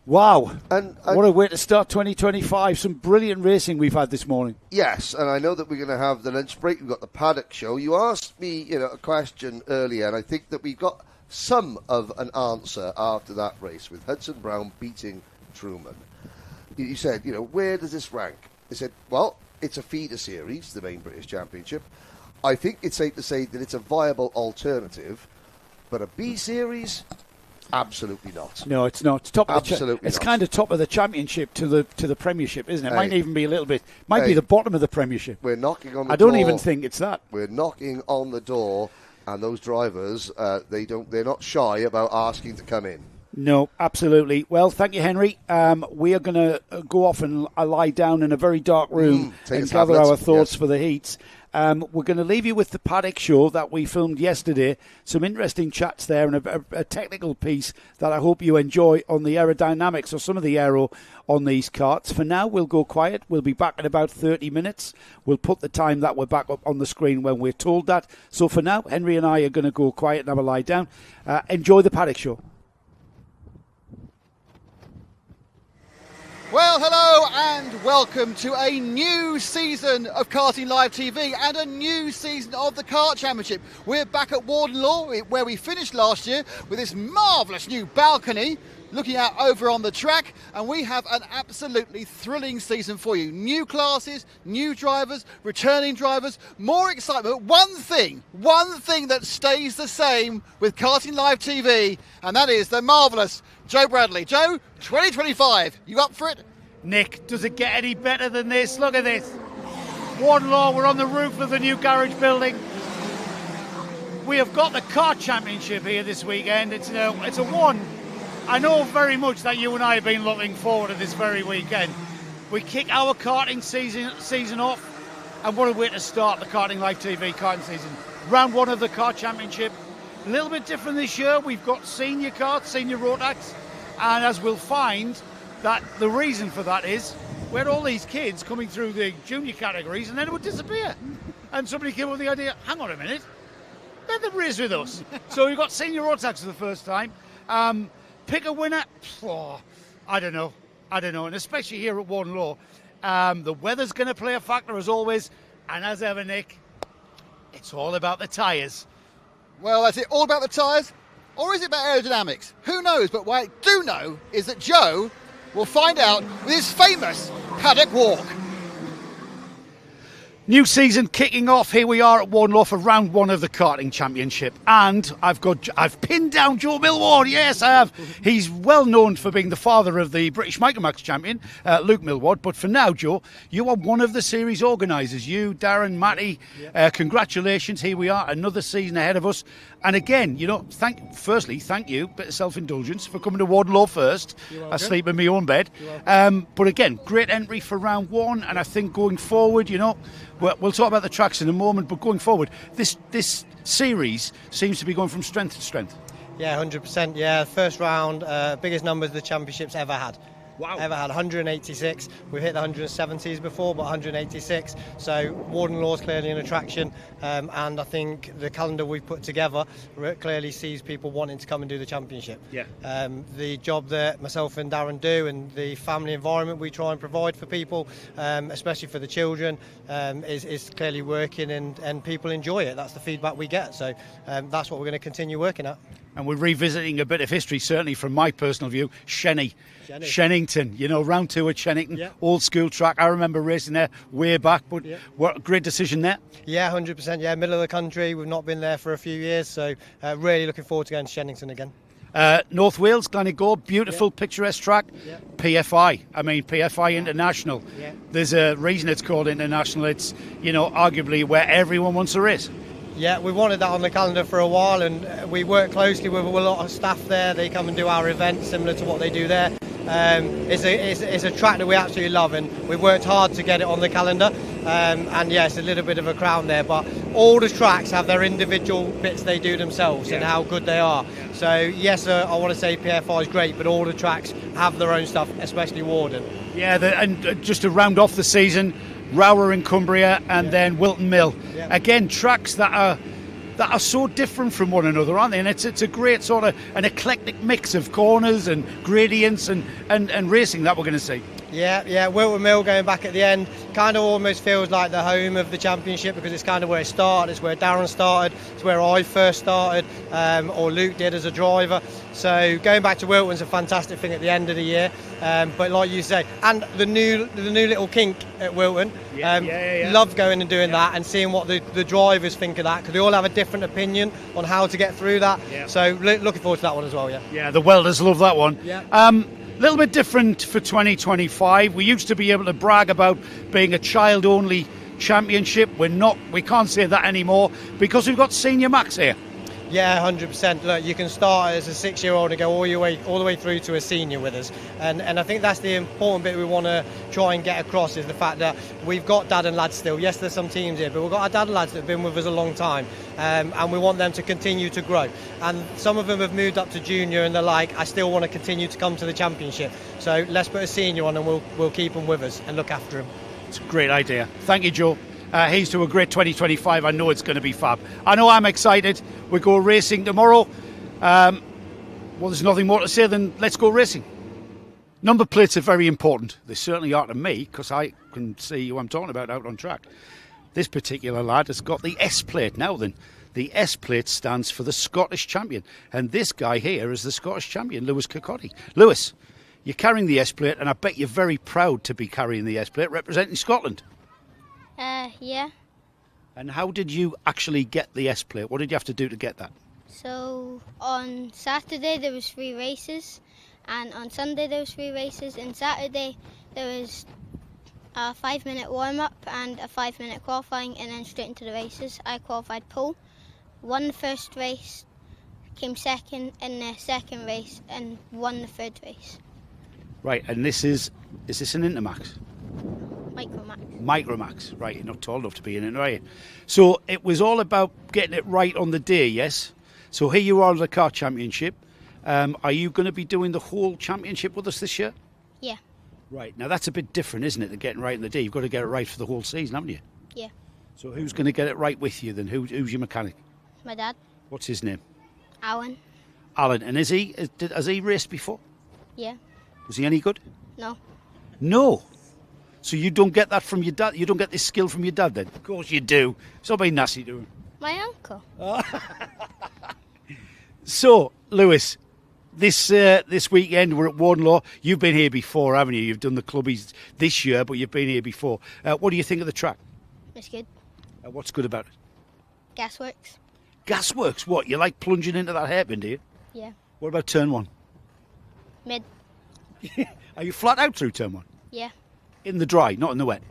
Wow. And what a way to start 2025. Some brilliant racing we've had this morning. Yes, and I know that we're going to have the lunch break. We've got the paddock show. You asked me a question earlier, and I think that we got some of an answer after that race with Hudson Brown beating Truman. You said, where does this rank? They said, well, it's a feeder series, the main British Championship. I think it's safe to say that it's a viable alternative, but a B series... Absolutely not. No, it's not. It's top Absolutely of the not. It's kind of top of the Championship to the Premiership, isn't it? Might even be a little bit. Might be the bottom of the Premiership. We're knocking on the door. I don't even think it's that. We're knocking on the door, and those drivers, they're not shy about asking to come in. No, absolutely. Well, thank you, Henry. We are going to go off and lie down in a very dark room and gather our thoughts for the heats. We're going to leave you with the paddock show that we filmed yesterday. Some interesting chats there and a technical piece that I hope you enjoy on the aerodynamics or some of the aero on these karts. For now, we'll go quiet. We'll be back in about 30 minutes. We'll put the time that we're back up on the screen when we're told that. So for now, Henry and I are going to go quiet and have a lie down. Enjoy the paddock show. Well, hello and welcome to a new season of Karting Live TV and a new season of the Kart Championship. We're back at Warden Law, where we finished last year with this marvellous new balcony looking out over on the track, and we have an absolutely thrilling season for you. New classes, new drivers, returning drivers, more excitement. One thing that stays the same with Karting Live TV, and that is the marvellous Joe Bradley. Joe, 2025, you up for it? Nick, does it get any better than this? Look at this. Warden Law, we're on the roof of the new garage building. We have got the Kart Championship here this weekend. It's a one. I know very much that you and I have been looking forward to this very weekend. We kick our karting season off, and what a way to start the Karting Live TV karting season. Round one of the Kart Championship. A little bit different this year. We've got senior karts, senior Rotax, and as we'll find, that the reason for that is we had all these kids coming through the junior categories and then it would disappear. And somebody came up with the idea, hang on a minute, they're the race with us. So we've got senior Rotax for the first time. Pick a winner, I don't know. And especially here at Warden Law, the weather's going to play a factor as always. And as ever, Nick, it's all about the tyres. Well, that's it, all about the tyres? Or is it about aerodynamics? Who knows? But what I do know is that Joe will find out with his famous paddock walk. New season kicking off. Here we are at Warden Law for round one of the karting championship, and I've pinned down Joe Millward. Yes, I have. He's well known for being the father of the British Micromax champion, Luke Millward. But for now, Joe, you are one of the series organisers. You, Darren, Matty, congratulations. Here we are, another season ahead of us. And again, thank you, bit of self-indulgence for coming to Warden Law first. I sleep in my own bed. But again, great entry for round one, and I think going forward, we'll talk about the tracks in a moment, but going forward, this series seems to be going from strength to strength. Yeah, 100%. Yeah, first round, biggest numbers the championship's ever had. Wow. Ever had 186. We've hit the 170s before, but 186. So Warden Law is clearly an attraction, and I think the calendar we've put together clearly sees people wanting to come and do the championship. Yeah. The job that myself and Darren do, and the family environment we try and provide for people, especially for the children, is clearly working, and people enjoy it. That's the feedback we get. So that's what we're going to continue working at. And we're revisiting a bit of history, certainly from my personal view. Shennington, round two at Shennington, old school track. I remember racing there way back, but what a great decision there. Yeah, 100%. Yeah, middle of the country. We've not been there for a few years, so really looking forward to going to Shennington again. North Wales, Glynigore, beautiful, picturesque track. PFI International. Yeah. There's a reason it's called International. It's, arguably where everyone wants to race. Yeah, we wanted that on the calendar for a while, and we work closely with a lot of staff there. They come and do our events similar to what they do there. It's a track that we absolutely love, and we've worked hard to get it on the calendar. And yeah, it's a little bit of a crown there, but all the tracks have their individual bits they do themselves and how good they are. So yes, I want to say PFI is great, but all the tracks have their own stuff, especially Warden. Yeah, and just to round off the season, Rower in Cumbria and then Wilton Mill. Yeah. Again, tracks that are so different from one another, aren't they? And it's a great sort of an eclectic mix of corners and gradients and racing that we're going to see. Yeah, Wilton Mill going back at the end kind of almost feels like the home of the championship, because it's kind of where it started, it's where Darren started, it's where I first started, or Luke did as a driver. So going back to Wilton's a fantastic thing at the end of the year. But like you say, and the new little kink at Wilton, love going and doing that and seeing what the drivers think of that, because they all have a different opinion on how to get through that. Yeah. So looking forward to that one as well. Yeah, the welders love that one. Yeah. A little bit different for 2025. We used to be able to brag about being a child-only championship. We can't say that anymore because we've got senior Max here. Yeah, 100%. Look, you can start as a 6-year-old and go all the way through to a senior with us. And I think that's the important bit we want to try and get across, is the fact that we've got dad and lads still. Yes, there's some teams here, but we've got our dad and lads that have been with us a long time. And we want them to continue to grow. And some of them have moved up to junior and they're like, I still want to continue to come to the championship. So let's put a senior on and we'll keep them with us and look after them. It's a great idea. Thank you, Joe. Here's to a great 2025. I know it's going to be fab. I know I'm excited. We go racing tomorrow. Well, there's nothing more to say than let's go racing. Number plates are very important. They certainly are to me, because I can see who I'm talking about out on track. This particular lad has got the S plate. Now then, the S plate stands for the Scottish champion. And this guy here is the Scottish champion, Lewis Kirkcaldy. Lewis, you're carrying the S plate, and I bet you're very proud to be carrying the S plate representing Scotland. Yeah. And how did you actually get the S plate? What did you have to do to get that? So on Saturday there was 3 races, and on Sunday there was 3 races. And Saturday there was a 5-minute warm-up and a 5-minute qualifying, and then straight into the races. I qualified pole, won the first race, came second in the second race, and won the third race. Right, and is this an Intermax? Micromax, right, you're not tall enough to be in it, are you? So it was all about getting it right on the day, yes? So here you are at the car championship. Are you going to be doing the whole championship with us this year? Yeah. Right, now that's a bit different, isn't it, than getting right on the day? You've got to get it right for the whole season, haven't you? Yeah. So who's going to get it right with you then? Who's your mechanic? My dad. What's his name? Alan. Alan, and has he raced before? Yeah. Was he any good? No. No? So you don't get that from your dad? You don't get this skill from your dad then? Of course you do. So be nasty to him. My uncle. So, Lewis, this weekend we're at Warden. You've been here before, haven't you? You've done the clubbies this year, but you've been here before. What do you think of the track? It's good. What's good about it? Gasworks. Gasworks? What? You like plunging into that hairpin, do you? Yeah. What about turn 1? Mid. Are you flat out through turn 1? Yeah. In the dry, not in the wet?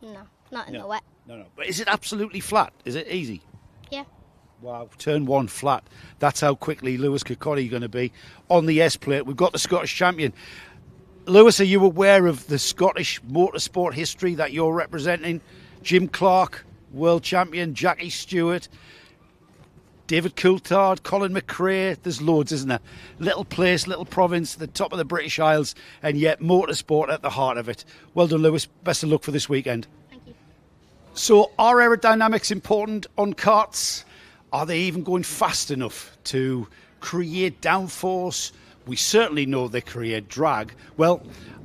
No, not in the wet. No. But is it absolutely flat? Is it easy? Yeah. Wow, turn 1 flat. That's how quickly Lewis Kirkcaldy is going to be on the S plate. We've got the Scottish champion. Lewis, are you aware of the Scottish motorsport history that you're representing? Jim Clark, world champion, Jackie Stewart, David Coulthard, Colin McRae. There's loads, isn't there? Little place, little province, the top of the British Isles, and yet motorsport at the heart of it. Well done, Lewis. Best of luck for this weekend. Thank you. So, are aerodynamics important on karts? Are they even going fast enough to create downforce? We certainly know they create drag. Well,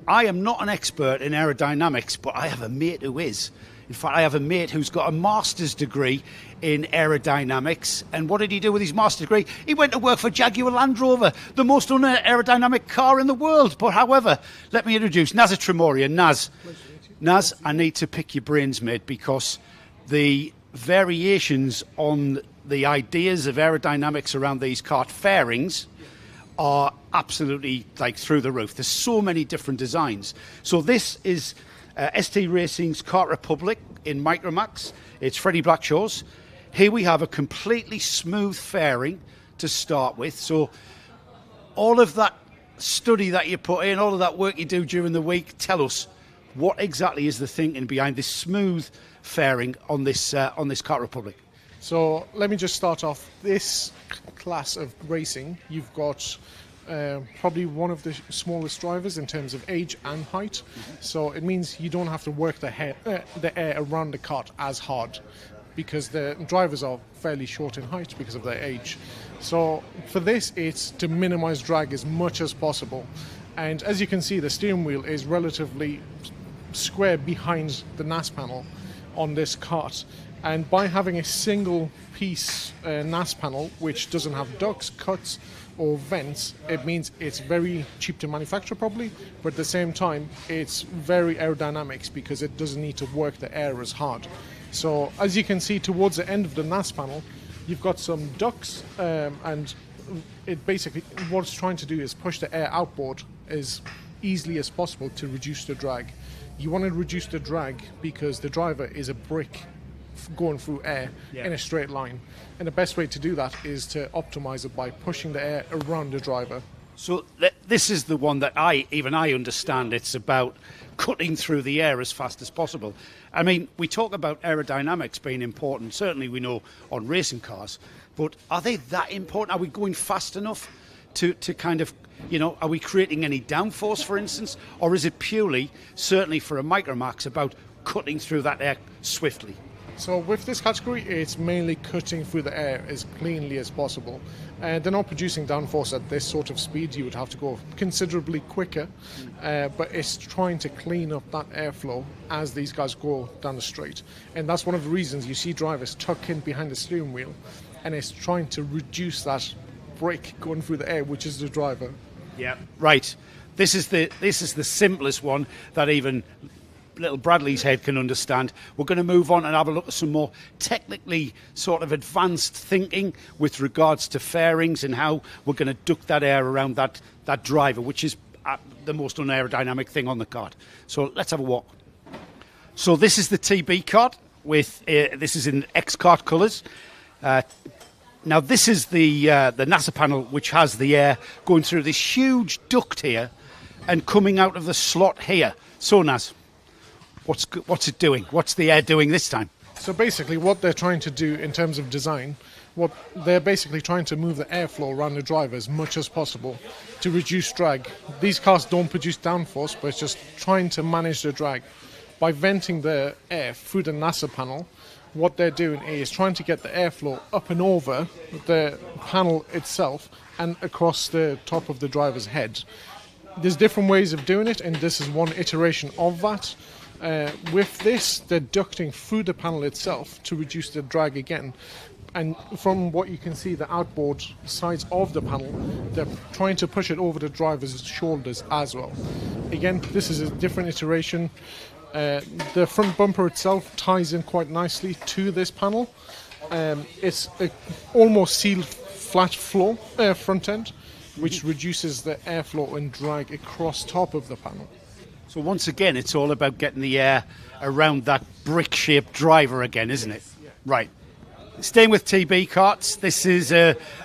I am not an expert in aerodynamics, but I have a mate who is. In fact, I have a mate who's got a master's degree in aerodynamics. And what did he do with his master's degree? He went to work for Jaguar Land Rover, the most unaerodynamic car in the world. But however, let me introduce Naz Tremorian. Naz, I need to pick your brains, mate, because the variations on the ideas of aerodynamics around these kart fairings are absolutely like through the roof. There's so many different designs. So this is ST Racing's Kart Republic in Micromax. It's Freddie Blackshaw's. Here we have a completely smooth fairing to start with. So all of that study that you put in, all of that work you do during the week, tell us, What exactly is the thinking behind this smooth fairing on this Kart Republic? So let me just start off. This class of racing, you've got probably one of the smallest drivers in terms of age and height. So it means you don't have to work the air around the kart as hard, because the drivers are fairly short in height because of their age. So for this, it's to minimize drag as much as possible. And as you can see, the steering wheel is relatively square behind the NAS panel on this kart. And by having a single piece NAS panel, which doesn't have ducts, cuts, or vents, it means it's very cheap to manufacture probably, but at the same time, it's very aerodynamics because it doesn't need to work the air as hard. So as you can see towards the end of the NAS panel, you've got some ducts, and it basically, what it's trying to do is push the air outboard as easily as possible to reduce the drag. You want to reduce the drag because the driver is a brick going through air in a straight line, and the best way to do that is to optimize it by pushing the air around the driver. So this is the one that I understand. It's about cutting through the air as fast as possible. I mean, we talk about aerodynamics being important. Certainly we know on racing cars, but are they that important? Are we going fast enough to kind of, are we creating any downforce, for instance? Or is it purely, certainly for a Micromax, about cutting through that air swiftly? So with this category, it's mainly cutting through the air as cleanly as possible. They're not producing downforce at this sort of speed. You would have to go considerably quicker, but it's trying to clean up that airflow as these guys go down the straight. And that's one of the reasons you see drivers tuck in behind the steering wheel, and it's trying to reduce that brake going through the air, which is the driver. Yeah, right. This is the simplest one that even little Bradley's head can understand. We're going to move on and have a look at some more technically sort of advanced thinking with regards to fairings and how we're going to duct that air around that driver, which is the most unaerodynamic thing on the kart. So let's have a walk. So this is the TB kart with this is in X-Kart colours. Now this is the NASA panel, which has the air going through this huge duct here and coming out of the slot here. So Naz, what's it doing? What's the air doing this time? So basically what they're trying to do in terms of design, what they're basically trying to move the airflow around the driver as much as possible to reduce drag. These cars don't produce downforce, but it's just trying to manage the drag. By venting the air through the NASA panel, what they're doing is trying to get the airflow up and over the panel itself and across the top of the driver's head. There's different ways of doing it, and this is one iteration of that. With this, they're ducting through the panel itself to reduce the drag again. And from what you can see, the outboard sides of the panel, they're trying to push it over the driver's shoulders as well. Again, this is a different iteration. The front bumper itself ties in quite nicely to this panel. It's a almost sealed flat floor front end, which reduces the airflow and drag across top of the panel. So once again, it's all about getting the air around that brick-shaped driver again, isn't it? Yeah. Right. Staying with TB karts, this is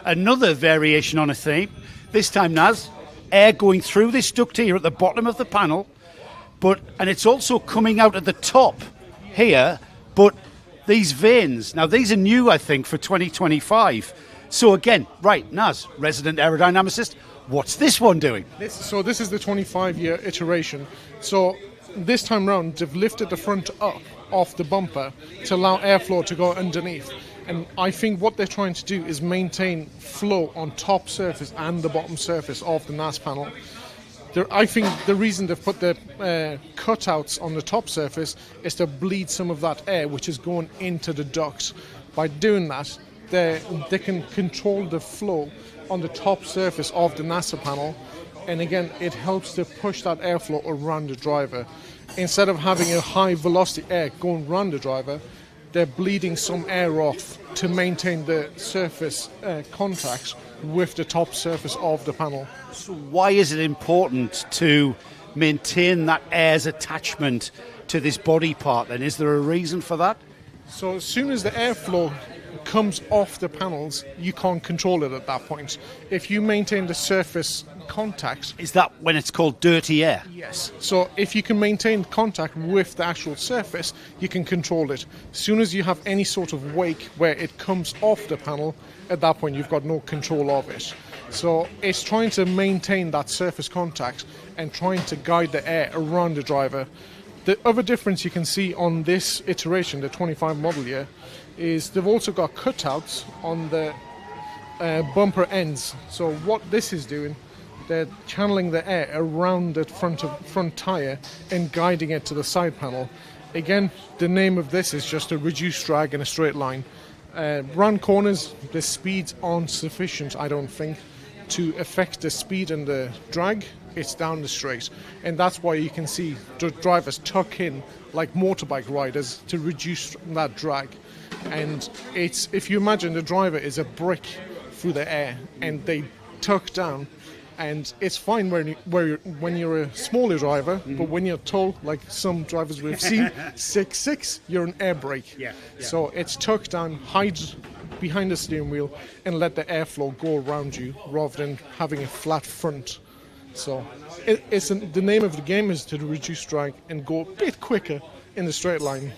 another variation on a theme. This time, Naz, air going through this duct here at the bottom of the panel, and it's also coming out at the top here, but these vanes, now these are new, I think, for 2025. So again, right, Naz, resident aerodynamicist, what's this one doing? This is the 25-year iteration. So this time round, they've lifted the front up off the bumper to allow airflow to go underneath. And I think what they're trying to do is maintain flow on top surface and the bottom surface of the NAS panel. I think the reason they've put the cutouts on the top surface is to bleed some of that air which is going into the duct. By doing that, they can control the flow on the top surface of the NASA panel, and again it helps to push that airflow around the driver. Instead of having a high velocity air going around the driver, they're bleeding some air off to maintain the surface contact with the top surface of the panel. So why is it important to maintain that air's attachment to this body part then? Is there a reason for that? So as soon as the airflow comes off the panels, you can't control it at that point. If you maintain the surface contact... Is that when it's called dirty air? Yes. So if you can maintain contact with the actual surface, you can control it. As soon as you have any sort of wake where it comes off the panel, at that point you've got no control of it. So it's trying to maintain that surface contact and trying to guide the air around the driver. The other difference you can see on this iteration, the 25 model year, is they've also got cutouts on the bumper ends. So what this is doing, they're channeling the air around the front tyre and guiding it to the side panel. Again, the name of this is just a reduced drag in a straight line. Round corners, the speeds aren't sufficient, I don't think, to affect the speed and the drag. It's down the straight, and that's why you can see the drivers tuck in like motorbike riders to reduce that drag. And it's, if you imagine the driver is a brick through the air and they tuck down, and it's fine when you're a smaller driver, but when you're tall, like some drivers we've seen, 6'6", you're an air brake. Yeah. So it's tucked down, hide behind the steering wheel, and let the airflow go around you rather than having a flat front. So the name of the game is to reduce drag and go a bit quicker in the straight line.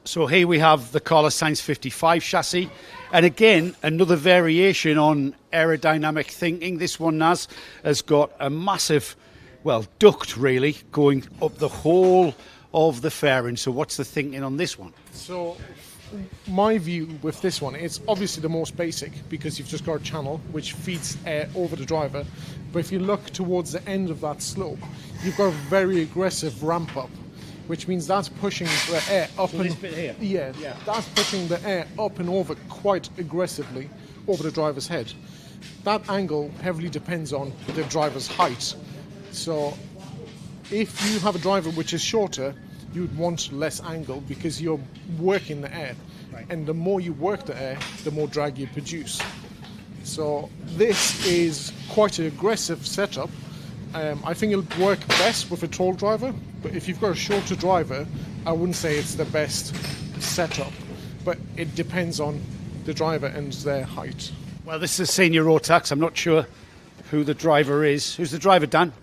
So here we have the Carlos Sainz 55 chassis, and again another variation on aerodynamic thinking. This one has got a massive, duct really going up the whole of the fairing. So what's the thinking on this one? So my view with this one, it's obviously the most basic because you've just got a channel which feeds air over the driver. But if you look towards the end of that slope, you've got a very aggressive ramp up, which means that's pushing the air up. So this bit here? Yeah, that's pushing the air up and over quite aggressively over the driver's head. That angle heavily depends on the driver's height. So if you have a driver which is shorter, you would want less angle because you're working the air. Right. And the more you work the air, the more drag you produce. So this is quite an aggressive setup. I think it'll work best with a tall driver, but if you've got a shorter driver, I wouldn't say it's the best setup. But it depends on the driver and their height. Well, this is Senior Rotax. I'm not sure who the driver is. Who's the driver, Dan?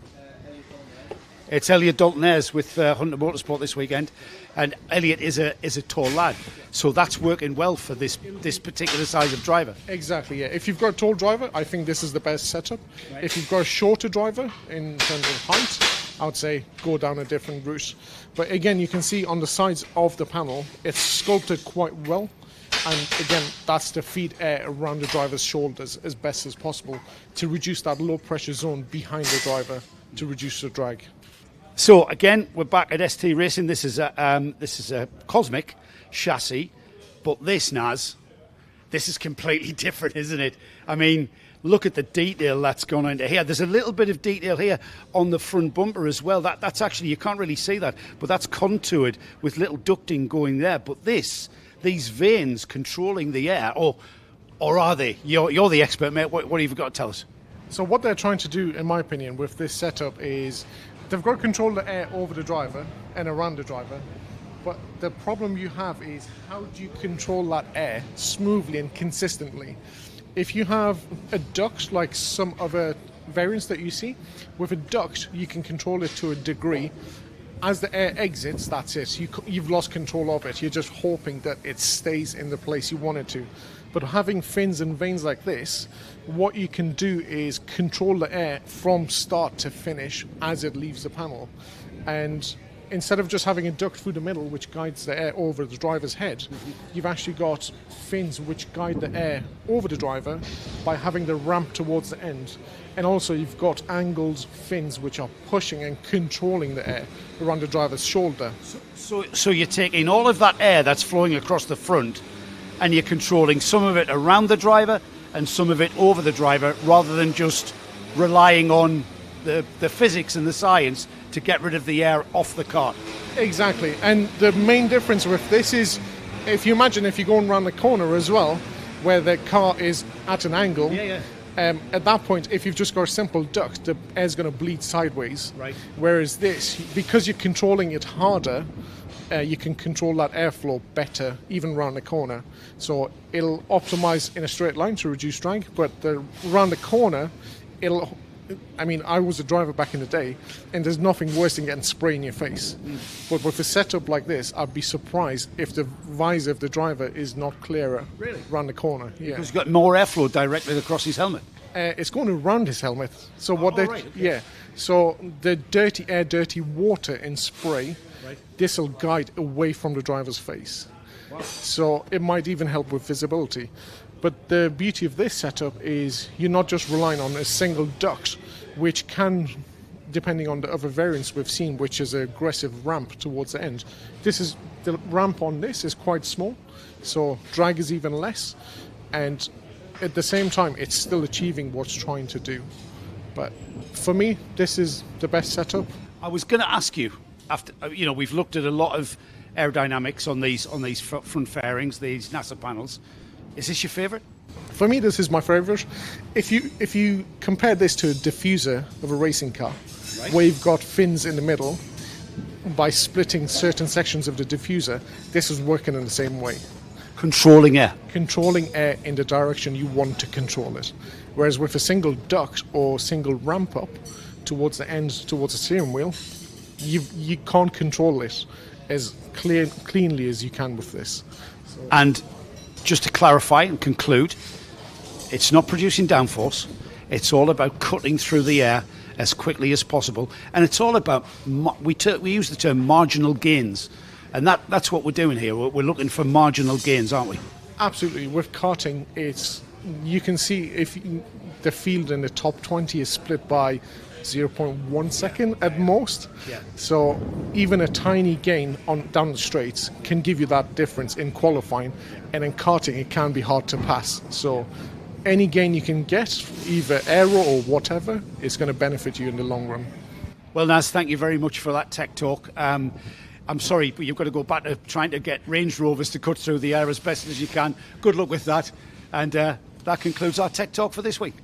It's Elliot Dalton-Ayres with Hunter Motorsport this weekend, and Elliot is a tall lad, so that's working well for this particular size of driver. Exactly, yeah. If you've got a tall driver, I think this is the best setup. Right. If you've got a shorter driver in terms of height, I would say go down a different route. But again, you can see on the sides of the panel, it's sculpted quite well. And again, that's to feed air around the driver's shoulders as best as possible to reduce that low pressure zone behind the driver to reduce the drag. So again, we're back at ST Racing. This is a Cosmic chassis, but this is completely different, isn't it? I mean, look at the detail that's gone into here. There's a little bit of detail here on the front bumper as well. That's actually, you can't really see that, but that's contoured with little ducting going there. But these veins controlling the air, or are they? You're the expert, mate. What have you got to tell us? So what they're trying to do, in my opinion, with this setup is they've got to control the air over the driver and around the driver, but the problem you have is how do you control that air smoothly and consistently? If you have a duct, like some other variants that you see, with a duct you can control it to a degree. As the air exits, that's it. You've lost control of it. You're just hoping that it stays in the place you want it to. But having fins and veins like this, what you can do is control the air from start to finish as it leaves the panel. And instead of just having a duct through the middle which guides the air over the driver's head, you've actually got fins which guide the air over the driver by having the ramp towards the end. And also you've got angled fins which are pushing and controlling the air around the driver's shoulder. So you're taking all of that air that's flowing across the front and you're controlling some of it around the driver and some of it over the driver, rather than just relying on the physics and the science to get rid of the air off the kart. Exactly. And the main difference with this is, if you imagine if you're going around the corner as well, where the car is at an angle, at that point, if you've just got a simple duct, the air's going to bleed sideways. Right. Whereas this, because you're controlling it harder, you can control that airflow better, even around the corner. So it'll optimize in a straight line to reduce drag, but around the corner, I was a driver back in the day, and there's nothing worse than getting spray in your face. But with a setup like this, I'd be surprised if the visor of the driver is not clearer around the corner. Yeah. Because you've got more airflow directly across his helmet. It's going around his helmet. So So the dirty air, dirty water in spray, this will guide away from the driver's face. Wow. So it might even help with visibility. But the beauty of this setup is you're not just relying on a single duct, which can, depending on the other variants we've seen, which is an aggressive ramp towards the end. The ramp on this is quite small, so drag is even less, and at the same time, it's still achieving what's trying to do. But for me, this is the best setup. I was going to ask you, after we've looked at a lot of aerodynamics on these front fairings, these NASA panels. Is this your favourite? For me, this is my favourite. If you compare this to a diffuser of a racing car, where you've got fins in the middle, by splitting certain sections of the diffuser, this is working in the same way. Controlling air. Controlling air in the direction you want to control it. Whereas with a single duct or single ramp up towards the end, towards the steering wheel, you can't control it as cleanly as you can with this. And just to clarify and conclude, it's not producing downforce. It's all about cutting through the air as quickly as possible. And it's all about, we use the term marginal gains. And that's what we're doing here. We're looking for marginal gains, aren't we? Absolutely. With karting, you can see if the field in the top 20 is split by 0.1 second at most. Yeah. So even a tiny gain down the straights can give you that difference in qualifying, and in karting it can be hard to pass. So any gain you can get, either aero or whatever, is going to benefit you in the long run. Well, Naz, thank you very much for that tech talk. I'm sorry, but you've got to go back to trying to get Range Rovers to cut through the air as best as you can. Good luck with that. And that concludes our tech talk for this week.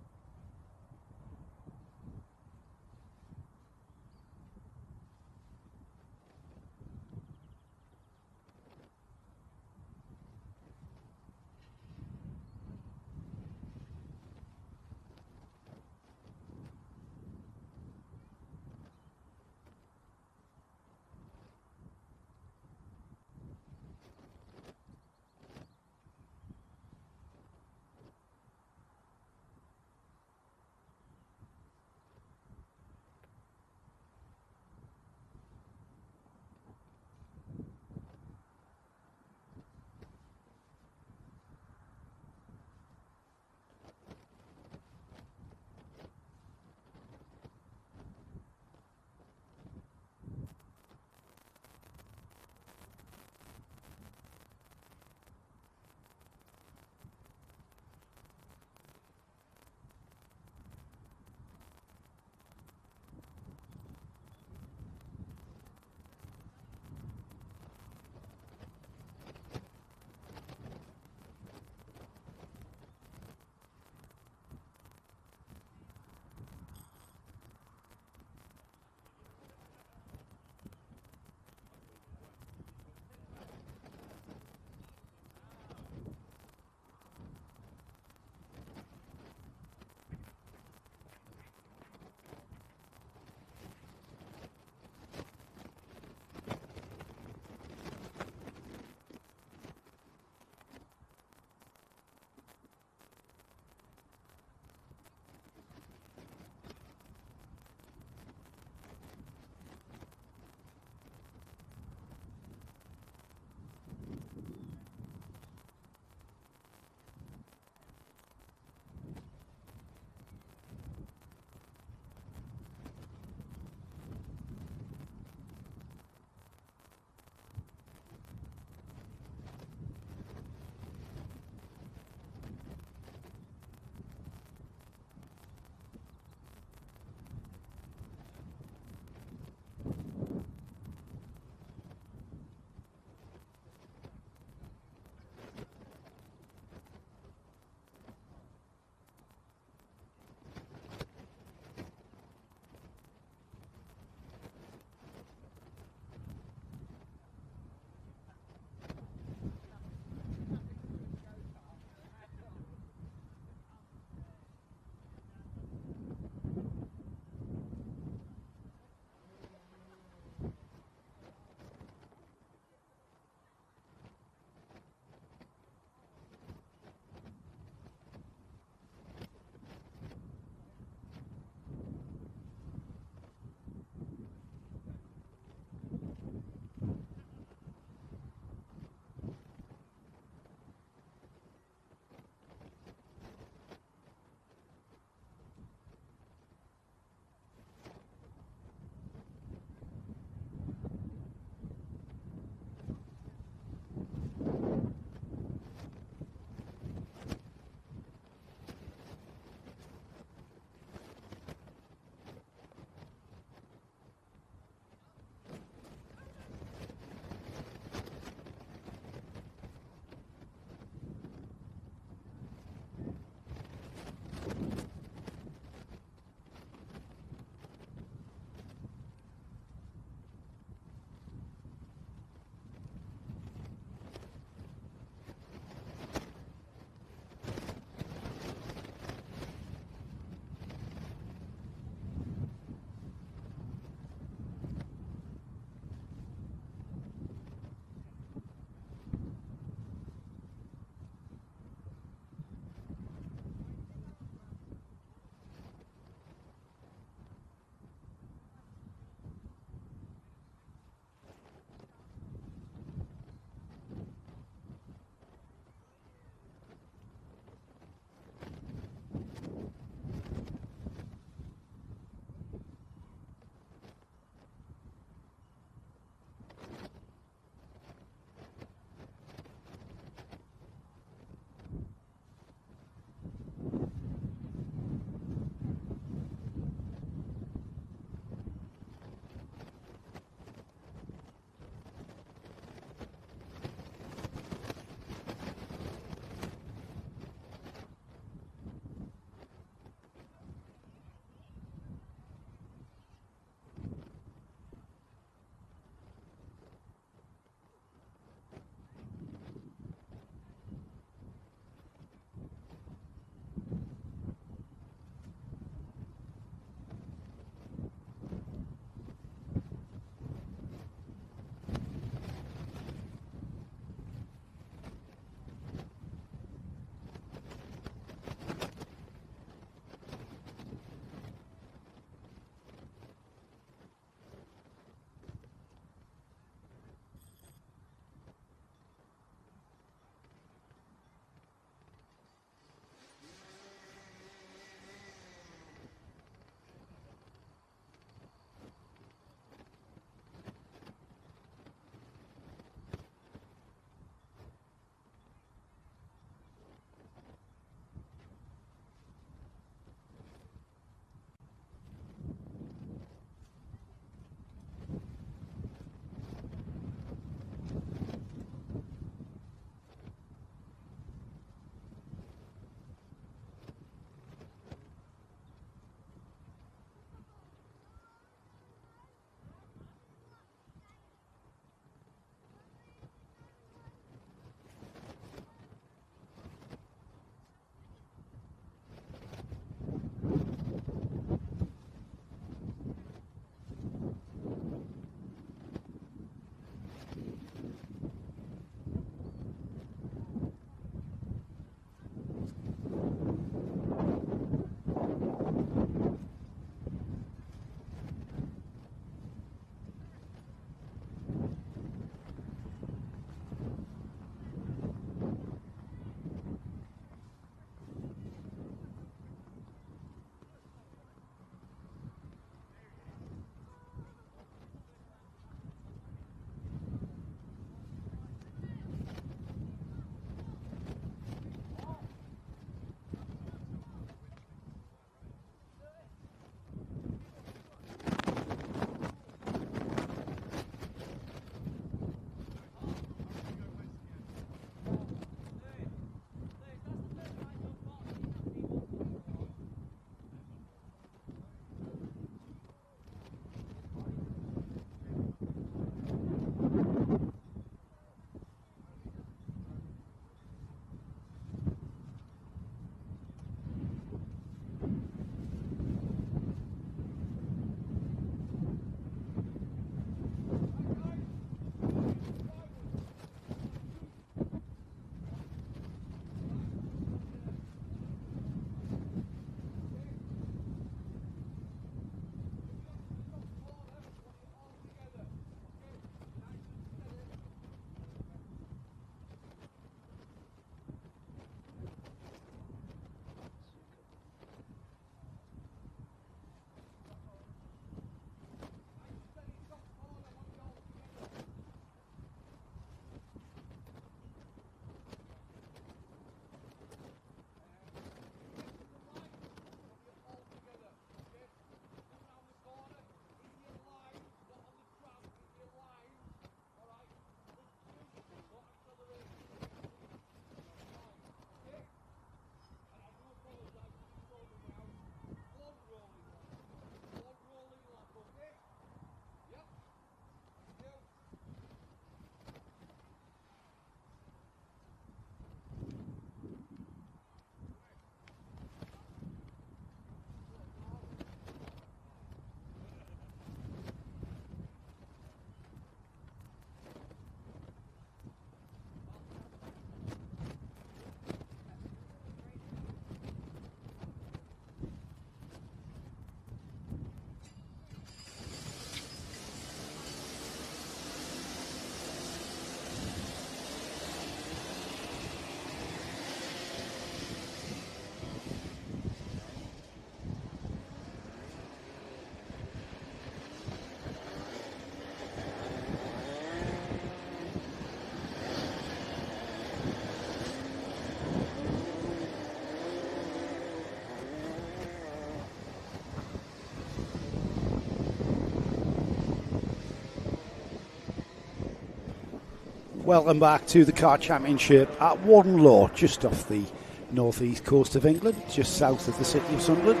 Welcome back to the Kart Championship at Warden Law, just off the northeast coast of England, just south of the city of Sunderland.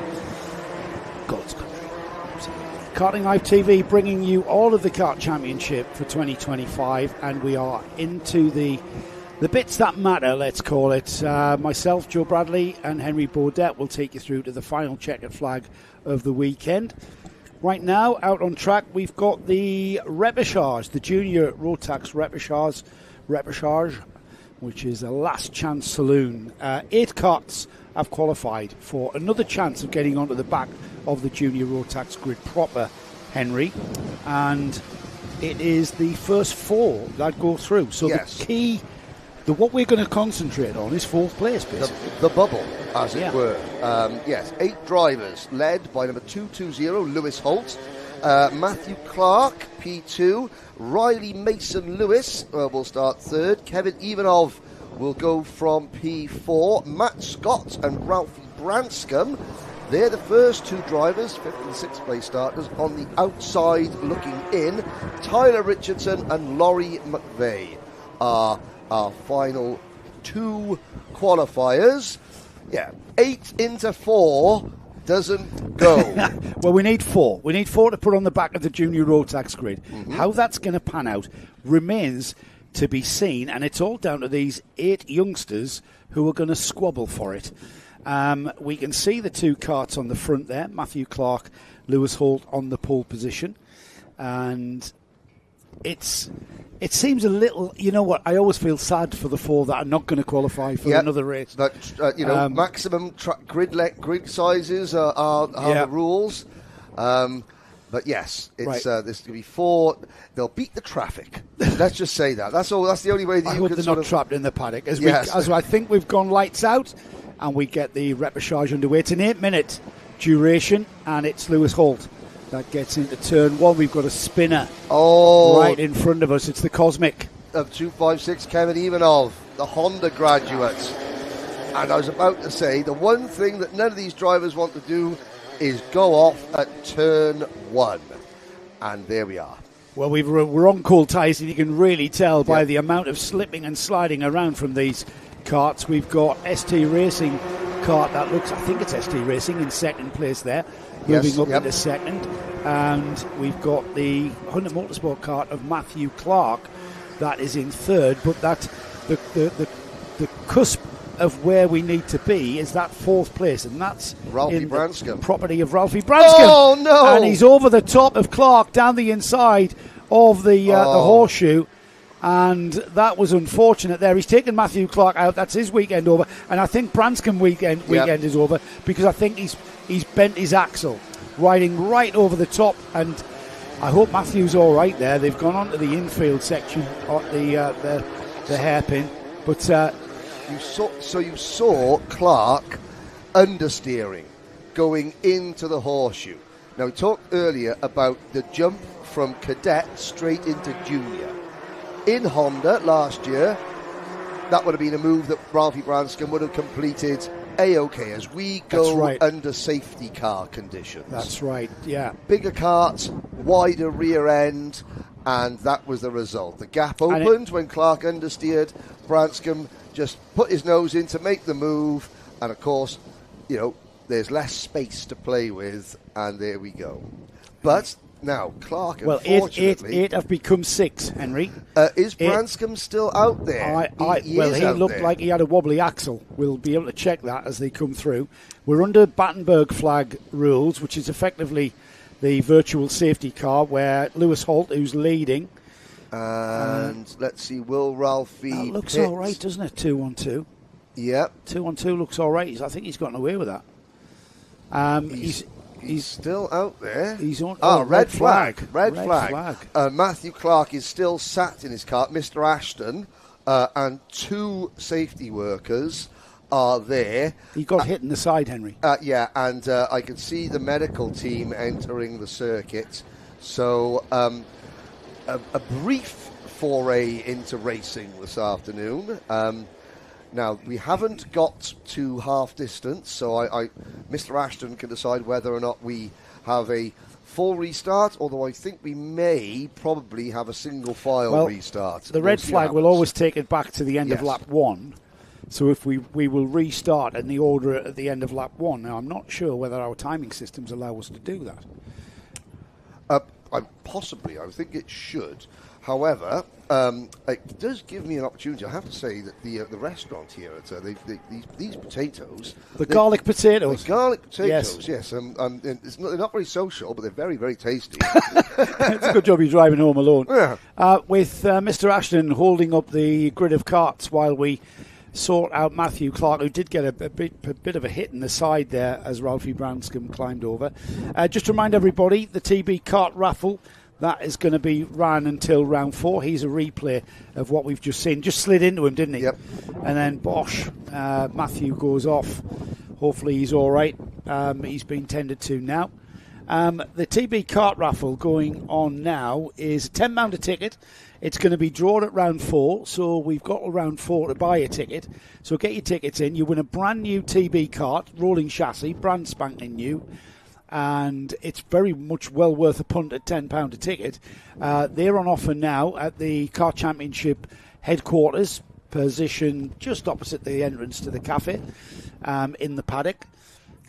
God's country, absolutely. Karting Live TV bringing you all of the Kart Championship for 2025, and we are into the bits that matter, let's call it. Myself, Joe Bradley, and Henry Baudet will take you through to the final checkered flag of the weekend. Right now, out on track, we've got the Repechage, the Junior Rotax Repechage, which is a last chance saloon. 8 karts have qualified for another chance of getting onto the back of the Junior Rotax grid proper, Henry. And it is the first 4 that go through. So yes. The key, what we're going to concentrate on is 4th place, basically. The bubble, as it were. Yes, 8 drivers, led by number 220, Lewis Holt, Matthew Clark, P2, Riley Mason-Lewis will start 3rd, Kevin Ivanov will go from P4, Matt Scott and Ralphie Branscombe, they're the first 2 drivers, 5th and 6th place starters. On the outside looking in, Tyler Richardson and Laurie McVeigh are our final 2 qualifiers. 8 into 4 doesn't go. Well, we need 4. We need 4 to put on the back of the Junior Rotax grid. Mm-hmm. How that's going to pan out remains to be seen, and it's all down to these 8 youngsters who are going to squabble for it. We can see the 2 karts on the front there, Matthew Clark, Lewis Holt on the pole position, and it seems a little, you know what, I always feel sad for the 4 that are not going to qualify for another race. But, maximum grid sizes are the rules. But yes, it's there's going to be 4. They'll beat the traffic. Let's just say that. That's all. That's the only way that I you hope can they're not trapped in the paddock. As I think we've gone lights out and we get the Repechage underway. It's an 8-minute duration, and it's Lewis Holt that gets into turn 1. We've got a spinner right in front of us. It's the Cosmic of 256, Kevin Ivanov, the Honda graduate. And I was about to say, the one thing that none of these drivers want to do is go off at turn 1. And there we are. Well, we're on cold tyres, and you can really tell by the amount of slipping and sliding around from these karts. We've got ST Racing kart that looks, I think it's ST Racing in second place there, moving up into second. And we've got the Honda Motorsport kart of Matthew Clark that is in third, but that the cusp of where we need to be is that 4th place, and that's Ralphie Branscombe, property of Ralphie Branscombe. Oh no! And he's over the top of Clark down the inside of the horseshoe, and that was unfortunate there. He's taken Matthew Clark out. That's his weekend over, and I think Branscombe weekend is over, because I think he's bent his axle riding right over the top, and I hope Matthew's all right there. They've gone on to the infield section of the hairpin, but you saw Clark understeering going into the horseshoe. Now, we talked earlier about the jump from cadet straight into junior. In Honda last year, that would have been a move that Ralphie Branscombe would have completed A-OK as we go under safety car conditions. That's right, yeah. Bigger karts, wider rear end, and that was the result. The gap opened when Clark understeered. Branscombe just put his nose in to make the move, and of course, there's less space to play with, and there we go. But now, Clark, unfortunately... 8 have become 6, Henry. Is Branscombe still out there? He looked like he had a wobbly axle. We'll be able to check that as they come through. We're under Battenberg flag rules, which is effectively the virtual safety car, where Lewis Holt, who's leading... And let's see, will Ralphie... That looks all right, doesn't it? 2-1-2. Yep. 2-1-2 looks all right. I think he's gotten away with that. He's still out there. He's on. Red flag. Red flag. Matthew Clark is still sat in his car. Mr. Ashton and 2 safety workers are there. He got hit in the side, Henry. And I can see the medical team entering the circuit. So a brief foray into racing this afternoon. Now, we haven't got to half distance, so Mr. Ashton can decide whether or not we have a full restart, although I think we may probably have a single file restart. The red flag will always take it back to the end of lap 1. So if we will restart in the order at the end of lap 1. Now, I'm not sure whether our timing systems allow us to do that. Possibly, I think it should. However, it does give me an opportunity. I have to say that the restaurant here, these potatoes... The garlic potatoes. The garlic potatoes, yes. They're not very social, but they're very, very tasty. It's a good job you're driving home alone. Yeah. With Mr. Ashton holding up the grid of carts while we sort out Matthew Clark, who did get a bit of a hit in the side there as Ralphie Branscombe climbed over. Just to remind everybody, the TB kart raffle, that is going to be ran until round 4. He's a replay of what we've just seen. Just slid into him, didn't he? Yep. And then Bosch, Matthew goes off. Hopefully he's all right. He's been tended to now. The TB kart raffle going on now is a £10 a ticket. It's going to be drawn at round 4, so we've got round 4 to buy a ticket. So get your tickets in. You win a brand new TB kart, rolling chassis, brand spanking new. And it's very much well worth a punt at £10 a ticket. They're on offer now at the Kart Championship headquarters, position just opposite the entrance to the cafe in the paddock.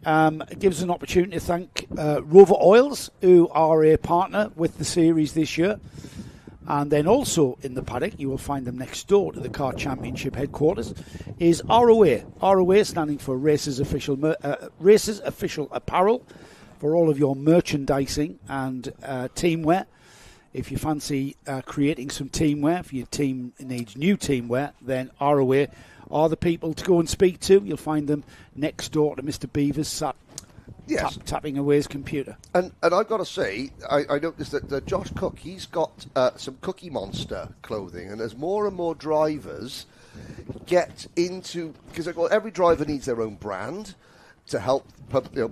It gives us an opportunity to thank Rover Oils, who are a partner with the series this year. And then also in the paddock, you will find them next door to the Kart Championship headquarters, is ROA. ROA standing for Racers Official Apparel, for all of your merchandising and teamwear. If you fancy creating some teamwear, if your team needs new teamwear, then ROA are the people to go and speak to. You'll find them next door to Mr. Beavers tapping away his computer. And I've got to say, I noticed that Josh Cook, he's got some Cookie Monster clothing, and as more and more drivers get into... Because every driver needs their own brand to help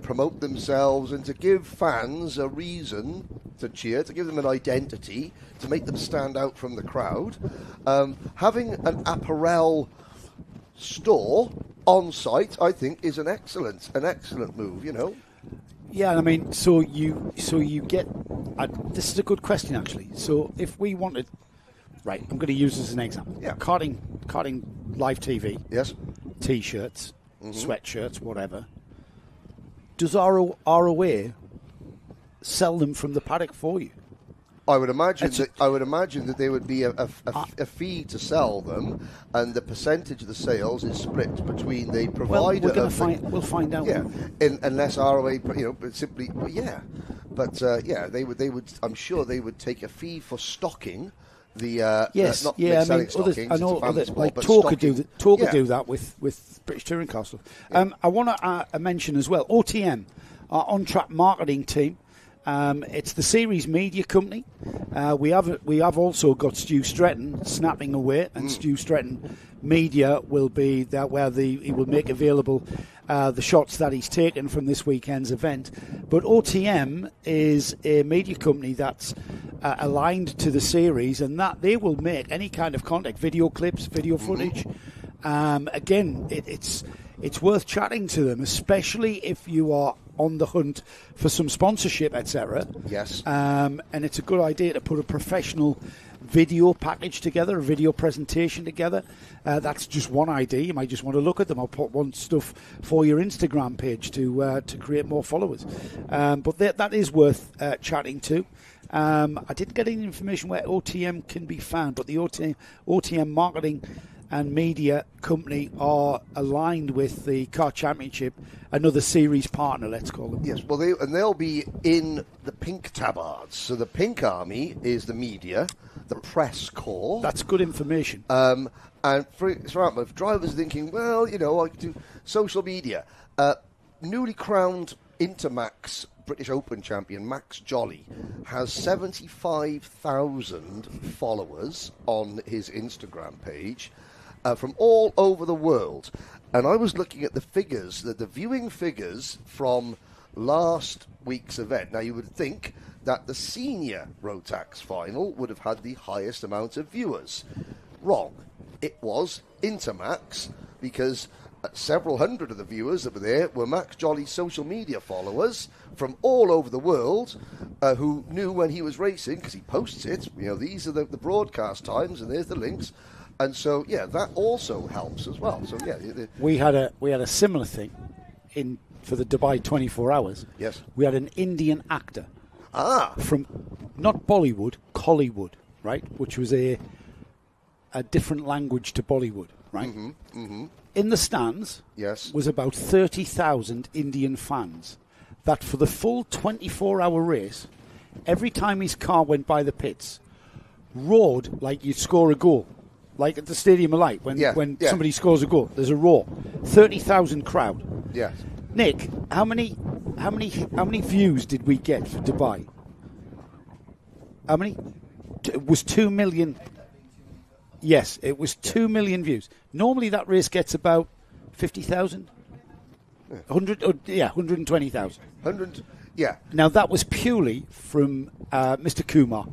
promote themselves and to give fans a reason to cheer, to give them an identity, to make them stand out from the crowd. Having an apparel store on site, I think, is an excellent move. Yeah, I mean, so you get. This is a good question, actually. So if we wanted, right, I'm going to use this as an example. Yeah, karting live TV. Yes. T-shirts, sweatshirts, whatever. Does ROA sell them from the paddock for you? I would imagine that there would be a fee to sell them, and the percentage of the sales is split between the provider. We'll find out. Yeah, unless ROA, simply, they would. I'm sure they would take a fee for stocking the. Selling stockings. I know others, like Torque do that with British Touring Castle. I want to mention as well OTM, our on-track marketing team. It's the series media company. We have also got Stu Stretton snapping away, and Stu Stretton Media will be that where he will make available the shots that he's taken from this weekend's event. But OTM is a media company that's aligned to the series, and that they will make any kind of content, video clips, video footage. Again, it's worth chatting to them, especially if you are on the hunt for some sponsorship, etc. Yes. And it's a good idea to put a professional video package together, a video presentation together. That's just one idea. You might just want to look at them. I'll put one stuff for your Instagram page to create more followers. But that is worth chatting to. I didn't get any information where OTM can be found, but the OTM marketing and media company are aligned with the Kart Championship, another series partner, let's call them. Yes, well, they'll be in the pink tabards. So the pink army is the media, the press corps. That's good information. And if drivers are thinking, well, I could do social media. Newly crowned Intermax British Open champion Max Jolly has 75,000 followers on his Instagram page. From all over the world. And I was looking at the figures, the viewing figures from last week's event. Now, you would think that the senior Rotax final would have had the highest amount of viewers. Wrong. It was Intermax, because several hundred of the viewers that were there were Max Jolly's social media followers from all over the world who knew when he was racing, because he posts it. These are the broadcast times, and there's the links. And so, that also helps as well. So, we had a similar thing for the Dubai 24 Hours. Yes. We had an Indian actor from not Bollywood, Collywood, right, which was a different language to Bollywood, right? Mm-hmm, mm-hmm. In the stands was about 30,000 Indian fans that for the full 24-hour race, every time his car went by the pits, roared like you'd score a goal. Like at the Stadium of Light, when somebody scores a goal, there's a roar. 30,000 crowd. Yeah. Nick, how many views did we get for Dubai? How many? It was 2 million. Yes, it was 2 million views. Normally that race gets about 50,000. 120,000. 100. Yeah. Now that was purely from Mr. Kumar,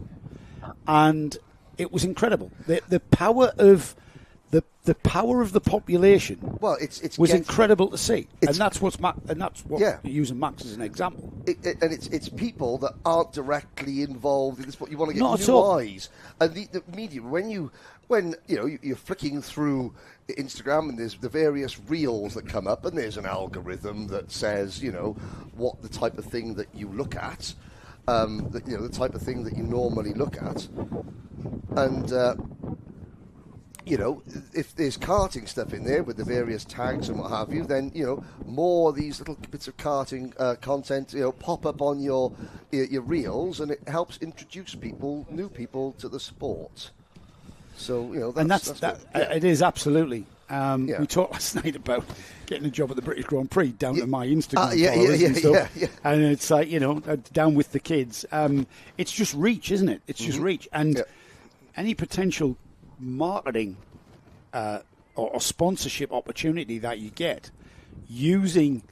and it was incredible. The power of the power of the population. Well, it was incredible to see, and that's what using Max as an example. And it's people that aren't directly involved in this, but you want to get Not new eyes. And the media, when you're flicking through Instagram and there's the various reels that come up, and there's an algorithm that says what the type of thing that you look at. The type of thing that you normally look at, and if there's karting stuff in there with the various tags and what have you, then more of these little bits of karting content pop up on your reels, and it helps introduce new people to the sport. So that's it is absolutely. We talked last night about getting a job at the British Grand Prix down to my Instagram followers and stuff. And it's like, down with the kids. It's just reach, isn't it? It's just reach. And any potential marketing or sponsorship opportunity that you get using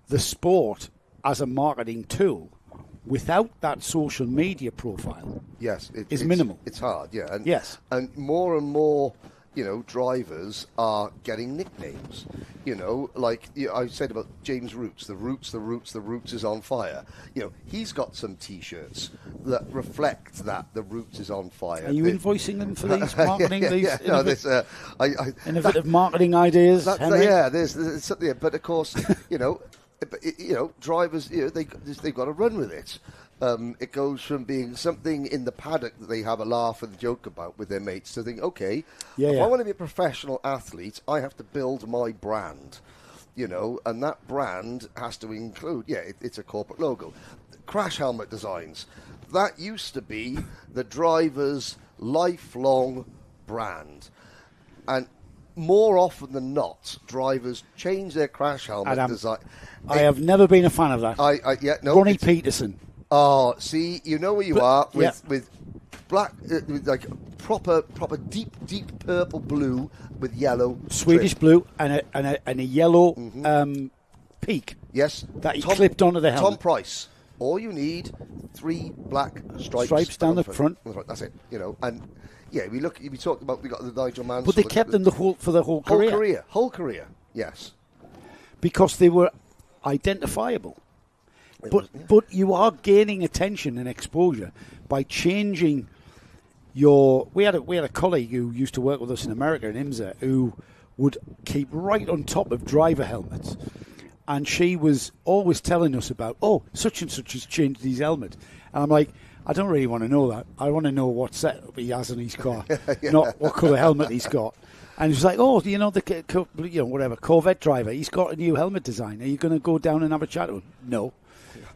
the sport as a marketing tool without that social media profile is minimal. It's hard, and, and more and more drivers are getting nicknames. Like I said about James Roots, the Roots is on fire. He's got some T-shirts that reflect that the Roots is on fire. Are you invoicing them for these marketing? Innovative marketing ideas. There's something. But of course, drivers, they've got to run with it. It goes from being something in the paddock that they have a laugh and joke about with their mates to think, okay, if I want to be a professional athlete, I have to build my brand, and that brand has to include, it's a corporate logo. Crash helmet designs, that used to be the driver's lifelong brand. And more often than not, drivers change their crash helmet design. I have never been a fan of that. Ronnie Peterson. Oh, see, you know where you are with black, with like proper deep purple blue with yellow Swedish trim. Blue and a yellow peak. Yes, that he clipped onto the helmet. Tom Price. All you need 3 black stripes down the front. That's it. And we talked about we got the Nigel Mansell. But they kept them for the whole career. Whole career. Yes, because they were identifiable. But you are gaining attention and exposure by changing your. We had a colleague who used to work with us in America in IMSA who would keep right on top of driver helmets, and she was always telling us about such and such has changed his helmet, and I'm like, I don't really want to know that. I want to know what setup he has in his car, not what colour helmet he's got. And he was like, whatever Corvette driver, he's got a new helmet design. Are you going to go down and have a chat with him? No.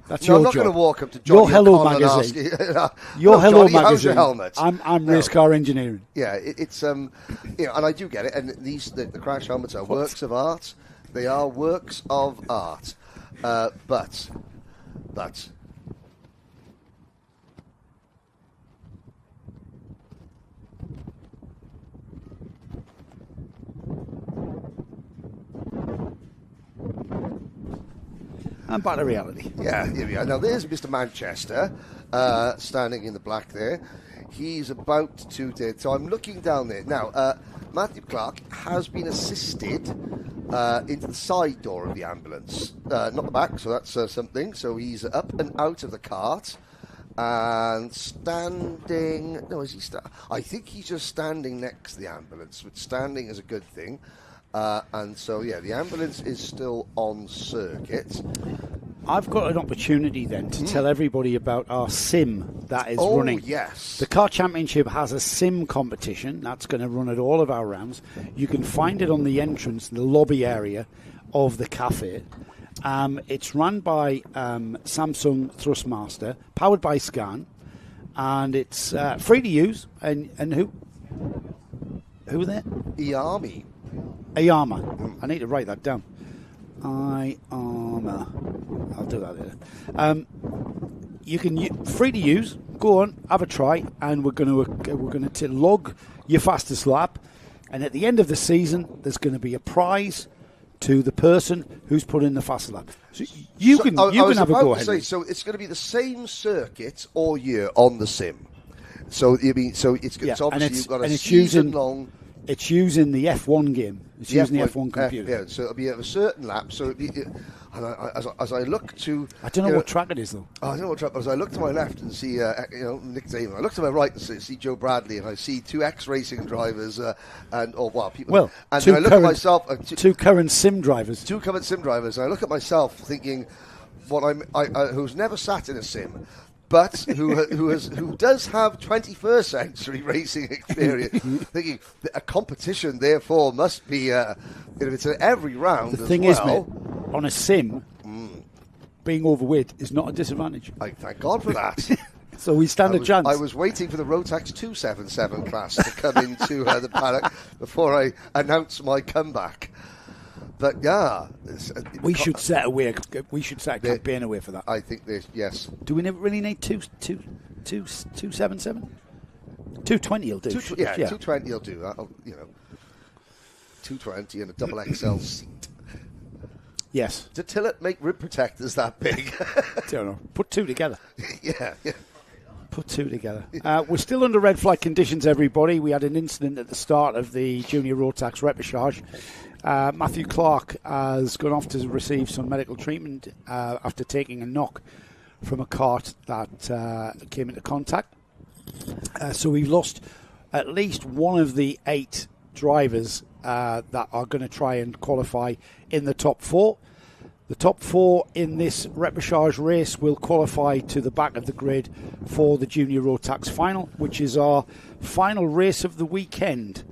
That's your I'm not job. going to walk up to Johnny Your Hello O'Connell magazine. And ask your Hello Johnny, magazine. How's your helmet? I'm race car engineering. Yeah, it's and I do get it. And the crash helmets are works of art. They are works of art. But and back to reality. Yeah, here we are. Now there's Mr. Manchester standing in the black there. he's about to do. So I'm looking down there now. Matthew Clark has been assisted into the side door of the ambulance, not the back. So that's something. So he's up and out of the cart and standing. No, is he? I think he's just standing next to the ambulance, which standing is a good thing. And so, yeah, the ambulance is still on circuit. I've got an opportunity then to tell everybody about our sim that is running. Oh, yes. The Kart Championship has a sim competition that's going to run at all of our rounds. You can find it on the entrance, the lobby area of the cafe. It's run by Samsung Thrustmaster, powered by Scan, and it's free to use. And who are there? Iami. Ayama. I need to write that down. Ayama. I'll do that later. You can free to use. Go on, have a try, and we're going to log your fastest lap. And at the end of the season, there's going to be a prize to the person who's put in the fastest lap. So you can have a go ahead. So it's going to be the same circuit all year on the sim. So it's obviously you've got a season long. It's using the F1 game. It's using the F1 computer. So it'll be at a certain lap. So as I look to... I don't know what track it is, though. I don't know what track. As I look to my left and see Nick Damon, I look to my right and see Joe Bradley, and I see two ex-racing drivers people. Well, and then I look at myself... two current sim drivers. Two current sim drivers. And I look at myself thinking, who's never sat in a sim, but who does have 21st century racing experience, thinking that a competition therefore must be it's at every round. The thing is, mate, on a sim, being overweight is not a disadvantage. I thank God for that. So we stand a chance. I was waiting for the Rotax 277 class to come into the paddock before I announce my comeback. But yeah, we should set a campaign away for that. I think this, yes. Do we really need 277? 220 will do. 220 will do that. 220 and a double XL seat. Yes. Did Tillett make rib protectors that big? Don't know. Put two together. Yeah. Put two together. We're still under red flag conditions, everybody. We had an incident at the start of the Junior Rotax repechage. Matthew Clark has gone off to receive some medical treatment after taking a knock from a cart that came into contact. So we've lost at least one of the 8 drivers that are going to try and qualify in the top 4. The top 4 in this repechage race will qualify to the back of the grid for the Junior Rotax Final, which is our final race of the weekend.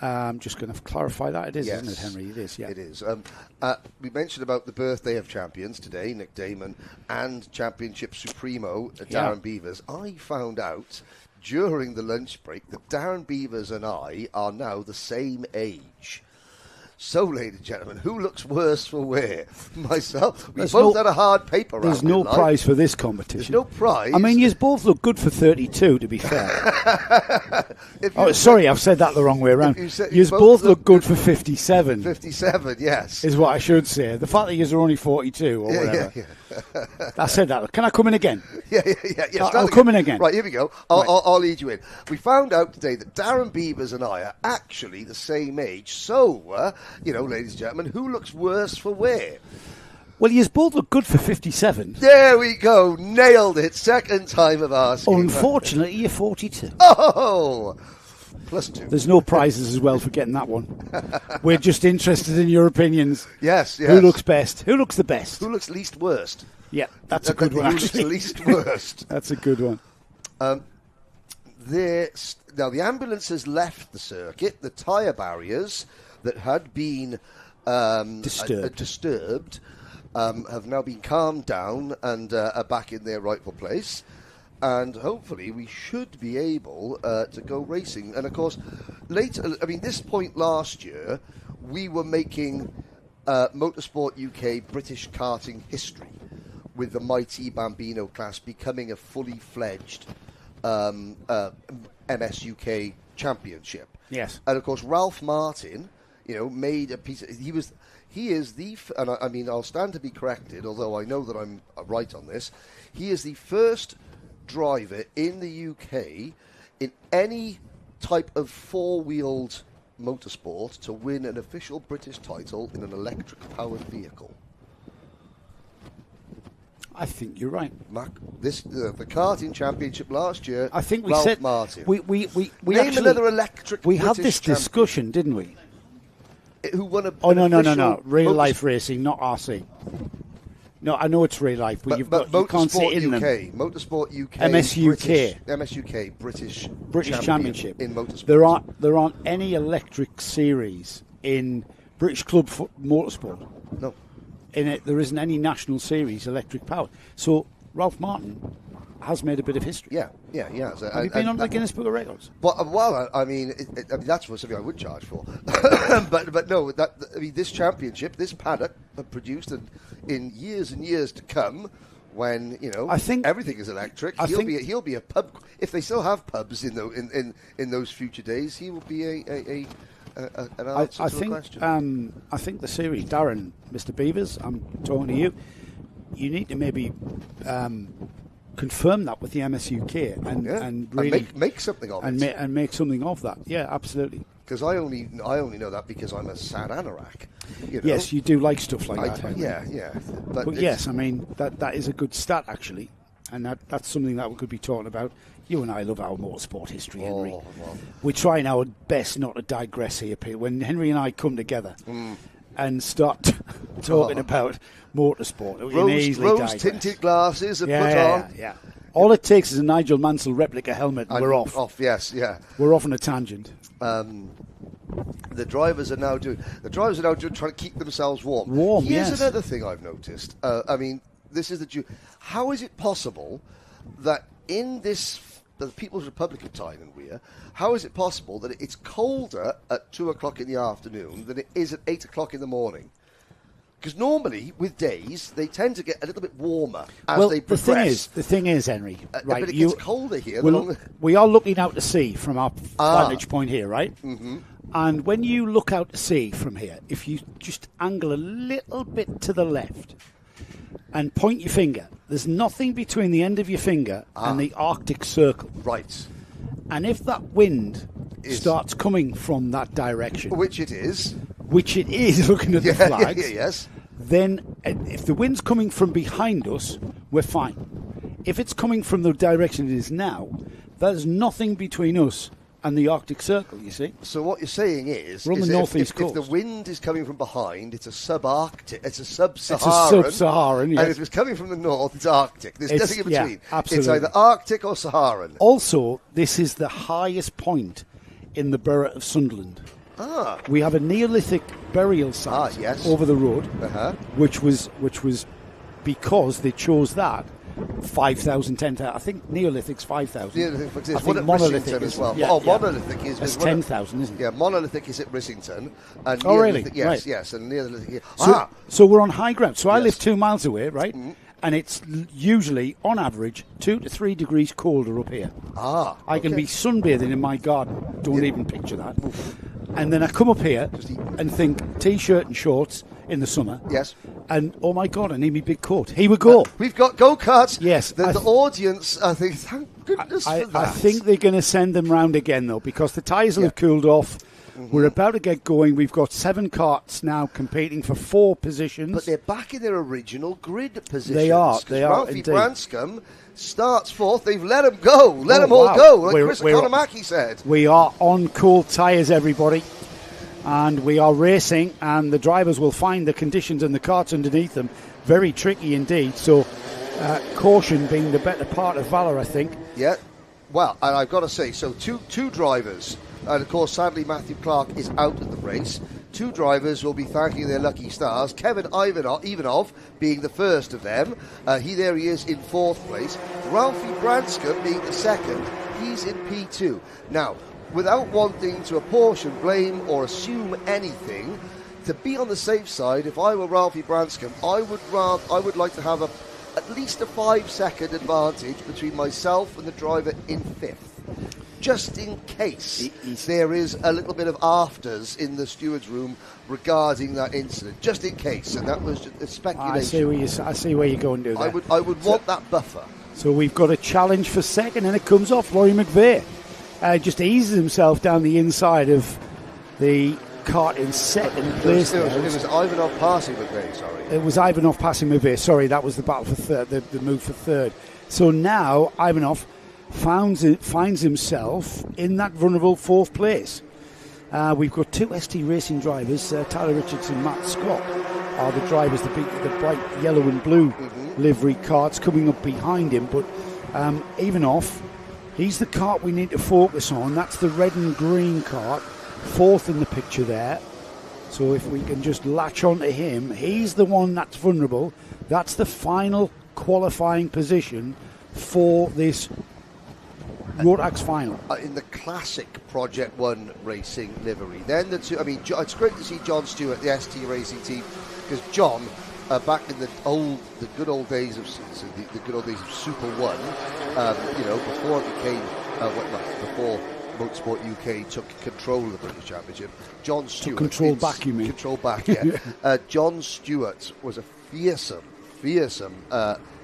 I'm just going to clarify that. It is, yes. Isn't it, Henry? It is, yeah. It is. We mentioned about the birthday of champions today, Nick Damon, and Championship Supremo, Darren Beavers. I found out during the lunch break that Darren Beavers and I are now the same age. So, ladies and gentlemen, who looks worse for wear? Myself. We both had a hard paper round. There's no prize for this competition. There's no prize. I mean, you both look good for 32, to be fair. Sorry, I've said that the wrong way around. You both look good for 57. 57, yes. Is what I should say. The fact that you're only 42 or whatever. Yeah. I said that. Can I come in again? Yeah. I'll come in again. Right, here we go. I'll lead you in. We found out today that Darren Beavers and I are actually the same age. So, ladies and gentlemen, who looks worse for wear? Well, you both look good for 57. There we go. Nailed it. Second time of asking. Unfortunately, you're 42. Oh! +2. There's no prizes as well for getting that one. We're just interested in your opinions. Yes. Who looks best? Who looks the best? Who looks least worst? Yeah, that's a good one, actually. Who looks least worst? That's a good one. Now, the ambulance has left the circuit. The tyre barriers that had been disturbed have now been calmed down and are back in their rightful place. And hopefully we should be able to go racing. And of course, this point last year, we were making Motorsport UK British karting history with the mighty Bambino class becoming a fully fledged MS UK championship. Yes. And of course, Ralph Martin, made a piece. He is the, and I'll stand to be corrected, although I know that I'm right on this. He is the first driver in the UK in any type of four-wheeled motorsport to win an official British title in an electric-powered vehicle? I think you're right. The karting championship last year. I think we Ralph said Martin. we Name another electric. We had British this discussion, didn't we? Who won a? Oh no! Real life racing, not RC. No, I know it's real life, but you can't say in UK, them. Motorsport UK, MSUK, British Championship in motorsport. There aren't any electric series in British Club Motorsport. No. In it, there isn't any national series electric powered. So Ralph Martin has made a bit of history. Yeah. Have you been on the Guinness Book of Records? Well, I mean, that's something I would charge for. but no, this championship, this paddock, produced in years and years to come, when I think everything is electric, he'll be a pub. If they still have pubs in those future days, he will be an answer to a question. I think the series, Darren, Mr. Beavers, I'm talking to you. You need to maybe confirm that with the MSUK and really make something of it and make something of that. Yeah, absolutely. Because I only know that because I'm a sad anorak. Yes, you do like stuff like that. Yeah. But yes, I mean that is a good stat actually, and that's something that we could be talking about. You and I love our motorsport history, Henry. Well. We're trying our best not to digress here, Peter. When Henry and I come together and start talking about motorsport, we can easily digress. Rose-tinted glasses are put on. Yeah. All it takes is a Nigel Mansell replica helmet and we're off. Yes, yeah. We're off on a tangent. The drivers are now trying to keep themselves warm. Here's another thing I've noticed. I mean, this is how is it possible that in the People's Republic of Thailand, how is it possible that it's colder at 2 o'clock in the afternoon than it is at 8 o'clock in the morning? Because normally, with days, they tend to get a little bit warmer as they progress. The thing is, Henry, right? But it gets colder here. We are looking out to sea from our vantage point here, right? Mm-hmm. And when you look out to sea from here, if you just angle a little bit to the left and point your finger, there's nothing between the end of your finger and the Arctic Circle. Right. And if that wind starts coming from that direction... Which it is, looking at the flags... Yes. Then if the wind's coming from behind us, we're fine. If it's coming from the direction it is now, there's nothing between us and the Arctic Circle, you see. So what you're saying is, we're on the northeast coast. If the wind is coming from behind, it's a sub-Arctic, it's a sub-Saharan. It's a sub-Saharan, yes. And if it's coming from the north, it's Arctic. There's nothing in between. Yeah, absolutely. It's either Arctic or Saharan. Also, this is the highest point in the borough of Sunderland. We have a Neolithic burial site over the road, which was because they chose that 5,000, 10,000. I think Neolithic's 5,000. Neolithic I think Monolithic as well. Yeah, Monolithic is... That's 10,000, isn't it? Yeah, Monolithic is at Rissington. And really? Yes, and Neolithic... So we're on high ground. So I live 2 miles away, right? And it's usually, on average, 2 to 3 degrees colder up here. I can be sunbathing in my garden. Don't even picture that. And then I come up here and think T-shirt and shorts in the summer. Yes. And, oh my God, I need my big coat. Here we go. We've got go-karts. Yes. The audience, I think, thank goodness for that. I think they're going to send them round again, though, because the tyres will have cooled off. We're about to get going. We've got 7 karts now competing for 4 positions. But they're back in their original grid positions. They are Ralphie indeed. Branscombe starts 4th. They've let them go. Let them all go, like Chris Economaki said. We are on cold tyres, everybody. And we are racing, and the drivers will find the conditions and the karts underneath them very tricky indeed. So caution being the better part of valour, I think. Yeah. Well, and I've got to say, so two drivers... And, of course, sadly, Matthew Clark is out of the race. 2 drivers will be thanking their lucky stars. Kevin Ivanov being the first of them. He is in 4th place. Ralphie Branscombe being the second. He's in P2. Now, without wanting to apportion blame or assume anything, to be on the safe side, if I were Ralphie Branscombe, I would like to have at least a 5-second advantage between myself and the driver in 5th. Just in case there is a little bit of afters in the steward's room regarding that incident, just in case, and that was just a speculation. I see where you're going to do that. I would want that buffer. So we've got a challenge for second, and it comes off Laurie McVeigh. just eases himself down the inside of the Kart in second place. It was Ivanov passing McVeigh, sorry. It was Ivanov passing McVeigh, sorry, that was the battle for third, the move for third. So now Ivanov finds himself in that vulnerable fourth place. We've got two ST Racing drivers, Tyler Richardson and Matt Scott are the drivers, the bright yellow and blue livery karts coming up behind him, but Ivanov, he's the kart we need to focus on. That's the red and green kart, fourth in the picture there. So if we can just latch on to him, he's the one that's vulnerable. That's the final qualifying position for this Rotax final. In the classic Project One racing livery. Then the two, I mean, it's great to see John Stewart, the ST Racing team, because John, back in the good old days of Super One, before it became before Motorsport UK took control of the British Championship, John Stewart control back, you mean? Control back, yeah. John Stewart was a fearsome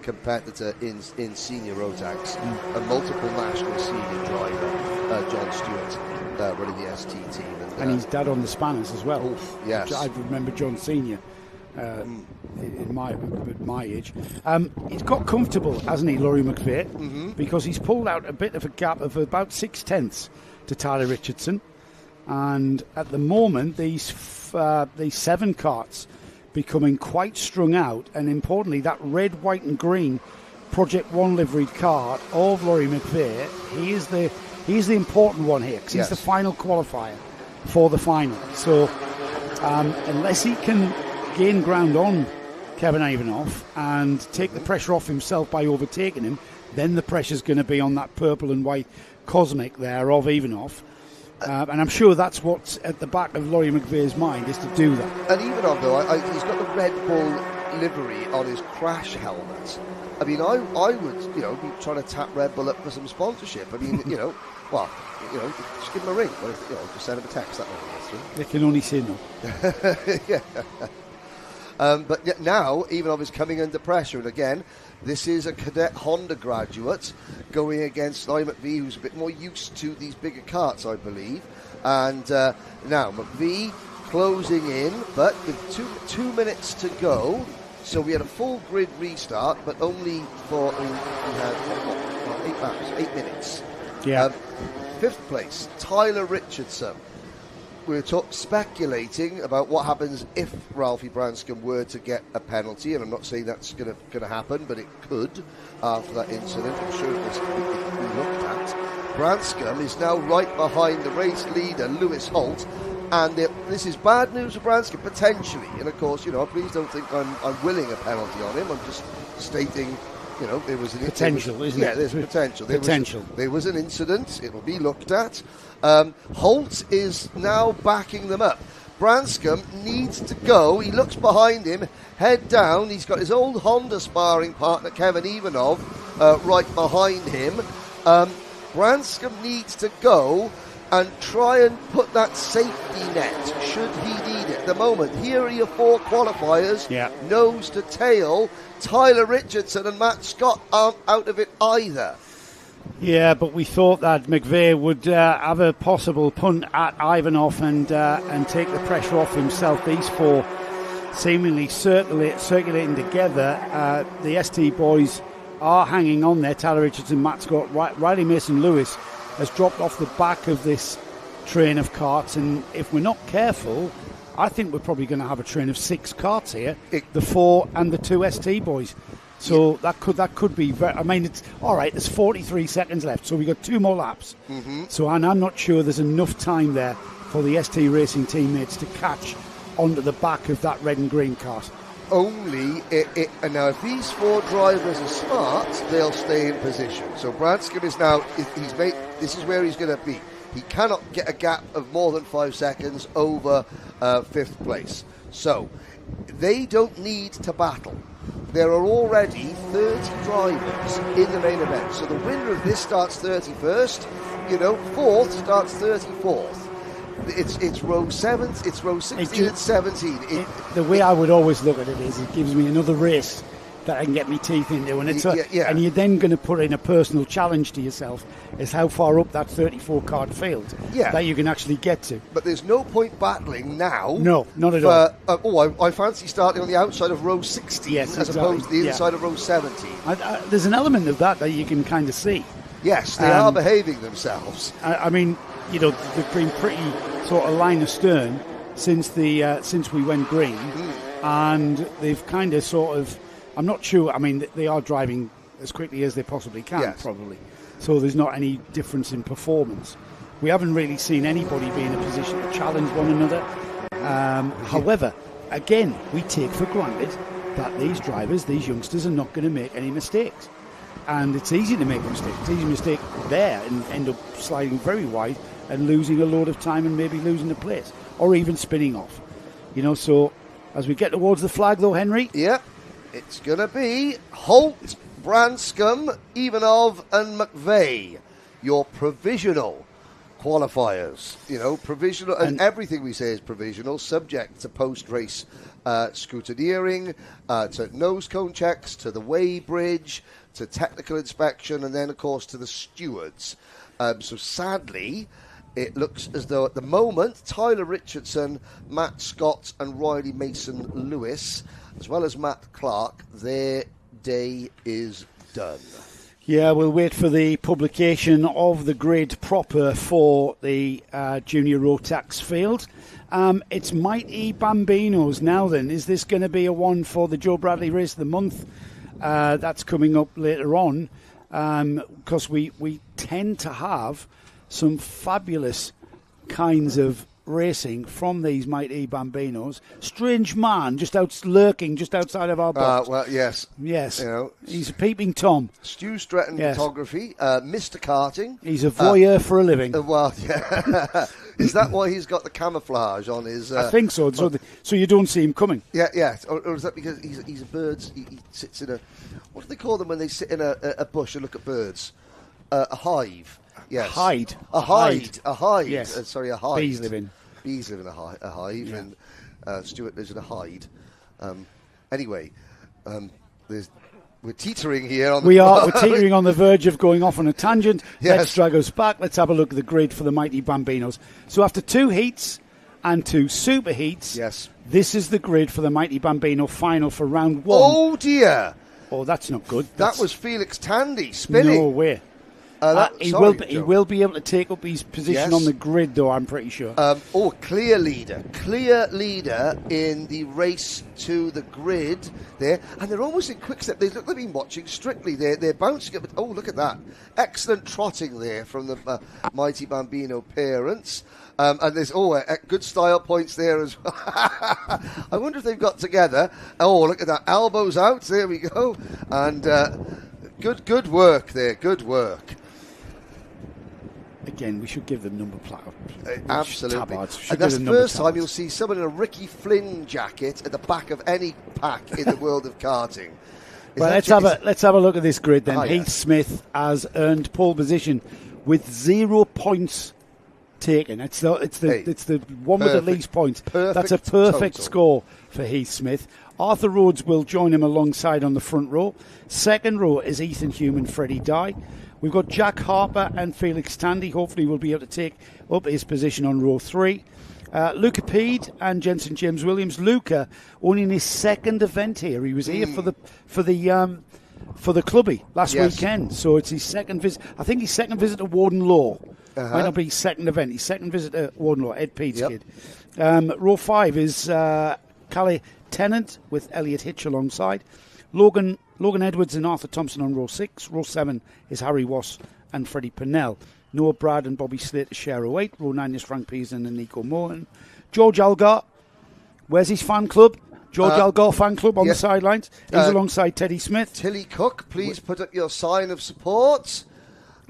competitor in senior Rotax, a multiple national senior driver, John Stewart, running the ST team, and his dad on the spanners as well. Yes, I remember John Senior. In my age, he's got comfortable, hasn't he, Laurie McVeigh? Because he's pulled out a bit of a gap of about 6/10 to Tyler Richardson, and at the moment these 7 karts becoming quite strung out, and importantly that red, white and green Project One liveried kart of Laurie McVeigh, he's the important one here, because he's the final qualifier for the final. So unless he can gain ground on Kevin Ivanov and take the pressure off himself by overtaking him, then the pressure's going to be on that purple and white Cosmic there of Ivanov. And I'm sure that's what's at the back of Laurie McVeigh's mind, is to do that. And Ivanov, though, he's got the Red Bull livery on his crash helmet. I mean, I would, be trying to tap Red Bull up for some sponsorship. I mean, just give him a ring. Or just send him a text. That way. They can only say no. Yeah. But now Ivanov is coming under pressure, and again, this is a Cadet Honda graduate going against Laurie McVeigh, who's a bit more used to these bigger karts, I believe. And now McVeigh closing in, but with 2 minutes to go. So we had a full grid restart, but only for we had 8 minutes. Yeah. 5th place, Tyler Richardson. We were speculating about what happens if Ralphie Branscombe were to get a penalty, and I'm not saying that's going to happen, but it could after that incident. I'm sure it was looked at. Branscombe is now right behind the race leader, Lewis Holt, and this is bad news for Branscombe, potentially. And of course, please don't think I'm willing a penalty on him. I'm just stating, there was an potential, isn't it? Yeah, there's potential. There was an incident. It will be looked at. Holt is now backing them up. Branscombe needs to go. He looks behind him, head down. He's got his old Honda sparring partner, Kevin Ivanov, right behind him. Branscombe needs to go and try and put that safety net, should he need it. At the moment, here are your 4 qualifiers, nose to tail. Tyler Richardson and Matt Scott aren't out of it either. Yeah, but we thought that McVeigh would have a possible punt at Ivanov and take the pressure off himself. These 4 seemingly circulating together. The ST boys are hanging on there. Tyler Richardson, Matt Scott, Riley Mason-Lewis has dropped off the back of this train of karts, and if we're not careful, I think we're probably going to have a train of 6 karts here, the 4 and the 2 ST boys. So that could be very, I mean, it's all right, there's 43 seconds left, so we've got 2 more laps. So and I'm not sure there's enough time there for the ST Racing teammates to catch onto the back of that red and green kart. Only and now if these 4 drivers are smart, they'll stay in position. So Branscombe is now, this is where he's going to be. He cannot get a gap of more than 5 seconds over 5th place. So they don't need to battle. There are already 30 drivers in the main event. So the winner of this starts 31st, 4th starts 34th. It's row 7, it's row 16 and 17. The way I would always look at it is it gives me another race that I can get my teeth into. And and you're then going to put in a personal challenge to yourself is how far up that 34-card field that you can actually get to. But there's no point battling now. No, not at all. I fancy starting on the outside of row 16 as opposed to the inside of row 17. There's an element of that you can kind of see. Yes, they are behaving themselves. I mean, they've been pretty sort of line astern since we went green, and they've kind of sort of, I'm not sure, I mean, they are driving as quickly as they possibly can, probably. So there's not any difference in performance. We haven't really seen anybody be in a position to challenge one another. However, again, we take for granted that these youngsters are not going to make any mistakes. And it's easy to make a mistake. It's easy to mistake there and end up sliding very wide and losing a load of time and maybe losing the place or even spinning off. So as we get towards the flag, though, Henry. Yep, it's going to be Holt, Branscombe, Ivanov and McVeigh, your provisional qualifiers. Provisional, and everything we say is provisional, subject to post-race scrutineering, to nose cone checks, to the weigh bridge, to technical inspection, and then, of course, to the stewards. So sadly, it looks as though at the moment, Tyler Richardson, Matt Scott and Riley Mason-Lewis, as well as Matt Clark, their day is done. Yeah, we'll wait for the publication of the grid proper for the junior Rotax field. It's Mighty Bambinos now then. Is this going to be a one for the Joe Bradley Race of the Month? That's coming up later on, because we tend to have some fabulous kinds of racing from these Mighty Bambinos. Strange Man lurking just outside of our box. Well, yes. He's a peeping Tom. Stu Stretton Photography, Mr. Karting. He's a voyeur for a living. Is that why he's got the camouflage on his... I think so. So you don't see him coming. Yeah. Or is that because he's a bird? He sits in a... What do they call them when they sit in a bush and look at birds? A hive. Yes. A hide. Yes. Sorry, a hide. Bees live in a hive, and Stuart lives in a hide. Anyway, we're teetering here. We're teetering on the verge of going off on a tangent. Yes. Let's drag us back. Let's have a look at the grid for the Mighty Bambinos. So after 2 heats and 2 super heats, this is the grid for the Mighty Bambino final for round 1. Oh dear! Oh, that's not good. That was Felix Tandy spinning. No way. He will be able to take up his position on the grid, though, I'm pretty sure. Clear leader in the race to the grid there, and they're almost in quick step. They've been watching strictly. They're bouncing up. Oh, look at that! Excellent trotting there from the Mighty Bambino parents. And there's good style points there as well. I wonder if they've got together. Oh, look at that! Elbows out. There we go. And good work there. Good work. Again, we should give them number plaque. Absolutely. And that's the first time you'll see someone in a Ricky Flynn jacket at the back of any pack in the world of karting. Well, let's have a look at this grid then. Heath Smith has earned pole position with 0 points taken. It's the one with the least points. That's a perfect score for Heath Smith. Arthur Rhodes will join him alongside on the front row. Second row is Ethan Hume and Freddie Dye. We've got Jack Harper and Felix Tandy. Hopefully we'll be able to take up his position on row 3. Luca Pede and Jensen James Williams. Luca only in his second event here. He was here for the clubby last weekend. So it's his second visit. I think his second visit to Warden Law. Might not be his second event. His second visit to Warden Law. Ed Pede's kid. Row 5 is Calais Tennant with Elliot Hitch alongside. Logan Edwards and Arthur Thompson on row 6. Row 7 is Harry Wass and Freddie Purnell. Noah Brad and Bobby Slater share row 8. Row 9 is Frank Pearson and Nico Mohan. George Algar, where's his fan club? George Algar fan club on the sidelines. He's alongside Teddy Smith. Tilly Cook, please put up your sign of support.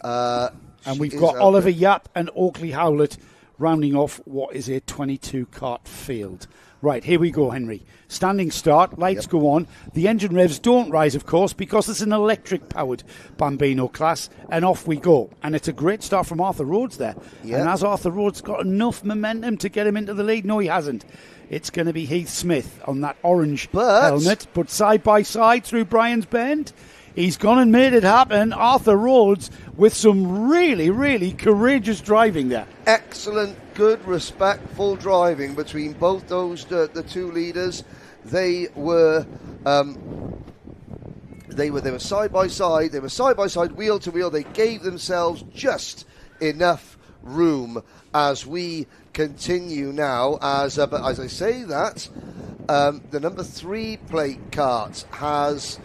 And we've got Oliver Yap and Oakley Howlett rounding off what is a 22-cart field. Right, here we go, Henry. Standing start, lights go on. The engine revs don't rise, of course, because it's an electric-powered Bambino class, and off we go. And it's a great start from Arthur Rhodes there. Yep. And has Arthur Rhodes got enough momentum to get him into the lead? No, he hasn't. It's going to be Heath Smith on that orange helmet. But side by side through Brian's Bend, he's gone and made it happen. Arthur Rhodes with some really, really courageous driving there. Excellent, good, respectful driving between both those the two leaders. They were side by side. They were side by side, wheel to wheel. They gave themselves just enough room as we continue now. But as I say that, the number 3 plate Kart has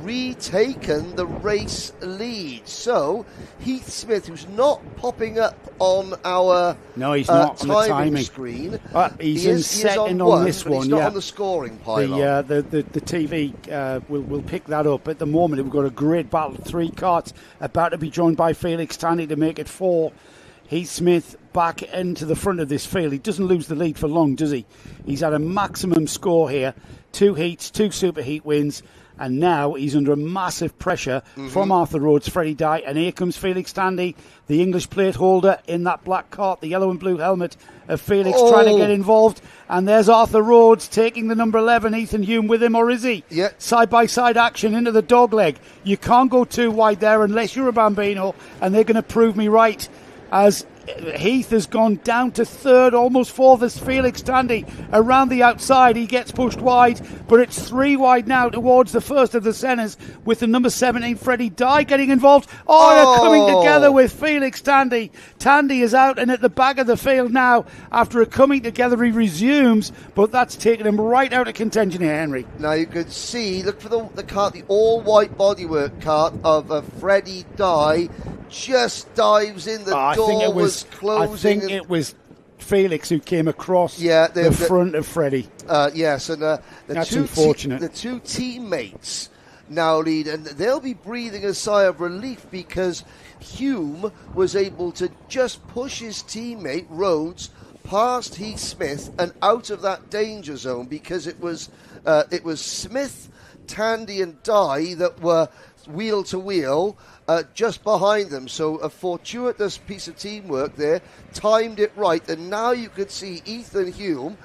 retaken the race lead. So Heath Smith, who's not popping up on our he's not on timing the screen, he's in second on this one. He's not on the scoring pylon. The TV will pick that up. At the moment, we've got a great battle. 3 karts about to be joined by Felix Tandy to make it 4. Heath Smith back into the front of this field. He doesn't lose the lead for long, does he? He's had a maximum score here. 2 heats, 2 super heat wins. And now he's under a massive pressure from Arthur Rhodes, Freddie Dye. And here comes Felix Tandy, the English plate holder in that black cart, the yellow and blue helmet of Felix trying to get involved. And there's Arthur Rhodes taking the number 11, Ethan Hume, with him, or is he? Yeah. Side-by-side action into the dog leg. You can't go too wide there unless you're a Bambino, and they're going to prove me right, as Heath has gone down to 3rd, almost 4th as Felix Tandy around the outside. He gets pushed wide, but it's 3 wide now towards the first of the centres, with the number 17 Freddie Dye getting involved. They're coming together with Felix Tandy. Tandy is out and at the back of the field now. After a coming together, he resumes, but that's taken him right out of contention here, Henry. Now you could see, look for the cart, the all-white bodywork cart of Freddie Dye. Just dives in. The door was closing. I think it was Felix who came across the front of Freddie. Yes, and that's unfortunate. The 2 teammates now lead, and they'll be breathing a sigh of relief because Hume was able to just push his teammate Rhodes past Heath Smith and out of that danger zone, because it was Smith, Tandy, and Dye that were wheel to wheel. Just behind them, so a fortuitous piece of teamwork there, timed it right, and now you could see Ethan Hume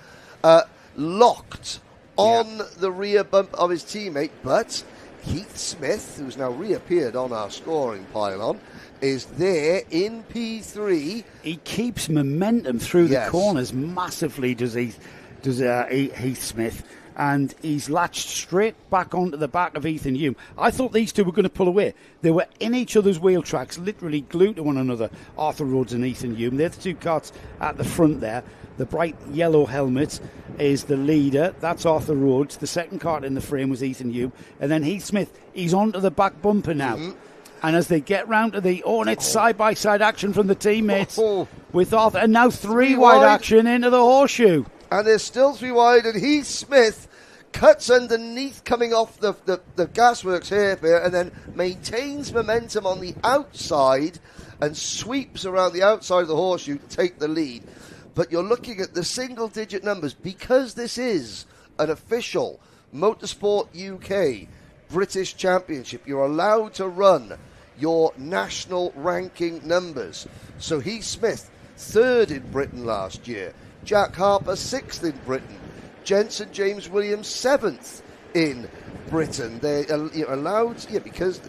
locked on the rear bump of his teammate, but Heath Smith, who's now reappeared on our scoring pylon, is there in P3. He keeps momentum through the corners massively, does Heath Smith. And he's latched straight back onto the back of Ethan Hume. I thought these two were going to pull away. They were in each other's wheel tracks, literally glued to one another, Arthur Rhodes and Ethan Hume. They're the 2 karts at the front there. The bright yellow helmet is the leader. That's Arthur Rhodes. The second kart in the frame was Ethan Hume. And then Heath Smith, he's onto the back bumper now. And as they get round to the it's side-by-side action from the teammates with Arthur. And now 3 wide action into the horseshoe. And there's still 3 wide, and Heath Smith cuts underneath, coming off the gasworks here, and then maintains momentum on the outside and sweeps around the outside of the horseshoe to take the lead. But you're looking at the single-digit numbers, because this is an official Motorsport UK British Championship. You're allowed to run your national ranking numbers. So Heath Smith, 3rd in Britain last year. Jack Harper, 6th in Britain. Jensen James Williams, 7th in Britain. They are allowed, because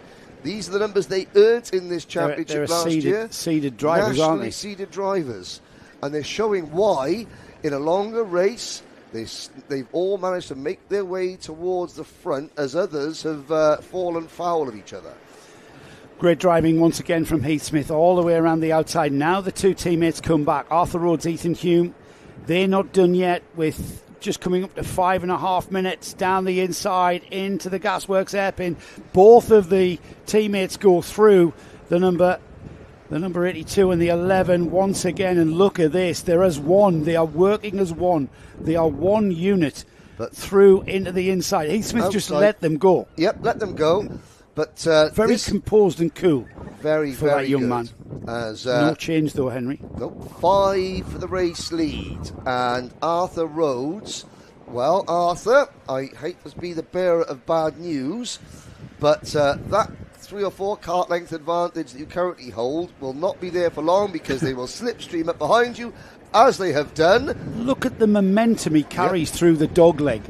these are the numbers they earned in this championship last year. Seeded drivers, aren't they? Nationally seeded drivers. And they're showing why, in a longer race, they've all managed to make their way towards the front, as others have fallen foul of each other. Great driving once again from Heath Smith all the way around the outside. Now the 2 teammates come back. Arthur Rhodes, Ethan Hume. They're not done yet, with just coming up to 5.5 minutes down the inside into the gasworks hairpin. Both of the teammates go through the number 82 and the 11 once again. And look at this. They're as one. They are working as one. They are one unit, but through into the inside. Heath Smith just let them go. Yep, let them go. But very composed and cool. Very, for very that young good. man. No change though, Henry. Nope. 5 for the race lead. And Arthur Rhodes. Well, Arthur, I hate to be the bearer of bad news, but that 3 or 4 kart length advantage that you currently hold will not be there for long, because they will slipstream up behind you as they have done. Look at the momentum he carries through the dogleg.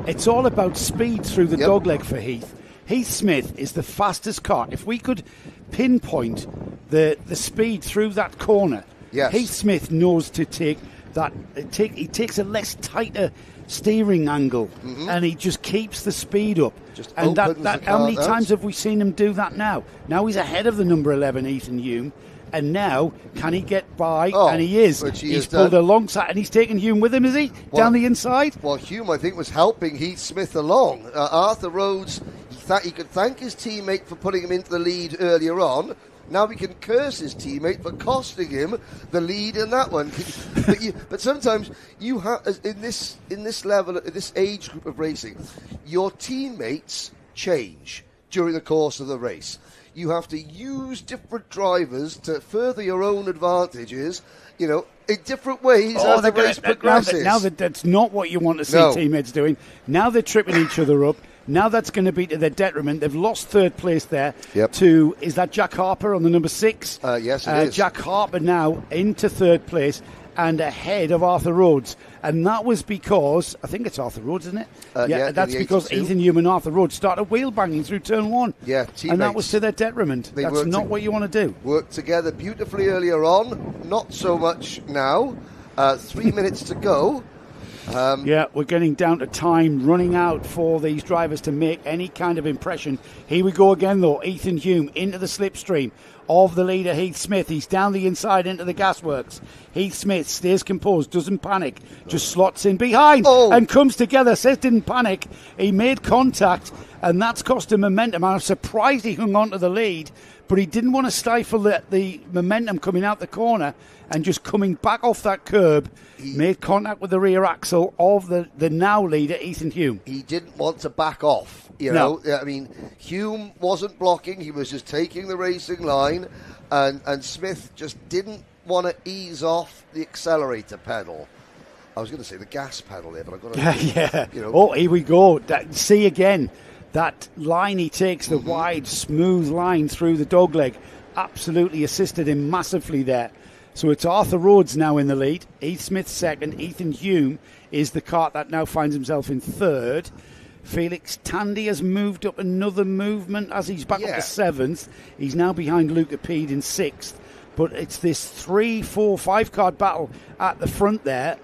It's all about speed through the dogleg for Heath. Heath Smith is the fastest kart. If we could pinpoint the speed through that corner, Heath Smith knows to take that. He takes a less tighter steering angle, and he just keeps the speed up. And that how many times have we seen him do that now? Now he's ahead of the number 11, Ethan Hume. And now, can he get by? And he is. He's pulled alongside, and he's taken Hume with him, is he? Down the inside? Well, Hume, I think, was helping Heath Smith along. Arthur Rhodes, he could thank his teammate for putting him into the lead earlier on. Now he can curse his teammate for costing him the lead in that one. But sometimes you have, in this level, in this age group of racing, your teammates change during the course of the race. You have to use different drivers to further your own advantages, in different ways as the race progresses. Now that's not what you want to see teammates doing. Now they're tripping each other up. Now that's going to be to their detriment. They've lost third place there to, is that Jack Harper on the number 6? Yes, it is. Jack Harper now into third place and ahead of Arthur Rhodes. And that was because, I think it's Arthur Rhodes, isn't it? That's because Ethan Hume and Arthur Rhodes started wheel banging through turn 1. Yeah, teammates. And that was to their detriment. That's not what you want to do. Worked together beautifully earlier on, not so much now. 3 minutes to go. We're getting down to time running out for these drivers to make any kind of impression. Here we go again, though. Ethan Hume into the slipstream of the leader, Heath Smith. He's down the inside into the gasworks. Heath Smith stays composed, doesn't panic, just slots in behind and comes together, says didn't panic. He made contact, and that's cost him momentum. I'm surprised he hung on to the lead, but he didn't want to stifle the momentum coming out the corner and just coming back off that curb. He made contact with the rear axle of the now leader, Ethan Hume. He didn't want to back off, know. I mean, Hume wasn't blocking. He was just taking the racing line, and Smith just didn't want to ease off the accelerator pedal. I was going to say the gas pedal there, but I've got to... Oh, here we go. See again, that line he takes, the wide, smooth line through the dogleg, absolutely assisted him massively there. So it's Arthur Rhodes now in the lead. Heath Smith second. Ethan Hume is the kart that now finds himself in third. Felix Tandy has moved up another movement as he's back up to 7th. He's now behind Luca Pede in 6th. But it's this 3, 4, 5 kart battle at the front there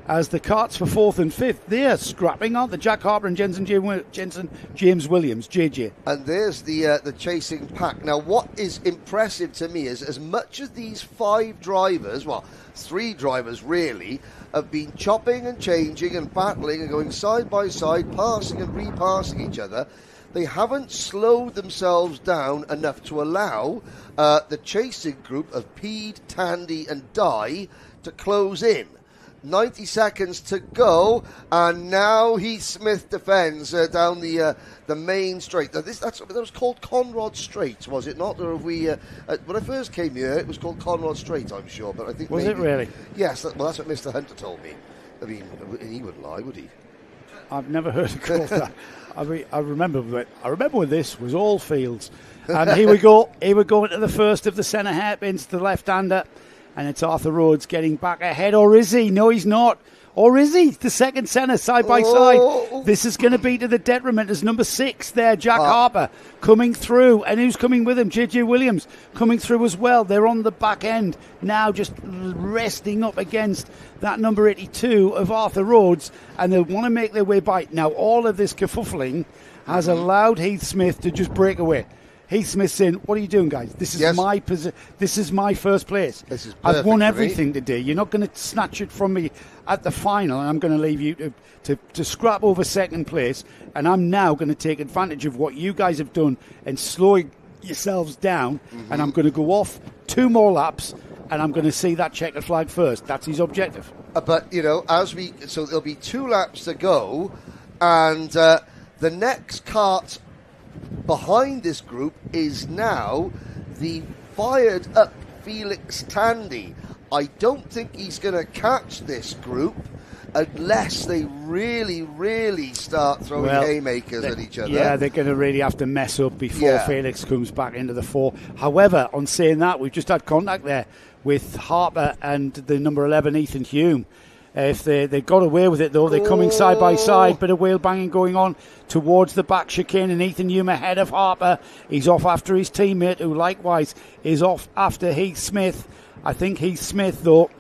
as the karts for 4th and 5th, they're scrapping, aren't they? Jack Harper and Jensen James Williams, JJ. And there's the chasing pack. Now, what is impressive to me is as much as these 5 drivers, 3 drivers really, have been chopping and changing and battling and going side by side, passing and repassing each other, they haven't slowed themselves down enough to allow the chasing group of Pede, Tandy and Dye to close in. 90 seconds to go, and now Heath Smith defends down the main straight. Now that was called Conrod Straight, was it not? Or have we? When I first came here, it was called Conrod Straight, I'm sure. But I think was it really? Yes. That's what Mr. Hunter told me. I mean, he wouldn't lie, would he? I've never heard it called that. I remember when this was all fields. And here we go. Here we go into the first of the centre hairpins, the left-hander. And it's Arthur Rhodes getting back ahead. Or is he? No, he's not. Or is he? The second centre, side by side. This is going to be to the detriment as number 6 there, Jack Harper, coming through. And who's coming with him? JJ Williams coming through as well. They're on the back end now, just resting up against that number 82 of Arthur Rhodes. And they'll want to make their way by. Now, all of this kerfuffling has allowed Heath Smith to just break away. Heath Smith's saying, what are you doing, guys? This is my This is my first place. This is I've won everything today. You're not going to snatch it from me at the final. I'm going to leave you to scrap over second place. And I'm now going to take advantage of what you guys have done and slow yourselves down. And I'm going to go off 2 more laps. And I'm going to see that checkered flag first. That's his objective. But, so there'll be 2 laps to go. And the next kart behind this group is now the fired up Felix Tandy. I don't think he's going to catch this group. unless they really, really start throwing haymakers at each other. Yeah, they're going to really have to mess up before Felix comes back into the fore. However, on saying that, we've just had contact there with Harper and the number 11, Ethan Hume. If they got away with it, though, they're coming side by side, bit of wheel banging going on towards the back chicane, and Ethan Hume ahead of Harper. He's off after his teammate, who likewise is off after Heath Smith. I think Heath Smith, though,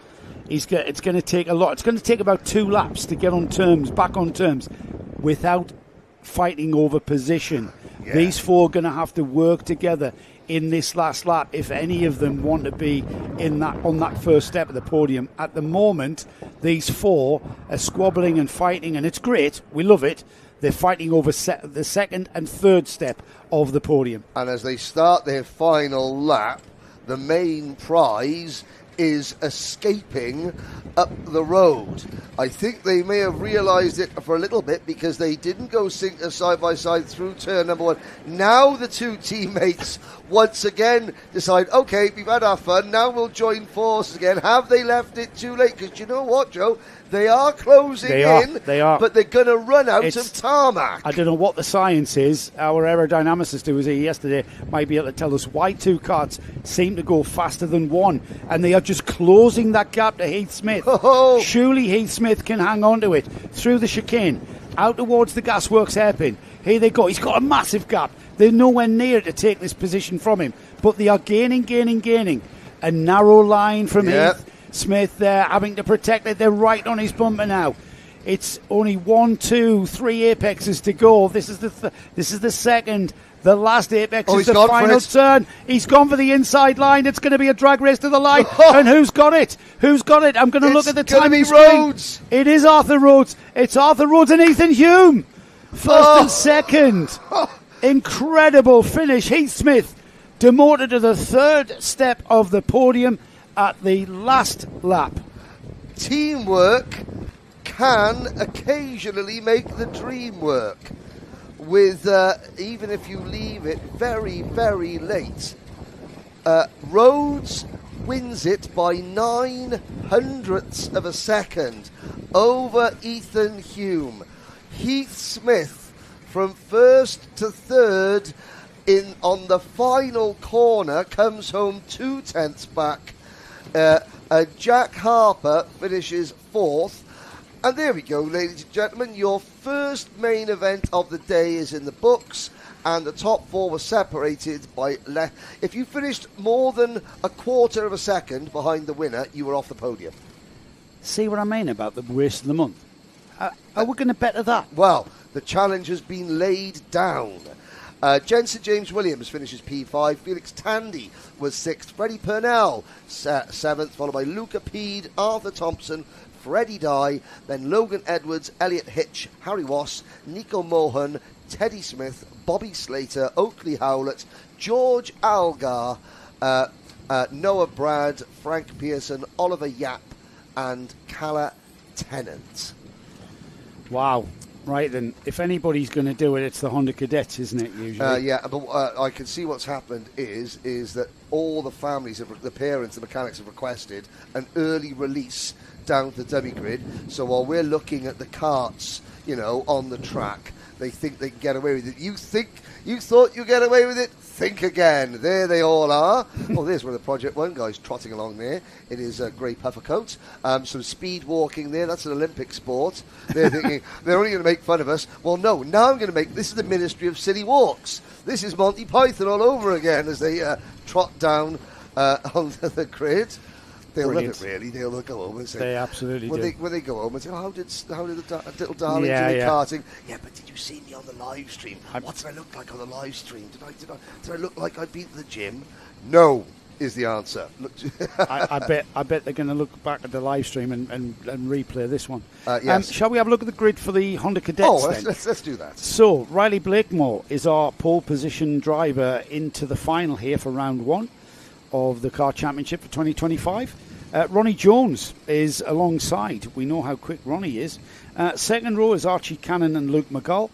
it's going to take a lot. It's going to take about 2 laps to get back on terms, without fighting over position. Yeah. These 4 are going to have to work together in this last lap if any of them want to be on that first step of the podium. At the moment, these 4 are squabbling and fighting, and it's great. We love it. They're fighting over the second and third step of the podium. And as they start their final lap, the main prize is escaping up the road. I think they may have realised it for a little bit, because they didn't go side by side through turn number 1. Now the 2 teammates once again decide, okay, we've had our fun, now we'll join forces again. Have they left it too late? Because you know what, Joe? They are closing in, but they're going to run out of tarmac. I don't know what the science is. Our aerodynamicist who was here yesterday might be able to tell us why 2 karts seem to go faster than 1, and they are just closing that gap to Heath Smith. Oh. Surely Heath Smith can hang on to it through the chicane, out towards the Gasworks hairpin. Here they go. He's got a massive gap. They're nowhere near to take this position from him, but they are gaining. A narrow line from Heath Smith there, having to protect it. They're right on his bumper now. It's only 1, 2, 3 apexes to go. This is the second. The last apex is the final turn. He's gone for the inside line. It's going to be a drag race to the line. And who's got it? I'm going to look at the timing screen. Rhodes. It is Arthur Rhodes. It's Arthur Rhodes and Ethan Hume. First and second. Incredible finish. Heath Smith demoted to the third step of the podium at the last lap. Teamwork can occasionally make the dream work. With even if you leave it very, very late, Rhodes wins it by 0.09 of a second over Ethan Hume. Heath Smith from first to third on the final corner comes home 0.2 back. Jack Harper finishes 4th. And there we go, ladies and gentlemen. Your first main event of the day is in the books, and the top 4 were separated by if you finished more than a quarter of a second behind the winner, you were off the podium. See what I mean about the race of the month? Are we going to better that? Well, the challenge has been laid down. Jensen James Williams finishes P5. Felix Tandy was 6th. Freddie Purnell 7th, followed by Luca Peed, Arthur Thompson, Freddie Dye, then Logan Edwards, Elliot Hitch, Harry Wass, Nico Mohan, Teddy Smith, Bobby Slater, Oakley Howlett, George Algar, Noah Brad, Frank Pearson, Oliver Yap, and Calla Tennant. Wow. Right then, if anybody's going to do it, it's the Honda Cadets, isn't it, usually? Yeah, but I can see what's happened is that all the families, the parents, the mechanics have requested an early release down to the dummy grid. So while we're looking at the karts, on the track, they think they can get away with it. You thought you get away with it? Think again. There they all are. Oh, there's where the Project 1 guy's trotting along there in his grey puffer coat. Some speed walking there. That's an Olympic sport. They're thinking, they're only going to make fun of us. Well, no, now I'm going to this is the Ministry of Silly Walks. This is Monty Python all over again as they trot down onto the grid. They'll love it, really. They'll go home and say... They absolutely do. When they go home and say, how did the little darling do the karting? Yeah, but did you see me on the live stream? What did I look like on the live stream? Did I look like I'd been to the gym? No, is the answer. I bet they're going to look back at the live stream and replay this one. Yes. Shall we have a look at the grid for the Honda Cadets? Oh, let's do that. So, Riley Blakemore is our pole position driver into the final here for round 1 of the Car Championship for 2025. Ronnie Jones is alongside. We know how quick Ronnie is. Second row is Archie Cannon and Luke McGull.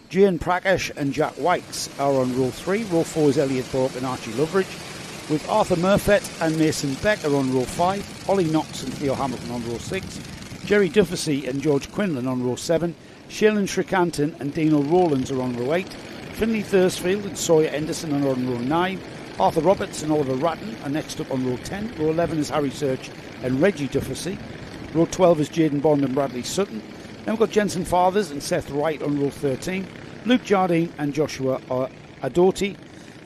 Gian Prakash and Jack Wykes are on row 3. Row 4 is Elliot Bork and Archie Loveridge, with Arthur Murfett and Mason Beck are on row 5. Ollie Knox and Theo Hamilton on row 6. Jerry Dufficy and George Quinlan on row 7. Shailen Srikantan and Dino Rowlands are on row 8. Finley Thursfield and Sawyer Henderson are on row 9. Arthur Roberts and Oliver Ratton are next up on row 10. Row 11 is Harry Search and Reggie Dufficy. Row 12 is Jaden Bond and Bradley Sutton. Then we've got Jensen Fathers and Seth Wright on row 13. Luke Jardine and Joshua Adoti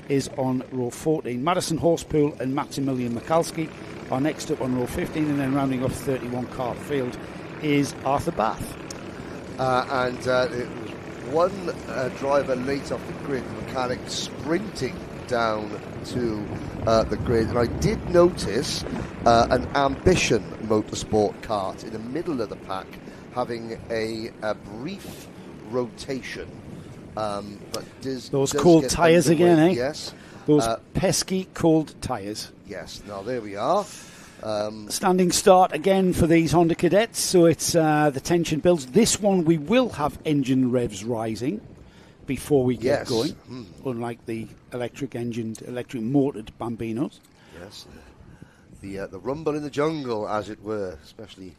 is on row 14. Madison Horsepool and Maximilian Mikalski are next up on row 15. And then rounding off 31 Cart Field is Arthur Bath. And it was one driver late off the grid, the mechanic sprinting down to the grid. And I did notice an Ambition Motorsport kart in the middle of the pack having a brief rotation. But those cold tyres again, eh? Yes. Those pesky cold tyres. Yes. Now there we are. Standing start again for these Honda Cadets, so it's the tension builds. This one we will have engine revs rising before we get going, unlike the electric motored Bambinos. Yes. The rumble in the jungle, as it were, especially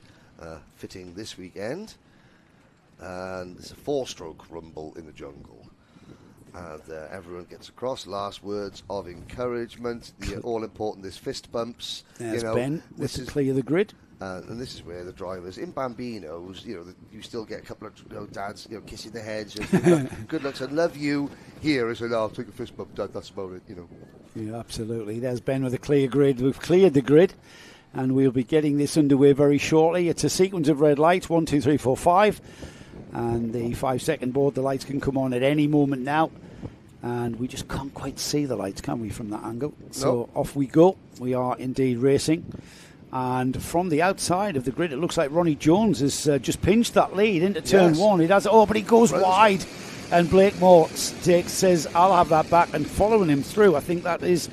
fitting this weekend. And it's a 4-stroke rumble in the jungle. And everyone gets across. Last words of encouragement. The all-important, there's fist bumps. There's Ben with the clear the grid. And this is where the drivers, in Bambinos, you still get a couple of dads, kissing their heads. Good luck, son, love you. Here, I said, I'll take a fist bump, Dad, that's about it, Yeah, absolutely. There's Ben with a clear grid. We've cleared the grid. And we'll be getting this underway very shortly. It's a sequence of red lights, 1, 2, 3, 4, 5. And the 5-second board, the lights can come on at any moment now. And we just can't quite see the lights, can we, from that angle? So off we go. We are indeed racing. And from the outside of the grid, it looks like Ronnie Jones has just pinched that lead into turn 1. It has, but he goes wide. And Blake Moore says, I'll have that back. And following him through, I think that is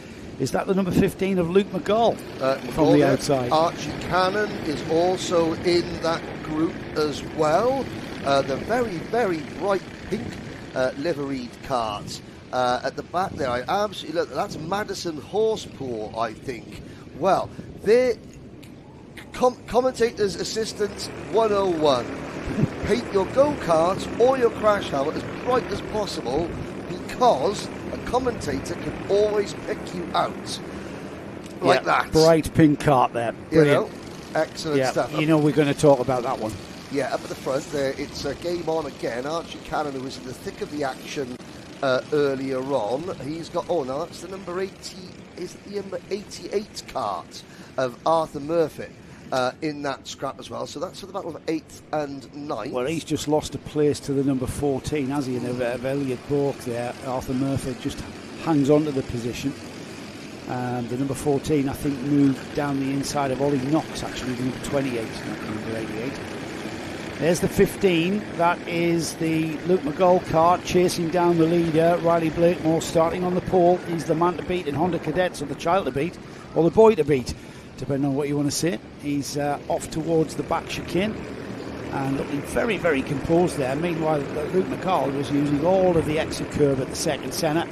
that the number 15 of Luke McGall from the outside? Archie Cannon is also in that group as well. The very, very bright pink liveried cart at the back there. I absolutely look. That's Madison Horsepool, I think. Well, they're commentator's assistant 101. Paint your go-kart or your crash helmet as bright as possible, because a commentator can always pick you out like that. Bright pink cart there. Brilliant. Excellent stuff. We're going to talk about that one. Yeah, up at the front there, it's game on again. Archie Cannon, who was in the thick of the action earlier on, he's got, now that's the number 80, is it the number 88 cart of Arthur Murphy in that scrap as well. So that's for the battle of 8th and 9th. Well, he's just lost a place to the number 14, has he? Of Elliot Bork there. Arthur Murphy just hangs on to the position. The number 14, I think, moved down the inside of Ollie Knox, actually, the number 28, not the number 88. There's the 15. That is the Luke McGall kart chasing down the leader. Riley Blakemore starting on the pole. He's the man to beat in Honda Cadets, or the child to beat, or the boy to beat, depending on what you want to say. He's off towards the back chicane and looking very, very composed there. Meanwhile, Luke McGall was using all of the exit curve at the second centre.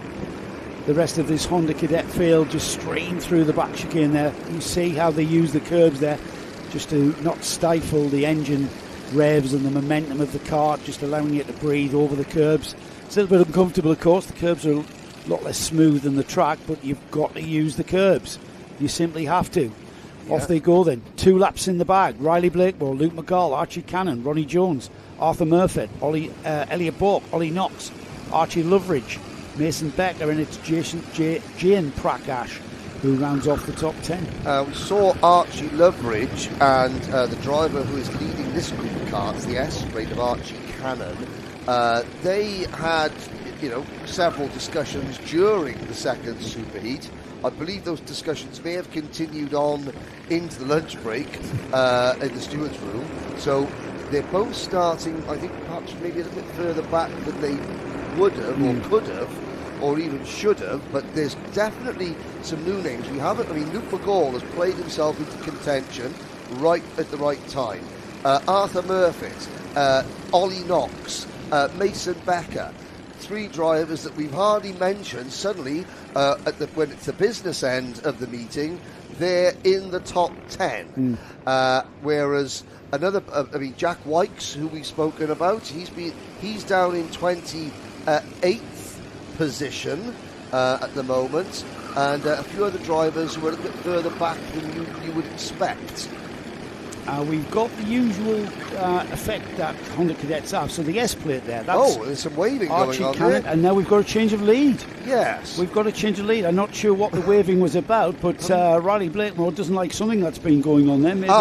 The rest of this Honda Cadet field just streamed through the back chicane there. You see how they use the curbs there just to not stifle the engine revs and the momentum of the kart, just allowing it to breathe over the curbs. It's a little bit uncomfortable, of course. The curbs are a lot less smooth than the track, but you've got to use the curbs. You simply have to. Yeah. Off they go then. 2 laps in the bag. Riley Blakemore, Luke McGall, Archie Cannon, Ronnie Jones, Arthur Murphy, Elliot Bork, Ollie Knox, Archie Loveridge, Mason Becker, and it's Jane Prakash who rounds off the top 10. We saw Archie Loveridge and the driver who is leading this group of karts, the S-Grade of Archie Cannon. They had, several discussions during the second superheat. I believe those discussions may have continued on into the lunch break in the steward's room. So they're both starting, I think, perhaps maybe a little bit further back than they would have or could have, or even should have, but there's definitely some new names. We haven't, Luke McGall has played himself into contention right at the right time. Arthur Murphy, Ollie Knox, Mason Becker, three drivers that we've hardly mentioned, suddenly, when it's the business end of the meeting, they're in the top 10. Whereas another, Jack Wykes, who we've spoken about, he's down in 28th position at the moment, and a few other drivers who are a little bit further back than you would expect. We've got the usual effect that Honda Cadets have. So the S plate there. That's there's some waving Archie going on Cannon, there. And now we've got a change of lead. Yes. We've got a change of lead. I'm not sure what the waving was about, but Riley Blakemore doesn't like something that's been going on there. Maybe.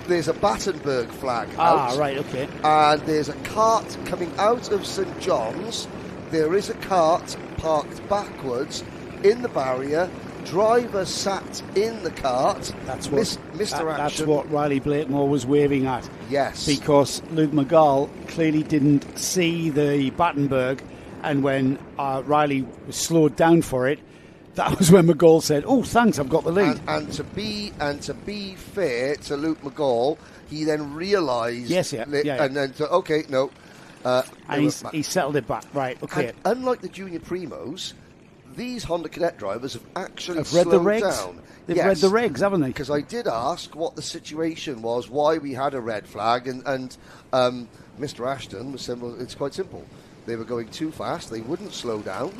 There's a Battenberg flag out. Right, okay. And there's a cart coming out of St John's. There is a cart parked backwards in the barrier. Driver sat in the cart. That's what Mr. Action. That's what Riley Blakemore was waving at. Yes. Because Luke McGall clearly didn't see the Battenberg, and when Riley was slowed down for it, that was when McGall said, "Oh, thanks, I've got the lead." And to be fair to Luke McGall, he then realised. Yes, yeah. And then okay, no. And he settled it back. Right, okay. And unlike the Junior Primos, these Honda Cadet drivers have actually read the slowed regs. down. They've read the regs, haven't they? Because I did ask what the situation was, why we had a red flag, and Mr. Ashton was saying, well, it's quite simple. They were going too fast, they wouldn't slow down,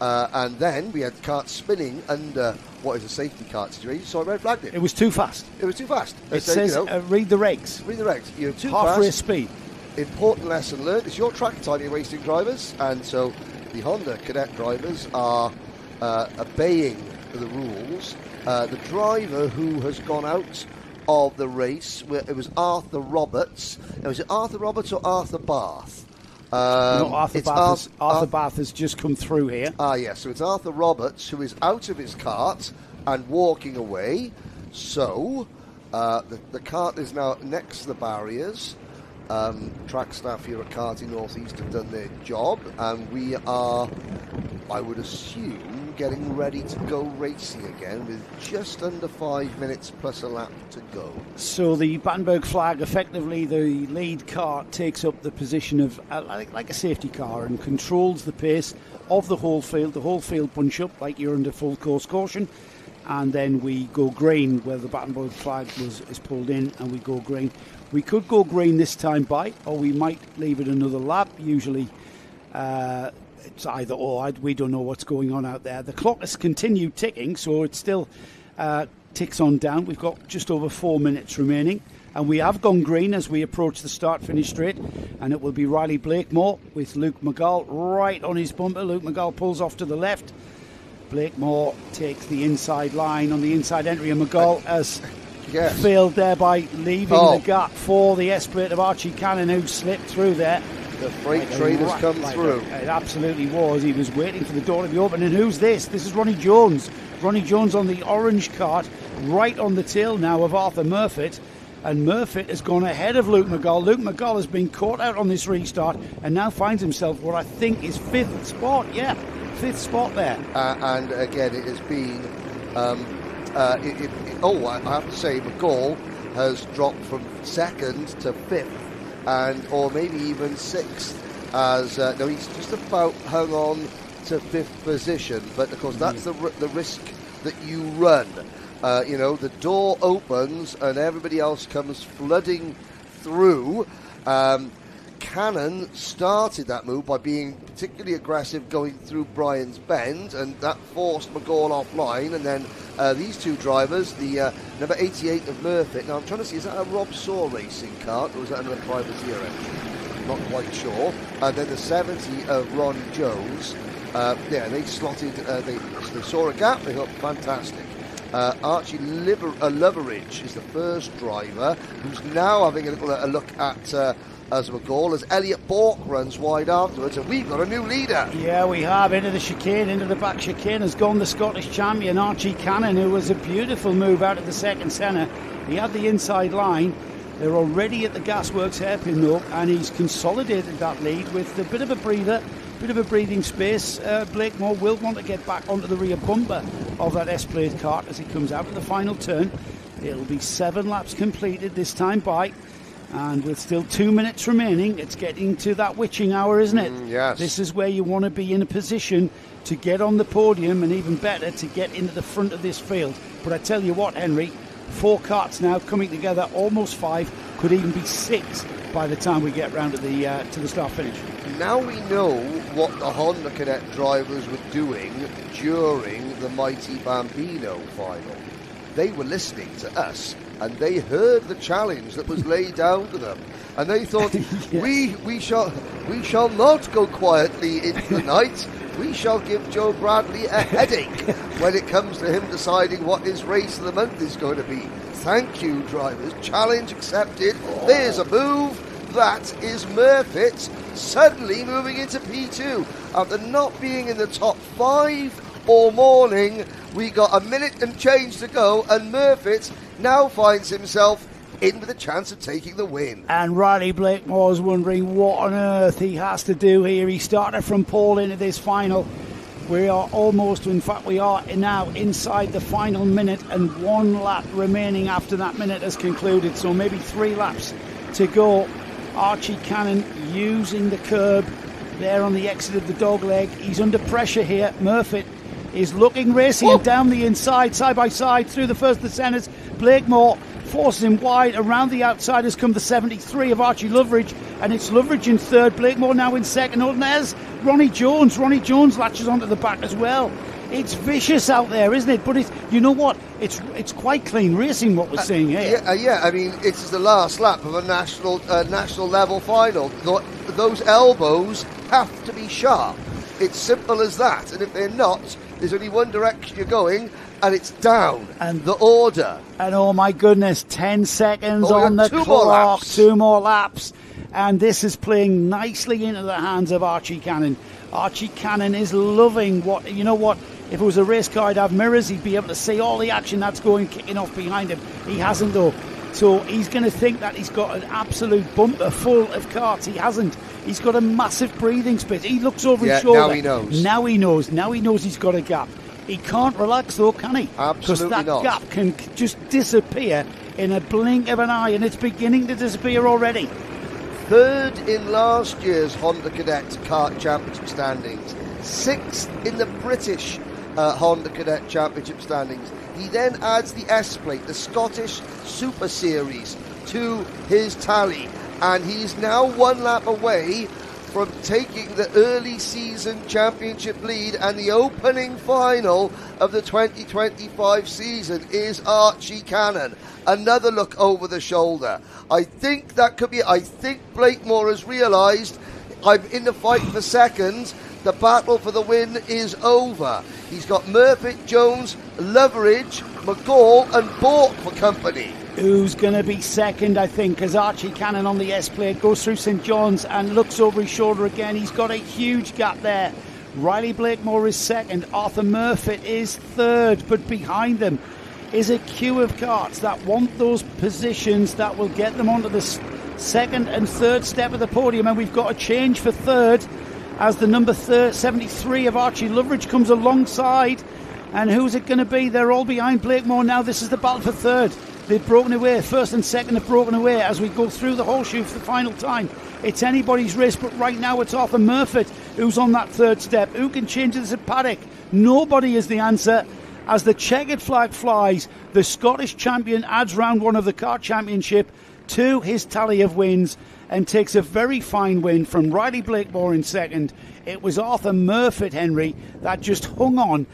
and then we had the cart spinning under what is a safety cart situation, so I red flagged it. It was too fast. It was too fast. It says, read the regs. Read the regs. You're too Half fast. race speed. Important lesson learned. It's your track time you're wasting, drivers, and so the Honda Cadet drivers are obeying the rules. The driver who has gone out of the race, it was Arthur Roberts. Was it Arthur Roberts or Arthur Bath? No, Arthur Bath. Arthur Bath has just come through here. Yes. So it's Arthur Roberts who is out of his cart and walking away. So the cart is now next to the barriers. Track staff here at Karting North East have done their job, and we are, I would assume, getting ready to go racing again with just under 5 minutes plus a lap to go. So the Battenberg flag, effectively the lead car takes up the position of like a safety car and controls the pace of the whole field punch up like you're under full course caution, and then we go green where the Battenberg flag is pulled in, and we go green. We could go green this time by, or we might leave it another lap. Usually it's either or. We don't know what's going on out there. The clock has continued ticking, so it still ticks on down. We've got just over 4 minutes remaining, and we have gone green as we approach the start-finish straight, and it will be Riley Blakemore with Luke McGall right on his bumper. Luke McGall pulls off to the left. Blakemore takes the inside line on the inside entry, and McGall has... Yes. Failed there by leaving the gap for the S-plate of Archie Cannon, who slipped through there. The freight train has come through. It absolutely was. He was waiting for the door to be open. And who's this? This is Ronnie Jones. Ronnie Jones on the orange cart, right on the tail now of Arthur Murfitt. And Murfitt has gone ahead of Luke McGall. Luke McGall has been caught out on this restart and now finds himself what I think is fifth spot. Yeah, fifth spot there. And again, it has been... I have to say, McGall has dropped from second to fifth, or maybe even sixth. He's just about hung on to fifth position. But of course, that's the risk that you run. The door opens and everybody else comes flooding through. Cannon started that move by being particularly aggressive going through Brian's Bend, and that forced McGall offline. And then these two drivers, the number 88 of Murfitt. Now I'm trying to see, is that a Rob Saw racing cart, or is that another privateer engine? Not quite sure. And then the 70 of Ronnie Jones. They slotted. They saw a gap. They thought fantastic. Archie Loveridge is the first driver, who's now having a little look at. As McGall, as Elliot Bork runs wide afterwards, and we've got a new leader. Yeah, we have. Into the chicane, into the back chicane has gone the Scottish champion, Archie Cannon, who was a beautiful move out of the second centre. He had the inside line. They're already at the Gasworks hairpin though, and he's consolidated that lead with a bit of a breather, bit of a breathing space. Blakemore will want to get back onto the rear bumper of that S-plate cart as he comes out of the final turn. It'll be 7 laps completed this time by. And with still 2 minutes remaining, it's getting to that witching hour, isn't it? Yes. This is where you want to be in a position to get on the podium, and even better, to get into the front of this field. But I tell you what, Henry, 4 karts now coming together, almost 5, could even be 6 by the time we get round to the start finish. Now we know what the Honda Cadet drivers were doing during the mighty Bambino Final. They were listening to us, and they heard the challenge that was laid down to them, and they thought, yes. we shall not go quietly into the night. We shall give Joe Bradley a headache when it comes to him deciding what his race of the month is going to be. Thank you, drivers. Challenge accepted. There's a move. That is Murfitt suddenly moving into P2. After not being in the top 5 all morning, we got a minute and change to go, and Murfitt now finds himself in with a chance of taking the win. And Riley Blakemore's wondering what on earth he has to do here. He started from pole into this final. We are almost, in fact, we are now inside the final minute, and 1 lap remaining after that minute has concluded. So maybe 3 laps to go. Archie Cannon using the curb there on the exit of the dogleg. He's under pressure here. Murfitt is looking racy and down the inside, side by side, through the first of the centres. Blakemore forces him wide. Around the outside has come the 73 of Archie Loveridge, and it's Loveridge in third. Blakemore now in second. Oh, and there's Ronnie Jones. Ronnie Jones latches onto the back as well. It's vicious out there, isn't it? But it's, you know what? It's quite clean racing what we're seeing here. Yeah. I mean, it's the last lap of a national level final. Those elbows have to be sharp. It's simple as that. And if they're not, there's only one direction you're going, and it's down. And the order. And oh my goodness, 10 seconds on the clock. 2 more laps. And this is playing nicely into the hands of Archie Cannon. Archie Cannon is loving what, you know what? If it was a race car, he'd have mirrors, he'd be able to see all the action that's kicking off behind him. He hasn't, though. So he's going to think that he's got an absolute bumper full of karts. He hasn't. He's got a massive breathing space. He looks over his shoulder. Now he knows. Now he knows he's got a gap. He can't relax, though, can he? Absolutely not. Because that gap can just disappear in a blink of an eye, and it's beginning to disappear already. Third in last year's Honda Cadet Kart Championship standings. 6th in the British Honda Cadet Championship standings. He then adds the S-Plate, the Scottish Super Series, to his tally. And he's now 1 lap away from taking the early season championship lead, and the opening final of the 2025 season is Archie Cannon. Another look over the shoulder. I think that could be. I think Blakemore has realised I'm in the fight for second. The battle for the win is over. He's got Murfitt, Jones, Loveridge, McCall and Bork for company. Who's going to be second, I think, as Archie Cannon on the S-Plate goes through St John's and looks over his shoulder again. He's got a huge gap there. Riley Blakemore is second. Arthur Murfitt is third, but behind them is a queue of karts that want those positions that will get them onto the second and third step of the podium. And we've got a change for third as the number 73 of Archie Loveridge comes alongside. And who's it going to be? They're all behind Blakemore now. This is the battle for third. They've broken away. First and second have broken away as we go through the horseshoe for the final time. It's anybody's race, but right now it's Arthur Murfitt who's on that third step. Who can change this at Paddock? Nobody is the answer. As the checkered flag flies, the Scottish champion adds round 1 of the Kart Championship to his tally of wins and takes a very fine win from Riley Blakemore in second. It was Arthur Murfitt, Henry, that just hung on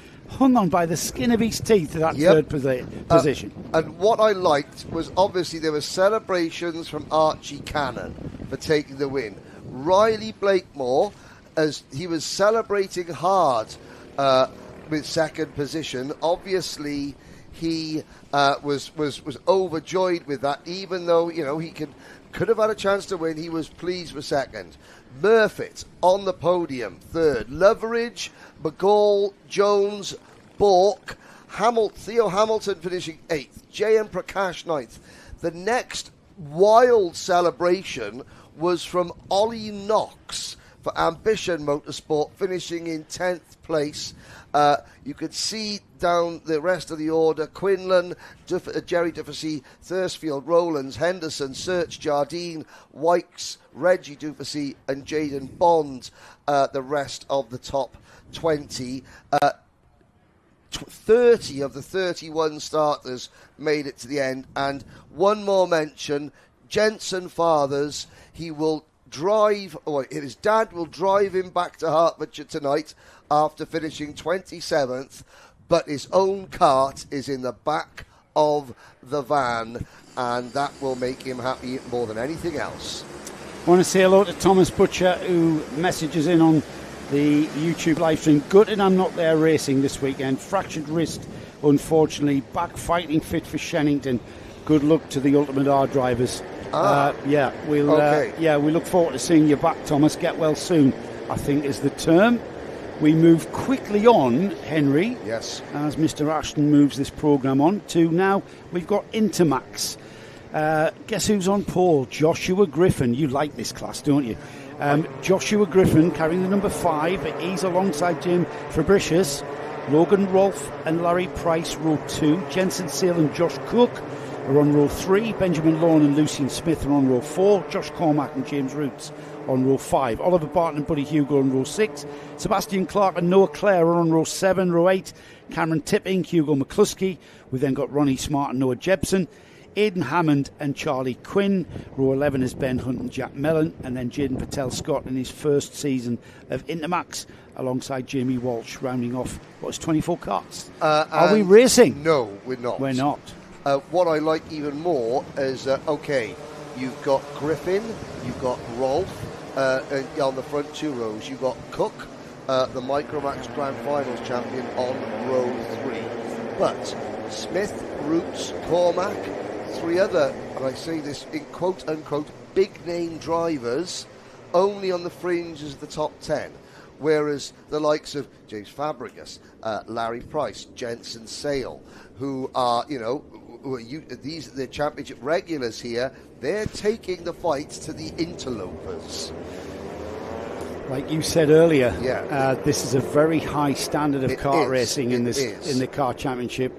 by the skin of his teeth to that third position. And what I liked was obviously there were celebrations from Archie Cannon for taking the win. Riley Blakemore, as he was celebrating hard with second position, obviously he was overjoyed with that, even though he could have had a chance to win. He was pleased with second. Murfitt on the podium, third. Loveridge, McGall, Jones, Bork, Theo Hamilton finishing 8th. J.M. Prakash 9th. The next wild celebration was from Ollie Knox for Ambition Motorsport, finishing in 10th place. You could see down the rest of the order: Quinlan, Jerry Duffy, Thursfield, Rowlands, Henderson, Search, Jardine, Wykes, Reggie Duffy and Jaden Bond, the rest of the top 20. 30 of the 31 starters made it to the end. And one more mention, Jensen Fathers, he will drive, his dad will drive him back to Hertfordshire tonight after finishing 27th, but his own kart is in the back of the van, and that will make him happy more than anything else. I want to say hello to Thomas Butcher, who messages in on the YouTube live stream. Gutted I'm not there racing this weekend. Fractured wrist, unfortunately. Back fighting fit for Shennington. Good luck to the Ultimate R drivers. We look forward to seeing you back, Thomas. Get well soon, I think is the term. We move quickly on, Henry. Yes. As Mr. Ashton moves this programme on to now, we've got Intermax. Guess who's on pole? Joshua Griffin. You like this class, don't you? Joshua Griffin carrying the number 5. He's alongside Jim Fabricius, Logan Rolfe and Larry Price, row 2. Jensen Sale and Josh Cook are on row 3. Benjamin Lawn and Lucian Smith are on row 4. Josh Cormack and James Roots on row 5. Oliver Barton and Buddy Hugo on row 6. Sebastian Clark and Noah Clare are on row 7. Row 8, Cameron Tipping, Hugo McCluskey. We've then got Ronnie Smart and Noah Jebson. Aidan Hammond and Charlie Quinn. Row 11 is Ben Hunt and Jack Mellon. And then Jaden Patel-Scott in his first season of Intermax alongside Jamie Walsh, rounding off, 24 karts. Are we racing? No, we're not. We're not. What I like even more is, you've got Griffin, you've got Rolfe on the front 2 rows. You've got Cook, the Micromax Grand Finals champion, on row 3. But Smith, Roots, Cormack, 3 other, and I say this in quote-unquote, big-name drivers, only on the fringes of the top 10. Whereas the likes of James Fabricius, Larry Price, Jensen Sale, who are, these the championship regulars here, they're taking the fights to the interlopers. Like you said earlier, this is a very high standard of kart racing in the car championship.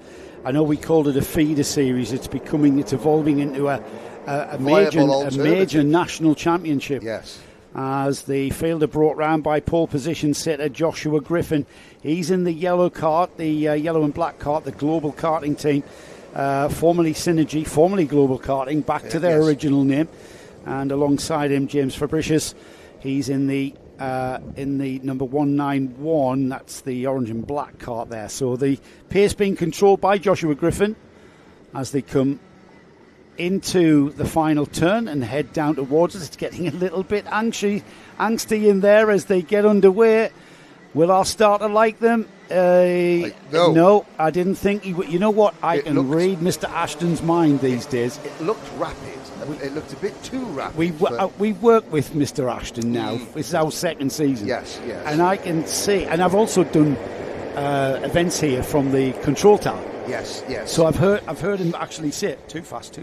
I know we called it a feeder series. It's evolving into a major national championship. Yes. As the field are brought round by pole position sitter Joshua Griffin. He's in the yellow kart, the yellow and black kart, the global karting team, formerly Synergy, formerly Global Karting, back to their original name. And alongside him, James Fabricius. He's in the number 191, that's the orange and black kart there. So the pace being controlled by Joshua Griffin as they come into the final turn and head down towards us. It's getting a little bit angsty in there as they get underway. Will our starter like them? No, I didn't think he would. You know what? I can read Mr. Ashton's mind these days. It looked rapid. It looked a bit too rapid. We work with Mr. Ashton now. This is our second season. Yes. And I can see, and I've also done events here from the control tower. Yes. So I've heard him actually say, too fast.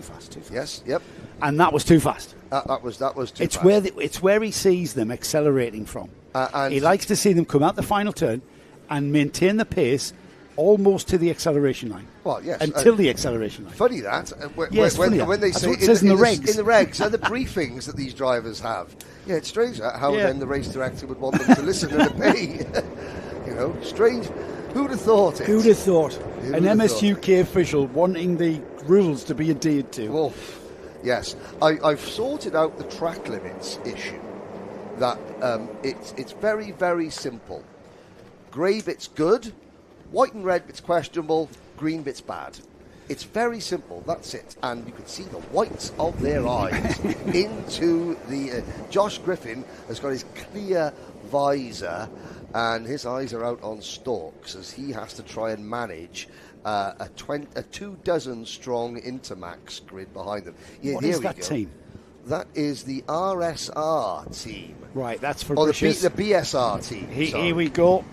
Yes, yep. And that was too fast. That was too fast. It's where he sees them accelerating from. And he likes to see them come out the final turn and maintain the pace almost to the acceleration line. Well, yes. Until the acceleration line. Funny that. When they say it says in the regs. In the regs and the briefings that these drivers have. Yeah, it's strange how then the race director would want them to listen and obey. Strange. Who'd have thought it? Who'd have thought? An MSUK official wanting the rules to be adhered to. Well, yes. I've sorted out the track limits issue. That it's very, very simple. Grey bit's good, white and red bit's questionable, green bit's bad. It's very simple, that's it. And you can see the whites of their eyes into the... Josh Griffin has got his clear visor and his eyes are out on stalks as he has to try and manage a 24 strong Intermax grid behind them. What is that team? That is the RSR team. Right, that's for the BSR team. Here we go.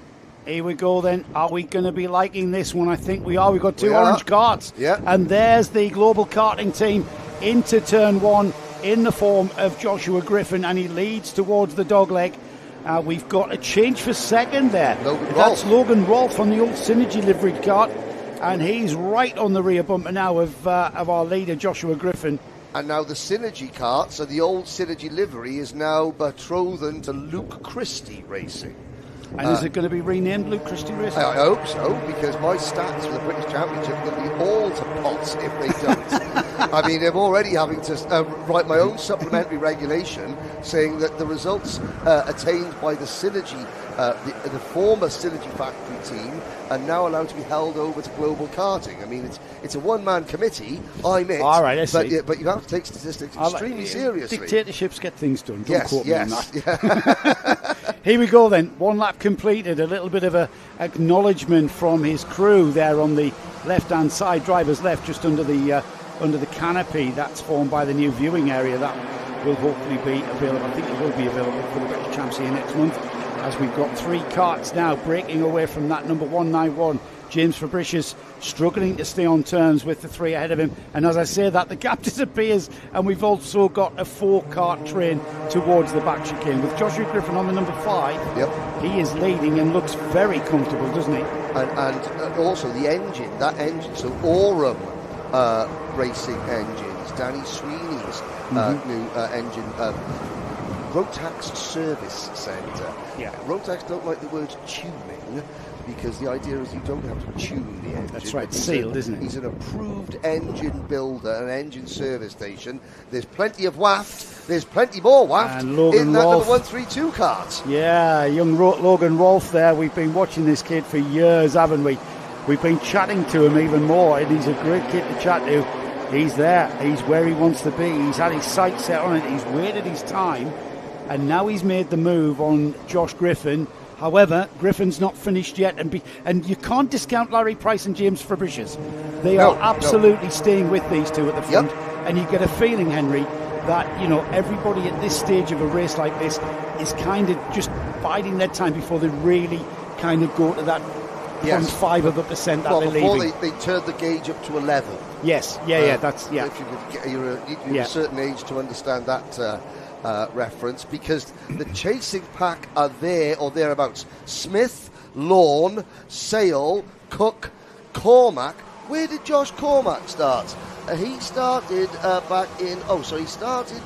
Here we go then. Are we going to be liking this one? I think we are. We've got two orange karts. Yeah. And there's the global karting team into turn 1 in the form of Joshua Griffin, and he leads towards the dogleg We've got a change for second there. That's Logan Rolfe on the old Synergy liveried kart, and he's right on the rear bumper now of our leader, Joshua Griffin. And now the Synergy kart, so the old Synergy livery is now betrothed to Luke Christie Racing. And is it going to be renamed Luke Christie Racing? I hope so, because my stats for the British Championship are going to be all to pots if they don't. I mean, I'm already having to write my own supplementary regulation saying that the results attained by the Synergy, the former Synergy factory team, are now allowed to be held over to Global Karting. I mean, it's a one-man committee, I'm it. All right, I see. But you have to take statistics extremely seriously. Dictatorships get things done. Don't quote me on that. Yeah. Here we go then. One lap completed. A little bit of a acknowledgement from his crew there on the left-hand side, driver's left, just under the canopy that's formed by the new viewing area. That will hopefully be available. I think it will be available for the British Champs here next month, as we've got 3 karts now breaking away from that number 191. James Fabricius struggling to stay on terms with the 3 ahead of him, and as I say that, the gap disappears, and we've also got a 4-kart train towards the back chicane with Joshua Griffin on the number 5. Yep. He is leading and looks very comfortable, doesn't he? And also the engine, so Aurum racing engines, Danny Sweeney's new engine, Rotax Service Centre. Yeah. Rotax don't like the word tuning, because the idea is you don't have to tune the engine. That's right, sealed, isn't it? He's an approved engine builder, an engine service station. There's plenty of waft, there's plenty more waft and Logan in that Rolfe, number 132 kart. Yeah, young Logan Rolfe there. We've been watching this kid for years, haven't we? We've been chatting to him even more, and he's a great kid to chat to. He's there, he's where he wants to be, he's had his sights set on it, he's waited his time, and now he's made the move on Josh Griffin. However, Griffin's not finished yet, and you can't discount Larry Price and James Fabricius. They are absolutely staying with these two at the front, and you get a feeling, Henry, that everybody at this stage of a race like this is kind of just biding their time before they really kind of go to that 0.5 of a percent that they're leaving. Before they turn the gauge up to 11. Yes, If you're a certain age to understand that reference, because the chasing pack are there or thereabouts. Smith, Lawn, Sale, Cook, Cormac. Where did Josh Cormac start? He started back in... he started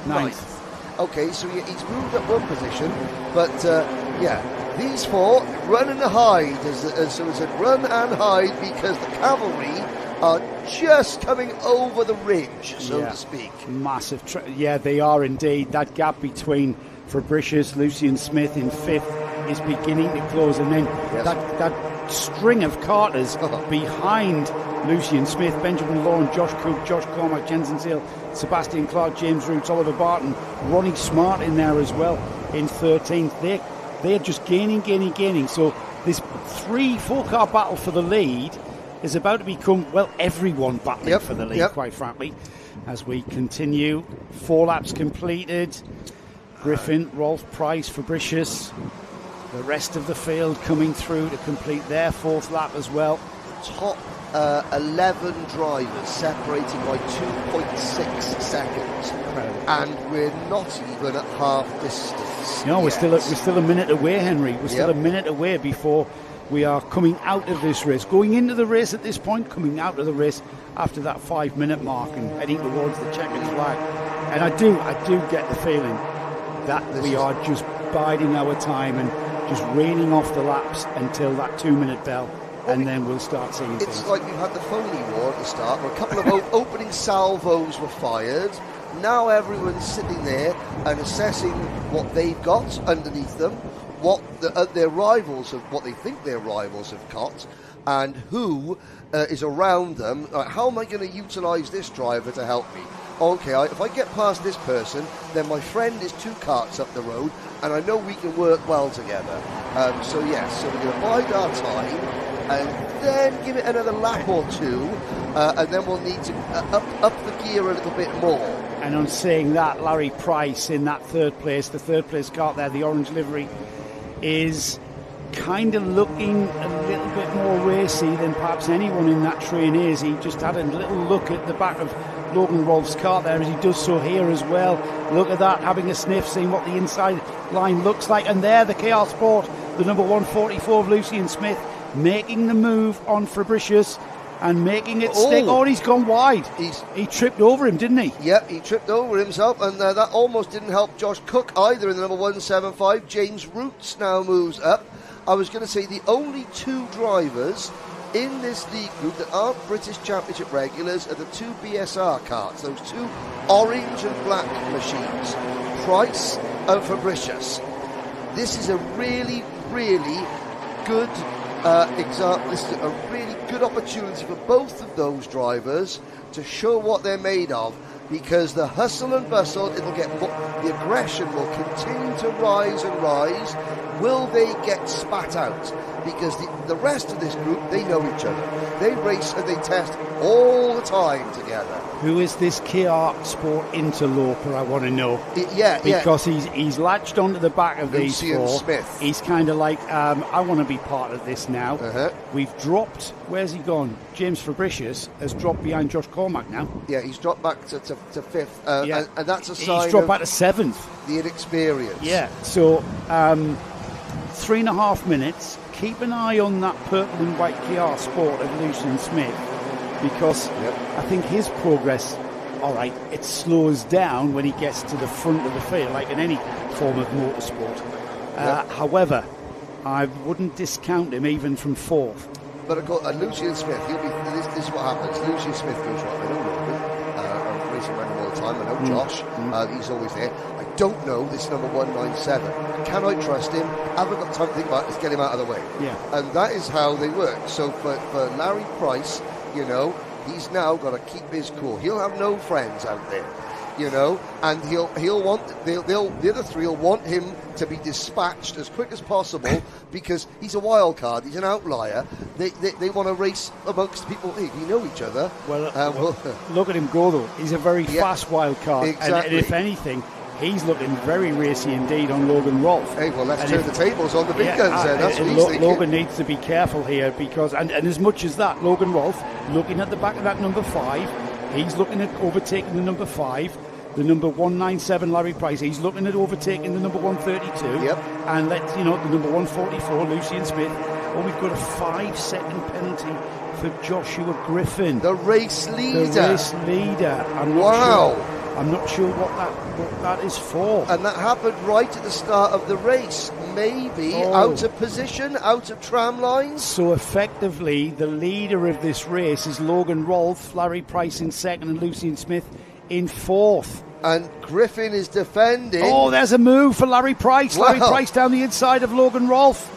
ninth. Okay, so he's moved up one position, but these 4 run and hide, as soon as it run and hide, because the cavalry are just coming over the ridge, so to speak. Massive. They are indeed. That gap between Fabricius, Lucian Smith in 5th is beginning to close, and then that string of carters behind Lucian Smith, Benjamin Lawn, Josh Cook, Josh Cormac, Jensen Sale, Sebastian Clark, James Roots, Oliver Barton, Ronnie Smart in there as well in 13th. They're just gaining. So this 4-car battle for the lead is about to become, everyone battling for the lead, quite frankly, as we continue. 4 laps completed. Griffin, Rolfe, Price, Fabricius, the rest of the field coming through to complete their 4th lap as well. Top 11 drivers separated by 2.6 seconds. Incredible. And we're not even at half distance. No, we're still a minute away, Henry. We're still a minute away before we are coming out of this race. Going into the race at this point, coming out of the race after that 5-minute mark and heading towards the checkered flag. And I do get the feeling that we are just biding our time and just reining off the laps until that 2-minute bell. And then we'll start seeing things. It's like we've had the phony war at the start, where a couple of opening salvos were fired. Now everyone's sitting there and assessing what they've got underneath them, what their rivals what they think their rivals have got, and who is around them. How am I going to utilise this driver to help me? Okay, if I get past this person, then my friend is 2 karts up the road, and I know we can work well together. So we're going to bide our time, and then give it another lap or 2, and then we'll need to up the gear a little bit more. And on saying that, Larry Price in that 3rd place, the 3rd place kart there, the orange livery, is kind of looking a little bit more racy than perhaps anyone in that train is. He just had a little look at the back of Logan Rolfe's car there as he does so here as well. Look at that, having a sniff, seeing what the inside line looks like. And there, the KR Sport, the number 144 of Lucian Smith, making the move on Fabricius and making it stick. Oh, he's gone wide. He tripped over him, didn't he? Yep, he tripped over himself, and that almost didn't help Josh Cook either in the number 175. James Roots now moves up. I was going to say the only two drivers in this league group that aren't British Championship regulars are the two BSR karts, those two orange and black machines, Price and Fabricius. This is a really, really good example. This is a really good opportunity for both of those drivers to show what they're made of, because the hustle and bustle, the aggression will continue to rise and rise. Will they get spat out? Because the rest of this group, they know each other. They race and they test all the time together. Who is this KR Sport interloper, I want to know. Because he's latched onto the back of these four. Smith. He's kind of like, I want to be part of this now. We've dropped, where's he gone? James Fabricius has dropped behind Josh Cormack now. Yeah, he's dropped back to fifth. And that's a sign he's dropped back to seventh. The inexperience. Yeah, so 3.5 minutes. Keep an eye on that purple and white KR Sport of Lucian Smith, because I think his progress, all right, it slows down when he gets to the front of the field, like in any form of motorsport. However, I wouldn't discount him even from fourth. But of course, Lucian Smith, this is what happens. Lucian Smith goes right. I know Warden, I'm racing around him all the time. I know Josh, he's always there. I don't know this number 197. Can I trust him? Haven't got time to think about it. Let's get him out of the way. Yeah. And that is how they work. So for Larry Price, he's now got to keep his cool. He'll have no friends out there, and he'll want the other three will want him to be dispatched as quick as possible, because he's a wild card. He's an outlier. They want to race amongst people. Hey, we know each other. Well, look at him go though. He's a very fast wild card. Exactly. And if anything, he's looking very racy indeed on Logan Rolfe. Hey, well, let's turn the tables on the big guns then. That's what he's thinking. Logan needs to be careful here, because, and as much as that, Logan Rolfe, looking at the back of that number 5, he's looking at overtaking the number 5, the number 197, Larry Price. He's looking at overtaking the number 132. Yep. And the number 144, Lucian Smith. Oh, we've got a 5-second penalty for Joshua Griffin. The race leader. I'm not sure what that is for. And that happened right at the start of the race. Maybe out of position, out of tram lines. So effectively, the leader of this race is Logan Rolfe, Larry Price in second, and Lucian Smith in fourth. And Griffin is defending. Oh, there's a move for Larry Price. Larry Price down the inside of Logan Rolfe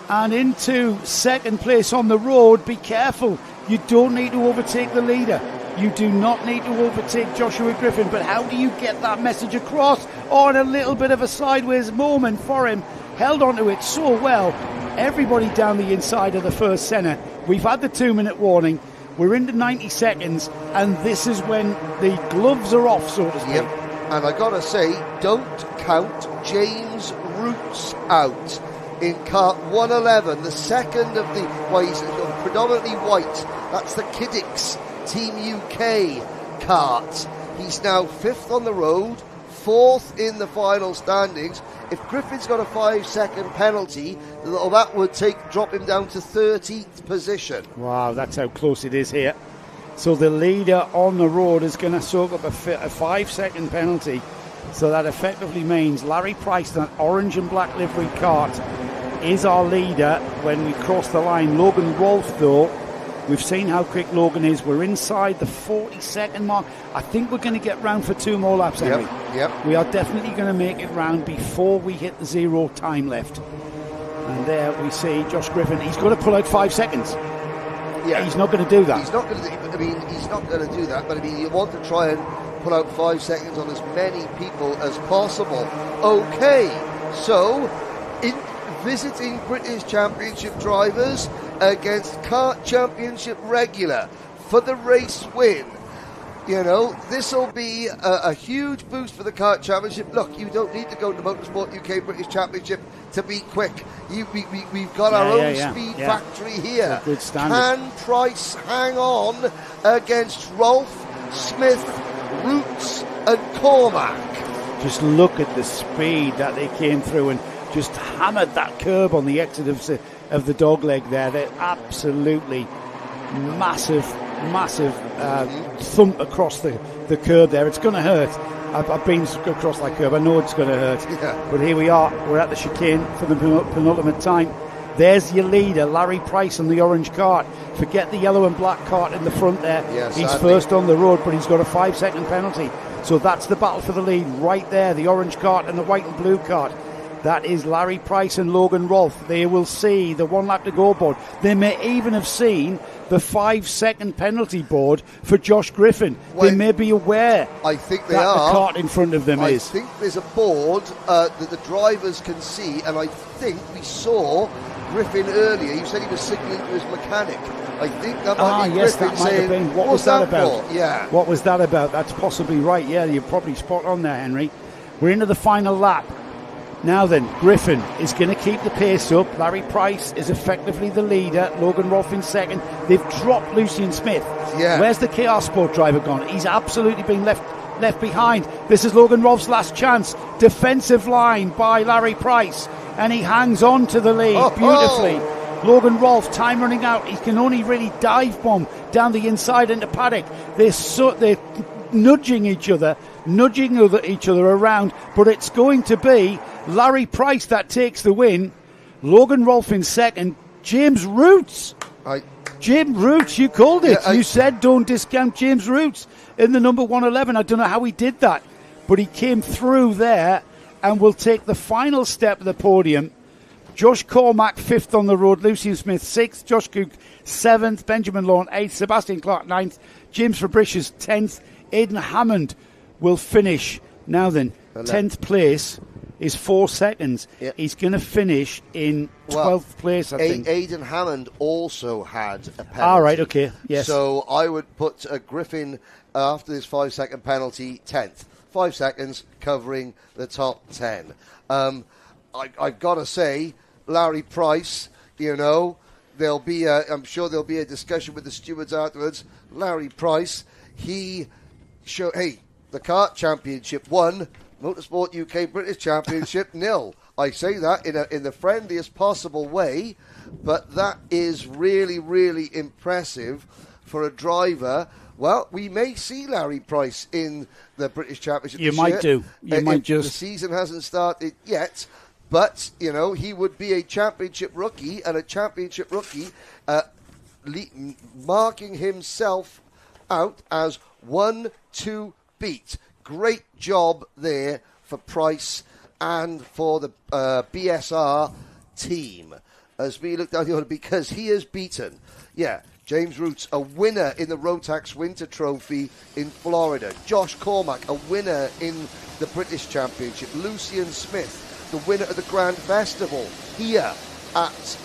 and into second place on the road. Be careful. You don't need to overtake the leader. You do not need to overtake Joshua Griffin, but how do you get that message across? On a little bit of a sideways moment for him, held onto it so well. Everybody down the inside of the first centre. We've had the 2-minute warning. We're into 90 seconds, and this is when the gloves are off, so to speak. Yep. And I got to say, don't count James Roots out in kart 111, the second of the, he's predominantly white. That's the Kiddix Team UK kart. He's now 5th on the road, 4th in the final standings. If Griffin's got a 5-second penalty, that would drop him down to 13th position. Wow, that's how close it is here. So the leader on the road is going to soak up a 5-second penalty. So that effectively means Larry Price, that orange and black livery kart, is our leader when we cross the line. Logan Rolfe, though, we've seen how quick Logan is. We're inside the 40-second mark. I think we're going to get round for 2 more laps, Henry. Yep. We are definitely going to make it round before we hit the 0 time left. And there we see Josh Griffin. He's got to pull out 5 seconds. Yeah. He's not going to do that. He's not going to do that, but you want to try and pull out 5 seconds on as many people as possible. Okay, so visiting British Championship drivers against Kart Championship regular for the race win. This will be a huge boost for the Kart Championship. Look, you don't need to go to Motorsport UK British Championship to be quick. We've got our own speed factory here. Good standard. Can Price hang on against Rolfe? Smith, Roots and Cormac. Just look at the speed that they came through and just hammered that curb on the exit of the dog leg there. They're absolutely massive thump across the curb there. It's going to hurt. I've been across that curb. I know it's going to hurt. Yeah. But here we are. We're at the chicane for the penultimate time. There's your leader, Larry Price, on the orange cart. Forget the yellow and black cart in the front there. Yes, he's sadly first on the road, but he's got a 5-second penalty. So that's the battle for the lead right there. The orange cart and the white and blue cart. That is Larry Price and Logan Rolfe. They will see the 1 lap to go board. They may even have seen the 5-second penalty board for Josh Griffin. They may be aware I think they that are. the cart in front of them is. I think there's a board that the drivers can see, and I think we saw Griffin earlier. He said he was signalling to his mechanic. I think that might be yes, Griffin that might saying, have been. What "What's was that about? for?" Yeah. What was that about? That's possibly right. Yeah, you're probably spot on there, Henry. We're into the final lap. Now then, Griffin is going to keep the pace up. Larry Price is effectively the leader. Logan Rolfe in second. They've dropped Lucian Smith. Yeah. Where's the KR Sport driver gone? He's absolutely been left behind. This is Logan Rolfe's last chance. Defensive line by Larry Price. And he hangs on to the lead beautifully. Logan Rolfe, time running out. He can only really dive bomb down the inside into paddock. They're nudging each other around, but it's going to be Larry Price that takes the win. Logan Rolfe in second. James Roots. James Roots, you called it. You said don't discount James Roots in the number 111. I don't know how he did that, but he came through there and will take the final step of the podium. Josh Cormac 5th on the road, Lucian Smith 6th, Josh Cook 7th, Benjamin Lawn 8th, Sebastian Clark 9th, James Fabricius 10th, Aidan Hammond will finish. Now then, 10th place is 4 seconds. Yep. He's going to finish in 12th place, I think. Aidan Hammond also had a penalty. All right, okay, yes. So I would put Griffin, after this 5-second penalty, 10th. 5 seconds covering the top 10. I've got to say, Larry Price, there'll be I'm sure there'll be a discussion with the stewards afterwards. Larry Price, the kart championship 1, Motorsport UK British Championship 0. I say that in the friendliest possible way, but that is really, really impressive for a driver. Well, we may see Larry Price in the British Championship. You might do. The season hasn't started yet. But, he would be a championship rookie, and a championship rookie marking himself out as 1 to beat. Great job there for Price and for the BSR team. As we look down the order, because he is beaten. Yeah, James Roots, a winner in the Rotax Winter Trophy in Florida. Josh Cormac, a winner in the British Championship. Lucian Smith, the winner of the Grand Festival here at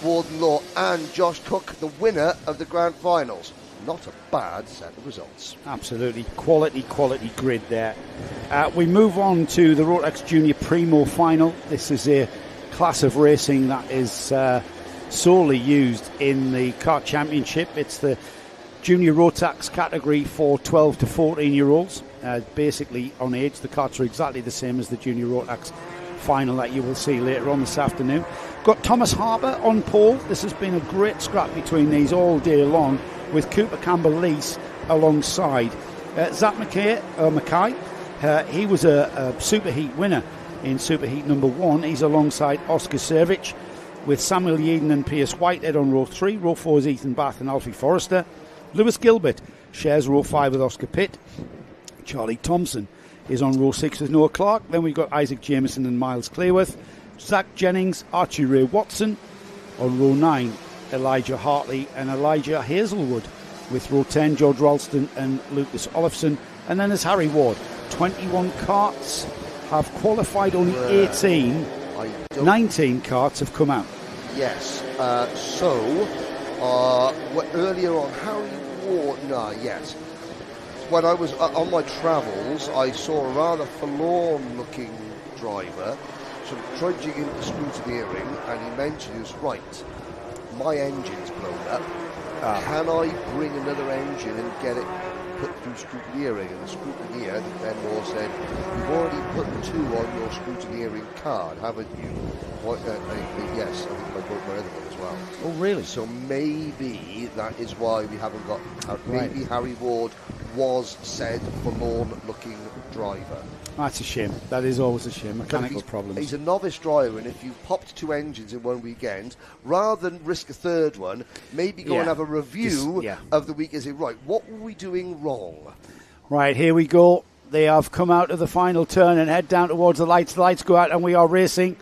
Warden Law, and Josh Cook, the winner of the Grand Finals. Not a bad set of results. Absolutely. Quality grid there. We move on to the Rotax Junior Primo Final. This is a class of racing that is solely used in the Kart Championship. It's the Junior Rotax category for 12 to 14-year-olds. Basically on age, the karts are exactly the same as the Junior Rotax final that you will see later on this afternoon. Got Thomas Harper on pole. This has been a great scrap between these all day long, with Cooper Campbell-Lease alongside. Zach Mackay, he was a Superheat winner in Superheat number 1. He's alongside Oscar Servich, with Samuel Yeadon and Pierce Whitehead on row 3. Row 4 is Ethan Bath and Alfie Forrester. Lewis Gilbert shares row 5 with Oscar Pitt. Charlie Thompson is on row 6 with Noah Clark. Then we've got Isaac Jameson and Miles Clayworth. Zach Jennings, Archie Ray Watson. On row 9, Elijah Hartley and Elijah Hazelwood. With row 10, George Ralston and Lucas Olofsson. And then there's Harry Ward. 21 karts have qualified, only 18. 19 karts have come out. Yes. Earlier on, Harry Ward, yes. When I was on my travels, I saw a rather forlorn-looking driver sort of trudging into scrutineering, and he mentioned, he was right, my engine's blown up, can I bring another engine and get it put through scrutineering? And the scrutineer, the Ben said, you've already put 2 on your scrutineering card, haven't you? Yes, I think I brought my other one as well. Oh, really? So maybe that is why we haven't got... maybe Harry Ward was said forlorn-looking driver. That's a shame. That is always a shame. Mechanical problems. He's a novice driver, and if you've popped 2 engines in one weekend, rather than risk a third one, maybe go and have a review of the week and say, right, what were we doing wrong? Right, here we go. They have come out of the final turn and head down towards the lights. The lights go out and we are racing.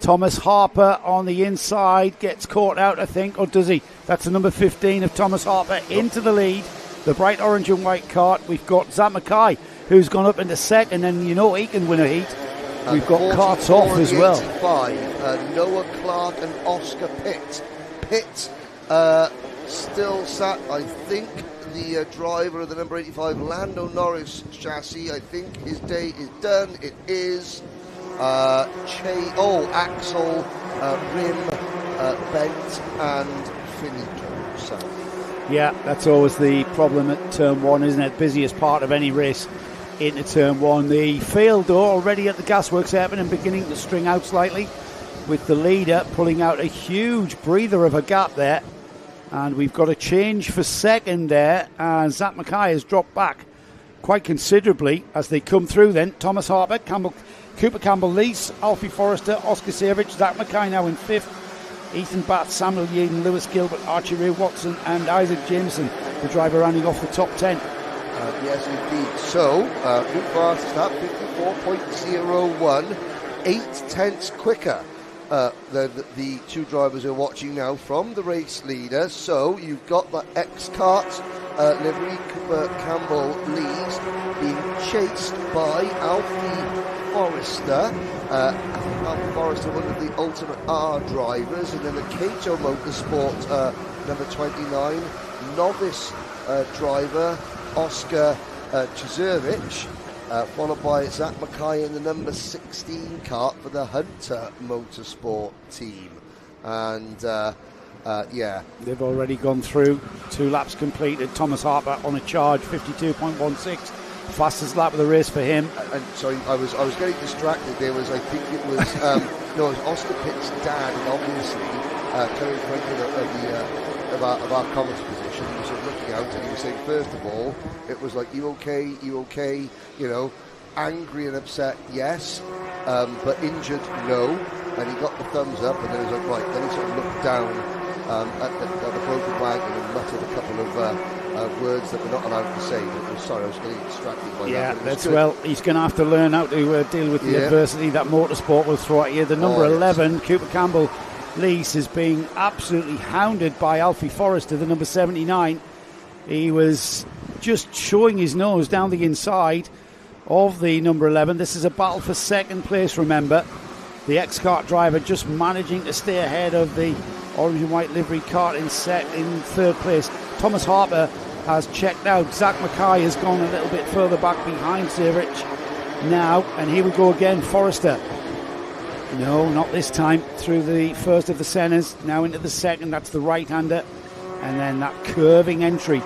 Thomas Harper on the inside gets caught out, I think, or does he? That's the number 15 of Thomas Harper into the lead. The bright orange and white cart. We've got Zach Mackay, who's gone up into second, and you know he can win a heat. We've got Karts off as well. 85, Noah Clark and Oscar Pitt. Pitt still sat, I think, the driver of the number 85 Lando Norris chassis. I think his day is done. It is Axel, Rim, Bent and Finito. So. Yeah, that's always the problem at turn 1, isn't it? Busiest part of any race into turn 1. The field, though, already at the gasworks happen and beginning to string out slightly, with the leader pulling out a huge breather of a gap there. And we've got a change for second there, and Zach Mackay has dropped back quite considerably as they come through then. Thomas Harper, Cooper Campbell-Lees, Alfie Forrester, Oscar Savage, Zach Mackay now in 5th. Ethan Bath, Samuel Yeadon, Lewis Gilbert, Archie Ray Watson and Isaac Jameson, the driver rounding off the top 10. Yes, indeed. So, Luke Fast is that 54.01, 8/10 quicker than the 2 drivers who are watching now from the race leader. So, you've got the X-Kart livery, Cooper Campbell-Lees, being chased by Alfie Forrester. Alfie Forrester, one of the Ultimate R drivers, and then the Kato Motorsport number 29 novice driver Oscar Chizurich, followed by Zach Mackay in the number 16 kart for the Hunter Motorsport team. And they've already gone through. 2 laps completed. Thomas Harper on a charge, 52.16. Fastest lap of the race for him. And sorry, I was getting distracted. There was, I think it was, it was Oscar Pitt's dad, and obviously Terry Franklin of our comments position. He was sort of looking out and he was saying, first of all, it was like, you okay? You okay? You know, angry and upset, yes, but injured, no. And he got the thumbs up, and then he was like, right. Then he sort of looked down at the broken wagon and muttered a couple of words that we're not allowed to say. Sorry, I was getting distracted by that. Yeah, that's well, he's going to have to learn how to deal with the adversity that motorsport will throw at you. The number 11, Cooper Campbell-Lees, is being absolutely hounded by Alfie Forrester, the number 79. He was just showing his nose down the inside of the number 11. This is a battle for second place, remember. The X-Kart driver just managing to stay ahead of the orange and white livery kart in third place. Thomas Harper has checked out. Zach Mackay has gone a little bit further back behind Savage now, and here we go again. Forrester, no, not this time, through the first of the centres, now into the second. That's the right-hander, and then that curving entry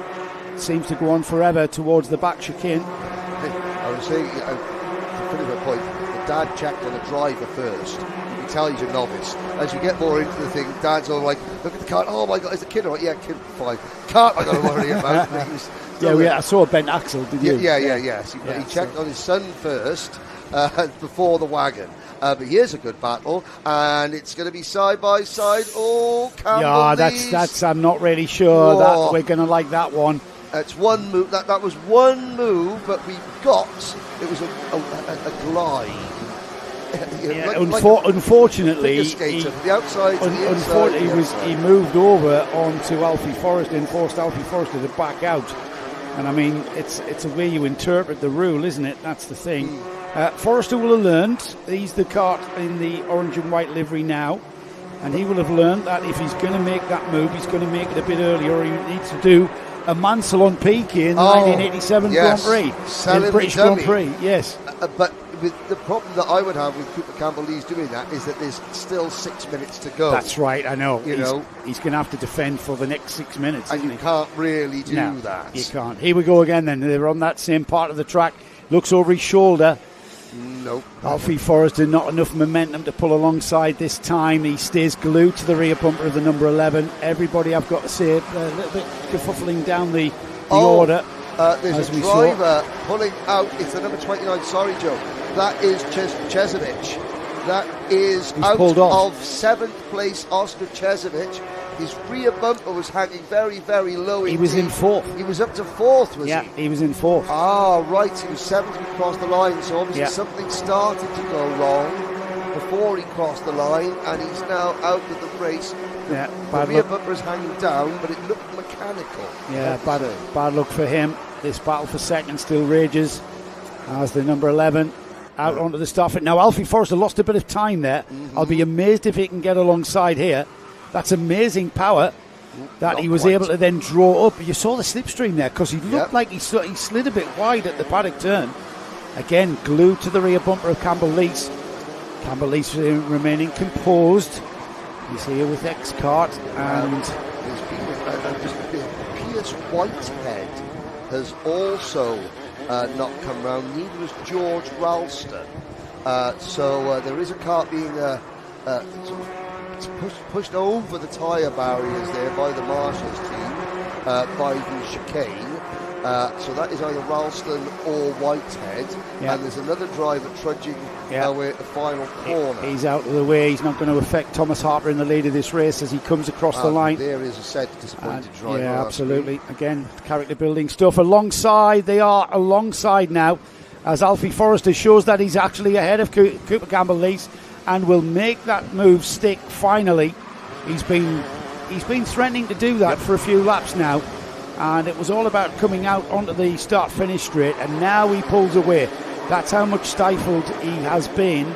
seems to go on forever towards the back chicane. I was saying, to finish my point, the dad checked on the driver first. You can tell he's a novice. As you get more into the thing, Dad's all like, look at the kart, oh my God, is the kid all right? Yeah, kid, fine. Kart, I got to worry about. I saw Ben Axel, did you? Yeah. He checked on his son first before the wagon. But here's a good battle, and it's going to be side by side. Oh, Campbell-Lees. That's. I'm not really sure that we're going to like that one. It's one move. That was one move, but we got. It was a glide. Unfortunately, he moved over onto Alfie Forrester and forced Alfie Forrester to back out. And I mean, it's a way you interpret the rule, isn't it? That's the thing. Forrester will have learned. He's the kart in the orange and white livery now, and he will have learned that if he's going to make that move, he's going to make it a bit earlier, or he needs to do a Mansell on Peaky in the 1987 Grand Prix, in British Grand Prix. Yes, but the problem that I would have with Cooper Campbell-Lee's doing that is that there's still 6 minutes to go. That's right, I know. You know, he's going to have to defend for the next 6 minutes. And you can't really do that. You can't. Here we go again then. They're on that same part of the track. Looks over his shoulder. Nope. Alfie Forrester, not enough momentum to pull alongside this time. He stays glued to the rear bumper of the number 11. Everybody, I've got to say, a little bit kerfuffling down the order. There's a driver pulling out. It's the number 29. Sorry, Joe. That is Chesovich. That is He's out pulled off. of 7th place, Oscar Chesovich. His rear bumper was hanging very, very low. He was in 4th. He was up to 4th, was he? Yeah, he was in 4th. Ah, right. He was 7th across the line, so obviously something started to go wrong before he crossed the line, and he's now out of the race. The rear bumper is hanging down, but it looked mechanical. Yeah, bad luck for him. This battle for second still rages as the number 11 out onto the start. Now, Alfie Forrester lost a bit of time there. I'll be amazed if he can get alongside here. That's amazing power that he was able to then draw up. You saw the slipstream there because he looked like he slid a bit wide at the paddock turn. Again, glued to the rear bumper of Campbell-Lees. Campbell-Lees remaining composed. He's here with Kart and Pierce Whitehead has also not come round. Neither has George Ralston. So there is a kart being pushed over the tyre barriers there by the Marshals team by the chicane. So that is either Ralston or Whitehead. And there's another driver trudging away at the final corner. He's out of the way. He's not going to affect Thomas Harper in the lead of this race as he comes across the line. There is a said disappointed driver. Yeah, absolutely. Again, character building stuff. They are alongside now as Alfie Forrester shows that he's actually ahead of Cooper Campbell-Lees and will make that move stick finally. He's been threatening to do that for a few laps now, and it was all about coming out onto the start-finish straight, and now he pulls away. That's how much stifled he has been,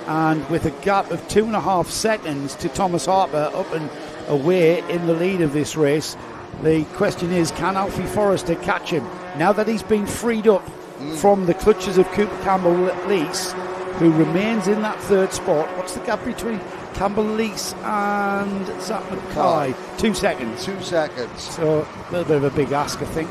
and with a gap of 2.5 seconds to Thomas Harper up and away in the lead of this race, the question is, can Alfie Forrester catch him? Now that he's been freed up from the clutches of Cooper Campbell-Lees, who remains in that third spot. What's the gap between Campbell-Lees and Zach Mackay? 2 seconds. 2 seconds. So a little bit of a big ask, I think.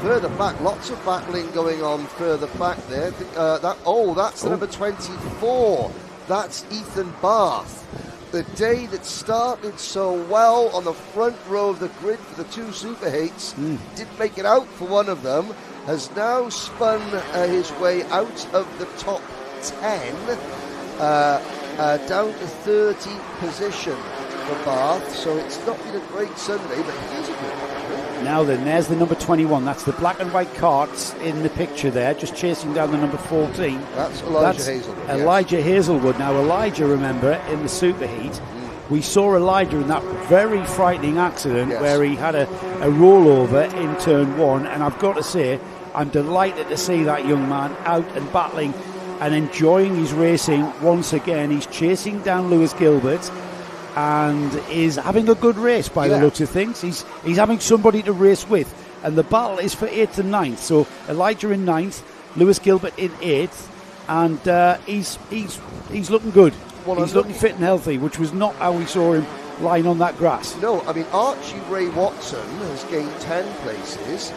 Further back, lots of battling going on further back there. That's the number 24. That's Ethan Barth. The day that started so well on the front row of the grid for the 2 Super Heats, didn't make it out for one of them, has now spun his way out of the top 10 down to 30th position for Bath, so it's not been a great Sunday, but here's a good one. Now then, there's the number 21. That's the black and white karts in the picture there, just chasing down the number 14. That's Elijah Hazelwood. Elijah Hazelwood. Now, Elijah, remember, in the Super Heat, we saw Elijah in that very frightening accident where he had a rollover in turn 1, and I've got to say, I'm delighted to see that young man out and battling and enjoying his racing once again. He's chasing down Lewis Gilbert and is having a good race by the looks of things. He's having somebody to race with, and the battle is for 8th and 9th. So Elijah in 9th, Lewis Gilbert in 8th, and he's looking good. Well, he's looking fit and healthy, which was not how we saw him lying on that grass. No, I mean, Archie Ray Watson has gained 10 places.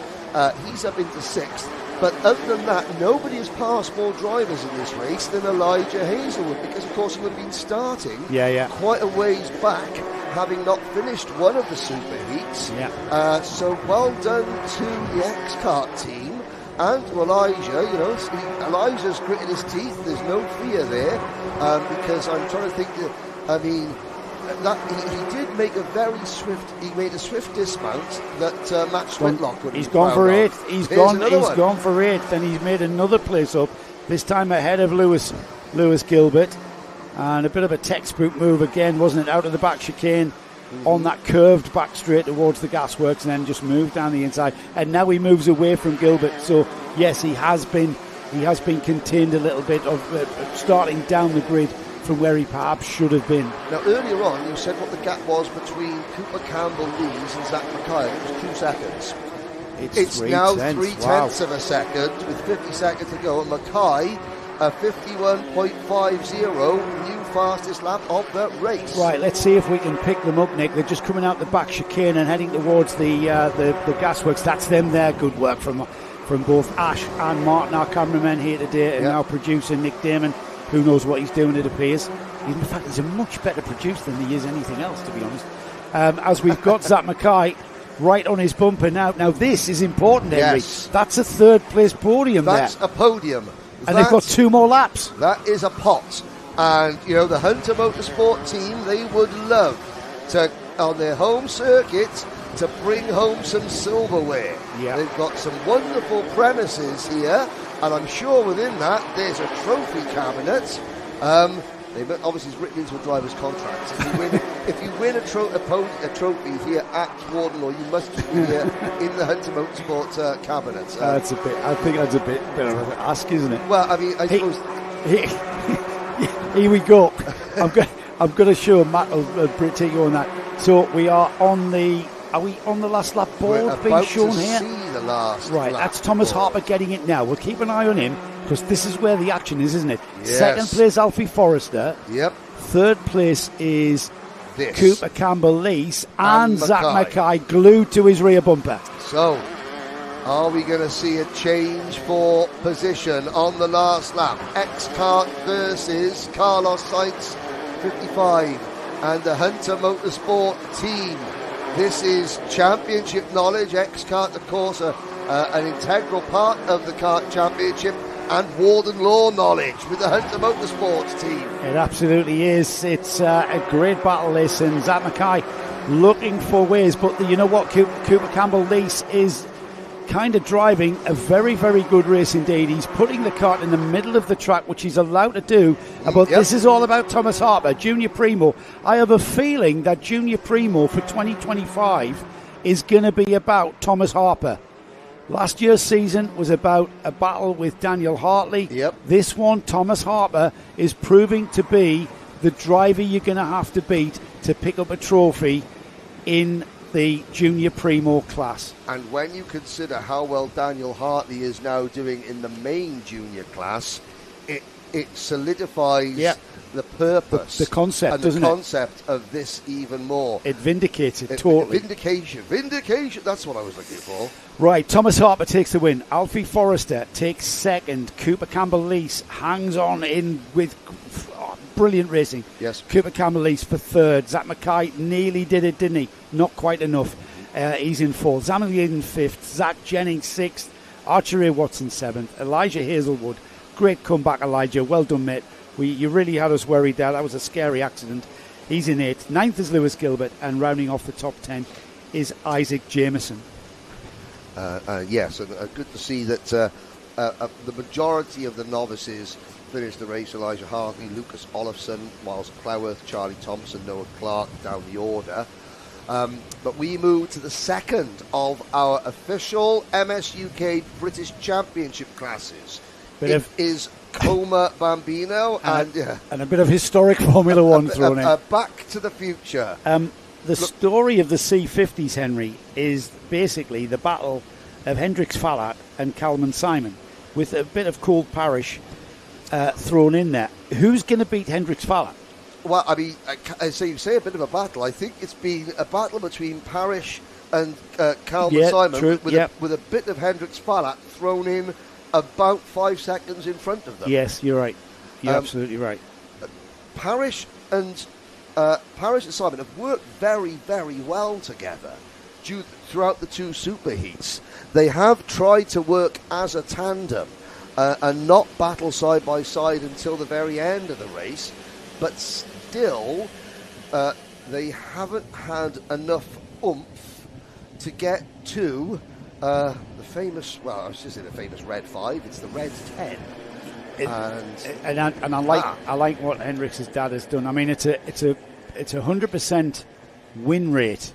He's up into 6th. But other than that, nobody has passed more drivers in this race than Elijah Hazelwood, because, of course, he would have been starting quite a ways back, having not finished one of the Super Heats. So well done to the Kart team and to Elijah. You know, Elijah's gritted his teeth. There's no fear there, because I'm trying to think. That he did make a very swift. He made a swift dismount that Matt Switlock would. He's gone for 8th. He's gone for 8th, and he's made another place up. This time ahead of Lewis Gilbert, and a bit of a textbook move again, wasn't it? Out of the back chicane on that curved back straight towards the gasworks, and then just moved down the inside. And now he moves away from Gilbert. So yes, he has been contained a little bit of starting down the grid from where he perhaps should have been. Now, earlier on, you said what the gap was between Cooper Campbell-Lees and Zach Mackay. It was 2 seconds. It's now 3/10 of a second with 50 seconds to go. And Mackay a 51.50, new fastest lap of the race. Right, let's see if we can pick them up, Nick. They're just coming out the back chicane and heading towards the gasworks. That's them there. Good work from both Ash and Martin, our cameramen here today, and our producer Nick Damon, who knows what he's doing, it appears. In fact, he's a much better producer than he is anything else, to be honest. As we've got Zach Mackay right on his bumper now. Now, this is important, Henry. Yes. That's a third-place podium That's there. a podium. And they've got 2 more laps. That is a pot. And, you know, the Hunter Motorsport team, they would love to, on their home circuit, to bring home some silverware. Yeah. They've got some wonderful premises here, and I'm sure within that there's a trophy cabinet. Obviously, it's written into a driver's contract. If you win a trophy here at Warden, or you must keep it here in the Hunter Motorsport cabinet. I think that's a bit of an ask, isn't it? Well, I mean, I suppose. Here we go. I'm going to show Matt will take you on that. So we are on the. Are we on the last lap board being shown here? See the last right, lap that's Thomas board. Harper getting it now. We'll keep an eye on him because this is where the action is, isn't it? Yes. Second place, Alfie Forrester. Yep. Third place is This. Cooper Campbell-Lease and Zach Mackay. Mackay glued to his rear bumper. So, are we going to see a change for position on the last lap? Kart versus Carlos Sainz, 55, and the Hunter Motorsport team. This is championship knowledge. Kart, of course, an integral part of the Kart Championship, and Warden Law knowledge with the Hunter Motorsports team. It absolutely is. It's a great battle, this, and Zach Mackay looking for ways. But you know what? Cooper Campbell-Lease is kind of driving a very, very good race indeed. He's putting the kart in the middle of the track, which he's allowed to do. But this is all about Thomas Harper, Junior Primo. I have a feeling that Junior Primo for 2025 is going to be about Thomas Harper. Last year's season was about a battle with Daniel Hartley. Yep. This one, Thomas Harper, is proving to be the driver you're going to have to beat to pick up a trophy in the Junior Primo class. And when you consider how well Daniel Hartley is now doing in the main junior class, it solidifies the purpose, the concept, and doesn't the concept of this even more. It vindicates it totally. Vindication. That's what I was looking for. Right, Thomas Harper takes the win. Alfie Forrester takes second. Cooper Campbell-Lease hangs on in with brilliant racing. Yes. Cooper Campbell-Lease for third. Zach Mackay nearly did it, didn't he? Not quite enough. He's in fourth. Zamily in fifth. Zach Jennings sixth. Archer A. Watson seventh. Elijah Hazelwood. Great comeback, Elijah. Well done, mate. You really had us worried there. That was a scary accident. He's in eighth. Ninth is Lewis Gilbert. And rounding off the top 10 is Isaac Jameson. Yes, and good to see that the majority of the novices finished the race. Elijah Hartley, Lucas Olofsson, Miles Cloworth, Charlie Thompson, Noah Clark down the order. But we move to the second of our official MSUK British Championship classes. It is Coma Bambino and a bit of historic Formula One thrown in. Back to the future. The story of the C50s, Henry, is basically the battle of Hendrix Fallat and Calman Simon, with a bit of Cold Parish thrown in there. Who's going to beat Hendrix Fallat? Well, I mean, so you say a bit of a battle. I think it's been a battle between Parish and Calman Simon, true, with a bit of Hendrix Fallat thrown in about 5 seconds in front of them. Yes, you're right. You're absolutely right. Parish and Simon have worked very, very well together throughout the two superheats. They have tried to work as a tandem and not battle side by side until the very end of the race, but still they haven't had enough oomph to get to the famous, well, I was just in the famous Red 5, it's the Red 10. I like what Hendrix's dad has done. I mean, it's a 100% win rate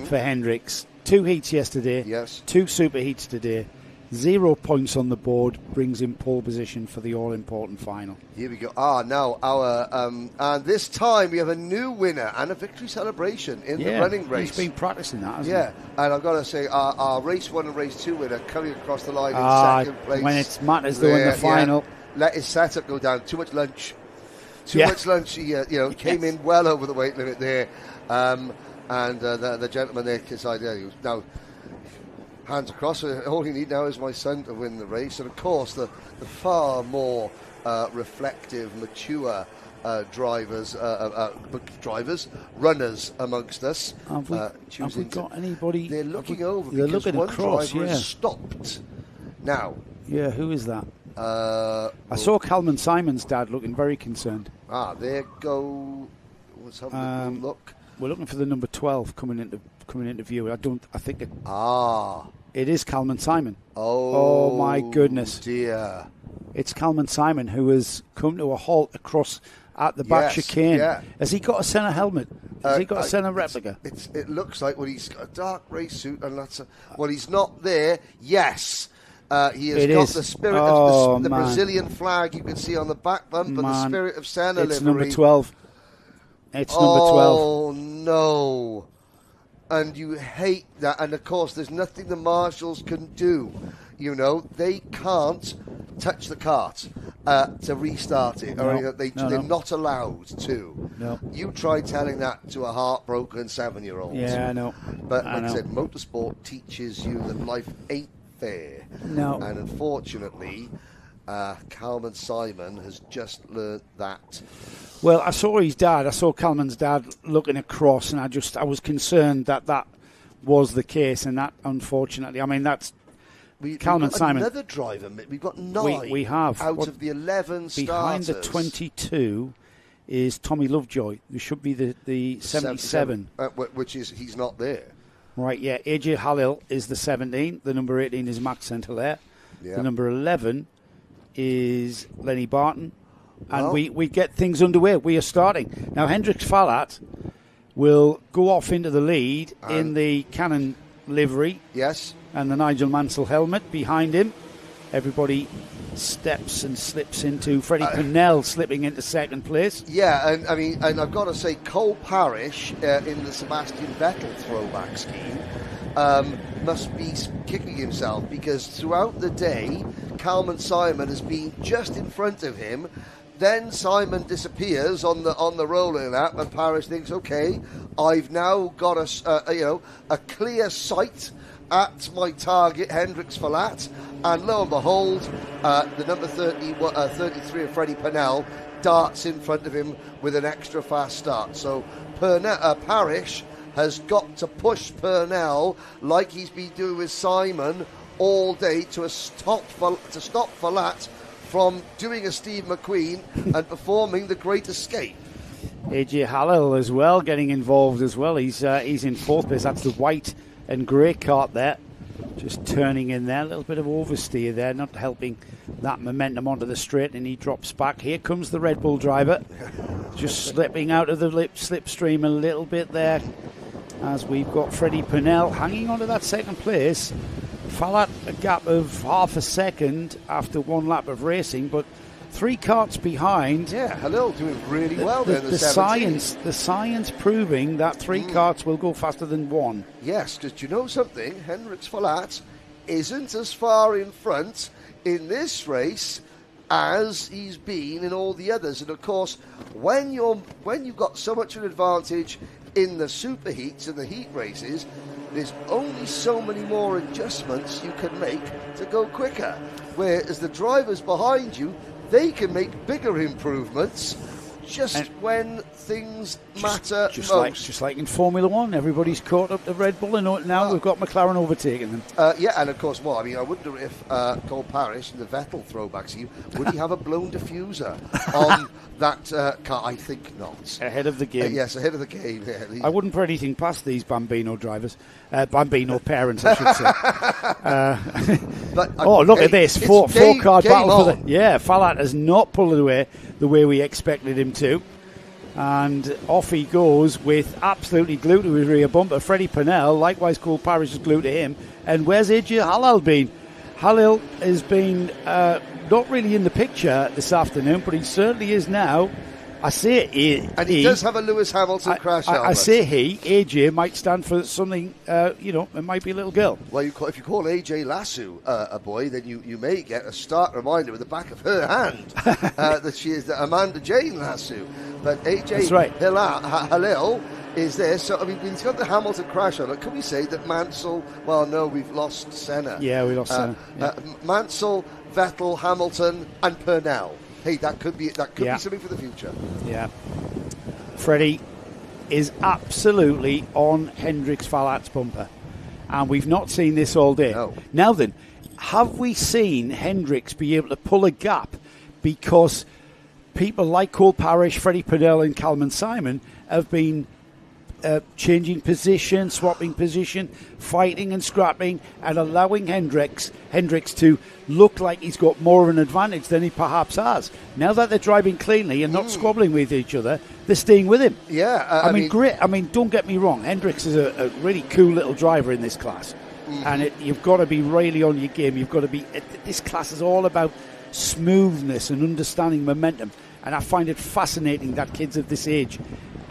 for Hendrix. 2 heats yesterday, 2 super heats today, 0 points on the board, brings him pole position for the all-important final. Here we go. Now our and this time we have a new winner and a victory celebration in the running race. He's been practicing that, hasn't he? Yeah, and I've got to say our race 1 and race 2 winner coming across the line in second place. When it matters though in the final. let his setup go down. Too much lunch. Yeah. Much lunch. He came in well over the weight limit there. And the gentleman there decided, now, hands across. All you need now is my son to win the race. And, of course, the far more reflective, mature runners amongst us. Have we got anybody? They're looking over they're because looking one across, driver yeah. has stopped. Now, yeah, who is that? I saw Calman Simon's dad looking very concerned. There go. Let's have a look. We're looking for the number 12 coming into view. I think it. It is Calman Simon. Oh my goodness, dear! It's Calman Simon who has come to a halt across at the back chicane. Yeah. Has he got a centre helmet? Has he got a centre replica? It looks like he's got a dark race suit, and he's not there. Yes. He has got the spirit of the Brazilian flag you can see on the back bumper, the spirit of Senna livery. It's number 12. It's number 12. Oh, no. And you hate that. And, of course, there's nothing the marshals can do. You know, they can't touch the cart to restart it. They're not allowed to. No. You try telling that to a heartbroken 7-year-old. Yeah, I know. But like I said, motorsport teaches you that life ain't fair. No. And unfortunately, Calman Simon has just learnt that. Well, I saw his dad. I saw Calman's dad looking across, and I was concerned that was the case, and that, unfortunately, I mean, that's Calman Simon. Another driver. We've got 9. We have out of the 11 behind starters. the 22 is Tommy Lovejoy, who should be the 77. Which is, he's not there. Right, yeah. AJ Halil is the 17. The number 18 is Max Saint-Hilaire. Yeah. The number 11 is Lenny Barton. And we get things underway. We are starting. Now, Hendrix Falat will go off into the lead in the Canon livery. Yes. And the Nigel Mansell helmet behind him. Everybody steps and slips into Freddie Purnell slipping into second place. Yeah, and I've got to say, Cole Parrish in the Sebastian Vettel throwback scheme must be kicking himself, because throughout the day, Calman Simon has been just in front of him. Then Simon disappears on the rolling lap, and Parrish thinks, "Okay, I've now got a clear sight at my target, Hendrix Falat," and lo and behold, the number 33 of Freddie Purnell darts in front of him with an extra fast start. So Parrish has got to push Purnell like he's been doing with Simon all day to stop Falat from doing a Steve McQueen and performing the Great Escape. AJ Halil as well getting involved as well. He's in fourth place. That's the white and grey cart there, just turning in there. A little bit of oversteer there, not helping that momentum onto the straight, and he drops back. Here comes the Red Bull driver, just slipping out of the slipstream a little bit there, as we've got Freddie Purnell hanging onto that second place. Falat a gap of half a second after one lap of racing, but 3 karts behind. Yeah, Halil doing really well there. The science proving that 3 karts will go faster than 1. Yes, because you know something, Hendrix Falat isn't as far in front in this race as he's been in all the others. And of course, when you've got so much of an advantage in the super heats and the heat races, there's only so many more adjustments you can make to go quicker. Whereas the drivers behind you, they can make bigger improvements just when things matter most. Just like in Formula One, everybody's caught up to Red Bull, and now we've got McLaren overtaking them. Yeah, and of course, I wonder if Cole Parrish in the Vettel throwback scheme, would he have a blown diffuser on that car? I think not. Ahead of the game. Yes, ahead of the game. Yeah, I wouldn't put anything past these Bambino drivers. Bambino parents, I should say. Look at this. Four-card battle for the... Yeah, Falat has not pulled it away the way we expected him to. And off he goes with absolutely glued to his rear bumper. Freddie Purnell, likewise Cole Parrish is glued to him. And where's AJ Halil been? Halil has been not really in the picture this afternoon, but he certainly is now. I say and he does have a Lewis Hamilton crash helmet. I say AJ might stand for something, it might be a little girl. Well, if you call AJ Lasso a boy, then you may get a stark reminder with the back of her hand that she is Amanda Jane Lasso. But AJ Halil is there. So, I mean, he's got the Hamilton crash on it. Can we say that Mansell, well, no, we've lost Senna. Yeah, we lost Senna. Yeah. Mansell, Vettel, Hamilton and Purnell. Hey, that could be something for the future. Yeah. Freddie is absolutely on Hendrix Fallat's bumper. And we've not seen this all day. No. Now then, have we seen Hendrix be able to pull a gap because people like Cole Parrish, Freddie Purnell and Calman Simon have been changing position, swapping position, fighting and scrapping, and allowing Hendrix to look like he's got more of an advantage than he perhaps has. Now that they're driving cleanly and not squabbling with each other, they're staying with him. Yeah, I mean, great. I mean, don't get me wrong. Hendrix is a really cool little driver in this class, and you've got to be really on your game. You've got to be. This class is all about smoothness and understanding momentum, and I find it fascinating that kids of this age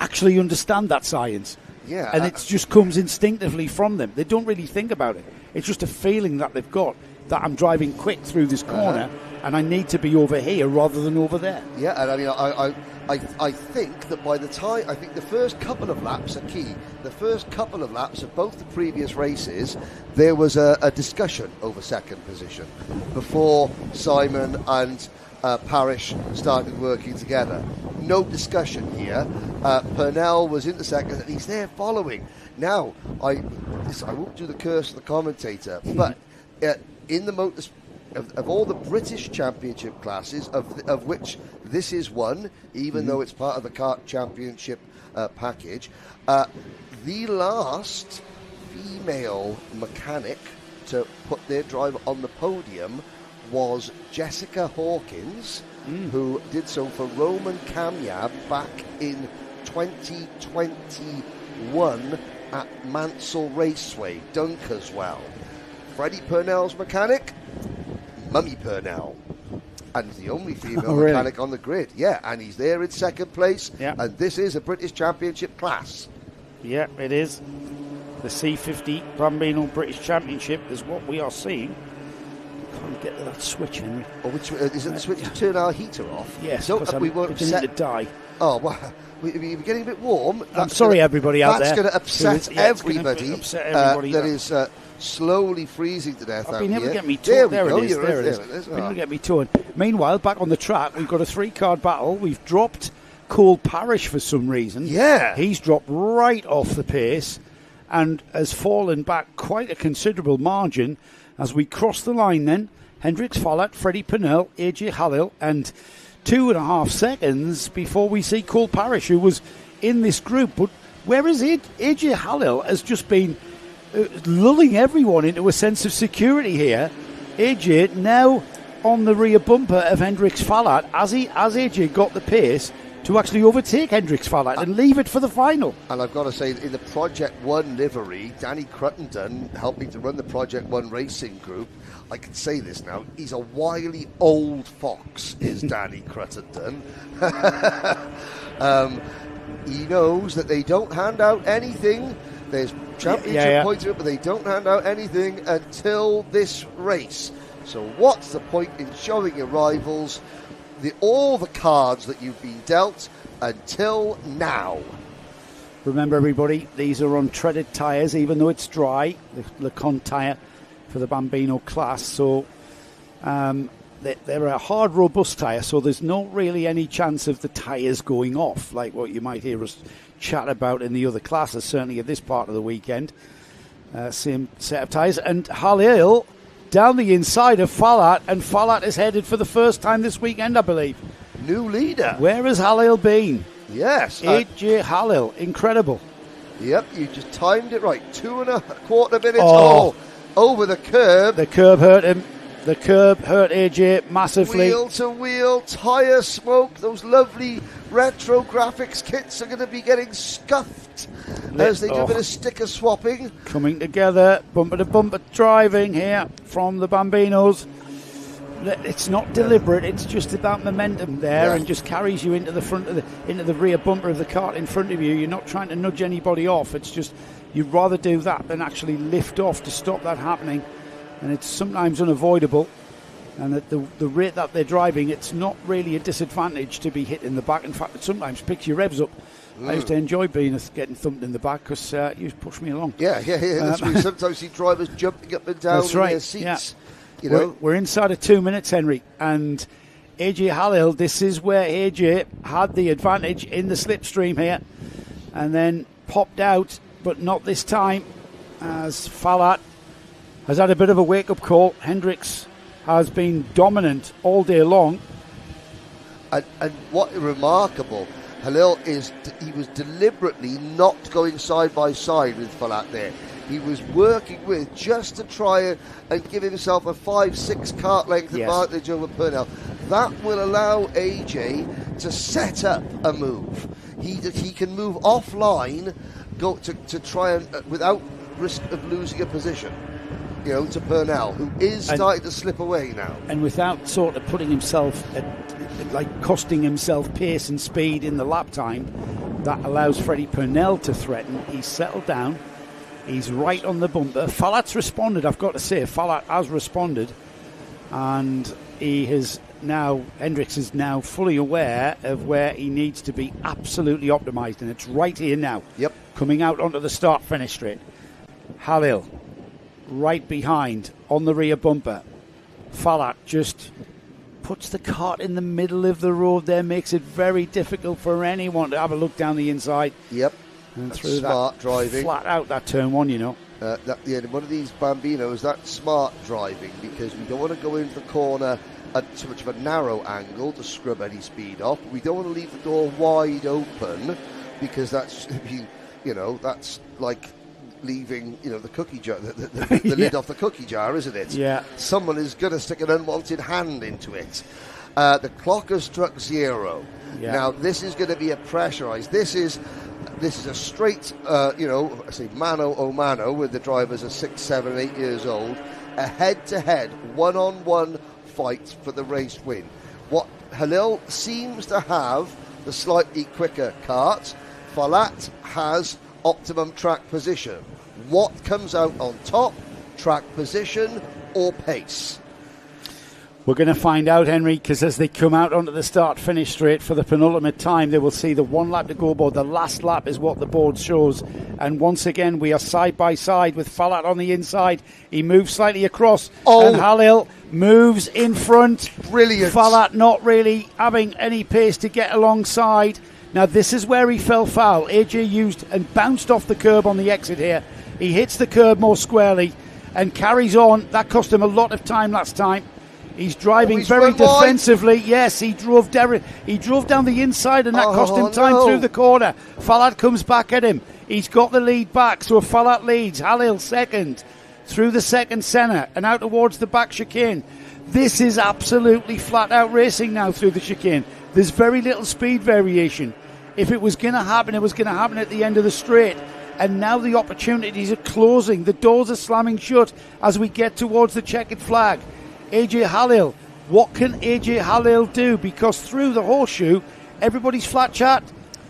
actually understand that science. Yeah, and it just comes instinctively from them. They don't really think about it. It's just a feeling that they've got that I'm driving quick through this corner and I need to be over here rather than over there. Yeah, and I mean, I think that by the time, I think the first couple of laps are key. The first couple of laps of both the previous races, there was a discussion over second position before Simon and Parrish started working together. No discussion here. Purnell was in the second and he's there following. Now, I won't do the curse of the commentator, but in the motors of all the British Championship classes, of which this is one, even though it's part of the Kart Championship package, the last female mechanic to put their driver on the podium was Jessica Hawkins, who did so for Roman Kamyab back in 2021 at Mansell Raceway, Dunkerswell. Freddie Purnell's mechanic, Mummy Purnell. And the only female mechanic on the grid. Yeah, and he's there in second place. Yeah. And this is a British Championship class. Yeah, it is. The C50 Bambino British Championship is what we are seeing. Can't get to that switch, Henry. Oh, which is it the switch to turn our heater off? Yes, so because we won't beginning to die. Oh, well, we're getting a bit warm. I'm sorry, everybody out there. That's going to upset everybody. That is slowly freezing to death. I've been able to get me torn. There it is. Been able to get me torn. Meanwhile, back on the track, we've got a 3-card battle. We've dropped Cole Parrish for some reason. Yeah. He's dropped right off the pace and has fallen back quite a considerable margin. As we cross the line then, Hendrix Fallat, Freddie Purnell, AJ Halil, and 2.5 seconds before we see Cole Parrish, who was in this group. But where is it? AJ Halil has just been lulling everyone into a sense of security here. AJ now on the rear bumper of Hendrix Fallat as AJ got the pace to actually overtake Hendrix Fallat and leave it for the final. And I've got to say, in the Project One livery, Danny Cruttenden helping to run the Project One racing group. I can say this now, he's a wily old fox, is Danny Cruttenden. He knows that they don't hand out anything. There's championship points, but they don't hand out anything until this race. So what's the point in showing your rivals all the cards that you've been dealt until now? Remember, everybody, these are on treaded tyres, even though it's dry. The Lecon tyre for the Bambino class. So they're a hard, robust tyre, so there's not really any chance of the tyres going off, like what you might hear us chat about in the other classes, certainly at this part of the weekend. Same set of tyres. And Halil down the inside of Fallat, and Fallat is headed for the first time this weekend, I believe. New leader. Where has Halil been? Yes. AJ Halil, incredible. Yep, you just timed it right. 2.25 minutes. Oh, over the curb. The curb hurt him. The curb hurt AJ massively. Wheel to wheel, tyre smoke. Those lovely retro graphics kits are going to be getting scuffed as they do a bit of sticker swapping. Coming together, bumper to bumper driving here from the Bambinos. It's not deliberate. It's just about momentum there, and just carries you into the front of into the rear bumper of the cart in front of you. You're not trying to nudge anybody off. It's just you'd rather do that than actually lift off to stop that happening, and it's sometimes unavoidable. And at the rate that they're driving, it's not really a disadvantage to be hit in the back. In fact, it sometimes picks your revs up. I used to enjoy getting thumped in the back because you push me along. Yeah. That's why sometimes see drivers jumping up and down in their seats. Yeah. You know? We're inside of 2 minutes, Henry, and AJ Halil, this is where AJ had the advantage in the slipstream here, and then popped out, but not this time, as Falat has had a bit of a wake-up call. Hendricks has been dominant all day long. And what remarkable, Halil is, he was deliberately not going side by side with Falat there. He was working with just to try and give himself a 5-6 kart length advantage over Purnell. That will allow AJ to set up a move. He can move offline, go to try and without risk of losing a position. You know, to Purnell, who is starting to slip away now, and without sort of putting himself costing himself pace and speed in the lap time, that allows Freddie Purnell to threaten. He's settled down. He's right on the bumper. Falat's responded, I've got to say. Falat has responded. And Hendricks is now fully aware of where he needs to be absolutely optimised. And it's right here now. Yep. Coming out onto the start-finish straight. Halil, right behind, on the rear bumper. Falat just puts the cart in the middle of the road there, makes it very difficult for anyone to have a look down the inside. Yep. And that's through smart that driving. Flat out that turn one, you know. One of these Bambinos, that's smart driving, because we don't want to go into the corner at too much of a narrow angle to scrub any speed off. We don't want to leave the door wide open, because that's like leaving, the cookie jar, the lid off the cookie jar, isn't it? Yeah. Someone is going to stick an unwanted hand into it. The clock has struck 0. Yeah. Now this is going to be a pressurized. This is a straight, mano a mano, with the drivers are 6, 7, 8 years old, a head-to-head, one-on-one fight for the race win. What Halil seems to have the slightly quicker kart. Falat has optimum track position. What comes out on top? Track position or pace? We're going to find out, Henry, because as they come out onto the start-finish straight for the penultimate time, they will see the 1 lap to go board. The last lap is what the board shows. And once again, we are side by side with Falat on the inside. He moves slightly across, and Halil moves in front. Brilliant. Falat not really having any pace to get alongside. Now, this is where he fell foul. AJ used and bounced off the curb on the exit here. He hits the curb more squarely and carries on. That cost him a lot of time last time. He's driving very defensively. Yes, he drove down the inside, and that cost him time through the corner. Falat comes back at him. He's got the lead back, so Falat leads. Halil second through the second centre and out towards the back chicane. This is absolutely flat-out racing now through the chicane. There's very little speed variation. If it was going to happen, it was going to happen at the end of the straight. And now the opportunities are closing. The doors are slamming shut as we get towards the checkered flag. AJ Halil, what can AJ Halil do? Because through the horseshoe, everybody's flat chat.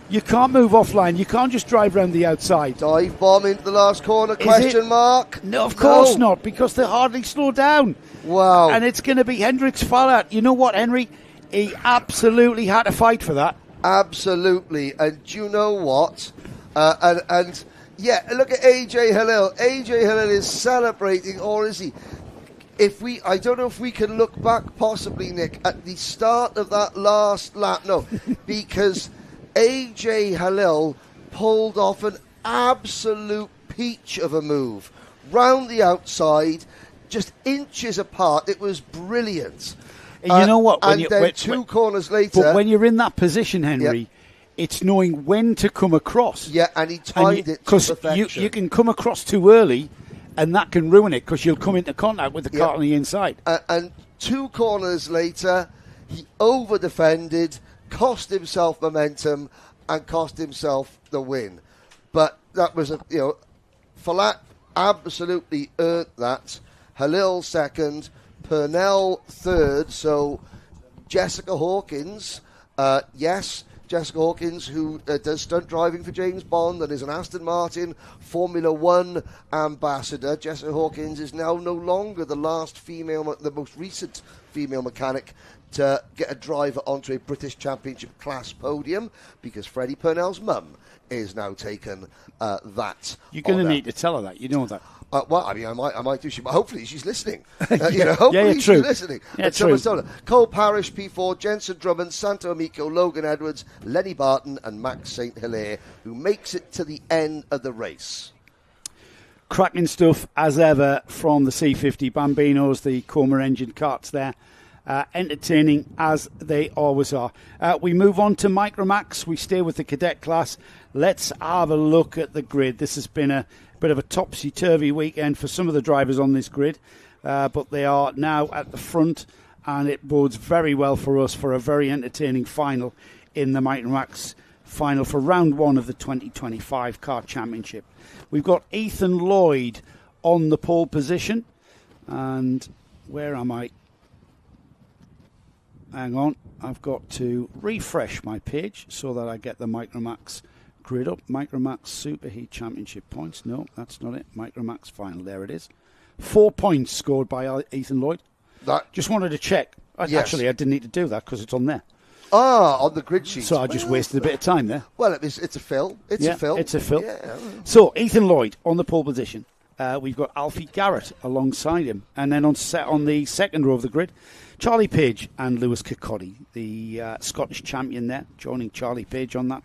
You can't move offline. You can't just drive around the outside. Dive bomb into the last corner, question mark? No, of course not, because they hardly slow down. Wow. And it's going to be Hendricks Falat. You know what, Henry? He absolutely had to fight for that. Absolutely. And do you know what? Look at AJ Halil. AJ Halil is celebrating, or is he? I don't know if we can look back, possibly, Nick, at the start of that last lap. No, because AJ Halil pulled off an absolute peach of a move. Round the outside, just inches apart. It was brilliant. And you know what? Two corners later. But when you're in that position, Henry, it's knowing when to come across. Yeah, and he timed it to perfection. Because you can come across too early, and that can ruin it, because you'll come into contact with the cart on the inside. And 2 corners later, he over-defended, cost himself momentum, and cost himself the win. But that was Falat absolutely earned that. Halil second, Purnell third, so Jessica Hawkins, yes, Jessica Hawkins, who does stunt driving for James Bond and is an Aston Martin Formula One ambassador. Jessica Hawkins is now no longer the most recent female mechanic to get a driver onto a British Championship class podium, because Freddie Purnell's mum is now taken that. You're going to need to tell her that. You know that. Well, I mean, I might do. But hopefully she's listening. Hopefully she's listening. Yeah, true. Cole Parrish, P4, Jensen Drummond, Santo Amico, Logan Edwards, Lenny Barton, and Max St. Hilaire, who makes it to the end of the race. Cracking stuff as ever from the C50 Bambinos, the Coma engine karts there. Entertaining as they always are. We move on to Micromax. We stay with the cadet class. Let's have a look at the grid. This has been a bit of a topsy-turvy weekend for some of the drivers on this grid, but they are now at the front, and it bodes very well for us for a very entertaining final in the Micromax final for round one of the 2025 Kart Championship. We've got Ethan Lloyd on the pole position, and where am I? Hang on, I've got to refresh my page so that I get the Micromax grid up. Micromax Superheat Championship points. No, that's not it. Micromax final. There it is. 4 points scored by Ethan Lloyd. Just wanted to check. Yes. Actually, I didn't need to do that because it's on there. On the grid sheet. So I just wasted a bit of time there. Well, it's a fill. It's a fill. It's a fill. Yeah. So Ethan Lloyd on the pole position. We've got Alfie Garrett alongside him. And then on the second row of the grid, Charlie Page and Lewis Kirkcaldy, the Scottish champion there, joining Charlie Page on that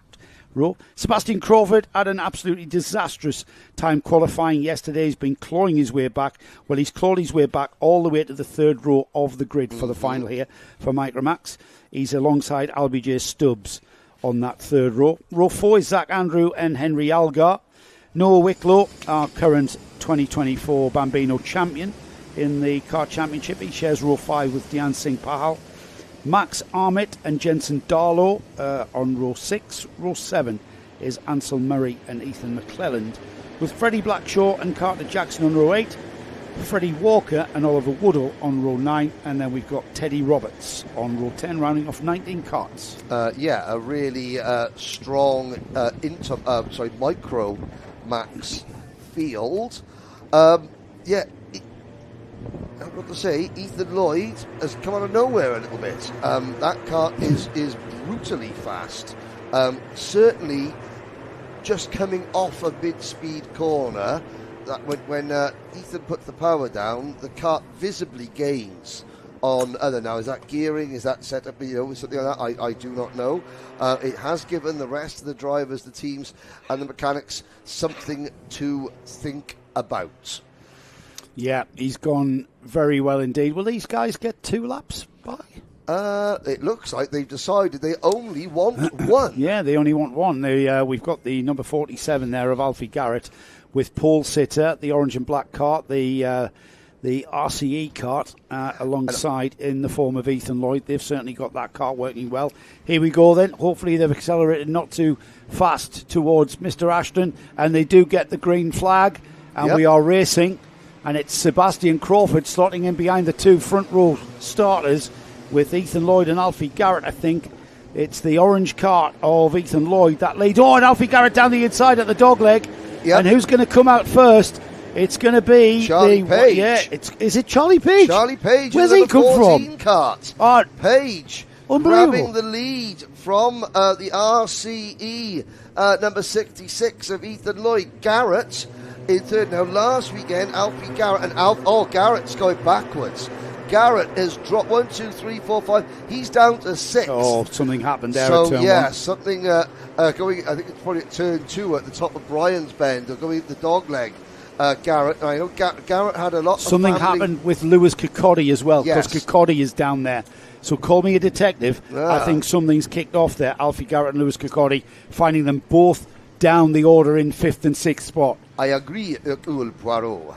row. Sebastian Crawford had an absolutely disastrous time qualifying yesterday. He's been clawing his way back. Well, he's clawed his way back all the way to the third row of the grid for the final here for Micromax. He's alongside Albie J. Stubbs on that third row. Row 4 is Zach Andrew and Henry Algar. Noah Wicklow, our current 2024 Bambino champion in the Kart Championship. He shares row 5 with Dian Singh Pahal. Max Armitt and Jensen Darlow on row 6. Row 7 is Ansel Murray and Ethan McClelland, with Freddie Blackshaw and Carter Jackson on row 8. Freddie Walker and Oliver Woodall on row 9, and then we've got Teddy Roberts on row 10, rounding off 19 karts. A really strong Micro Max field. I've got to say, Ethan Lloyd has come out of nowhere a little bit. That car is brutally fast. Certainly, just coming off a mid-speed corner, that when Ethan puts the power down, the car visibly gains on other. Now, is that gearing? Is that set up? Something like that? I do not know. It has given the rest of the drivers, the teams, and the mechanics something to think about. Yeah, he's gone very well indeed. Will these guys get 2 laps by? It looks like they've decided they only want one. Yeah, they only want one. We've got the number 47 there of Alfie Garrett with Paul Sitter, the orange and black kart, the RCE kart alongside in the form of Ethan Lloyd. They've certainly got that kart working well. Here we go then. Hopefully they've accelerated not too fast towards Mr. Ashton, and they do get the green flag, and we are racing. And it's Sebastian Crawford slotting in behind the 2 front row starters with Ethan Lloyd and Alfie Garrett, I think. It's the orange kart of Ethan Lloyd that leads. Oh, and Alfie Garrett down the inside at the dog leg. Yep. And who's going to come out first? It's going to be Charlie Page. Yeah, is it Charlie Page? Charlie Page. Where's he come from? Kart. Page unbelievable. Grabbing the lead from the RCE number 66 of Ethan Lloyd. Garrett in third. Now, last weekend, Alfie Garrett and Garrett's going backwards. Garrett has dropped 1, 2, 3, 4, 5. He's down to 6. Oh, something happened there so, at turn 1. Something going, I think it's probably at turn 2 at the top of Brian's Bend. They're going at the dog leg. Garrett. I know Garrett had a lot something of family. happened with Lewis Kirkcaldy as well, because Kirkcaldy is down there. So call me a detective. I think something's kicked off there. Alfie Garrett and Lewis Kirkcaldy, finding them both down the order in 5th and 6th spot. I agree, Hercule Poirot.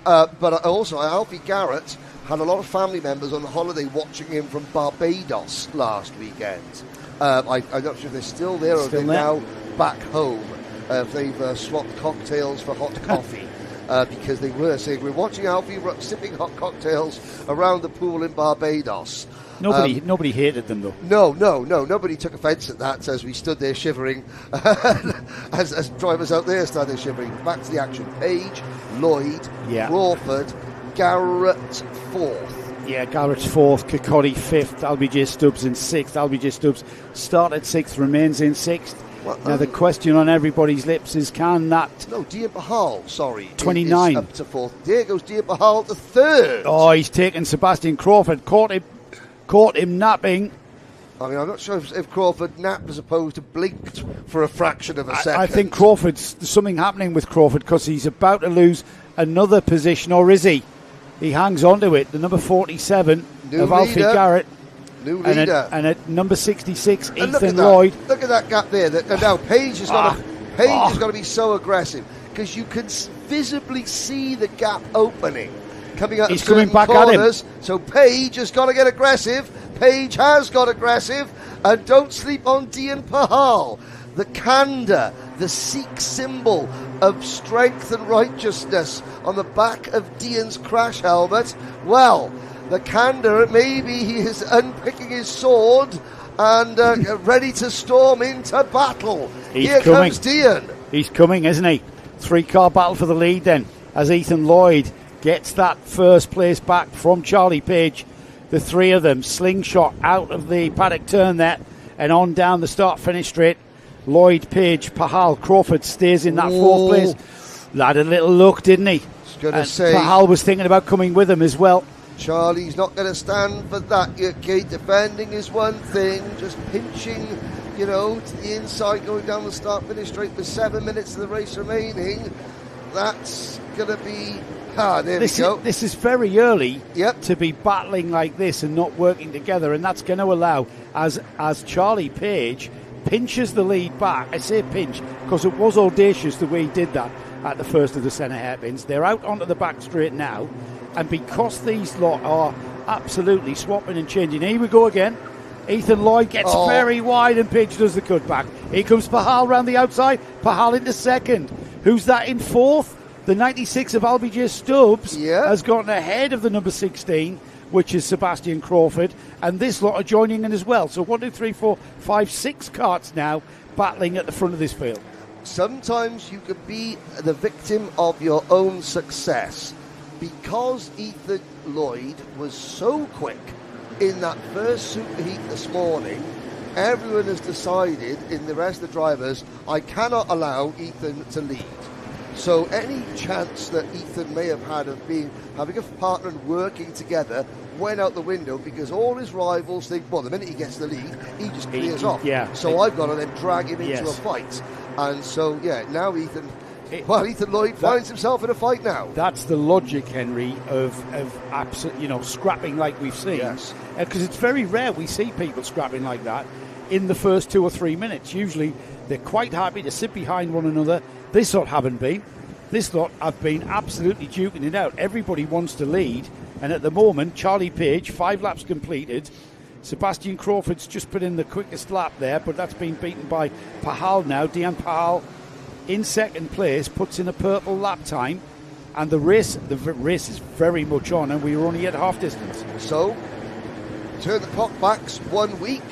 But also, Alfie Garrett had a lot of family members on holiday watching him from Barbados last weekend. I'm not sure if they're still there or they're now back home. If they've swapped cocktails for hot coffee. because they were saying, we're watching Alfie sipping hot cocktails around the pool in Barbados. Nobody hated them, though. No. Nobody took offence at that as we stood there shivering, as drivers out there started shivering. Back to the action. Page, Lloyd, Crawford, Garrett fourth. Yeah, Garrett's fourth, Kirkcaldy fifth, LBJ Stubbs in sixth. LBJ Stubbs started sixth, remains in sixth. Now the question on everybody's lips is, can that... No, Dian Bahal, sorry. 29. Is up to fourth. There goes Dian Bahal to third. Oh, he's taken Sebastian Crawford, caught him napping. I mean, I'm not sure if Crawford napped as opposed to blinked for a fraction of a second. I think there's something happening with Crawford because he's about to lose another position, or is he? He hangs on to it. The number 47 of Alfie Garrett. New leader. And at number 66, Ethan Lloyd. Look at that gap there. Now, Page has got to be so aggressive because you can visibly see the gap opening coming out of certain coming back corners. at him. So Page has got to get aggressive. Page has got aggressive. And don't sleep on Dian Pahal. The Kanda, the Sikh symbol of strength and righteousness on the back of Dian's crash helmet. Well, the Kanda, maybe he is unpicking his sword and ready to storm into battle. Here comes Dian. He's coming, isn't he? 3-car battle for the lead then, as Ethan Lloyd gets that first place back from Charlie Page. The three of them slingshot out of the paddock turn there and on down the start-finish straight. Lloyd, Page, Pahal, Crawford stays in that fourth place. Had a little look, didn't he? Pahal was thinking about coming with him as well. Charlie's not going to stand for that. Kate, defending is one thing, just pinching, to the inside, going down the start-finish straight with 7 minutes of the race remaining. That's going to be... there we go. This is very early to be battling like this and not working together, and that's going to allow, as Charlie Page pinches the lead back. I say pinch because it was audacious the way he did that at the first of the centre hairpins. They're out onto the back straight now, and because these lot are absolutely swapping and changing. Here we go again. Ethan Lloyd gets very wide and Page does the cutback. Here comes Pahal round the outside. Pahal into second. Who's that in fourth? The 96 of LBJ Stubbs has gotten ahead of the number 16, which is Sebastian Crawford, and this lot are joining in as well. So 1, 2, 3, 4, 5, 6 karts now battling at the front of this field. Sometimes you could be the victim of your own success. Because Ethan Lloyd was so quick in that first superheat this morning, everyone has decided, in the rest of the drivers, I cannot allow Ethan to lead. So any chance that Ethan may have had of having a partner and working together went out the window, because all his rivals think, well, the minute he gets the lead, he just clears off. So I've got to then drag him into a fight. And so, now Ethan Lloyd finds himself in a fight now. That's the logic, Henry, of scrapping like we've seen. Yes. Because it's very rare we see people scrapping like that in the first 2 or 3 minutes. Usually they're quite happy to sit behind one another. This lot haven't been. This lot have been absolutely duking it out. Everybody wants to lead. And at the moment, Charlie Page, 5 laps completed. Sebastian Crawford's just put in the quickest lap there, but that's been beaten by Pahal now. Dian Pahal in second place, puts in a purple lap time. And the race is very much on, and we were only at half distance. So, turn the clock back 1 week.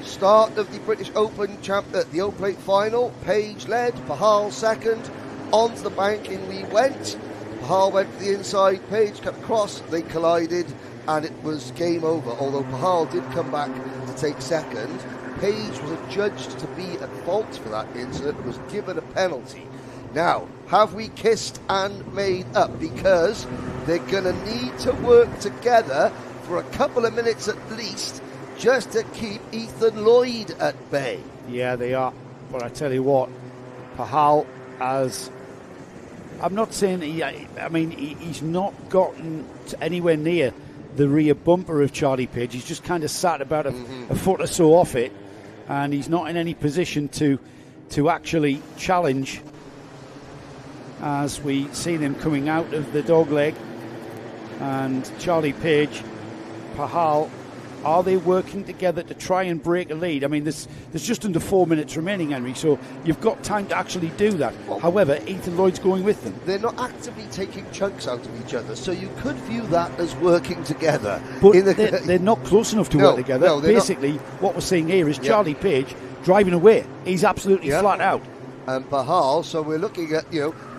Start of the British Open the Old Plate final. Page led, Pahal second. Onto the banking we went. Pahal went to the inside, Page cut across, they collided, and it was game over. Although Pahal did come back to take second, Page was adjudged to be at fault for that incident and was given a penalty. Now, have we kissed and made up? Because they're going to need to work together for a couple of minutes at least, just to keep Ethan Lloyd at bay. Yeah, they are. But I tell you what, Pahal has... I'm not saying he's not gotten anywhere near the rear bumper of Charlie Page. He's just kind of sat about a foot or so off it, and he's not in any position to actually challenge, as we see them coming out of the dogleg. And Charlie Page, Pahal Are they working together to try and break a lead? I mean, there's just under 4 minutes remaining, Henry, so you've got time to actually do that. Well, however, Ethan Lloyd's going with them. They're not actively taking chunks out of each other, so you could view that as working together. But they're not close enough to work together. No, basically, what we're seeing here is Charlie Page driving away. He's absolutely flat out. And Pahal, so we're looking at,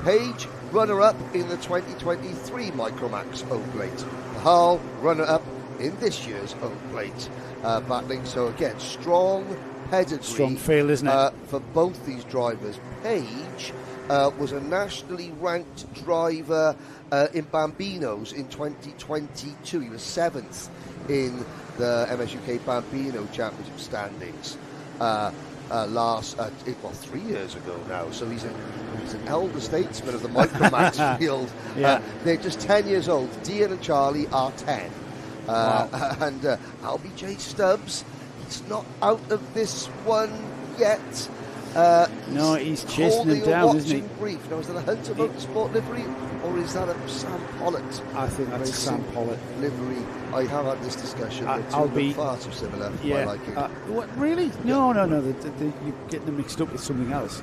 Page, runner-up in the 2023 Micromax home plate. Pahal, runner-up in this year's home plate. Battling, so again, strong pedigree. Strong field, isn't it? For both these drivers. Page was a nationally ranked driver in Bambinos in 2022. He was 7th in the MSUK Bambino Championship standings. 3 years ago now. So he's an elder statesman of the Micromax field. They're just 10 years old. Dean and Charlie are 10. Wow. And LBJ Stubbs, he's not out of this one yet. No, he's chasing him down, isn't he? Brief. Now, is that a Hunter Motorsport livery, or is that a Sam Pollitt? I think that's a Sam Pollitt livery. I have had this discussion. I'll be far too similar for yeah. my liking. What, really? No. You're getting them mixed up with something else.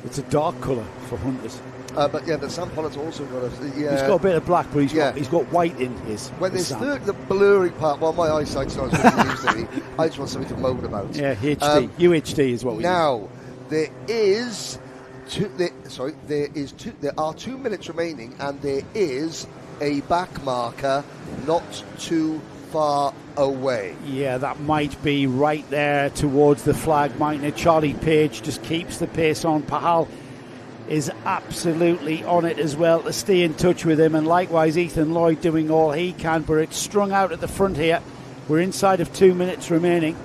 It's a dark colour for Hunters. But Sam Pollitt's also got he's got a bit of black, but he's got white in his. When there's the blurring part, well, my eyesight's not as good as it used to be. I just want something to moan about. Yeah, HD. UHD is what we now, there are 2 minutes remaining, and there is a back marker not too far away. Yeah, that might be right there towards the flag, mightn't it? Charlie Page just keeps the pace on. Pahal is absolutely on it as well to stay in touch with him, and likewise Ethan Lloyd doing all he can, but it's strung out at the front here. We're inside of 2 minutes remaining,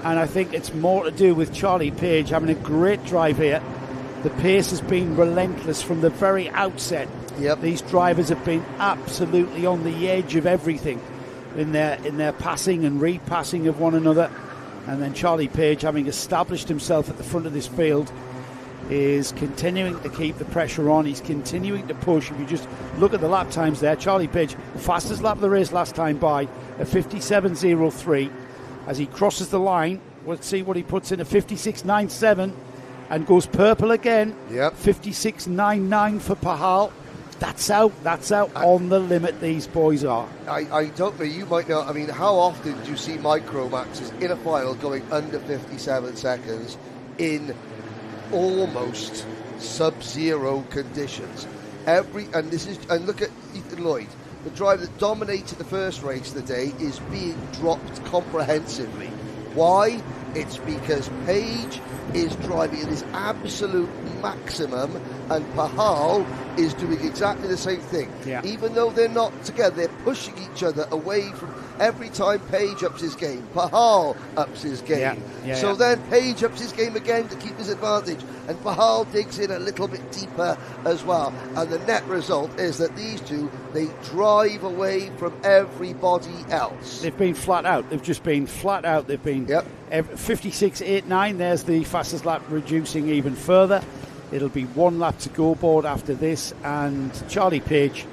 and I think it's more to do with Charlie Page having a great drive here. The pace has been relentless from the very outset. These drivers have been absolutely on the edge of everything in their passing and repassing of one another, and then Charlie Page, having established himself at the front of this field, is continuing to keep the pressure on. He's continuing to push. If you just look at the lap times there, Charlie Page, fastest lap of the race last time by, a 57.03. As he crosses the line, we'll see what he puts in, a 56.97, and goes purple again. 56.99 for Pahal. That's out on the limit, these boys are. I don't know, you might know, I mean, how often do you see Micromaxes in a final going under 57 seconds in almost sub-zero conditions? And look at Ethan Lloyd, the driver that dominated the first race of the day, is being dropped comprehensively. Why? It's because Page is driving at his absolute maximum, and Pahal is doing exactly the same thing. Even though they're not together, they're pushing each other away from. Every time Page ups his game, Pahal ups his game. Then Page ups his game again to keep his advantage, and Pahal digs in a little bit deeper as well. And the net result is that these two, they drive away from everybody else. They've been flat out. They've just been flat out. They've been 56.89. There's the fastest lap, reducing even further. It'll be one lap to go board after this, and Charlie Page,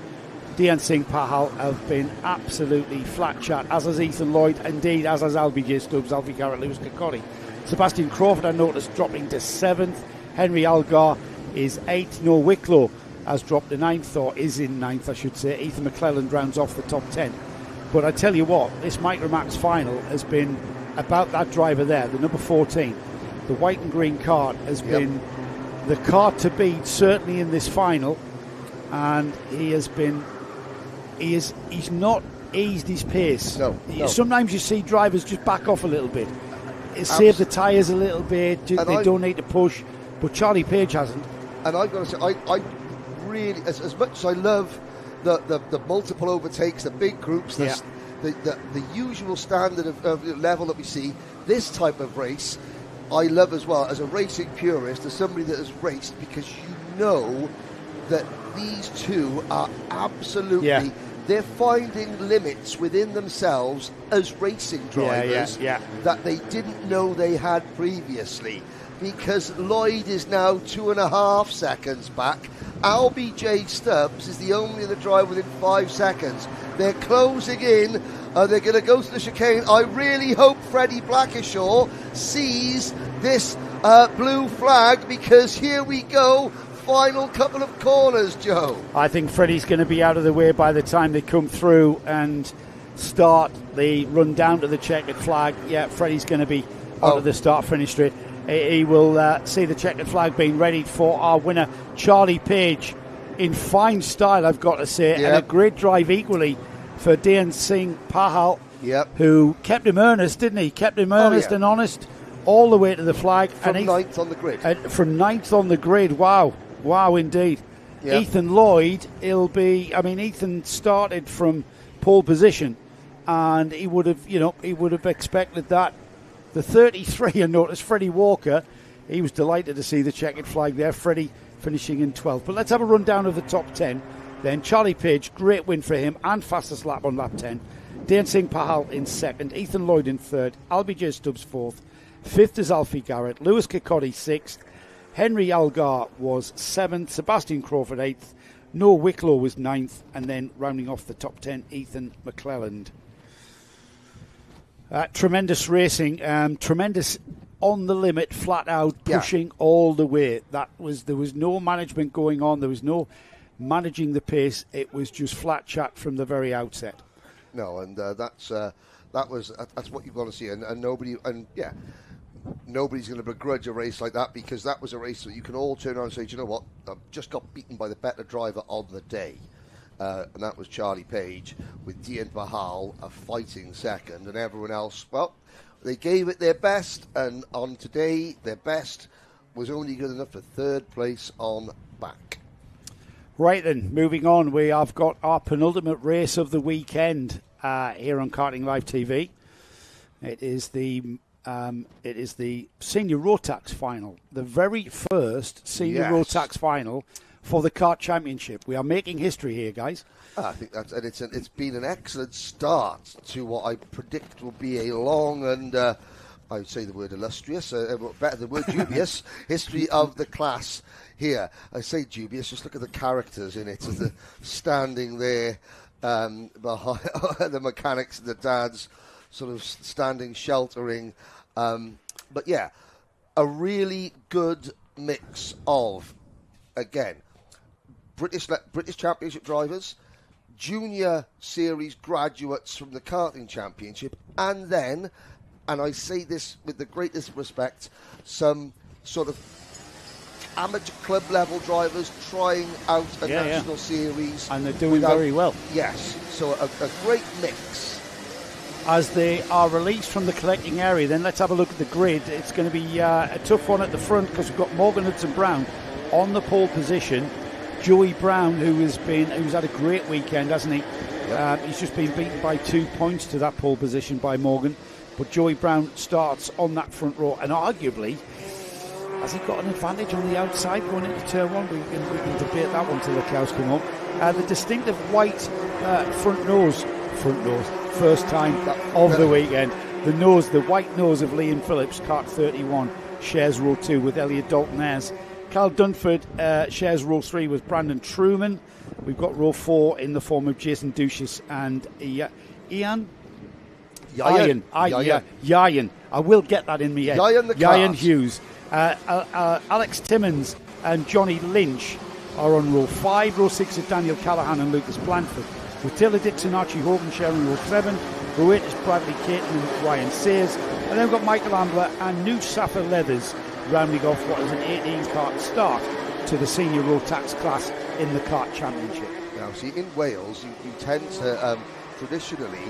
Dian Singh Pahal have been absolutely flat chat, as has Ethan Lloyd, indeed as has LBJ Stubbs, Alfie Garrett, Lewis Kokori. Sebastian Crawford, I noticed, dropping to 7th. Henry Algar is 8th. Noah Wicklow has dropped to 9th, or is in 9th, I should say. Ethan McClelland rounds off the top 10. But I tell you what, this Micromax final has been about that driver there, the number 14. The white and green Kart has been the car to beat, certainly in this final, and he's not eased his pace. No. Sometimes you see drivers just back off a little bit, save the tyres a little bit, they don't need to push, but Charlie Page hasn't. And I've got to say, I really, as much as I love the multiple overtakes, the big groups, the usual standard of level that we see, this type of race I love as well, as a racing purist, as somebody that has raced, because you know that these two are absolutely, they're finding limits within themselves as racing drivers that they didn't know they had previously. Because Lloyd is now 2.5 seconds back. LBJ Stubbs is the only other driver within 5 seconds. They're closing in. They're going to go to the chicane. I really hope Freddie Blackishaw sees this blue flag, because here we go. Final couple of corners, Joe. I think Freddie's going to be out of the way by the time they come through and start the run down to the checkered flag. Yeah, Freddie's going to be onto the start-finish straight. He will see the checkered flag being readied for our winner, Charlie Page, in fine style, I've got to say, and a great drive equally for Dean Singh Pahal, who kept him earnest, didn't he? Kept him earnest and honest all the way to the flag. From ninth on the grid. From ninth on the grid, wow. Wow, indeed. Yep. Ethan Lloyd, Ethan started from pole position, and he would have expected that. The 33, I noticed, Freddie Walker, he was delighted to see the checkered flag there. Freddie finishing in 12th. But let's have a rundown of the top 10. Then Charlie Page, great win for him, and fastest lap on lap 10. Dean Singh Pahal in 2nd, Ethan Lloyd in 3rd, Albie J. Stubbs 4th, 5th is Alfie Garrett, Lewis Kirkcaldy 6th, Henry Algar was 7th, Sebastian Crawford 8th, Noah Wicklow was 9th, and then rounding off the top 10, Ethan McClelland. Tremendous racing, tremendous on the limit, flat out, pushing all the way. There was no management going on, there was no managing the pace, it was just flat chat from the very outset. No, and that's what you've got to see, and nobody's going to begrudge a race like that, because that was a race that you can all turn around and say, do you know what, I've just got beaten by the better driver on the day. And that was Charlie Page, with Dean Pahal fighting second, and everyone else, well, they gave it their best, and on today, their best was only good enough for 3rd place on back. Right then, moving on, we have got our penultimate race of the weekend here on Karting Live TV. It is the Senior Rotax Final, the very first Senior Rotax Final for the Kart Championship. We are making history here, guys. I think it's been an excellent start to what I predict will be a long and I would say the word illustrious, better than the word dubious, history of the class here. I say dubious, just look at the characters in it, as the standing there behind the mechanics and the dads sort of standing, sheltering. But yeah, a really good mix of, again, British Championship drivers, Junior Series graduates from the Karting Championship, and then, and I say this with the greatest respect, some sort of amateur club level drivers trying out a national series. And they're doing very well. Yes, so a great mix. As they are released from the collecting area, then let's have a look at the grid. It's going to be a tough one at the front, because we've got Morgan Hudson-Brown on the pole position. Joey Brown, who's had a great weekend, hasn't he? Yep. He's just been beaten by 2 points to that pole position by Morgan. But Joey Brown starts on that front row, and arguably, has he got an advantage on the outside going into turn 1? We can debate that one till the cows come home. The distinctive white front nose, first time of the weekend. The white nose of Liam Phillips, Kart 31, shares row 2 with Elliot Dalton Ayres. Carl Dunford shares row 3 with Brandon Truman. We've got row 4 in the form of Jason Duchess and Ian. Yayan. I will get that in my head. Yayan Hughes. Alex Timmons and Johnny Lynch are on row 5. Row 6 is Daniel Callahan and Lucas Blanford, with Taylor Dixon, Archie Hogan sharing row 7. Row 8 is Bradley Caton and Ryan Sayers. And then we've got Michael Ambler and New Safa Leathers rounding off what is an 18-kart start to the Senior Rotax class in the Kart Championship. Now, see, in Wales, you tend to, traditionally,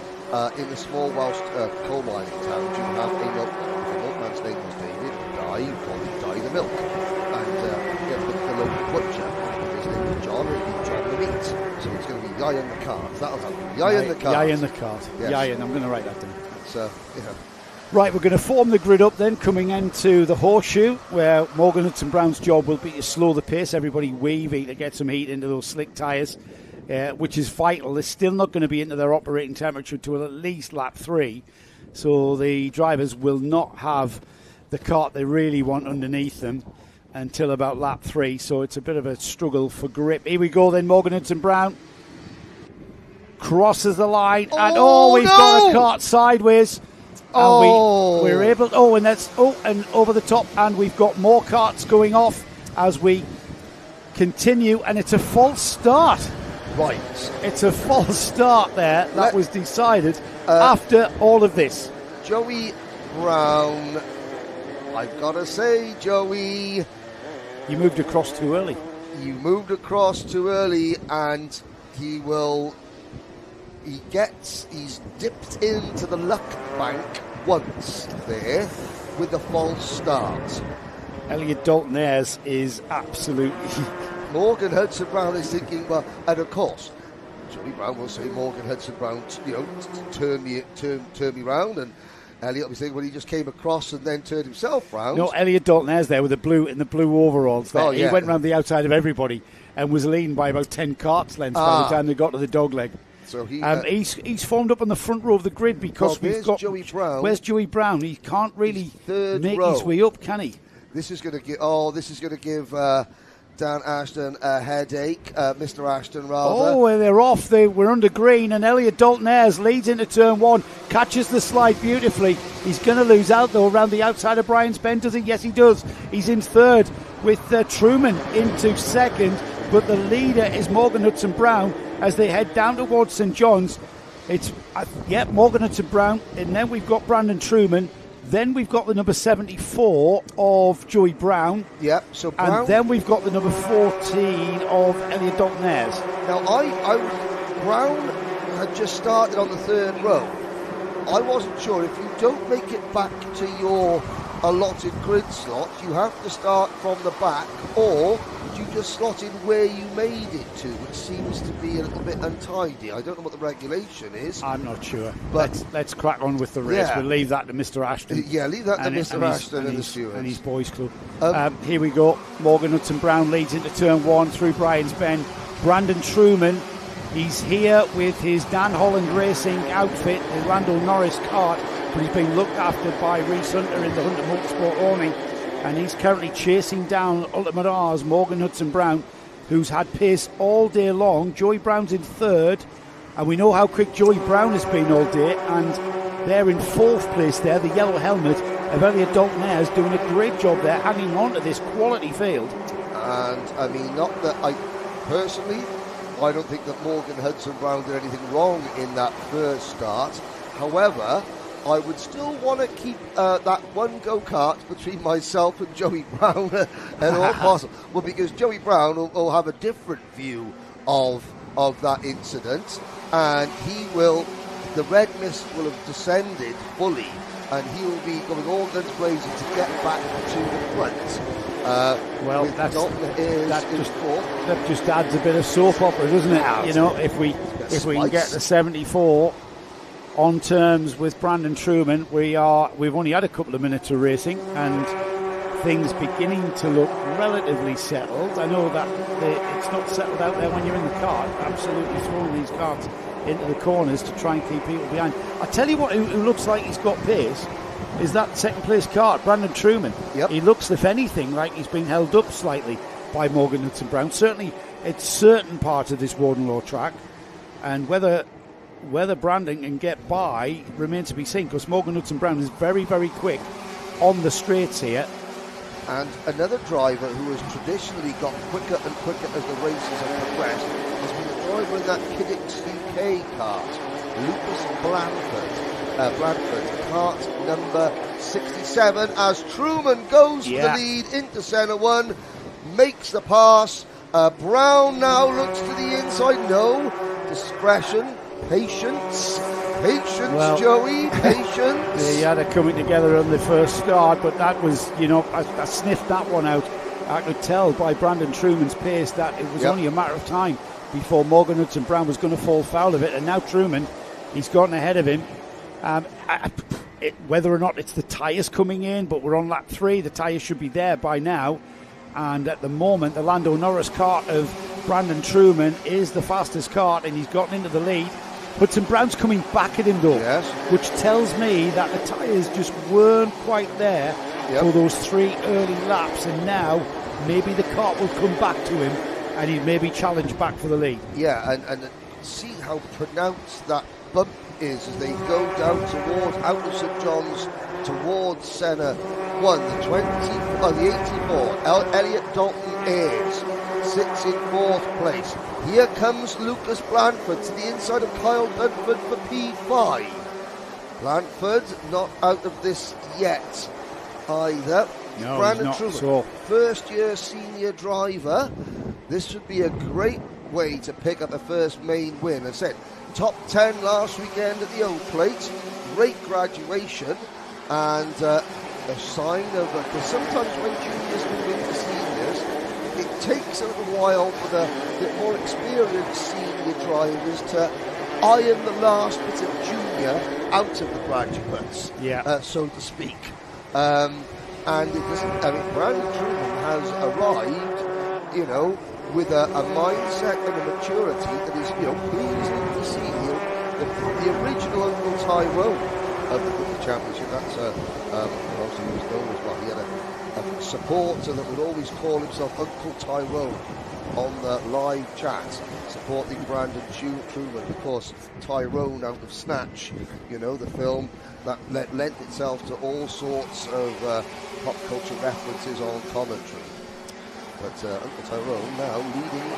in the small Welsh coal mining towns, you have a milkman's name was David, Guy, you call him Guy the Milk. And the local butcher, his name was John, and he's John the Meat. So it's going to be Guy in the Cart. That'll help you. Guy in the Cart. Guy in the Cart. Yes. Guy in, I'm going to write that down. So, Right, we're going to form the grid up then, coming into the horseshoe, where Morgan Hudson-Brown's job will be to slow the pace, everybody weaving to get some heat into those slick tyres, which is vital. They're still not going to be into their operating temperature till at least lap 3, so the drivers will not have the kart they really want underneath them until about lap 3, so it's a bit of a struggle for grip. Here we go then, Morgan Hudson-Brown crosses the line, and we've no! got a cart sideways. And we're able. And over the top, and we've got more carts going off as we continue, and it's a false start. Right. It's a false start there. That was decided after all of this. Joey Brown, I've got to say, Joey, you moved across too early. You moved across too early, and he's dipped into the luck bank once there with the false start. Elliot Dalton Ayres is absolutely... Morgan Hudson Brown is thinking, well, and of course, Joey Brown will say, Morgan Hudson Brown, turn me round, and Elliot will be saying, well, he just came across and then turned himself round. No, Elliot Dalton Ayres there with the blue overalls there. He went round the outside of everybody and was leading by about 10 carts lengths by the time they got to the dog leg. So he's formed up on the front row of the grid because we've got Joey Brown. Where's Joey Brown? He can't really make his way up, can he? This is going to give Dan Ashton a headache. Mr. Ashton, rather. Oh, they're off. We're under green, and Elliot Dalton Ayres leads into turn one, catches the slide beautifully. He's going to lose out though around the outside of Brian's Bend, does he? Yes, he does. He's in third with Truman into second, but the leader is Morgan Hudson Brown as they head down towards St John's. It's Morgan Hudson Brown, and then we've got Brandon Truman. Then we've got the number 74 of Joey Brown. Yep. So Brown, and then we've got the number 14 of Elliot Dalton Ayres. Now Brown had just started on the third row. I wasn't sure if you don't make it back to your allotted grid slot, you have to start from the back, or you just slot in where you made it to, which seems to be a little bit untidy. I don't know what the regulation is. I'm not sure. But let's crack on with the race. Yeah. We'll leave that to Mr. Ashton. Yeah, leave that to Mr. Ashton and the stewards. And his boys club. Here we go. Morgan Hudson Brown leads into turn one through Brian's Bend. Brandon Truman, he's here with his Dan Holland Racing outfit, the Lando Norris cart, but he's being looked after by Reese Hunter in the Hunter Motorsport awning, and he's currently chasing down Ultimate R's Morgan Hudson Brown, who's had pace all day long. Joey Brown's in third, and we know how quick Joey Brown has been all day, and they're in fourth place there, the yellow helmet of Elliot Dalton Ayres doing a great job there, hanging on to this quality field. And I mean, not that I personally, I don't think that Morgan Hudson Brown did anything wrong in that first start. However, I would still want to keep that one go-kart between myself and Joey Brown at all possible. Well, because Joey Brown will have a different view of that incident, and the red mist will have descended fully, and he will be going all guns blazing to get back to the front. That just adds a bit of soap opera, doesn't it? You know, if we can get the 74 on terms with Brandon Truman, we've only had a couple of minutes of racing and things beginning to look relatively settled. I know that it's not settled out there when you're in the car, absolutely throwing these carts into the corners to try and keep people behind. I tell you what, who looks like he's got pace is that second place cart, Brandon Truman. Yep. He looks, if anything, like he's been held up slightly by Morgan Hudson Brown. Certainly it's certain parts of this Warden Law track, and whether Brandon can get by remains to be seen, because Morgan Hudson Brown is very, very quick on the straights here. And another driver who has traditionally got quicker and quicker as the races have progressed has been the driver in that Kiddix UK kart, Lucas Blanford, kart number 67, as Truman goes for the lead into centre one, makes the pass. Brown now looks to the inside. No, discretion. Patience, Joey, patience. They had a coming together on the first start, but that was, I sniffed that one out. I could tell by Brandon Truman's pace that it was only a matter of time before Morgan Hudson Brown was going to fall foul of it, and now Truman, he's gotten ahead of him. Whether or not it's the tyres coming in, but we're on lap 3, the tyres should be there by now, and at the moment the Lando Norris kart of Brandon Truman is the fastest kart, and he's gotten into the lead. Hudson Brown's coming back at him though, which tells me that the tyres just weren't quite there for those 3 early laps, and now maybe the kart will come back to him and he'll maybe challenge back for the lead. Yeah, and see how pronounced that bump is as they go down towards out of St John's towards Senna 1. The 84, Elliot Dalton Ayres sits in 4th place. Here comes Lucas Blanford to the inside of Kyle Dunford for P5. Blanford not out of this yet either. No, Brandon he's not. Truman, So first year senior driver. This would be a great way to pick up a first main win. I said top 10 last weekend at the Old Plate, great graduation, and a sign of, because sometimes when juniors move into seniors, it takes a little while for the more experienced senior drivers to iron the last bit of junior out of the graduates, so to speak. And it doesn't, I mean, Brandon Truman has arrived, you know, with a mindset and a maturity that is, you know, pleasing to see. The original Uncle Tyrone of the championship, that's also he was known as well. He had a supporter that would always call himself Uncle Tyrone on the live chat, supporting Brandon Truman. Of course, Tyrone out of Snatch, you know, the film that lent itself to all sorts of pop culture references on commentary. But Uncle Tyrone now leading the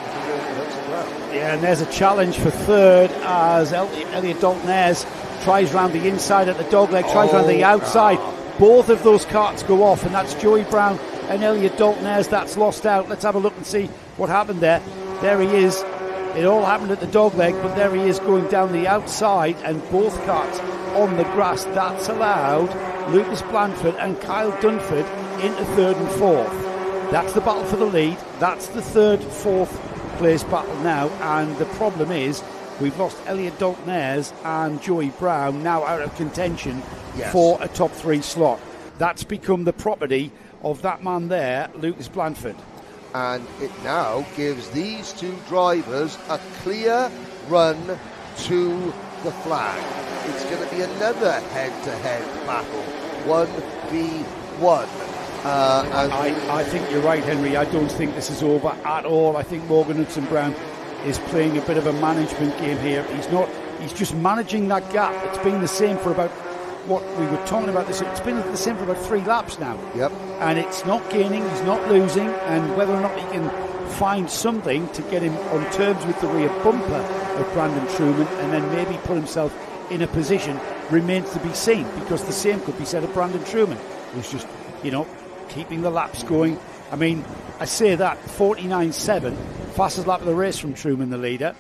Hudson Brown. Yeah, and there's a challenge for third as Elliot Dalton Ayres tries round the inside at the dogleg, tries round the outside. Both of those carts go off, and that's Joey Brown and Elliot Dalton Ayres. That's lost out. Let's have a look and see what happened there. There he is. It all happened at the dogleg, but there he is going down the outside, and both carts on the grass. That's allowed Lucas Blanford and Kyle Dunford into 3rd and 4th. That's the battle for the lead. That's the 3rd, 4th place battle now. And the problem is we've lost Elliot Dalton Ayres and Joey Brown now out of contention for a top 3 slot. That's become the property of that man there, Lucas Blanford. And it now gives these two drivers a clear run to the flag. It's going to be another head-to-head battle, 1v1. I think you're right, Henry. I don't think this is over at all. I think Morgan Hudson Brown is playing a bit of a management game here. He's just managing that gap. It's been the same for about, what we were talking about this, it's been the same for about 3 laps now. Yep. And it's not gaining, he's not losing, and whether or not he can find something to get him on terms with the rear bumper of Brandon Truman and then maybe put himself in a position remains to be seen, because the same could be said of Brandon Truman, who's just, you know, keeping the laps going. I mean, I say that 49.7, fastest lap of the race from Truman, the leader.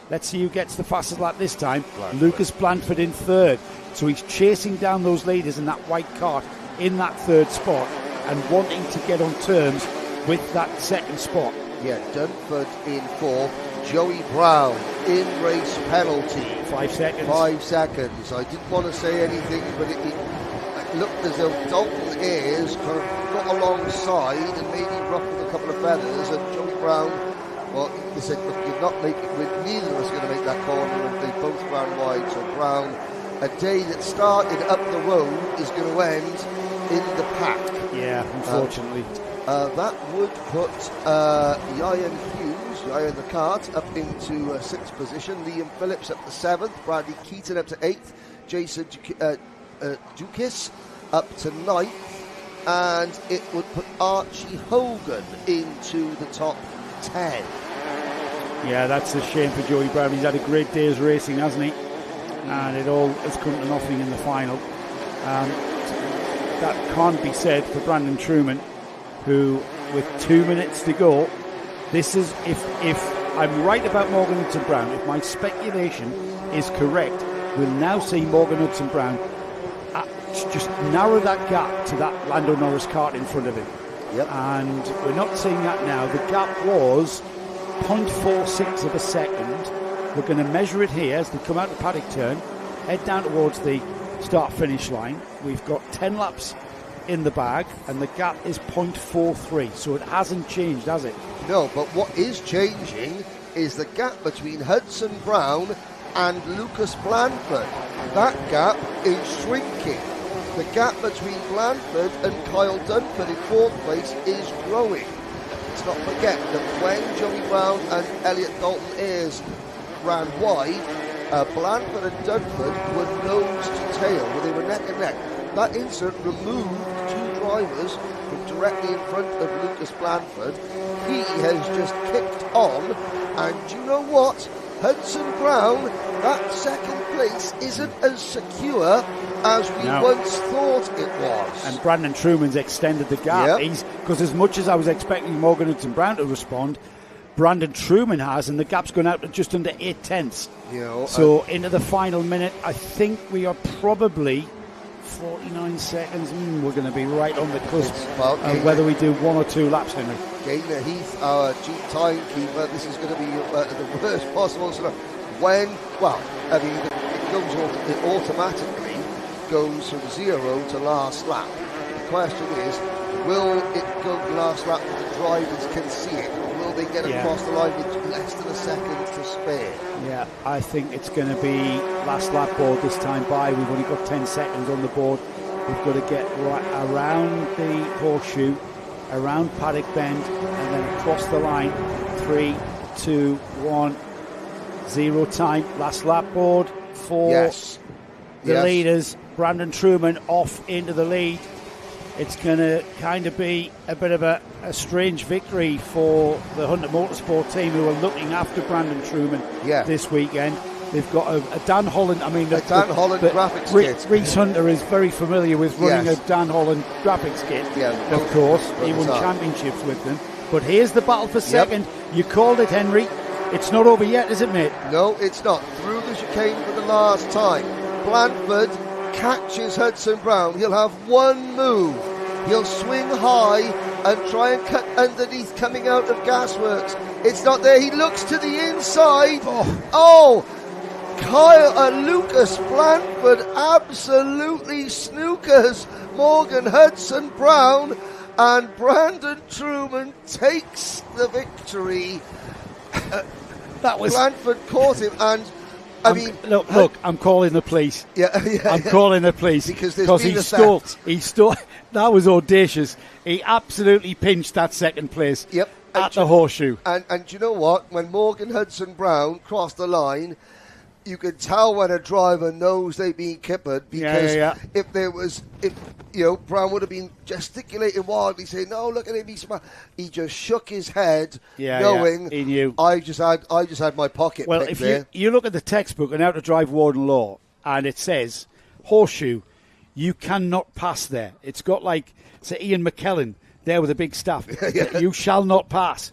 Let's see who gets the fastest lap this time. Lucas Blanford in 3rd. So he's chasing down those leaders in that white cart in that 3rd spot and wanting to get on terms with that 2nd spot. Yeah, Dunford in 4th. Joey Brown in race penalty. 5 seconds. 5 seconds. I didn't want to say anything, but it looked as though Dalton Ayres kind of got alongside and maybe ruffled a couple of feathers, and Joey Brown, well, they said, look, you're not making, neither of us are going to make that corner, and they both ran wide. So Brown, a day that started up the road, is going to end in the pack. Yeah, unfortunately. That would put Ian Hughes, Ian the Kart, up into 6th position. Liam Phillips up to 7th. Bradley Keaton up to 8th. Jason Dukis up to 9th. And it would put Archie Hogan into the top 10. Yeah, that's a shame for Joey Brown. He's had a great day's racing, hasn't he? And it all has come to nothing in the final. That can't be said for Brandon Truman, who, with 2 minutes to go, this is, if I'm right about Morgan Hudson Brown, if my speculation is correct, we'll now see Morgan Hudson Brown just narrow that gap to that Lando Norris kart in front of him. Yep. And we're not seeing that now. The gap was 0.46 of a second. We're going to measure it here as they come out the paddock turn, head down towards the start-finish line. We've got 10 laps in the bag, and the gap is 0.43, so it hasn't changed, has it? No, but what is changing is the gap between Hudson Brown and Lucas Blanford. That gap is shrinking. The gap between Blanford and Kyle Dunford in 4th place is growing. Let's not forget that when Joey Brown and Elliot Dalton Ayres ran wide. Blandford and Dunford were nose to tail, where they were neck and neck. That incident removed 2 drivers from directly in front of Lucas Blandford. He has just kicked on, and you know what? Hudson Brown, that second place isn't as secure as we once thought it was. And Brandon Truman's extended the gap. Because as much as I was expecting Morgan Hudson Brown to respond, Brandon Truman has, and the gap's gone out to just under 8 tenths. So into the final minute, I think we are probably 49 seconds. We're going to be right on the cusp of whether we do 1 or 2 laps, Henry. Gaynor Heath, our chief timekeeper, this is going to be the worst possible sort of when, well, I mean, it automatically goes from 0 to last lap. The question is, will it go last lap that the drivers can see it, or will they get across the line with less than a second to spare? Yeah, I think it's going to be last lap board this time by. We've only got 10 seconds on the board. We've got to get right around the horseshoe, around Paddock Bend, and then across the line. 3, 2, 1, 0 time. Last lap board for the leaders. Brandon Truman off into the lead. It's going to kind of be a bit of a strange victory for the Hunter Motorsport team, who are looking after Brandon Truman this weekend. They've got a Dan Holland. I mean, Dan Holland graphics kit. Reese Hunter is very familiar with running a Dan Holland graphics kit. Of course, he won championships with them. But here's the battle for second. You called it, Henry. It's not over yet, is it, mate? No, it's not. Through the chicane for the last time. Blandford catches Hudson Brown. He'll have one move. He'll swing high and try and cut underneath coming out of Gasworks. It's not there. He looks to the inside. Lucas Blandford absolutely snookers Morgan Hudson Brown, and Brandon Truman takes the victory. Blandford caught him, and look, I'm calling the police. I'm calling the police because he stole. That was audacious. He absolutely pinched that second place at the horseshoe. And you know what? When Morgan Hudson Brown crossed the line, you could tell when a driver knows they've been kippered, because if Brown would have been gesticulating wildly, saying, "No, look at him, he's smart." He just shook his head, knowing he knew. I just had my pocket. Well, if you look at the textbook on how to drive Warden Law, and it says horseshoe, you cannot pass there. It's got like say Ian McKellen there with a big staff. You shall not pass.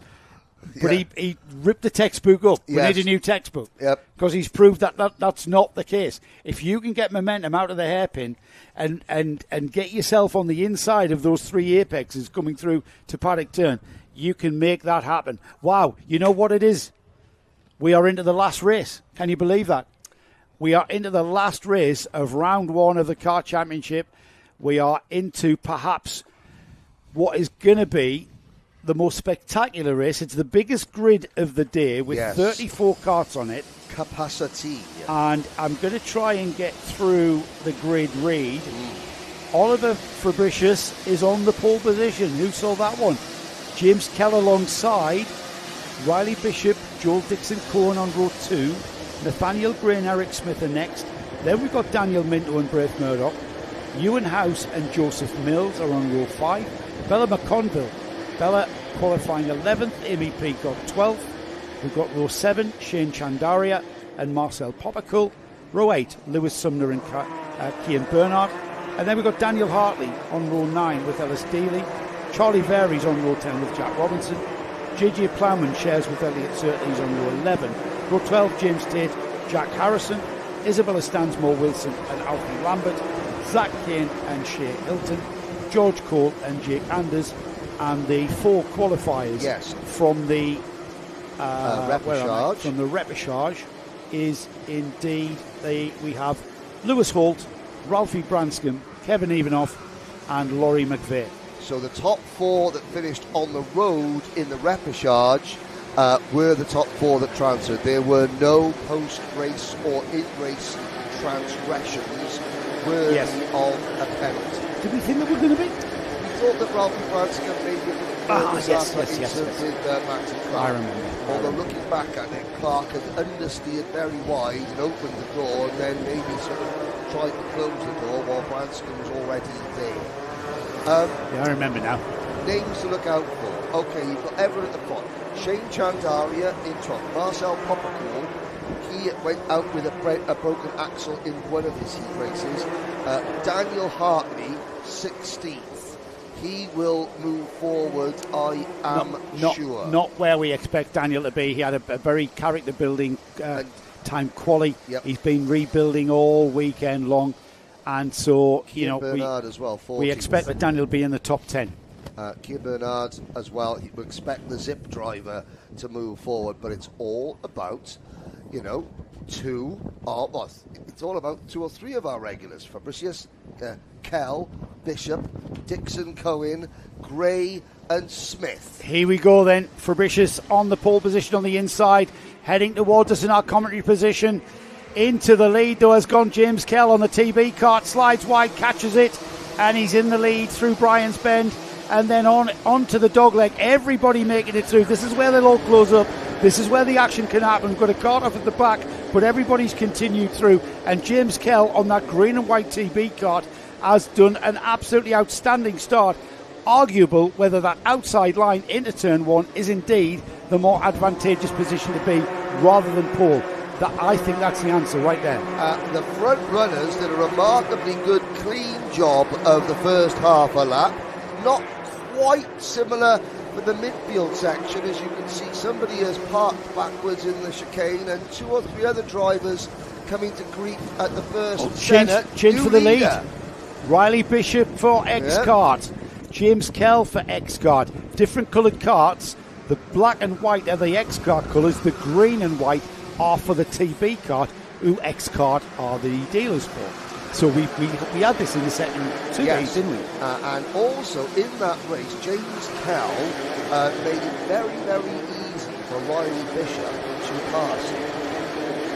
But he ripped the textbook up. We need a new textbook. Because he's proved that's not the case. If you can get momentum out of the hairpin and get yourself on the inside of those 3 apexes coming through to paddock turn, you can make that happen. Wow, you know what it is? We are into the last race. Can you believe that? We are into the last race of round 1 of the Kart Championship. We are into perhaps what is going to be the most spectacular race. It's the biggest grid of the day with 34 karts on it. Capacity. And I'm going to try and get through the grid read. Oliver Fabricius is on the pole position. Who saw that one? James Keller alongside. Riley Bishop, Joel Dixon-Cohen on row 2. Nathaniel Gray and Eric Smith are next. Then we've got Daniel Minto and Braith Murdoch. Ewan House and Joseph Mills are on row 5. Bella McConville. Bella qualifying 11th, Amy Peacock 12th. We've got row 7, Shane Chandaria and Marcel Poppercull. Row 8, Lewis Sumner and Cian Bernard. And then we've got Daniel Hartley on row 9 with Ellis Dealey. Charlie Varies on row 10 with Jack Robinson. JJ Plowman shares with Elliot Surtees on row 11. Row 12, James Tate, Jack Harrison. Isabella Stansmore Wilson and Alfie Lambert. Zach Kane and Shea Hilton. George Cole and Jake Anders. And the 4 qualifiers from the repechage is indeed we have Lewis Holt, Ralphie Branscombe, Kevin Evanoff and Laurie McVeigh. So the top 4 that finished on the road in the repechage were the top 4 that transferred. There were no post-race or in-race transgressions worthy of a penalty. Did we think there were going to be? thought that Ralphie Branscombe maybe yes. with Max and Clark. I remember. Although looking back at it, Clark had understeered very wide and opened the door and then maybe sort of tried to close the door while Branscombe was already there. I remember now. Names to look out for. Okay, you've got Everett at the front. Shane Chandaria in top. Marcel Poppercool, he went out with a broken axle in one of his heat races. Daniel Hartley, 16th. He will move forward, I am sure. Not where we expect Daniel to be. He had a very character-building time quali. Yep. He's been rebuilding all weekend long. And so, Bernard as well, 14th. We expect that Daniel will be in the top 10. Keir Bernard as well. We expect the Zip driver to move forward, but it's all about, it's all about 2 or 3 of our regulars. Fabricius, Kell, Bishop, Dixon, Cohen, Gray and Smith. Here we go then. Fabricius on the pole position on the inside, heading towards us in our commentary position. Into the lead though has gone James Kell on the TB cart, slides wide, catches it, and he's in the lead through Brian's Bend. And then onto the dogleg, everybody making it through. This is where they'll all close up. This is where the action can happen. We've got a cart off at the back, but everybody's continued through. And James Kell on that green and white TB cart has done an absolutely outstanding start. Arguable whether that outside line into turn 1 is indeed the more advantageous position to be rather than pole. I think that's the answer right there. The front runners did a remarkably good, clean job of the first half a lap. Not quite similar with the midfield section. As you can see, somebody has parked backwards in the chicane and 2 or 3 other drivers coming to grief at the first Chin for the lead. Riley Bishop for X-Kart. James Kell for X-Kart. Different coloured carts. The black and white are the X-Kart colours. The green and white are for the TB kart, who X-Kart are the dealers for. So we had this in the second 2 days, didn't we? And also in that race, James Kell made it very, very easy for Riley Bishop to pass.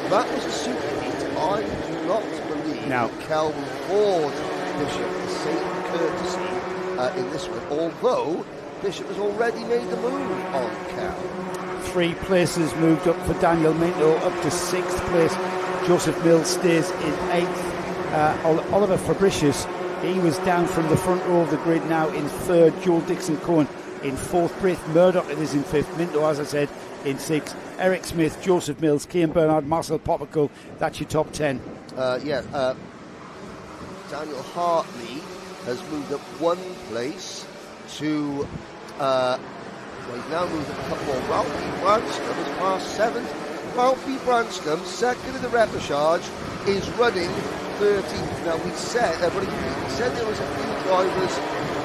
That was a super heat. I do not believe Kell will afford Bishop the same courtesy in this one, although Bishop has already made the move on Kell. 3 places moved up for Daniel Minto, up to 6th place. Joseph Mills stays in 8th. Oliver Fabricius, he was down from the front row of the grid now in 3rd. Joel Dixon-Cohen in 4th. Braith Murdoch is in 5th. Minto, as I said, in 6th. Eric Smith, Joseph Mills, Cian Bernard, Marcel Poppercool. That's your top 10. Daniel Hartley has moved up 1 place to... he's now moved up a couple more. Ralphie Branscombe has passed 7th. Ralphie Branscombe, 2nd in the repechage, is running 13th. Now we said there was a few drivers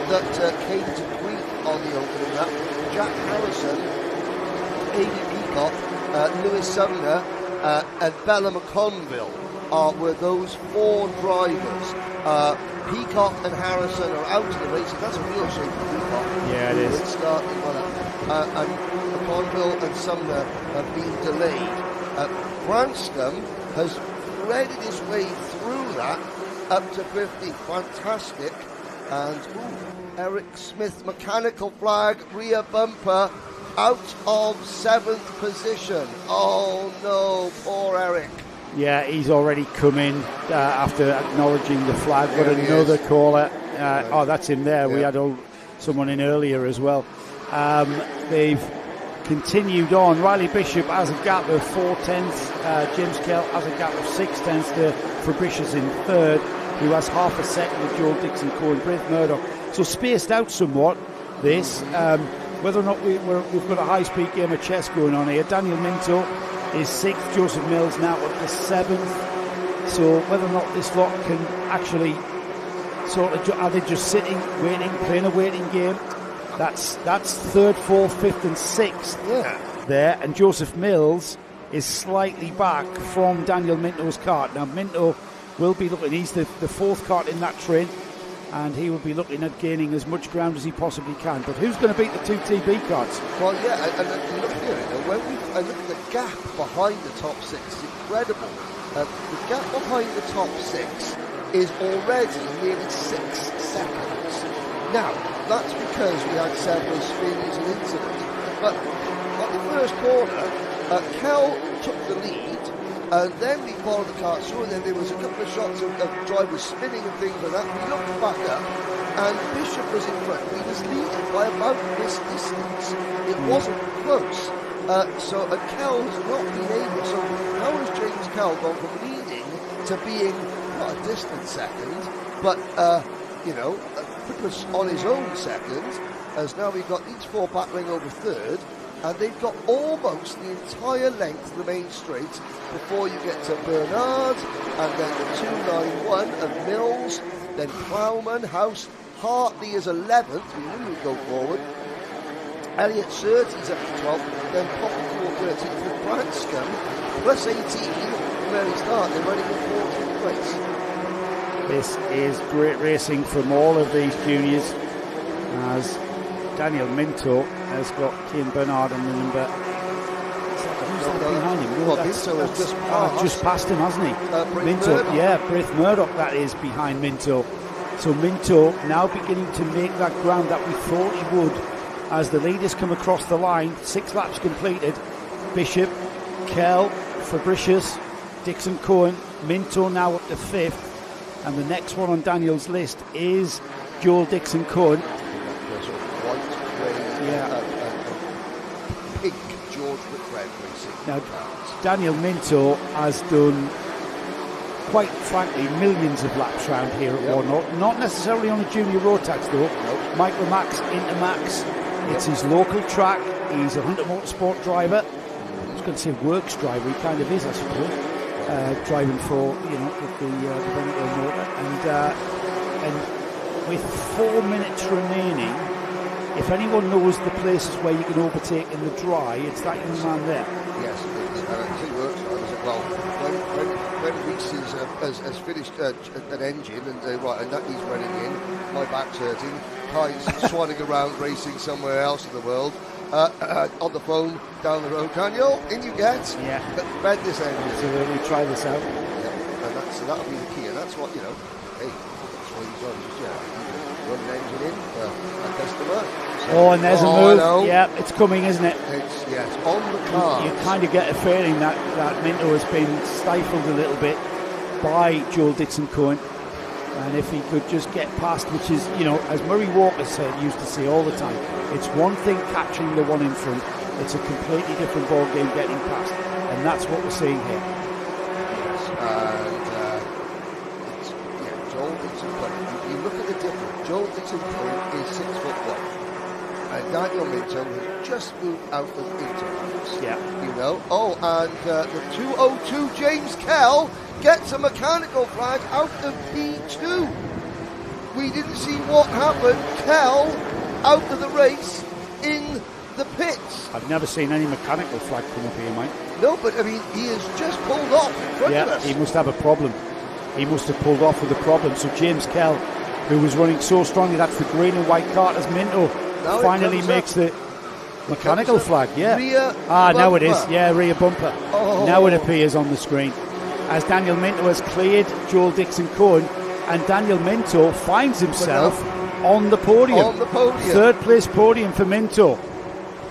that came to grief on the opening lap. Jack Harrison, A.B. Peacock, Lewis Sumner and Bella McConville were those 4 drivers. Peacock and Harrison are out of the race. That's a real shame for Peacock. Yeah, it is. Starting and McConville and Sumner have been delayed. Branscombe has threaded his way through that up to 50. Fantastic. And Eric Smith, mechanical flag, rear bumper, out of 7th position. Oh no, poor Eric. Yeah, he's already come in after acknowledging the flag. But another caller. That's him there. Yeah. We had someone in earlier as well. They've continued on. Riley Bishop has a gap of 4 tenths. James Kell has a gap of 6 tenths to Fabricius in 3rd, who has half a second with Joel Dixon-Cohen, Braith Murdoch. So spaced out somewhat, this. Whether or not we've got a high-speed game of chess going on here. Daniel Minto is 6th. Joseph Mills now up to 7th. So whether or not this lot can actually are they just sitting, waiting, playing a waiting game? That's 3rd, 4th, 5th and 6th there. And Joseph Mills is slightly back from Daniel Minto's kart. Now Minto will be looking, he's the 4th kart in that train, and he will be looking at gaining as much ground as he possibly can. But who's going to beat the 2 TB karts? Well, yeah, and look here, when I look at the gap behind the top 6, it's incredible. The gap behind the top 6 is already nearly 6 seconds. Now, that's because we had several spins and incidents. But at the first corner, Kel took the lead, and then we followed the kart through, and then there was a couple of shots of drivers spinning and things like that. We looked back up, and Bishop was in front. He was leading by about this distance. It wasn't close. So Kel's not been able. So how has James Kel gone from leading to being not a distant second, but Prickles on his own second, as now we've got these four battling over third, and they've got almost the entire length of the main straight before you get to Bernard, and then the 291 of Mills, then Plowman, House, Hartley is 11th, we wouldn't go forward. Elliott Surtees up to 12th, then Poppy 13th with Branscombe, plus 18 from where he started, they're running in 14th place. This is great racing from all of these juniors, as Daniel Minto has got Cian Bernard on the number. Who's that behind him? No, that's just past him, hasn't he? Minto, Murdoch. Yeah, Braith Murdoch, that is behind Minto. So Minto now beginning to make that ground that we thought he would as the leaders come across the line. 6 laps completed. Bishop, Kell, Fabricius, Dixon Cohen, Minto now up to 5th. And the next one on Daniel's list is Joel Dixon Cohen. Pink George Whitbread racing. Now, Daniel Minto has done, quite frankly, millions of laps round here at Warden. Not necessarily on a junior road tax though. Michael Max, Intermax. It's his local track. He's a Hunter Motorsport driver. I was going to say works driver. He kind of is, I suppose. Driving for, with the Bennett motor, and with 4 minutes remaining, if anyone knows the places where you can overtake in the dry, it's that young man there. Yes, it is. And I think works well. When Reese has finished an engine and that he's running in, my back's hurting. Kai's swanning around racing somewhere else in the world. On the phone down the road, Daniel, in you get. Yeah. Bed this engine. Absolutely, try this out. Yeah, and that'll be the key, and that's what, hey, that's what he's done. Just, run an engine in for a customer. So, and there's a move. Yeah, it's coming, isn't it? It's on the car. You kind of get a feeling that Minto has been stifled a little bit by Joel Dixon Cohen. And if he could just get past, which is, as Murray Walker said, used to say all the time, it's one thing capturing the one in front, it's a completely different ball game getting past, and that's what we're seeing here. Yes, and Joel Dixon Cohen. You look at the difference. Joel Dixon Cohen is 6'1", and Daniel Minto has just moved out of intervals. Yeah, and the 202 James Kell gets a mechanical flag out of P2. We didn't see what happened. Kell out of the race in the pits. I've never seen any mechanical flag come up here, mate. No, but he has just pulled off in front of us. Yeah, he must have a problem. He must have pulled off with a problem. So James Kell, who was running so strongly, that's the green and white kart as Minto, now finally makes the mechanical flag. Yeah. Rear now it is. Yeah, rear bumper. Oh. Now it appears on the screen. As Daniel Minto has cleared Joel Dixon Cohen, and Daniel Minto finds himself on the podium. Third place podium for Minto.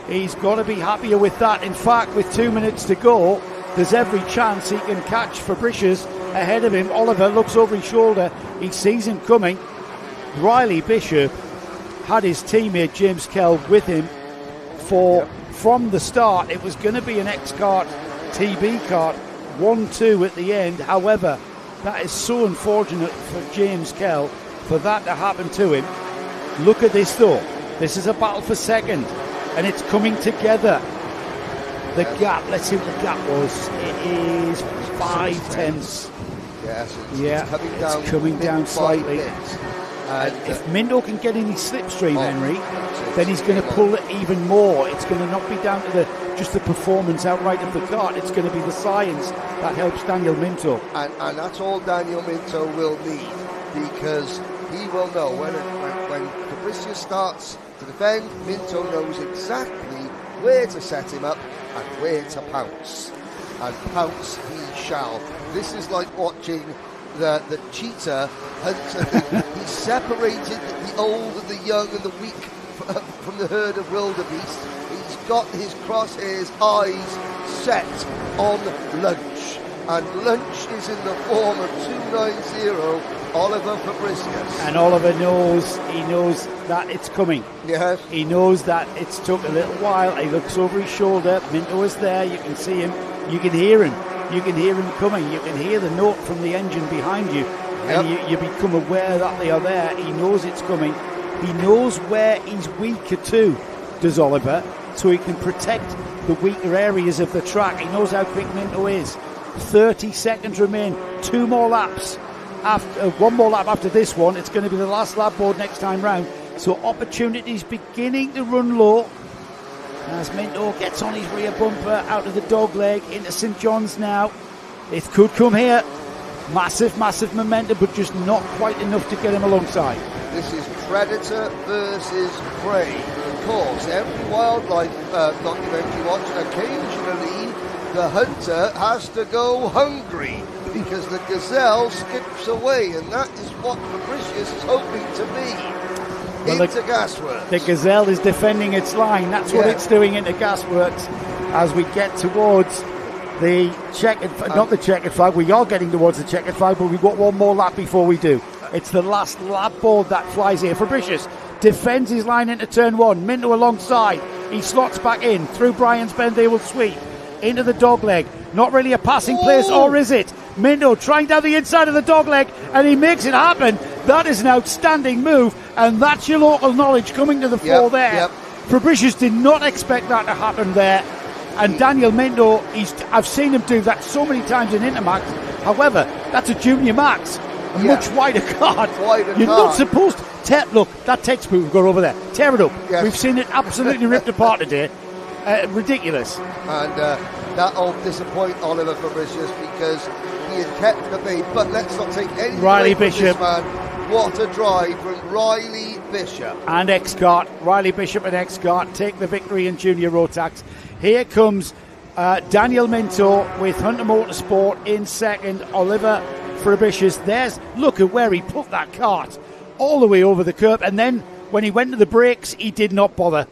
He's got to be happier with that. In fact, with 2 minutes to go, there's every chance he can catch Fabricius ahead of him. Oliver looks over his shoulder. He sees him coming. Riley Bishop had his teammate James Kell with him from the start. It was going to be an X-Kart, TB kart, 1-2 at the end. However, that is so unfortunate for James Kell for that to happen to him. Look at this though. This is a battle for second, and it's coming together. The gap, let's see what the gap was. It is 5 tenths. Yes, it's coming down slightly. And if Minto can get in his slipstream, Henry, then he's going to pull it even more. It's going to not be down to just the performance outright of the kart. It's going to be the science that helps Daniel Minto. And that's all Daniel Minto will need, because he will know when Fabricius starts to defend, Minto knows exactly where to set him up and where to pounce. And pounce he shall. This is like watching the cheetah hunter thing. He separated the old and the young and the weak from the herd of wildebeest. He's got his crosshairs eyes set on lunch, and lunch is in the form of 290 Oliver Fabricius. And Oliver knows that it's coming. Yes. He knows that it's took a little while. He looks over his shoulder. Minto is there. You can see him. You can hear him. You can hear him coming. You can hear the note from the engine behind you. Yep. And you become aware that they are there. He knows it's coming. He knows where he's weaker to, does Oliver, so he can protect the weaker areas of the track. He knows how quick Minto is. 30 seconds remain. 2 more laps. One more lap after this one. It's going to be the last lap board next time round. So opportunities beginning to run low as Minto gets on his rear bumper out of the dog leg into St John's now. It could come here. Massive momentum, but just not quite enough to get him alongside. This is predator versus prey. Of course, every wildlife documentary watch, occasionally the hunter has to go hungry because the gazelle skips away, and that is what Fabricius is hoping to be. Well, into Gasworks. The gazelle is defending its line. That's what it's doing into Gasworks as we get towards the checkered, not the checkered flag. We are getting towards the checkered flag, but we've got one more lap before we do. It's the last lap board that flies here. Fabricius defends his line into turn 1. Minto alongside. He slots back in through Brian's Bend. They will sweep into the dogleg. Not really a passing place, or is it? Minto trying down the inside of the dogleg, and he makes it happen. That is an outstanding move, and that's your local knowledge coming to the fore there. Yep. Fabricius did not expect that to happen there. And Daniel Minto, I've seen him do that so many times in Intermax. However, that's a junior max. A much wider card. You're not supposed to look, that textbook we've got over there. Tear it up. Yes. We've seen it absolutely ripped apart today. Ridiculous. And that'll disappoint Oliver Fabricius because he had kept the bait. But let's not take anything Riley away from Bishop. this man. What a drive from Riley Bishop. And X-Kart. Riley Bishop and X-Kart take the victory in Junior Rotax. Here comes Daniel Minto with Hunter Motorsport in second. Oliver Fabricius. Look at where he put that kart. All the way over the curb. And then when he went to the brakes, he did not bother.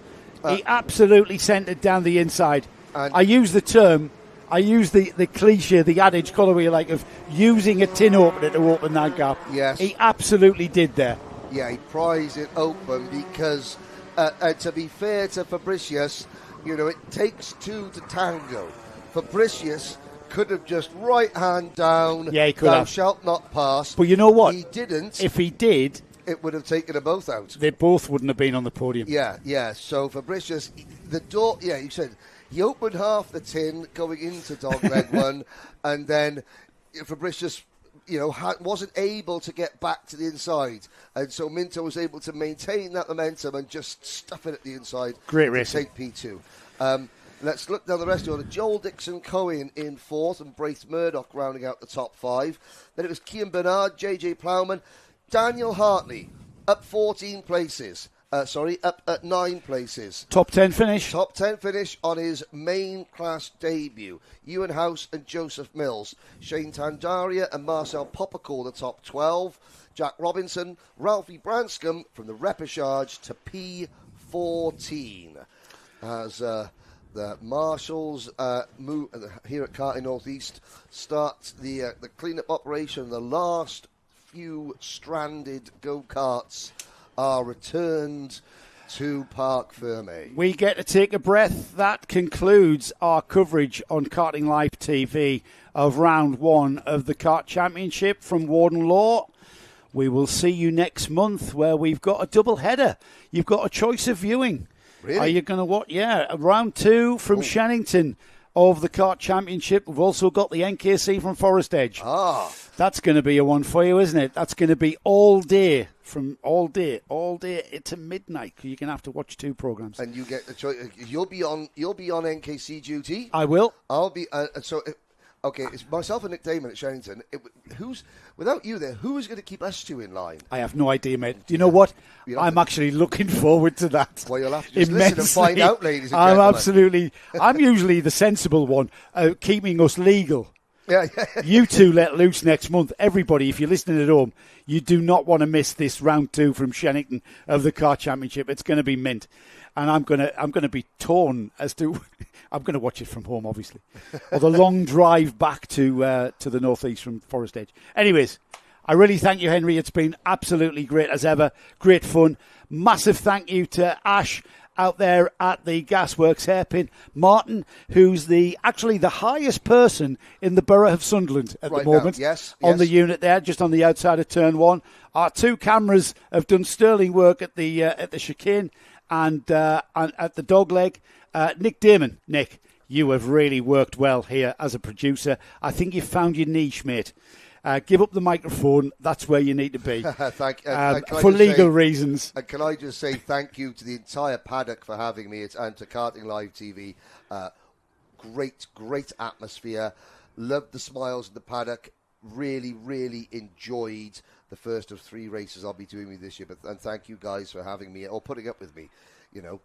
He absolutely sent it down the inside. I use the cliche, the adage, colourway like of using a tin opener to open that gap. Yes. He absolutely did there. Yeah, he pries it open because, to be fair to Fabricius, it takes 2 to tango. Fabricius could have just right hand down, he could thou have. shalt not pass. But you know what? He didn't. If he did, it would have taken them both out. They both wouldn't have been on the podium. Yeah. So Fabricius, the door, you said, he opened half the tin going into dogleg 1, and then Fabricius, wasn't able to get back to the inside. And so Minto was able to maintain that momentum and just stuff it at the inside. Great racing. Take P2. Let's look down the rest of it. Joel Dixon-Cohen in 4th and Braith Murdoch rounding out the top 5. Then it was Cian Bernard, JJ Plowman, Daniel Hartley up 14 places. Up at 9 places. Top 10 finish. Top 10 finish on his main class debut. Ewan House and Joseph Mills. Shane Tandaria and Marcel Poppercall the top 12. Jack Robinson, Ralphie Branscombe from the repechage to P14. As the marshals move here at Karting North East start the clean-up operation. The last few stranded go-karts are returned to Parc Fermé. We get to take a breath. That concludes our coverage on Karting Live TV of round 1 of the Kart Championship from Warden Law. We will see you next month where we've got a double header. You've got a choice of viewing. Really? Are you going to watch? Yeah, round 2 from Shannington of the Kart Championship. We've also got the NKC from Forest Edge. That's going to be a one for you, isn't it? That's going to be all day all day to midnight. You're going to have to watch 2 programs. And you get the choice. You'll be on NKC duty. I will. I'll be. Okay, it's myself and Nick Damon at Shannington. Without you there, who is going to keep us 2 in line? I have no idea, mate. Do you know what? I'm actually looking forward to that. Well, you'll have to just listen and find out, ladies and gentlemen. I'm usually the sensible one, keeping us legal. Yeah. You two let loose next month. Everybody, if you're listening at home, you do not want to miss this round 2 from Shennington of the Kart Championship. It's going to be mint. And I'm gonna be torn as to I'm going to watch it from home, obviously, or the long drive back to the northeast from Forest Edge. Anyways, I really thank you, Henry. It's been absolutely great as ever. Great fun. Massive thank you to Ash out there at the Gasworks hairpin. Martin, who's actually the highest person in the borough of Sunderland at the moment. Yes. On the unit there, just on the outside of turn 1. Our 2 cameras have done sterling work at the chicane and at the dog leg. Nick Damon, Nick, you have really worked well here as a producer. I think you've found your niche, mate. Give up the microphone. That's where you need to be. For legal reasons. And can I just say thank you to the entire paddock for having me and to Karting Live TV. Great atmosphere. Loved the smiles in the paddock. Really, really enjoyed the first of 3 races I'll be doing with this year. And thank you guys for having me or putting up with me, you know.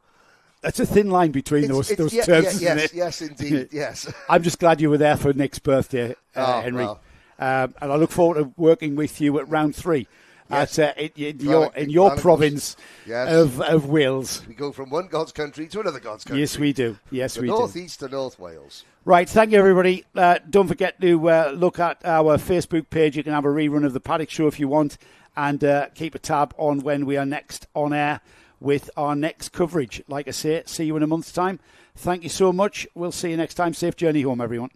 It's a thin line between those terms, isn't it? Yes, indeed, yes. I'm just glad you were there for Nick's birthday, Henry. Well. And I look forward to working with you at round 3 yes. in your province of Wales. We go from one God's country to another God's country. Yes, we do. Yes, we do. North East to North Wales. Right, thank you, everybody. Don't forget to look at our Facebook page. You can have a rerun of the Paddock Show if you want, and keep a tab on when we are next on air with our next coverage. Like I say, see you in a month's time. Thank you so much. We'll see you next time. Safe journey home, everyone.